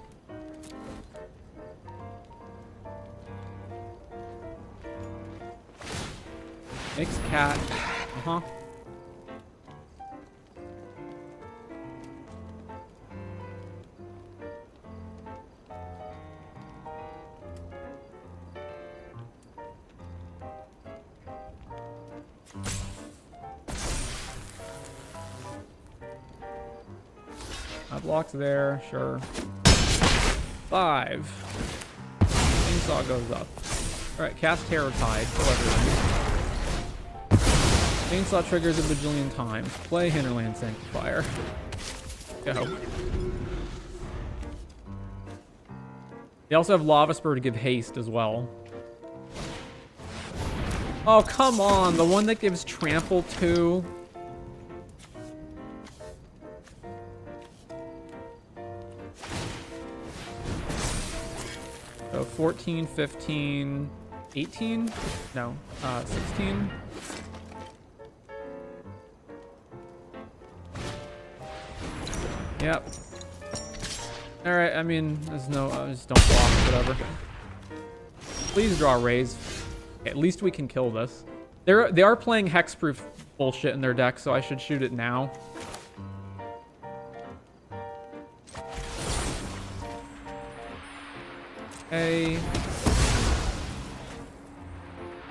Makes cat. Uh-huh. That blocks there, sure. 5. Chainsaw goes up. Alright, cast Terror Tide. Kill everything. Chainsaw triggers a bajillion times. Play Hinterland Sanctifier. Go. They also have Lava Spur to give haste as well. Oh, come on. The one that gives trample too. So 14, 15, 18? No, 16. Yep. Alright, I mean, there's no, just don't block, whatever. Please draw raise. At least we can kill this. They are playing hexproof bullshit in their deck, so I should shoot it now. Okay.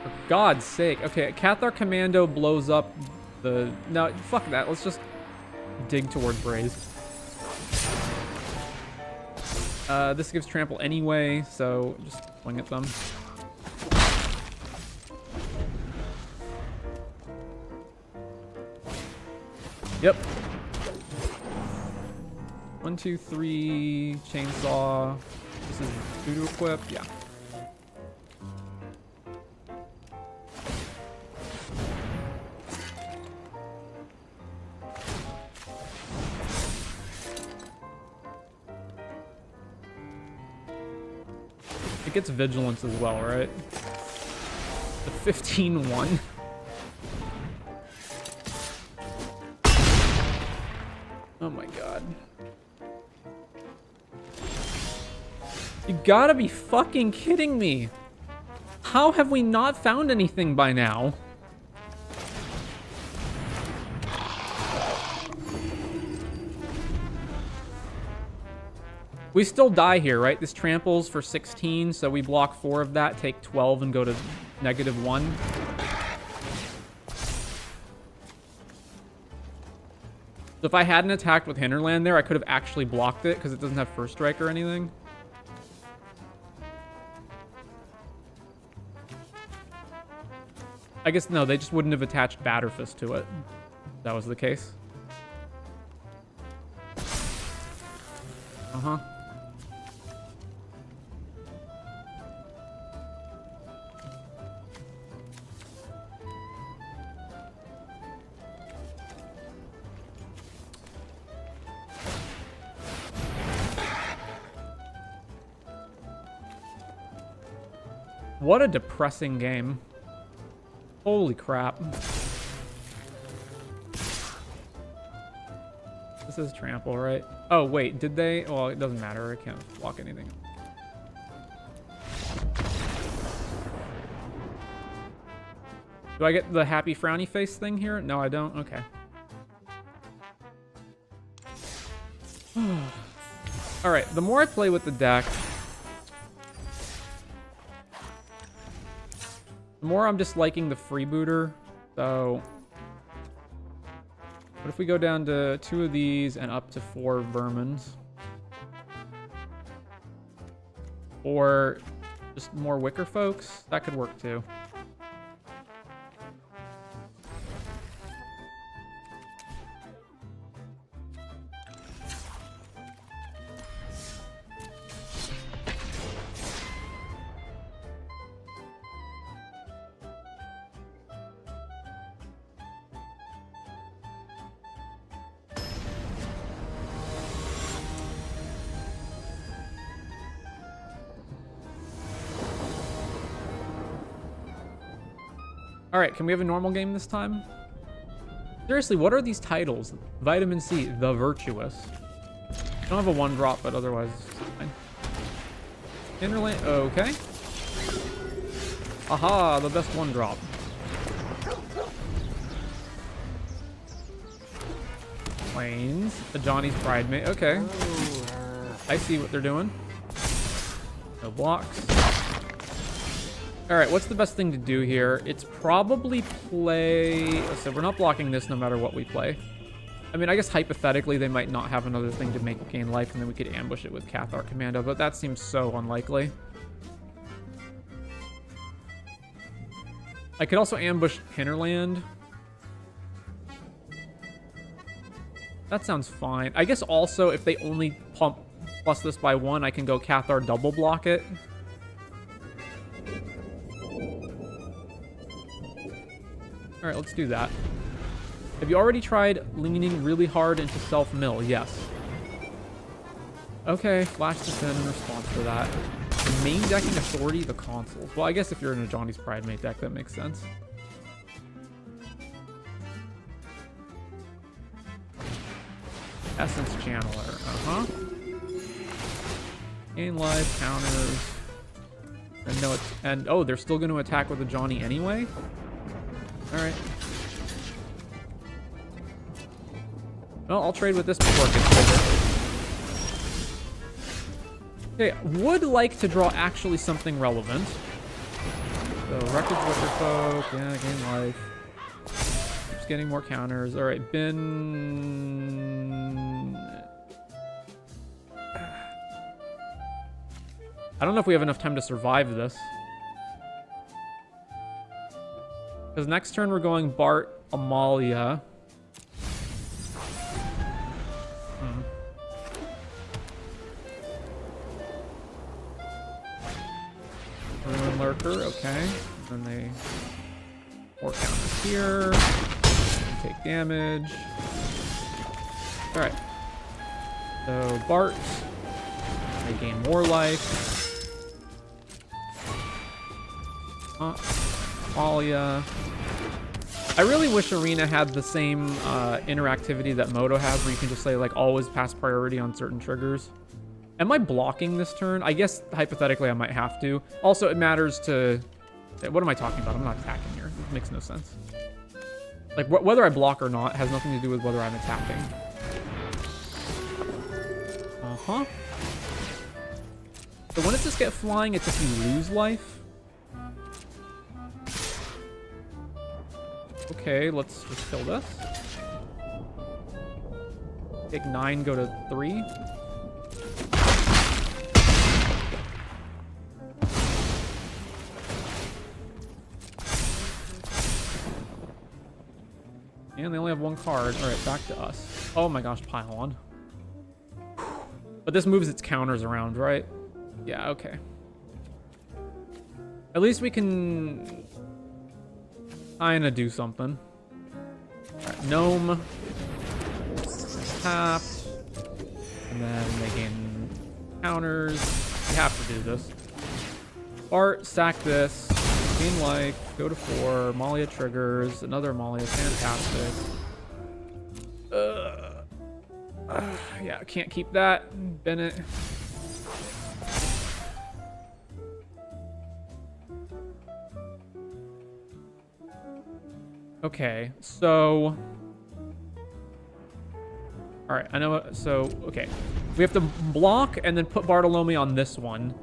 For God's sake. Okay, Cathar Commando blows up the... No, fuck that. Let's just dig towards Braze. This gives trample anyway, so just swing at them. Yep. 1, 2, 3, chainsaw. This is 2 to equip, yeah. It gets vigilance as well, right? The 15-1. Oh my god. You gotta be fucking kidding me. How have we not found anything by now? We still die here, right? This tramples for 16, so we block 4 of that, take 12, and go to -1. So if I hadn't attacked with Hinterland there, I could have actually blocked it, because it doesn't have First Strike or anything. I guess, no, they just wouldn't have attached Batterfist to it. If that was the case. Uh-huh. What a depressing game. Holy crap. This is trample, right? Oh, wait, did they? Well, it doesn't matter. I can't block anything. Do I get the happy frowny face thing here? No, I don't? Okay. Alright, the more I play with the deck, the more I'm just liking the freebooter. So, what if we go down to 2 of these and up to 4 vermins? Or just more wicker folks? That could work too. Alright, can we have a normal game this time? Seriously, what are these titles? Vitamin C, The Virtuous. I don't have a 1-drop, but otherwise it's fine. Interlane, okay. Aha, the best 1-drop. Plains, the Johnny's Bridesmaid, okay. I see what they're doing. No blocks. Alright, what's the best thing to do here? It's probably play... So we're not blocking this no matter what we play. I mean, I guess hypothetically they might not have another thing to make it gain life, and then we could ambush it with Cathart Commando, but that seems so unlikely. I could also ambush Hinterland. That sounds fine. I guess also if they only pump plus this by 1, I can go Cathar double block it. Alright, let's do that. Have you already tried leaning really hard into self-mill? Yes. Okay, flash this in response to that. Main decking Authority, the consoles. Well, I guess if you're in a Johnny's Pride main deck, that makes sense. Essence Channeler. Gain life, counters. And no, and oh, they're still going to attack with a Johnny anyway? Alright. Well, I'll trade with this before it gets bigger. Okay, would like to draw actually something relevant. So, Wreckage Witcherfolk, yeah, gain life. Just getting more counters. Alright, bin... I don't know if we have enough time to survive this. Because next turn we're going Bart, Amalia. Ruin Lurker, okay. And then they 4 counters here. Take damage. Alright. So Bart. They gain more life. Amalia. I really wish Arena had the same interactivity that Moto has, where you can just say, like, always pass priority on certain triggers. Am I blocking this turn? I guess, hypothetically, I might have to. Also, it matters to... What am I talking about? I'm not attacking here. It makes no sense. Like, whether I block or not has nothing to do with whether I'm attacking. Uh-huh. So when does this get flying? It's if you lose life. Okay, let's just kill this. Take 9, go to 3. And they only have 1 card. Alright, back to us. Oh my gosh, pile on. But this moves its counters around, right? Yeah, okay. At least we can kinda do something. Alright, Gnome. Tapped. And then they gain counters. We have to do this. Bart, sack this. Gain life. Go to 4. Malia triggers. Another Malia. Fantastic. Yeah, can't keep that. Bennett. Okay, so... Alright, I know... So, okay. We have to block and then put Bartolome on this one.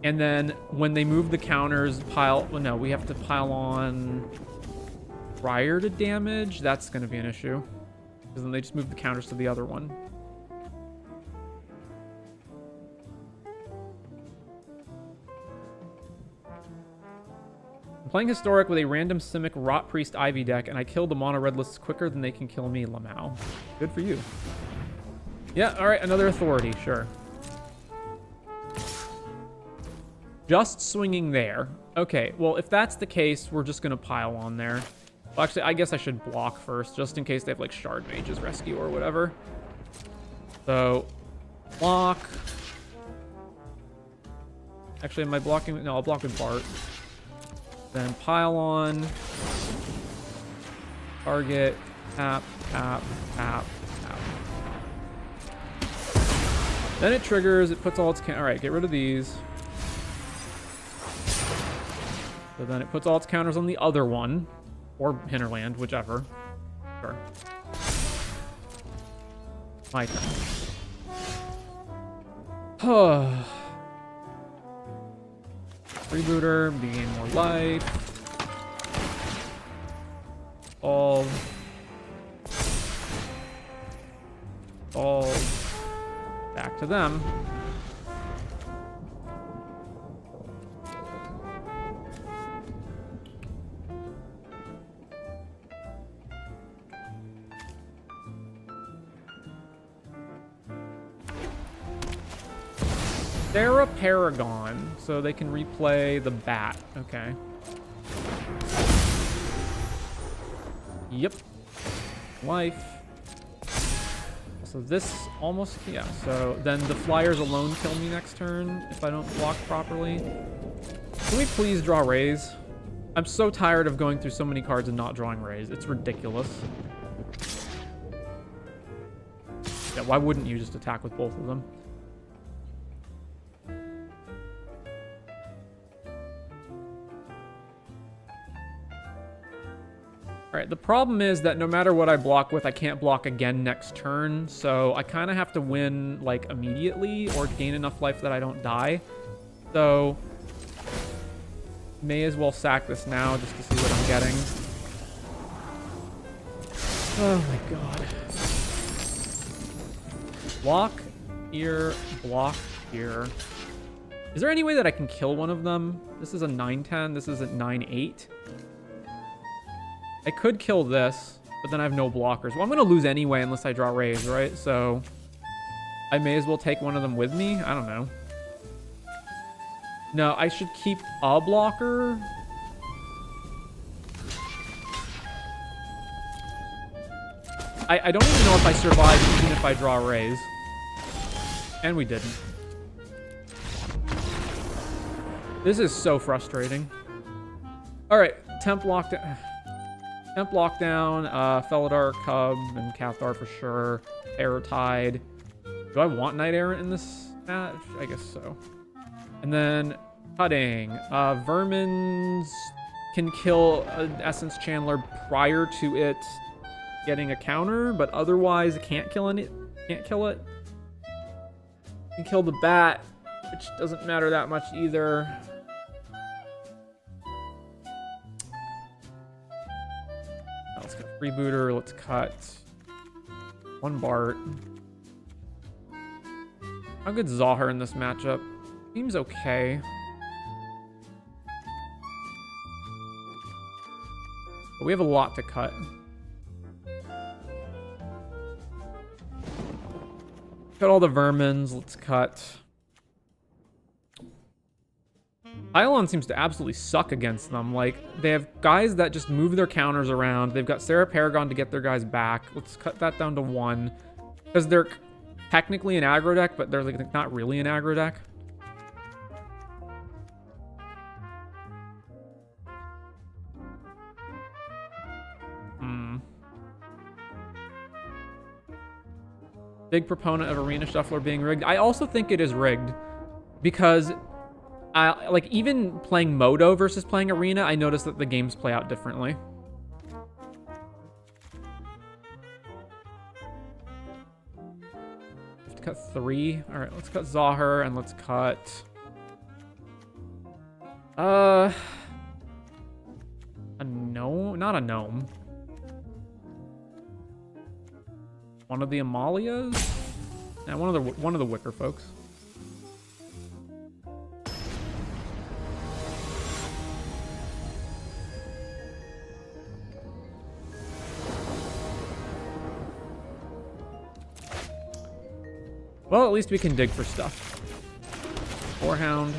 And then when they move the counters, pile... Well, no, we have to pile on... prior to damage? That's going to be an issue. Because then they just move the counters to the other one. I'm playing Historic with a random Simic Rot Priest Ivy deck, and I kill the mono redless quicker than they can kill me, Lamau. Good for you. Yeah, alright, another Authority, sure. Just swinging there. Okay, well, if that's the case, we're just going to pile on there. Well, actually, I guess I should block first, just in case they have, like, Shard Mage's Rescue or whatever. So, block. Actually, am I blocking? No, I'll block with Bart. Then pile on. Target. Tap, tap, tap, tap. Then it triggers. It puts all its... Alright, get rid of these. So then it puts all its counters on the other one. Or Hinterland, whichever. Sure. My turn. Rebooter, gain more life. All. Balls. Back to them. They're a Paragon, so they can replay the bat. Okay. Yep. Life. So this almost, yeah. So then the flyers alone kill me next turn if I don't block properly. Can we please draw rays? I'm so tired of going through so many cards and not drawing rays. It's ridiculous. Yeah, why wouldn't you just attack with both of them? Alright, the problem is that no matter what I block with, I can't block again next turn, so I kind of have to win, like, immediately or gain enough life that I don't die. So, may as well sack this now just to see what I'm getting. Oh my god. Block here, block here. Is there any way that I can kill one of them? This is a 9-10, this is a 9-8. I could kill this, but then I have no blockers. Well, I'm going to lose anyway unless I draw rays, right? So I may as well take one of them with me. I don't know. No, I should keep a blocker. I don't even know if I survive even if I draw rays. And we didn't. This is so frustrating. All right, temp lockdown. Temp Lockdown, Felidar, Cub, and Cathar for sure. Aerotide. Do I want Knight Errant in this match? I guess so. And then Cutting. Vermins can kill an Essence Chandler prior to it getting a counter, but otherwise it can't kill it. Can't kill it. Can kill the bat, which doesn't matter that much either. Let's go freebooter. Let's cut one Bart. How good's Zahar in this matchup? Seems okay. But we have a lot to cut. Cut all the Vermins. Let's cut. Ylon seems to absolutely suck against them. Like, they have guys that just move their counters around. They've got Sarah Paragon to get their guys back. Let's cut that down to 1. Because they're technically an aggro deck, but they're like not really an aggro deck. Big proponent of Arena Shuffler being rigged. I also think it is rigged because like even playing Modo versus playing Arena, I noticed that the games play out differently. Have to cut 3. All right, let's cut Zahar and let's cut a gnome, not a gnome. One of the Amalias? Yeah, one of the Wicker folks. Well, at least we can dig for stuff. Boarhound.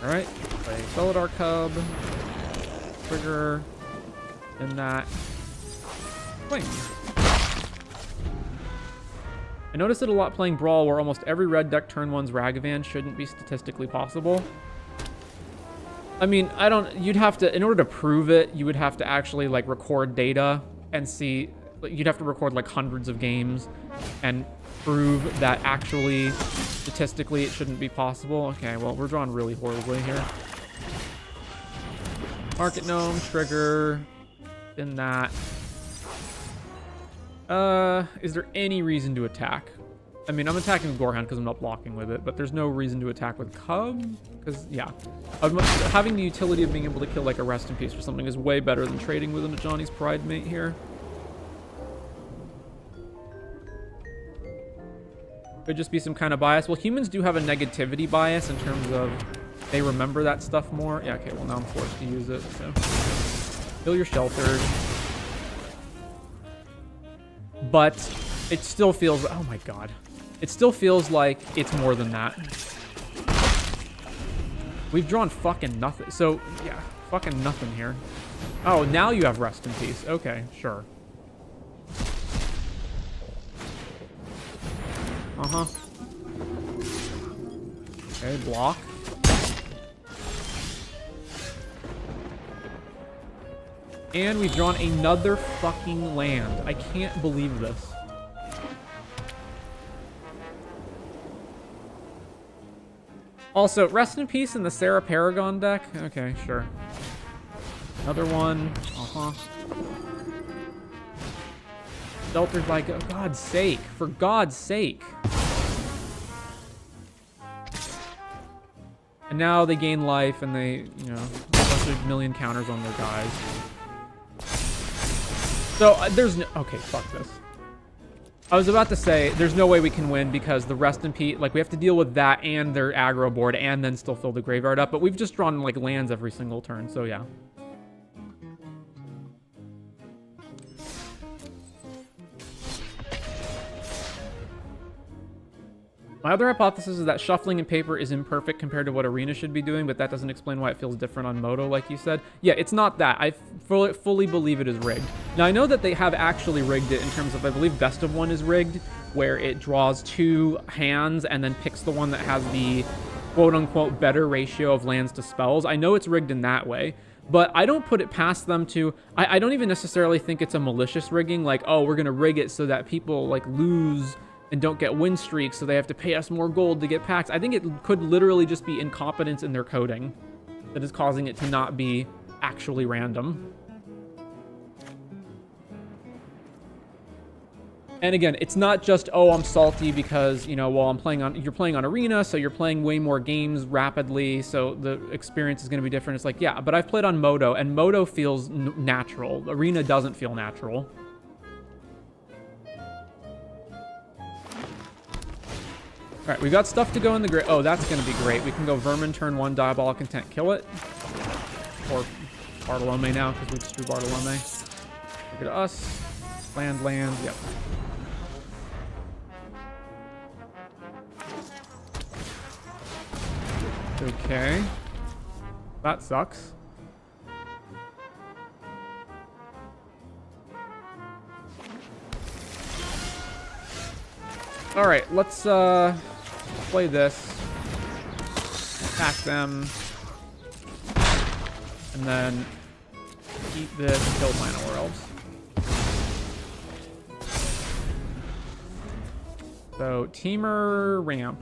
Alright, play Felidar Cub. Trigger. And that. Swing. I noticed it a lot playing Brawl where almost every red deck turn 1's Ragavan shouldn't be statistically possible. I mean, you'd have to, in order to prove it, you would have to actually like record data and see, you'd have to record like hundreds of games and prove that actually statistically it shouldn't be possible. Okay, well, we're drawing really horribly here. Market Gnome, trigger, then that. Is there any reason to attack? I mean, I'm attacking with Gorehound because I'm not blocking with it, but there's no reason to attack with Cub, because, yeah. Having the utility of being able to kill, like, a Rest in Peace or something is way better than trading with a Johnny's Pride mate here. Could just be some kind of bias. Well, humans do have a negativity bias in terms of they remember that stuff more. Yeah, okay, well, now I'm forced to use it, so. Kill your shelters. But it still feels... Oh, my God. It still feels like it's more than that. We've drawn fucking nothing. So, yeah, fucking nothing here. Oh, now you have Rest in Peace. Okay, sure. Uh-huh. Okay, block. And we've drawn another fucking land. I can't believe this. Also, Rest in Peace in the Sarah Paragon deck? Okay, sure. Another one. Uh-huh. Shelters by God's sake. For God's sake. And now they gain life and they, you know, a million counters on their guys. So, there's no... Okay, fuck this. I was about to say, there's no way we can win because the Rest in Peace... Like, we have to deal with that and their aggro board and then still fill the graveyard up. But we've just drawn, like, lands every single turn, so yeah. My other hypothesis is that shuffling in paper is imperfect compared to what Arena should be doing, but that doesn't explain why it feels different on Moto, like you said. Yeah, it's not that. I fully believe it is rigged. Now, I know that they have actually rigged it in terms of, I believe Best of One is rigged, where it draws 2 hands and then picks the one that has the quote-unquote better ratio of lands to spells. I know it's rigged in that way, but I don't put it past them to... I don't even necessarily think it's a malicious rigging, like, oh, we're going to rig it so that people, like, lose... and don't get win streaks, so they have to pay us more gold to get packs. I think it could literally just be incompetence in their coding that is causing it to not be actually random. And again, it's not just, oh, I'm salty because, you know, well, you're playing on Arena, so you're playing way more games rapidly, so the experience is going to be different. It's like, yeah, but I've played on Moto, and Moto feels natural. Arena doesn't feel natural. All right, we got stuff to go in the grid. Oh, that's going to be great. We can go Vermin turn 1, Diabolic Intent, kill it. Or Bartolome now, because we just drew Bartolome. Look at us. Land, yep. Okay. That sucks. All right, let's play this. Attack them. And then eat this and kill Minor Worlds. So, Teamer ramp.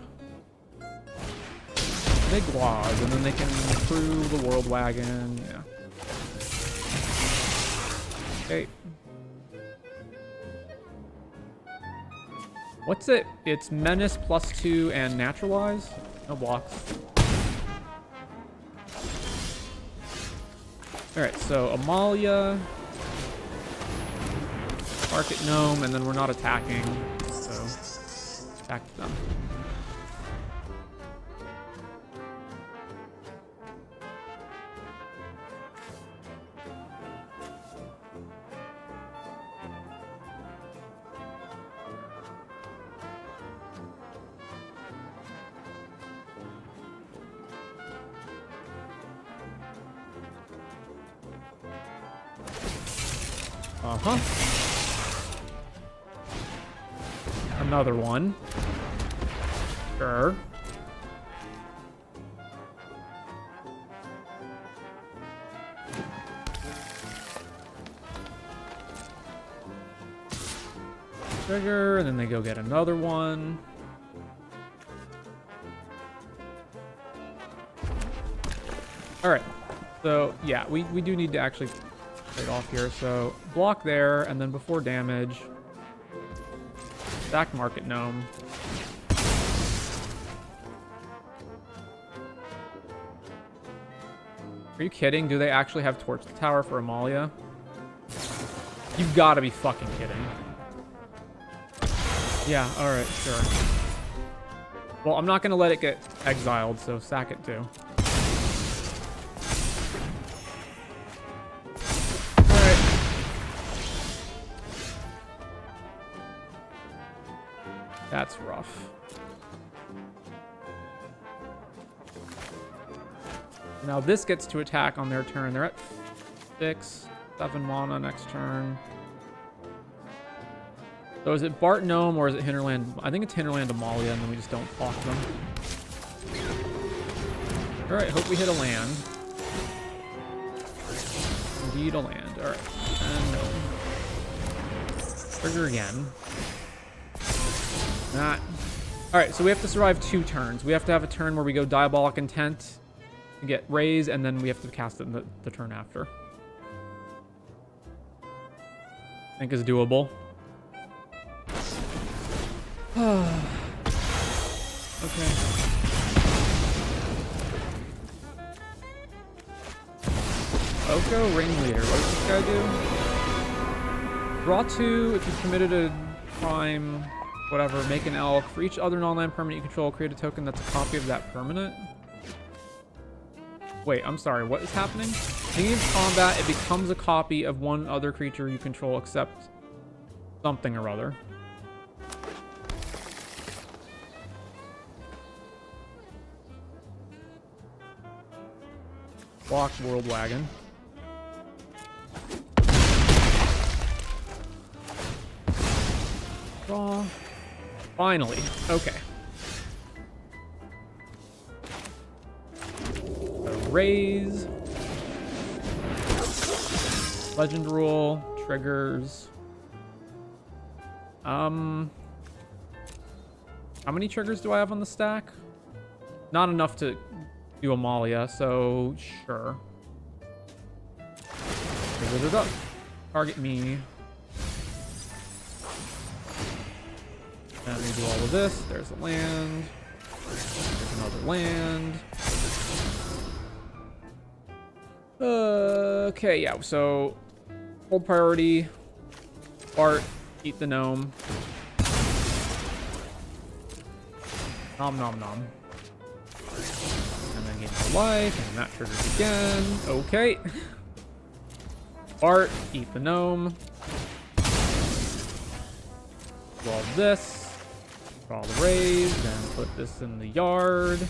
Big Waz, and then they can improve the World Wagon. Yeah. Okay. What's it? It's Menace +2 and Naturalize? No blocks. Alright, so Amalia. Market Gnome, and then we're not attacking. So, back to them. Uh-huh. Another one. Sure. Trigger, and then they go get another one. Alright. So, yeah, we do need to actually trade off here. So, block there, and then before damage, stack Market Gnome. Are you kidding? Do they actually have Torch the Tower for Amalia? You've got to be fucking kidding. Yeah, alright, sure. Well, I'm not going to let it get exiled, so sack it too. Alright. That's rough. Now this gets to attack on their turn. They're at 6, 7 mana next turn. So is it Bart Gnome or is it Hinterland? I think it's Hinterland Amalia, and then we just don't block them. Alright, hope we hit a land. Indeed a land. Alright. And no. Trigger again. Not. Alright, so we have to survive 2 turns. We have to have a turn where we go Diabolic Intent to get raise, and then we have to cast it in the turn after. I think is doable. Okay. Oko Ringleader. What does this guy do? Draw 2 if you've committed a crime, whatever, make an elk. For each other non-land permanent you control, create a token that's a copy of that permanent. Wait, I'm sorry, what is happening? Beginning of combat, it becomes a copy of one other creature you control except something or other. Block World Wagon. Draw. Finally. Okay. So raise. Legend rule. Triggers. How many triggers do I have on the stack? Not enough to do Amalia, so sure. Trigger it up. Target me. And we do all of this. There's a land. There's another land. Okay, yeah, so hold priority. Bart, eat the gnome. Nom nom nom. And then gain more life, and that triggers again. Okay. Bart, eat the gnome. Do all this. Draw the raise, then put this in the yard. And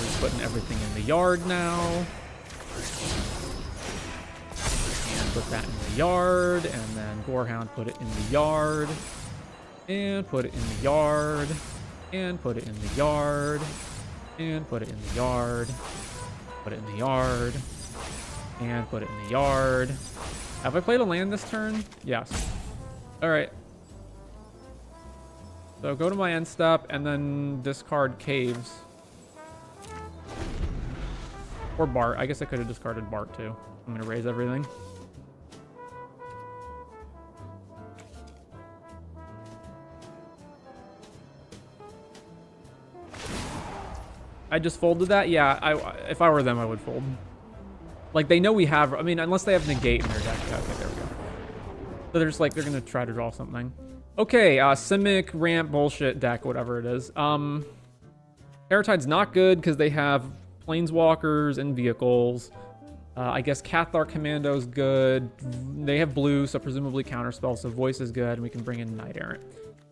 we're putting everything in the yard now. And put that in the yard, and then Gorehound put it in the yard. And put it in the yard. And put it in the yard. And put it in the yard. Put it in the yard. And put it in the yard. Have I played a land this turn? Yes. Alright. So go to my end step and then discard Caves. Or Bart. I guess I could have discarded Bart too. I'm going to raise everything. I just folded that? Yeah, if I were them, I would fold. Like, they know we have... I mean, unless they have Negate in their deck. Yeah, okay, there we go. So they're just like, they're going to try to draw something. Okay, Simic, Ramp, bullshit deck, whatever it is. Terratide's not good because they have Planeswalkers and vehicles. I guess Cathar Commando's good. They have blue, so presumably Counterspell, so Voice is good, and we can bring in Knight Errant.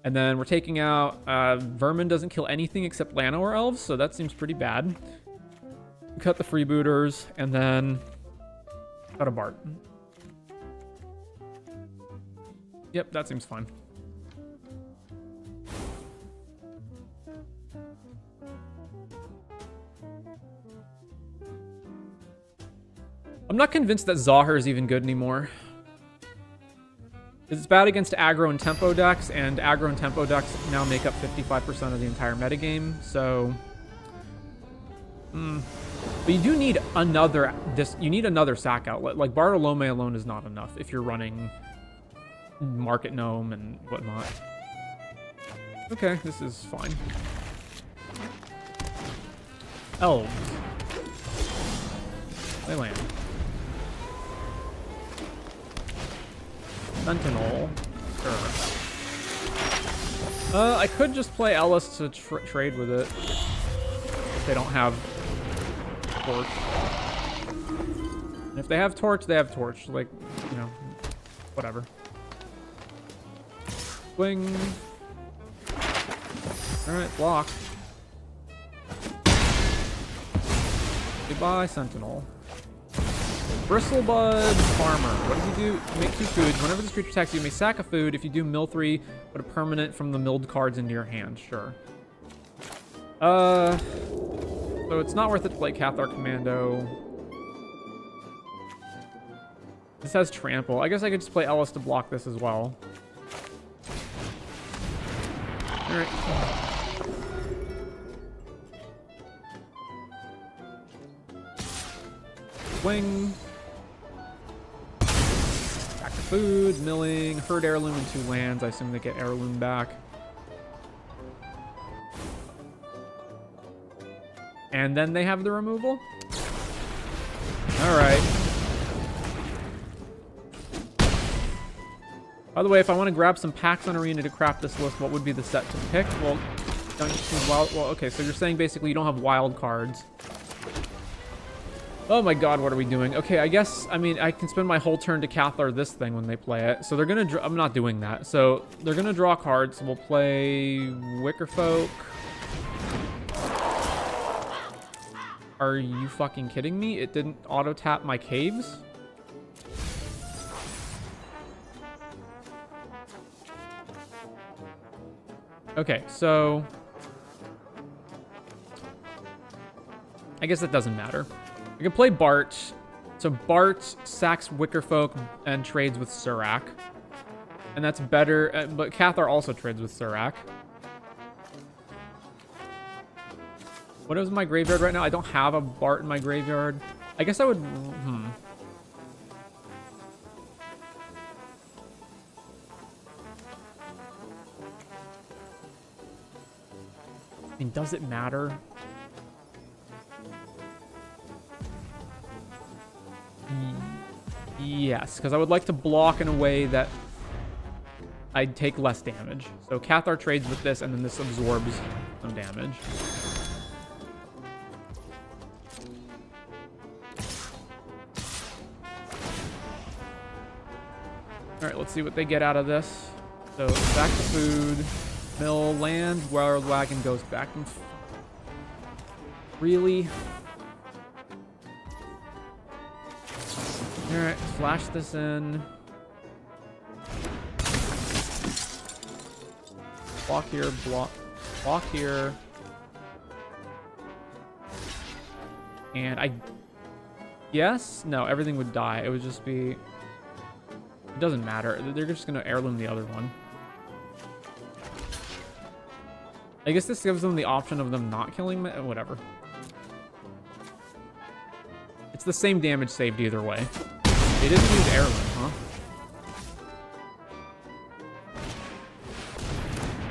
And then we're taking out... Vermin doesn't kill anything except Llanowar Elves, so that seems pretty bad. Cut the freebooters, and then... cut a Bart. Yep, that seems fine. I'm not convinced that Zahir is even good anymore. It's bad against aggro and tempo decks, and aggro and tempo decks now make up 55% of the entire metagame, so... But you do need another... you need another sack outlet. Like, Bartolome alone is not enough if you're running Market Gnome and whatnot. Okay, this is fine. Elves. They land. Sentinel. Sure. I could just play Ellis to trade with it. If they don't have Torch. And if they have Torch, they have Torch. Like, you know, whatever. Swing. Alright, block. Goodbye, Sentinel. Bristlebud Farmer. What does he do? You make 2 foods. Whenever this creature attacks you, you may sack a food. If you do, mill 3, put a permanent from the milled cards into your hand. Sure. So it's not worth it to play Cathar Commando. This has Trample. I guess I could just play Ellis to block this as well. Alright. Swing. Back to food, milling, herd heirloom and 2 lands. I assume they get heirloom back. And then they have the removal. Alright. By the way, if I want to grab some packs on Arena to craft this list, what would be the set to pick? Well, don't you choose wild? Well, okay, so you're saying basically you don't have wild cards. Oh my god, what are we doing? Okay, I guess, I mean, I can spend my whole turn to Cathar this thing when they play it. So they're gonna I'm not doing that. So they're gonna draw cards. We'll play Wickerfolk. Are you fucking kidding me? It didn't auto-tap my caves? Okay, so I guess it doesn't matter. I can play Bart. So Bart sacks Wickerfolk and trades with Surak. And that's better, but Cathar also trades with Surak. What is my graveyard right now? I don't have a Bart in my graveyard. I guess I would, I mean, does it matter? Yes, because I would like to block in a way that I'd take less damage. So Cathar trades with this, and then this absorbs some damage. Alright, let's see what they get out of this. So, back to food. Mill, land, Wild Wagon goes back and... Really? Alright, flash this in. Block here, block here. And I guess? No, everything would die. It would just be... It doesn't matter. They're just going to heirloom the other one. I guess this gives them the option of them not killing me. Whatever. It's the same damage saved either way. They didn't use heirloom, huh?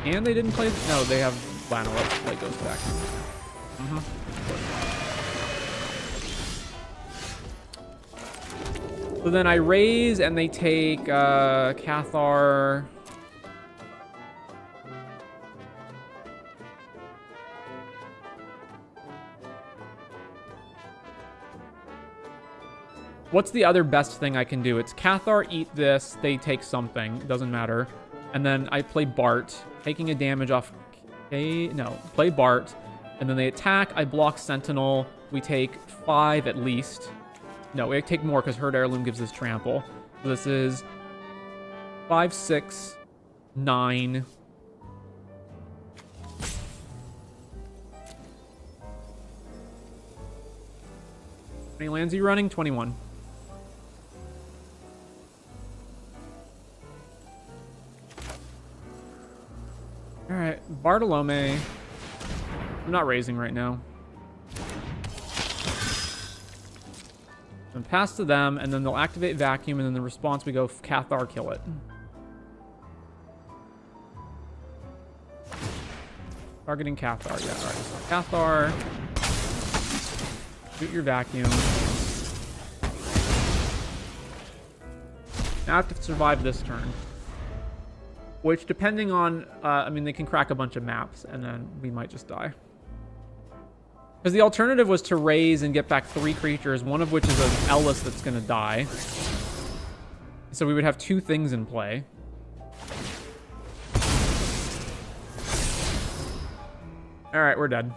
And they didn't play... No, they have Lano up. Play goes back. So then I raise and they take Cathar. What's the other best thing I can do? It's Cathar, eat this, they take something, doesn't matter. And then I play Bart, taking a damage off... play Bart. And then they attack, I block Sentinel, we take 5 at least. No, we take more because Herd Heirloom gives us Trample. So this is 5, 6, 9. How many lands are you running? 21. Alright, Bartolome. I'm not raising right now. And pass to them, and then they'll activate Vacuum, and then the response we go Cathar, kill it. Targeting Cathar, yeah, alright. So Cathar, shoot your Vacuum. Now I have to survive this turn. Which, depending on... I mean, they can crack a bunch of maps, and then we might just die. Because the alternative was to raise and get back 3 creatures, one of which is an Ellis that's going to die. So we would have 2 things in play. Alright, we're dead.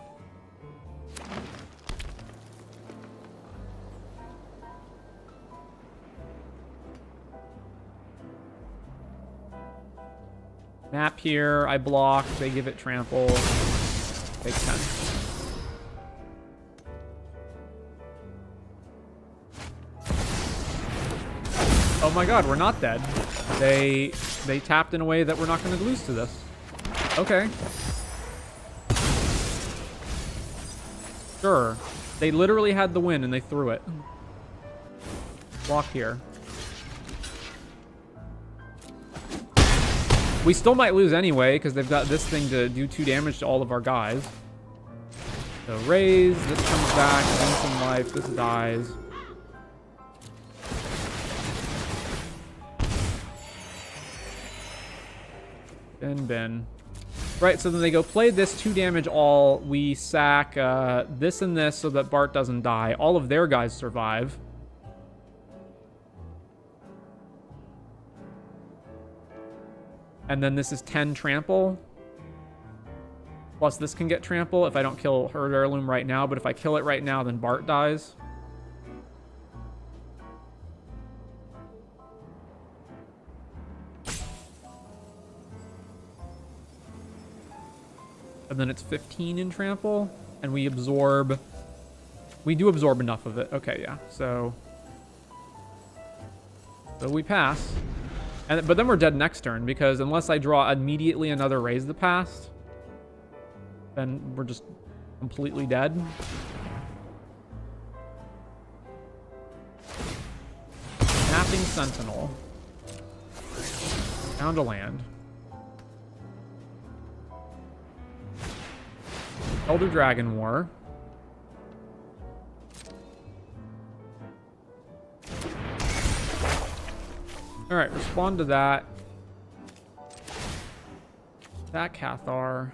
Map here, I block, they give it trample. Take 10. Oh my god, we're not dead. They tapped in a way that we're not going to lose to this. Okay. Sure. They literally had the win and they threw it. Block here. We still might lose anyway, because they've got this thing to do 2 damage to all of our guys. So raise, this comes back, gain some life, this dies. Bin. Right, so then they go play this 2 damage all. We sack this and this so that Bart doesn't die. All of their guys survive. And then this is 10 trample. Plus this can get trample if I don't kill Herd Heirloom right now. But if I kill it right now, then Bart dies. And then it's 15 in trample. And we absorb... We do absorb enough of it. Okay, yeah. So we pass. But then we're dead next turn, because unless I draw immediately another Raise the Past, then we're just completely dead. Snapping Sentinel. Found a land. Elder Dragon War. Alright, respond to that. That Cathar.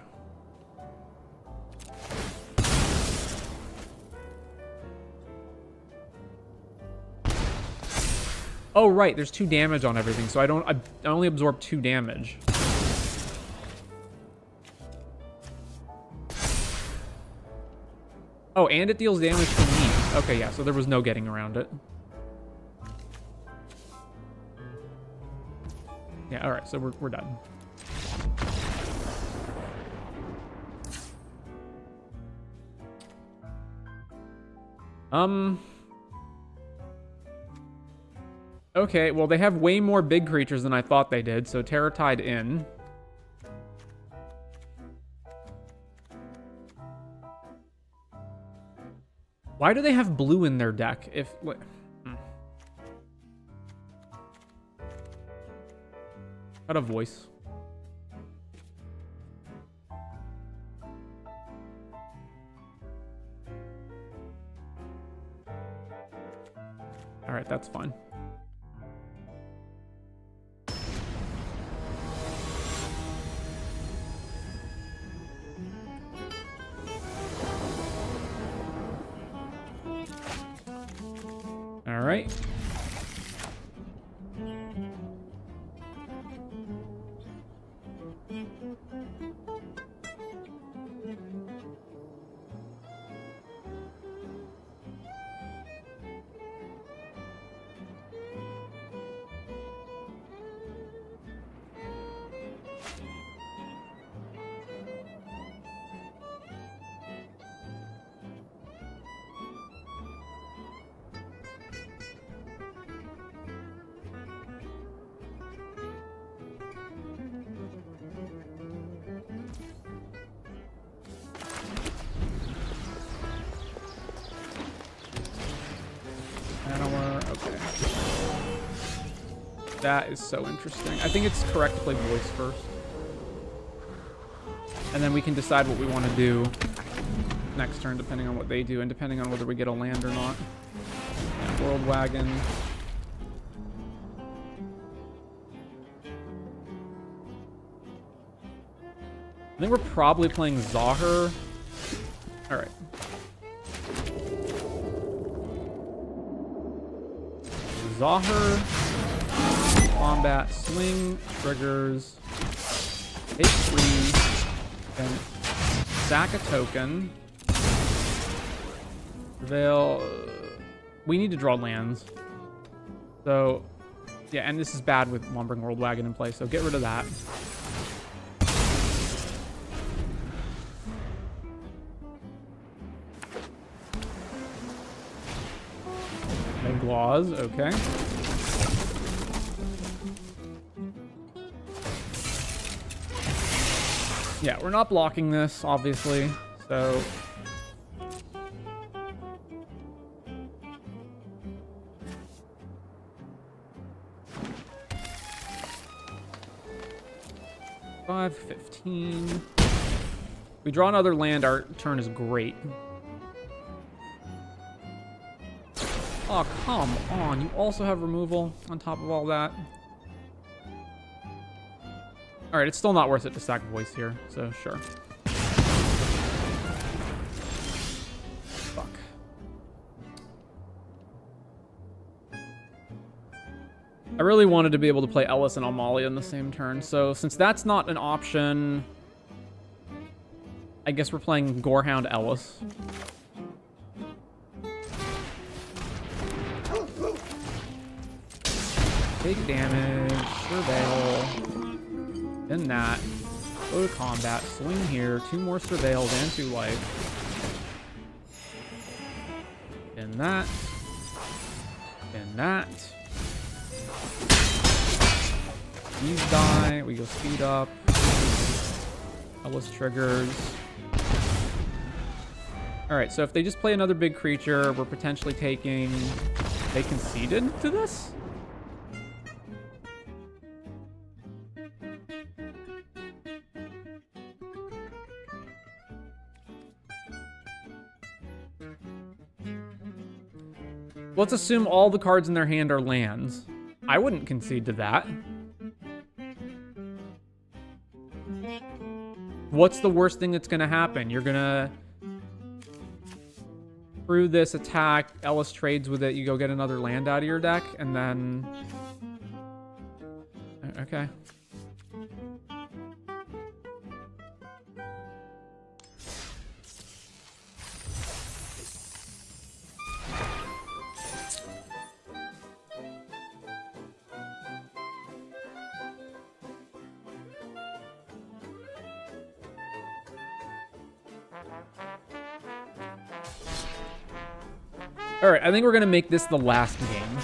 Oh, right, there's 2 damage on everything, so I only absorb 2 damage. Oh, and it deals damage to me. Okay, yeah, so there was no getting around it. Yeah, alright, so we're done. Okay, well, they have way more big creatures than I thought they did, so Terratide in. Why do they have blue in their deck? Got a voice. Alright, that's fine. Alright. That is so interesting. I think it's correct to play voice first. And then we can decide what we want to do next turn, depending on what they do, and depending on whether we get a land or not. Yeah, World Wagon. I think we're probably playing Zahir. All right. Zahir, combat, swing, triggers, take 3, then sack a token. Prevail. We need to draw lands. So, yeah, and this is bad with Lumbering World Wagon in play, so get rid of that. Glaws, okay. Yeah, we're not blocking this, obviously, so... Five, 15. We draw another land, our turn is great. Oh, come on. You also have removal on top of all that. Alright, it's still not worth it to sack Voice here, so sure. Fuck. I really wanted to be able to play Ellis and Amalia in the same turn, so since that's not an option, I guess we're playing Gorehound Ellis. Take damage, Surveil, then that, go to combat, swing here, 2 more Surveils and 2 life. Then that, then that. These die, we go speed up. Ellis triggers. Alright, so if they just play another big creature, we're potentially taking... They conceded to this? Let's assume all the cards in their hand are lands. I wouldn't concede to that. What's the worst thing that's gonna happen? You're gonna... Through this attack, Ellis trades with it, you go get another land out of your deck, and then... Okay. Alright, I think we're going to make this the last game.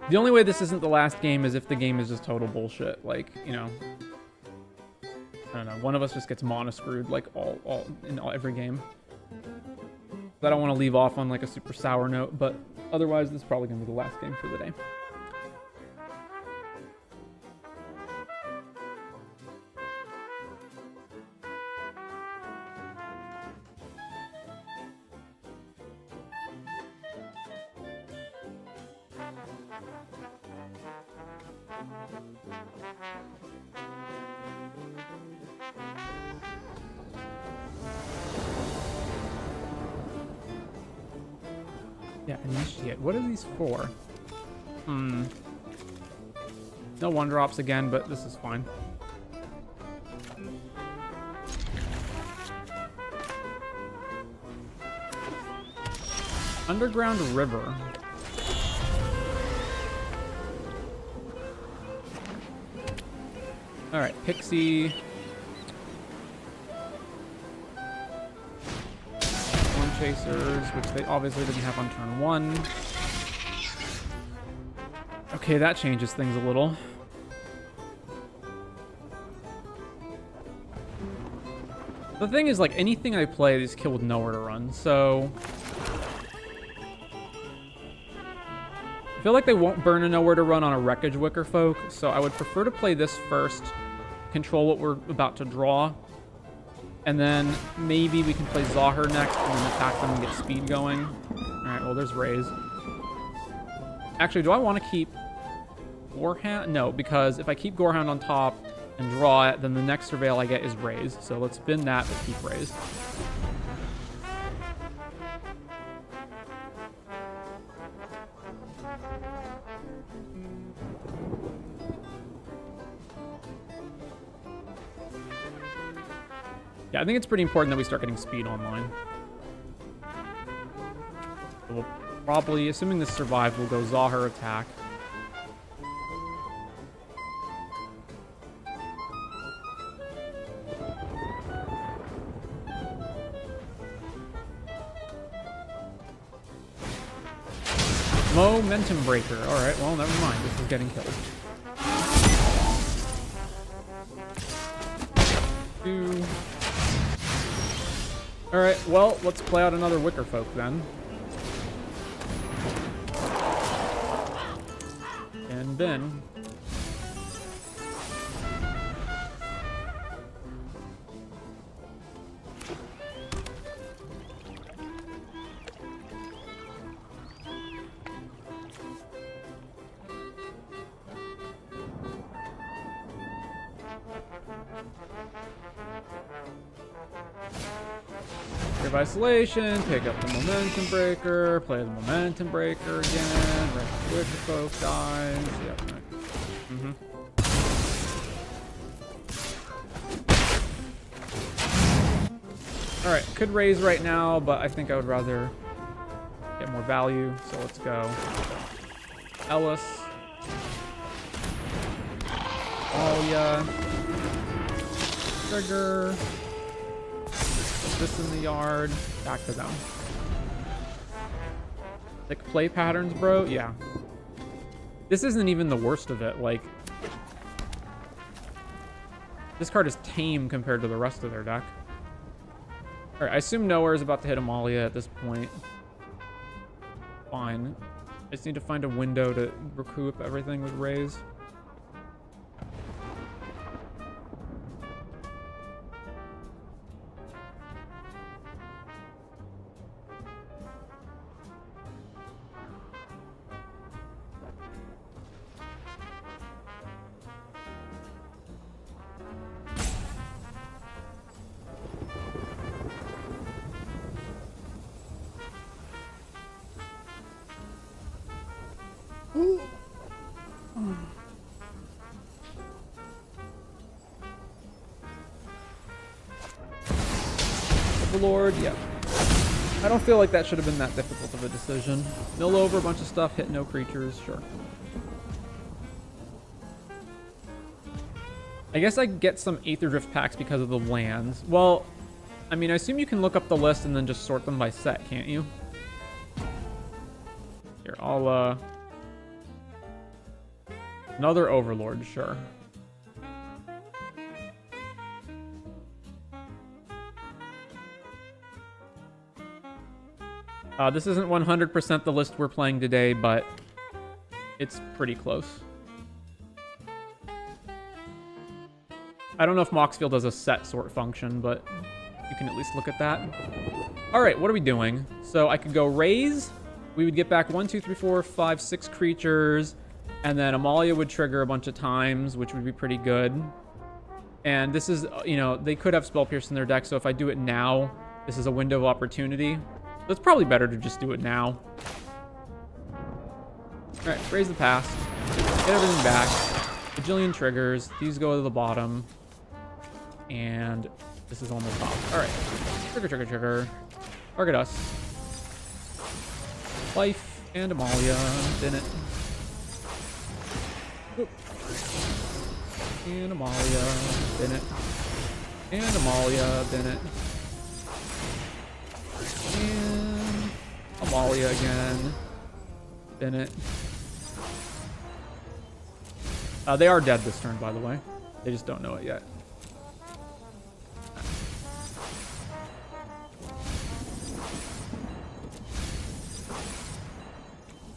The only way this isn't the last game is if the game is just total bullshit. Like, you know... I don't know, one of us just gets mono-screwed, like, every game. I don't want to leave off on, like, a super sour note, but otherwise this is probably going to be the last game for the day. Yeah, initiate. What are these for? No 1-drops again, but this is fine. Underground River. Alright, Pixie. Chasers, which they obviously didn't have on turn 1. Okay, that changes things a little. The thing is, like, anything I play, these kill with nowhere to run, so... I feel like they won't burn a nowhere to run on a Wreckage Wicker Folk, so I would prefer to play this first, control what we're about to draw, and then maybe we can play Zahir next and then attack them and get speed going. Alright, well, there's Raise. Actually, do I want to keep Gorehound? No, because if I keep Gorehound on top, and draw it, then the next Surveil I get is Raise. So let's bin that, but keep Raise. Yeah, I think it's pretty important that we start getting speed online. So we'll probably, assuming this survives, we'll go Zahir attack. Momentum breaker. Alright, well, never mind. This is getting killed. 2. Alright, well, let's play out another Wicker Folk then. And bin. Give isolation, pick up the momentum breaker, play the momentum breaker again, right, Wicker Folk dies. Yep, right. Alright, could raise right now, but I think I would rather get more value, so let's go. Ellis. Alia. Trigger. Put this in the yard. Back to them. Like play patterns, bro? Yeah. This isn't even the worst of it. Like, this card is tame compared to the rest of their deck. Alright, I assume Nowhere is about to hit Amalia at this point. Fine. I just need to find a window to recoup everything with Raise. Overlord, yeah. I don't feel like that should have been that difficult of a decision. Mill over a bunch of stuff, hit no creatures, sure. I guess I get some Aether Drift packs because of the lands. Well, I mean, I assume you can look up the list and then just sort them by set, can't you? Here, I'll, another Overlord, sure. This isn't 100% the list we're playing today, but it's pretty close. I don't know if Moxfield does a set sort function, but you can at least look at that. All right, what are we doing? So I could go Raise. We would get back 1, 2, 3, 4, 5, 6 creatures, and then Amalia would trigger a bunch of times, which would be pretty good. And this is, you know, they could have Spell Pierce in their deck, so if I do it now, this is a window of opportunity. So it's probably better to just do it now. Alright, raise the pass. Get everything back. Bajillion triggers. These go to the bottom. And this is on the top. Alright. Trigger, trigger, trigger. Target us. Life and Amalia. Bin it. Oop. And Amalia. Bin it. And Amalia. Bin it. And Amalia again. Bin it. They are dead this turn, by the way. They just don't know it yet.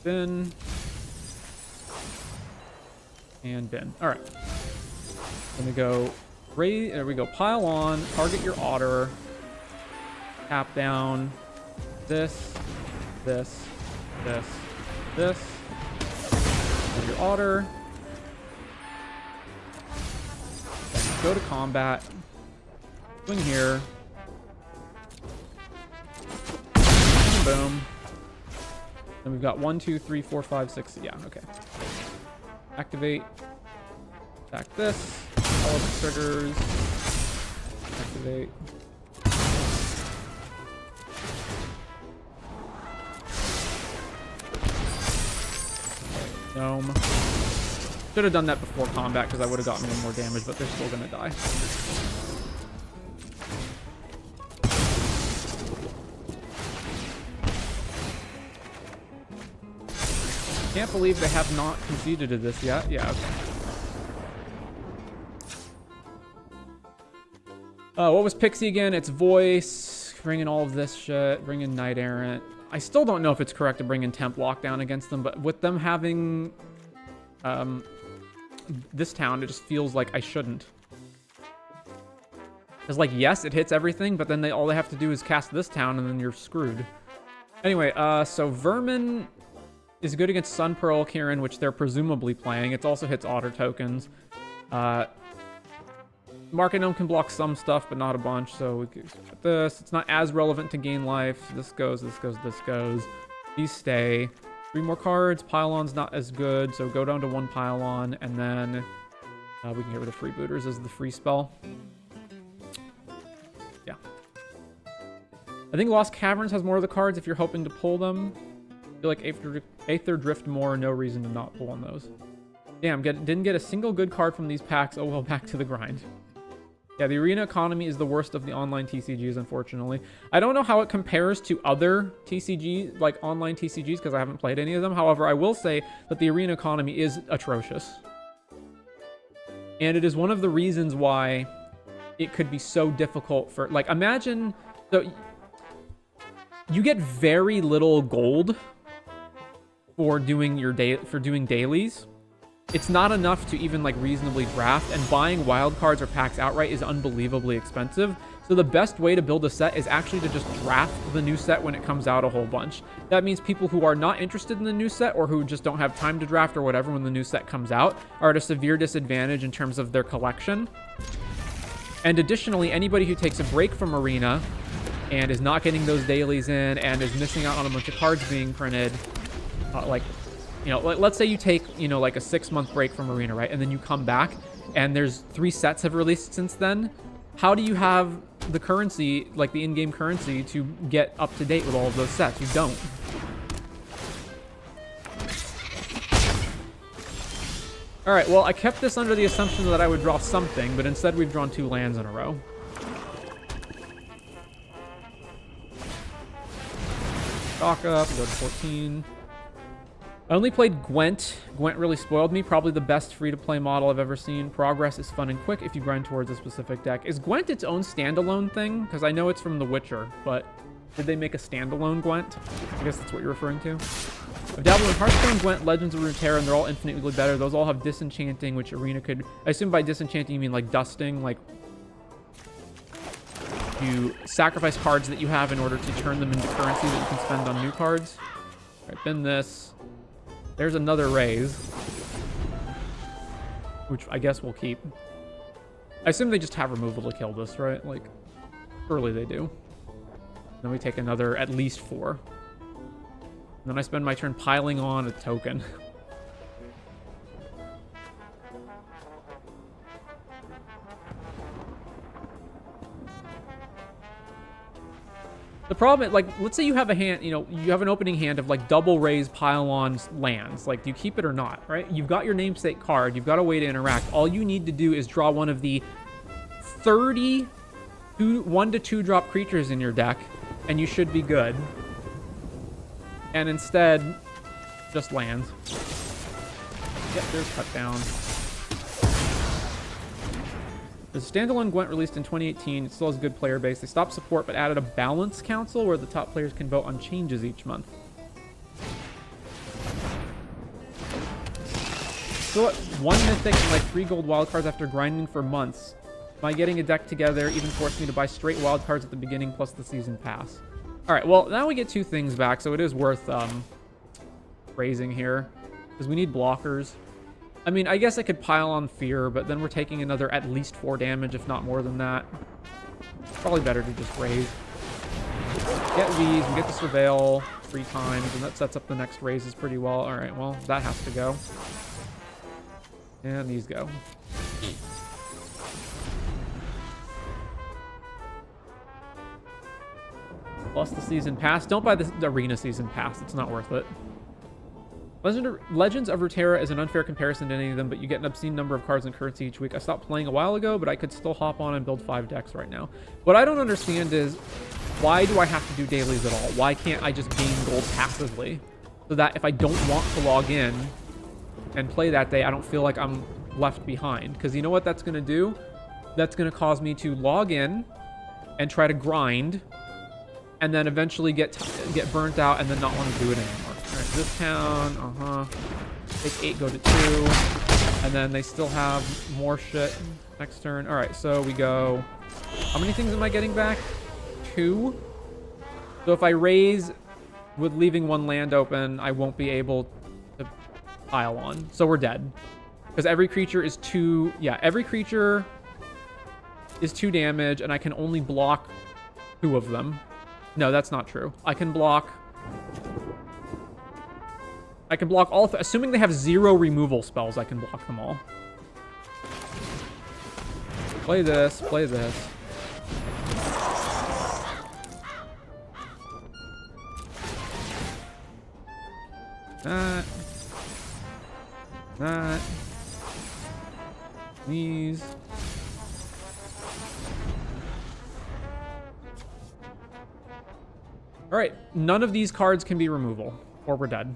Bin. And bin. Alright. Gonna go raise. There we go. Pile on. Target your otter. Tap down. This. This. This. This. And your otter. go to combat. Swing here. And boom. Then we've got 1, 2, 3, 4, 5, 6. Yeah, okay. Activate. Attack this. All of the triggers. Activate. Gnome. Should have done that before combat because I would have gotten them more damage, but they're still gonna die. Can't believe they have not conceded to this yet. Yeah, okay. What was Pixie again? It's voice. Bring in all of this shit. Bring in Knight Errant. I still don't know if it's correct to bring in Temp Lockdown against them, but with them having this town, it just feels like I shouldn't. It's like, yes, it hits everything, but then all they have to do is cast this town, and then you're screwed. Anyway, so Vermin is good against Sun Pearl Kirin, which they're presumably playing. It also hits Otter tokens. Market Gnome can block some stuff, but not a bunch, so we can put this. It's not as relevant to gain life. This goes, this goes, this goes. These stay. 3 more cards. Pylon's not as good, so go down to 1 Pylon, and then we can get rid of Freebooters as the free spell. Yeah. I think Lost Caverns has more of the cards if you're hoping to pull them. I feel like Aether Drift more, no reason to not pull on those. Damn, didn't get a single good card from these packs. Oh well, back to the grind. Yeah, the arena economy is the worst of the online TCGs, unfortunately. I don't know how it compares to other TCG, like online TCGs, because I haven't played any of them. However, I will say that the arena economy is atrocious. And it is one of the reasons why it could be so difficult for, like, imagine, so you get very little gold for doing doing dailies. It's not enough to even like reasonably draft, and buying wild cards or packs outright is unbelievably expensive. So the best way to build a set is actually to just draft the new set when it comes out a whole bunch. That means people who are not interested in the new set, or who just don't have time to draft or whatever when the new set comes out, are at a severe disadvantage in terms of their collection. And additionally, anybody who takes a break from Arena and is not getting those dailies in and is missing out on a bunch of cards being printed, you know, let's say you take, you know, like a 6-month break from Arena, right? And then you come back and there's 3 sets have released since then. How do you have the currency, like the in-game currency, to get up to date with all of those sets? You don't. All right, well, I kept this under the assumption that I would draw something, but instead we've drawn 2 lands in a row. Stock up, go to 14. I only played Gwent. Gwent really spoiled me. Probably the best free-to-play model I've ever seen. Progress is fun and quick if you grind towards a specific deck. Is Gwent its own standalone thing? Because I know it's from The Witcher, but did they make a standalone Gwent? I guess that's what you're referring to. I've dabbled in Hearthstone, Gwent, Legends of Runeterra, and they're all infinitely better. Those all have disenchanting, which Arena could... I assume by disenchanting you mean like dusting, like you sacrifice cards that you have in order to turn them into currency that you can spend on new cards. All right, bin this. There's another raise, which I guess we'll keep. I assume they just have removal to kill this, right? Like, surely they do. Then we take another at least 4. And then I spend my turn piling on a token. The problem, like, let's say you have a hand, you know, you have an opening hand of like double raise pile-on lands. Like, do you keep it or not, right? You've got your namesake card. You've got a way to interact. All you need to do is draw one of the 30 1 to 2 drop creatures in your deck, and you should be good. And instead, just lands. Yep, there's cut down. There's a standalone Gwent released in 2018. It still has a good player base. They stopped support but added a balance council where the top players can vote on changes each month. So at 1 mythic and like 3 gold wildcards after grinding for months. My getting a deck together even forced me to buy straight wildcards at the beginning plus the season pass. Alright, well, now we get 2 things back, so it is worth raising here. Because we need blockers. I mean, I guess I could pile on Fear, but then we're taking another at least 4 damage, if not more than that. Probably better to just raise. Get these, we get the Surveil 3 times, and that sets up the next raises pretty well. Alright, well, that has to go. And these go. Plus the season pass. Don't buy the arena season pass. It's not worth it. Legends of Runeterra is an unfair comparison to any of them, but you get an obscene number of cards and currency each week. I stopped playing a while ago, but I could still hop on and build 5 decks right now. What I don't understand is, why do I have to do dailies at all? Why can't I just gain gold passively? So that if I don't want to log in and play that day, I don't feel like I'm left behind. Because you know what that's going to do? That's going to cause me to log in and try to grind, and then eventually get burnt out and then not want to do it anymore. All right, this town, take 8, go to 2, and then they still have more shit next turn. All right, so we go. How many things am I getting back? 2. So if I raise with leaving 1 land open, I won't be able to pile on. So we're dead because every creature is 2. Yeah, every creature is 2 damage, and I can only block 2 of them. No, that's not true. I can block all, assuming they have 0 removal spells, I can block them all. Play this, play this. That. These. All right, none of these cards can be removal, or we're dead.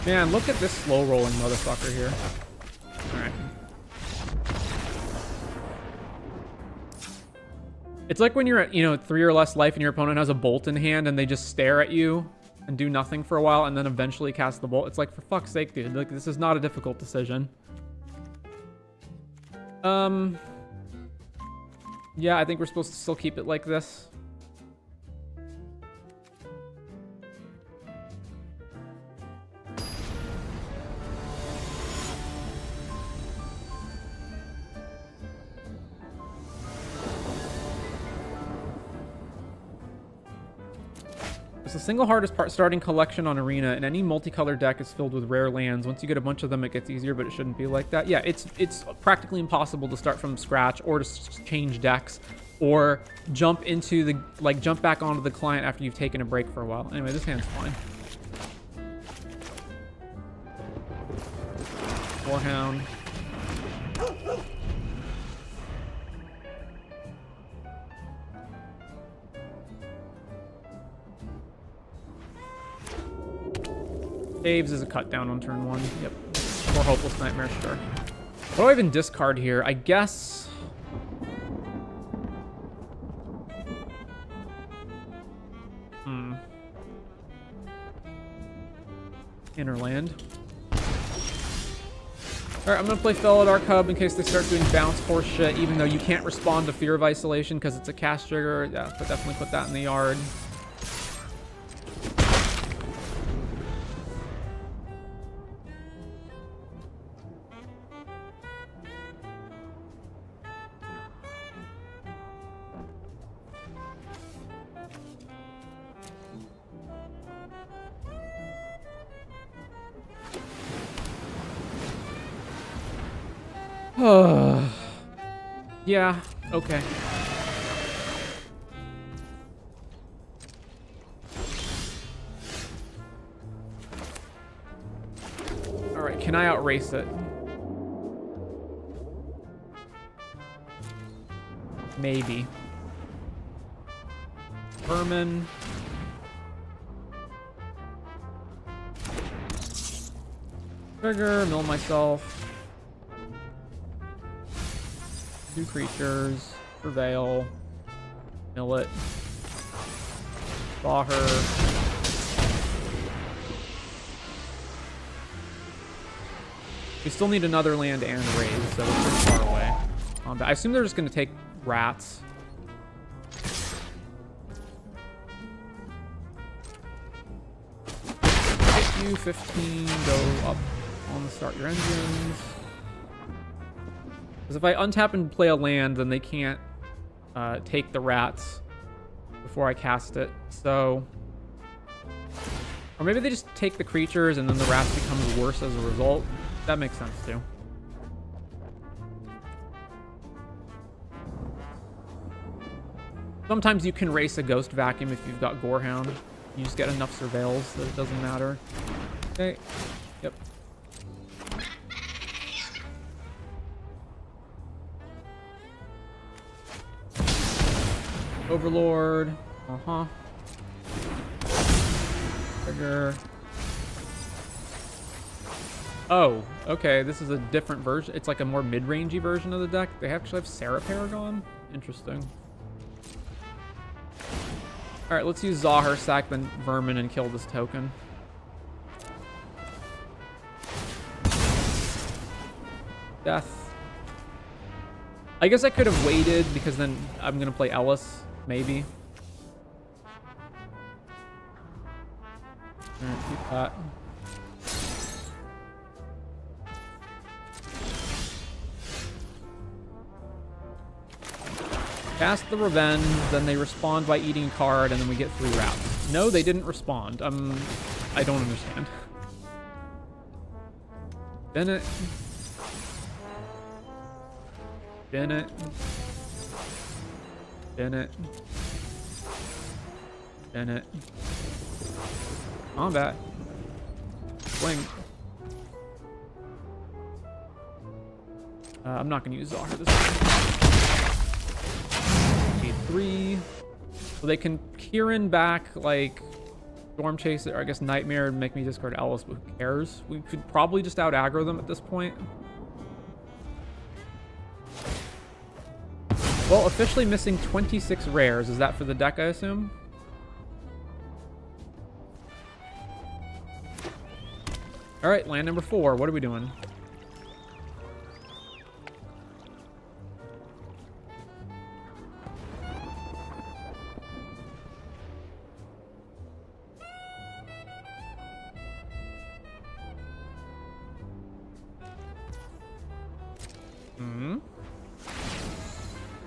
Man, look at this slow rolling motherfucker here. All right. It's like when you're at, 3 or less life and your opponent has a bolt in hand and they just stare at you and do nothing for a while and then eventually cast the bolt. It's like, for fuck's sake, dude. Like, this is not a difficult decision. Yeah, I think we're supposed to still keep it like this. The single hardest part starting collection on Arena, and any multicolored deck is filled with rare lands. Once you get a bunch of them, it gets easier, but it shouldn't be like that. Yeah, it's practically impossible to start from scratch or to change decks or jump back onto the client after you've taken a break for a while. Anyway, this hand's fine. Warhound. Saves is a cut down on turn 1. Yep. Or Hopeless Nightmare, sure. What do I even discard here? I guess... Innerland. Alright, I'm gonna play Felidar Cub in case they start doing bounce horse shit, even though you can't respond to Fear of Isolation because it's a cast trigger. Yeah, but definitely put that in the yard. Yeah, okay. Alright, can I outrace it? Maybe. Vermin. Trigger, mill myself. 2 creatures, Prevail, mill it. Saw her. We still need another land and raise, so we're pretty far away. I assume they're just going to take rats. Hit you, 15, go up on the start your engines. Because if I untap and play a land, then they can't take the rats before I cast it. So, or maybe they just take the creatures and then the rats becomes worse as a result. That makes sense too. Sometimes you can race a ghost vacuum if you've got Gorehound. You just get enough surveils that it doesn't matter. Okay. Yep. Overlord. Uh-huh. Trigger. Oh, okay. This is a different version. It's like a more mid-rangey version of the deck. They actually have Sarah Paragon. Interesting. All right, let's use Zahar, sack the vermin, and kill this token. Death. I guess I could have waited because then I'm gonna play Ellis, maybe. All right, keep that. Cast the Revenge, then they respond by eating a card, and then we get 3 rats. No, they didn't respond. I don't understand. Bennett. Bennett. Bennett. Bennett. Combat. Swing. I'm not gonna use Zahar this time. 3. So they can Kieran back like Storm Chaser, or I guess Nightmare, and make me discard Ellis, but who cares? We could probably just out aggro them at this point. Well, officially missing 26 rares. Is that for the deck, I assume? All right, land number 4. What are we doing?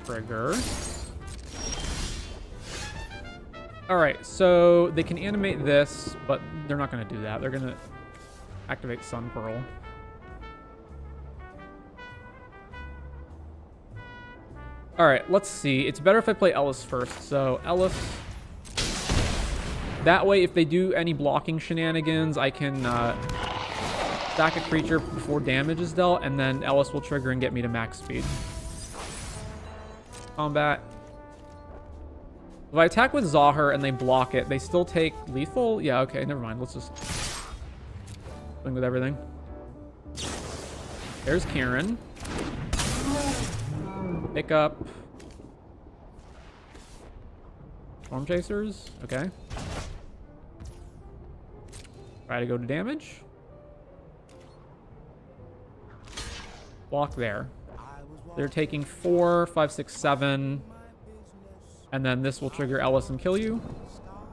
Trigger. Alright, so they can animate this, but they're not going to do that. They're going to activate Sun Pearl. Alright, let's see. It's better if I play Ellis first. So, Ellis. That way, if they do any blocking shenanigans, I can stack a creature before damage is dealt, and then Ellis will trigger and get me to max speed. Combat. If I attack with Zahar and they block it, they still take lethal? Yeah, okay, never mind. Let's just swing with everything. There's Kieran. Pick up. Storm Chasers. Okay. Try to go to damage. Block there. They're taking 4, 5, 6, 7. And then this will trigger Ellis and kill you.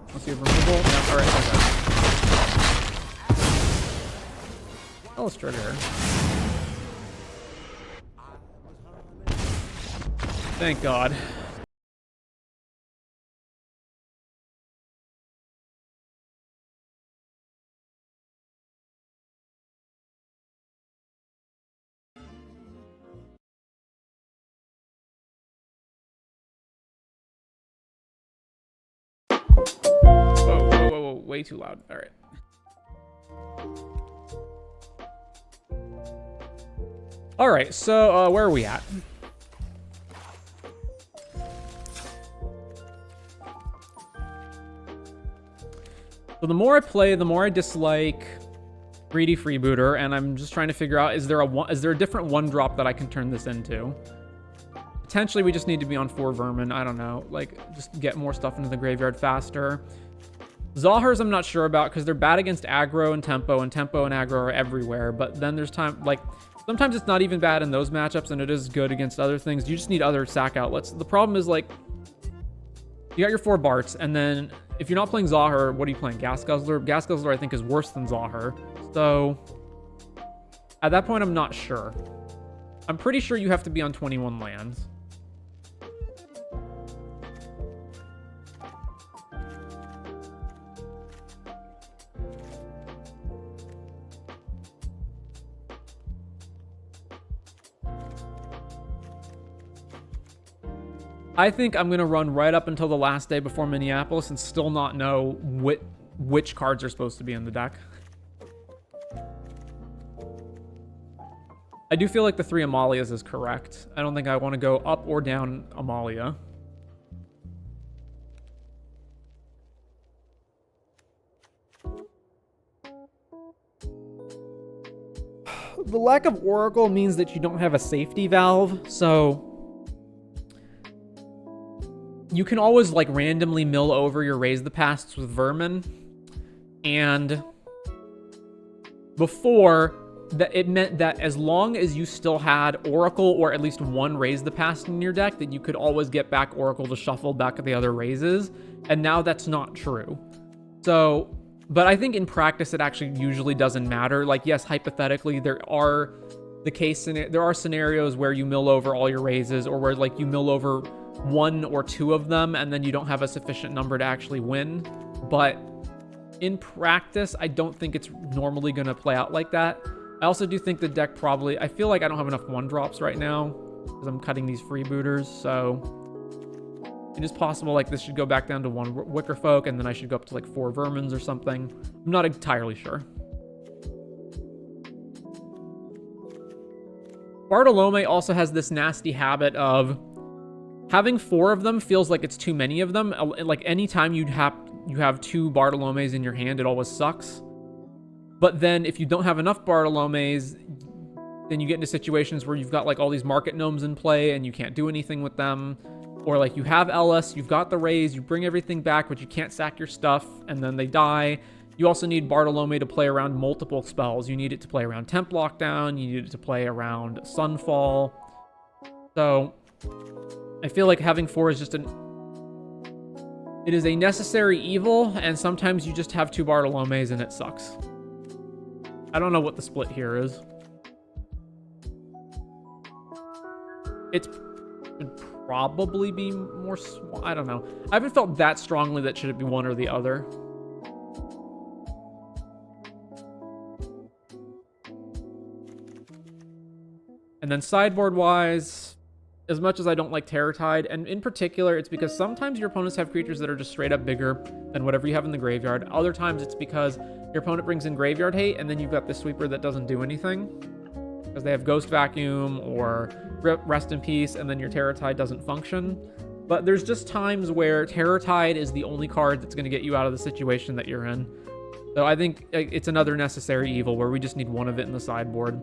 Unless you have removal. No, alright, okay. Ellis trigger. Thank God. Whoa, way too loud. All right. All right, so where are we at? So the more I play, the more I dislike Greedy Freebooter, and I'm just trying to figure out, is there a different 1-drop that I can turn this into? Potentially we just need to be on 4 vermin. I don't know. Like, just get more stuff into the graveyard faster. Zahars I'm not sure about because they're bad against aggro and tempo and aggro are everywhere. But then there's time, like, sometimes it's not even bad in those matchups and it is good against other things. You just need other sack outlets. The problem is, like, you got your 4 Barts, and then if you're not playing Zahar, what are you playing? Gas Guzzler? Gas Guzzler, I think, is worse than Zahar. So, at that point, I'm not sure. I'm pretty sure you have to be on 21 lands. I think I'm going to run right up until the last day before Minneapolis and still not know which cards are supposed to be in the deck. I do feel like the 3 Amalias is correct. I don't think I want to go up or down Amalia. The lack of Oracle means that you don't have a safety valve, so you can always, like, randomly mill over your Raise the Pasts with Vermin. And before, that it meant that as long as you still had Oracle or at least one Raise the Past in your deck, that you could always get back Oracle to shuffle back the other raises. And now that's not true. So, but I think in practice it actually usually doesn't matter. Like, yes, hypothetically, there are scenarios where you mill over all your raises, or where, like, you mill over 1 or 2 of them and then you don't have a sufficient number to actually win. But in practice, I don't think it's normally going to play out like that. I also do think the deck probably, I feel like I don't have enough 1-drops right now because I'm cutting these freebooters, so it is possible, like, this should go back down to 1 Wicker Folk and then I should go up to, like, 4 Vermins or something. I'm not entirely sure. Bartolome also has this nasty habit of having 4 of them feels like it's too many of them. Like, anytime you have 2 Bartolomes in your hand, it always sucks. But then if you don't have enough Bartolomes, then you get into situations where you've got, like, all these market gnomes in play and you can't do anything with them. Or, like, you have Ellis, you've got the Raise, you bring everything back, but you can't sack your stuff, and then they die. You also need Bartolome to play around multiple spells. You need it to play around Temp Lockdown, you need it to play around Sunfall. So I feel like having 4 is just it is a necessary evil, and sometimes you just have 2 Bartolomes and it sucks. I don't know what the split here is. It should probably be more, I don't know. I haven't felt that strongly that should it be one or the other. And then sideboard-wise, as much as I don't like Terror Tide, and in particular, it's because sometimes your opponents have creatures that are just straight up bigger than whatever you have in the graveyard. Other times it's because your opponent brings in Graveyard Hate, and then you've got this sweeper that doesn't do anything. Because they have Ghost Vacuum or Rest in Peace, and then your Terror Tide doesn't function. But there's just times where Terror Tide is the only card that's going to get you out of the situation that you're in. So I think it's another necessary evil where we just need 1 of it in the sideboard.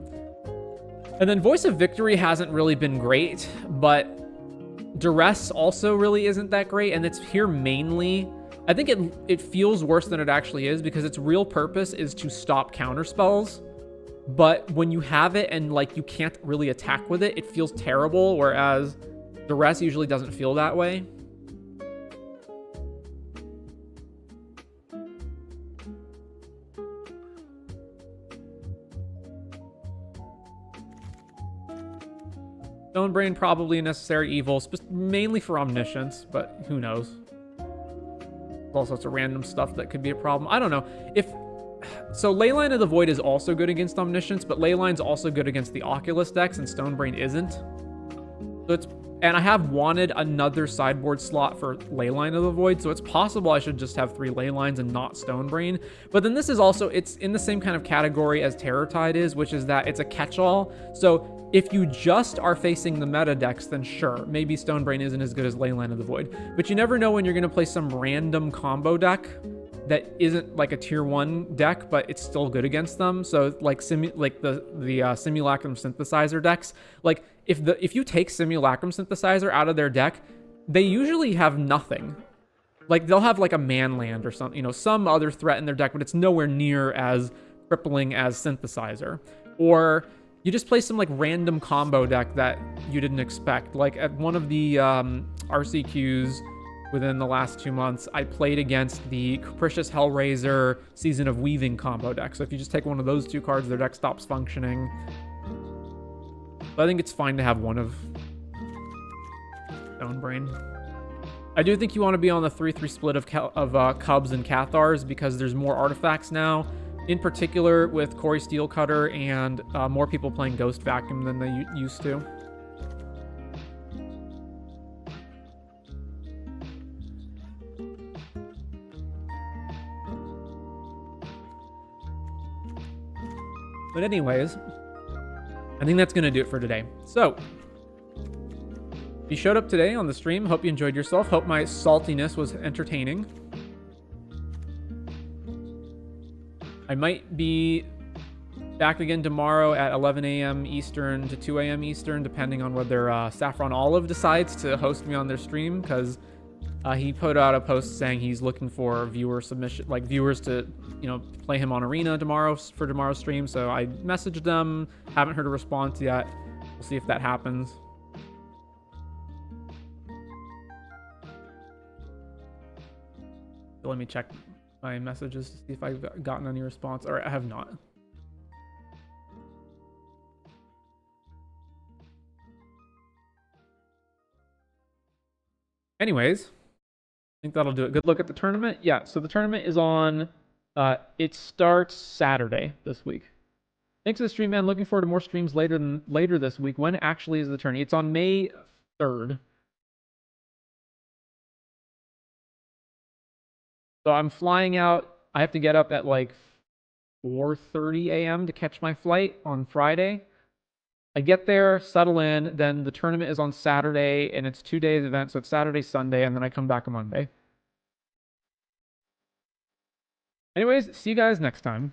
And then Voice of Victory hasn't really been great, but Duress also really isn't that great, and it's here mainly, I think it feels worse than it actually is, because its real purpose is to stop counterspells, but when you have it and, like, you can't really attack with it, it feels terrible, whereas Duress usually doesn't feel that way. Stonebrain probably a necessary evil, mainly for Omniscience, but who knows? There's all sorts of random stuff that could be a problem. I don't know. So Leyline of the Void is also good against Omniscience, but Leyline's also good against the Oculus decks, and Stonebrain isn't. So and I have wanted another sideboard slot for Leyline of the Void, so it's possible I should just have 3 Leylines and not Stonebrain. But then this is also, it's in the same kind of category as Terror Tide is, which is that it's a catch-all. So if you just are facing the meta decks, then sure, maybe Stonebrain isn't as good as Leyline of the Void. But you never know when you're going to play some random combo deck that isn't like a tier 1 deck, but it's still good against them. So like the Simulacrum Synthesizer decks, like if you take Simulacrum Synthesizer out of their deck, they usually have nothing. like they'll have like a manland or something, you know, some other threat in their deck, but it's nowhere near as crippling as Synthesizer. Or you just play some like random combo deck that you didn't expect. Like at one of the RCQs within the last 2 months, I played against the Capricious Hellraiser Season of Weaving combo deck. So if you just take one of those 2 cards, their deck stops functioning. But I think it's fine to have one of Stone Brain. I do think you want to be on the 3-3 split of Cubs and Cathars because there's more artifacts now. In particular with Corey Steelcutter and more people playing Ghost Vacuum than they used to. But anyways, I think that's going to do it for today. So, if you showed up today on the stream, hope you enjoyed yourself. Hope my saltiness was entertaining. I might be back again tomorrow at 11 a.m. Eastern to 2 a.m. Eastern, depending on whether Saffron Olive decides to host me on their stream, because he put out a post saying he's looking for viewer submission, like viewers to, you know, play him on Arena tomorrow for tomorrow's stream. So I messaged them, haven't heard a response yet. We'll see if that happens. So let me check my messages to see if I've gotten any response. All right, I have not. Anyways, I think that'll do it. Good look at the tournament. Yeah, so the tournament is on, it starts Saturday this week. Thanks to the stream, man. Looking forward to more streams later this week. When actually is the tournament? It's on May 3rd. So I'm flying out. I have to get up at like 4:30 a.m. to catch my flight on Friday. I get there, settle in, then the tournament is on Saturday, and it's 2 days event, so it's Saturday, Sunday, and then I come back on Monday. Anyways, see you guys next time.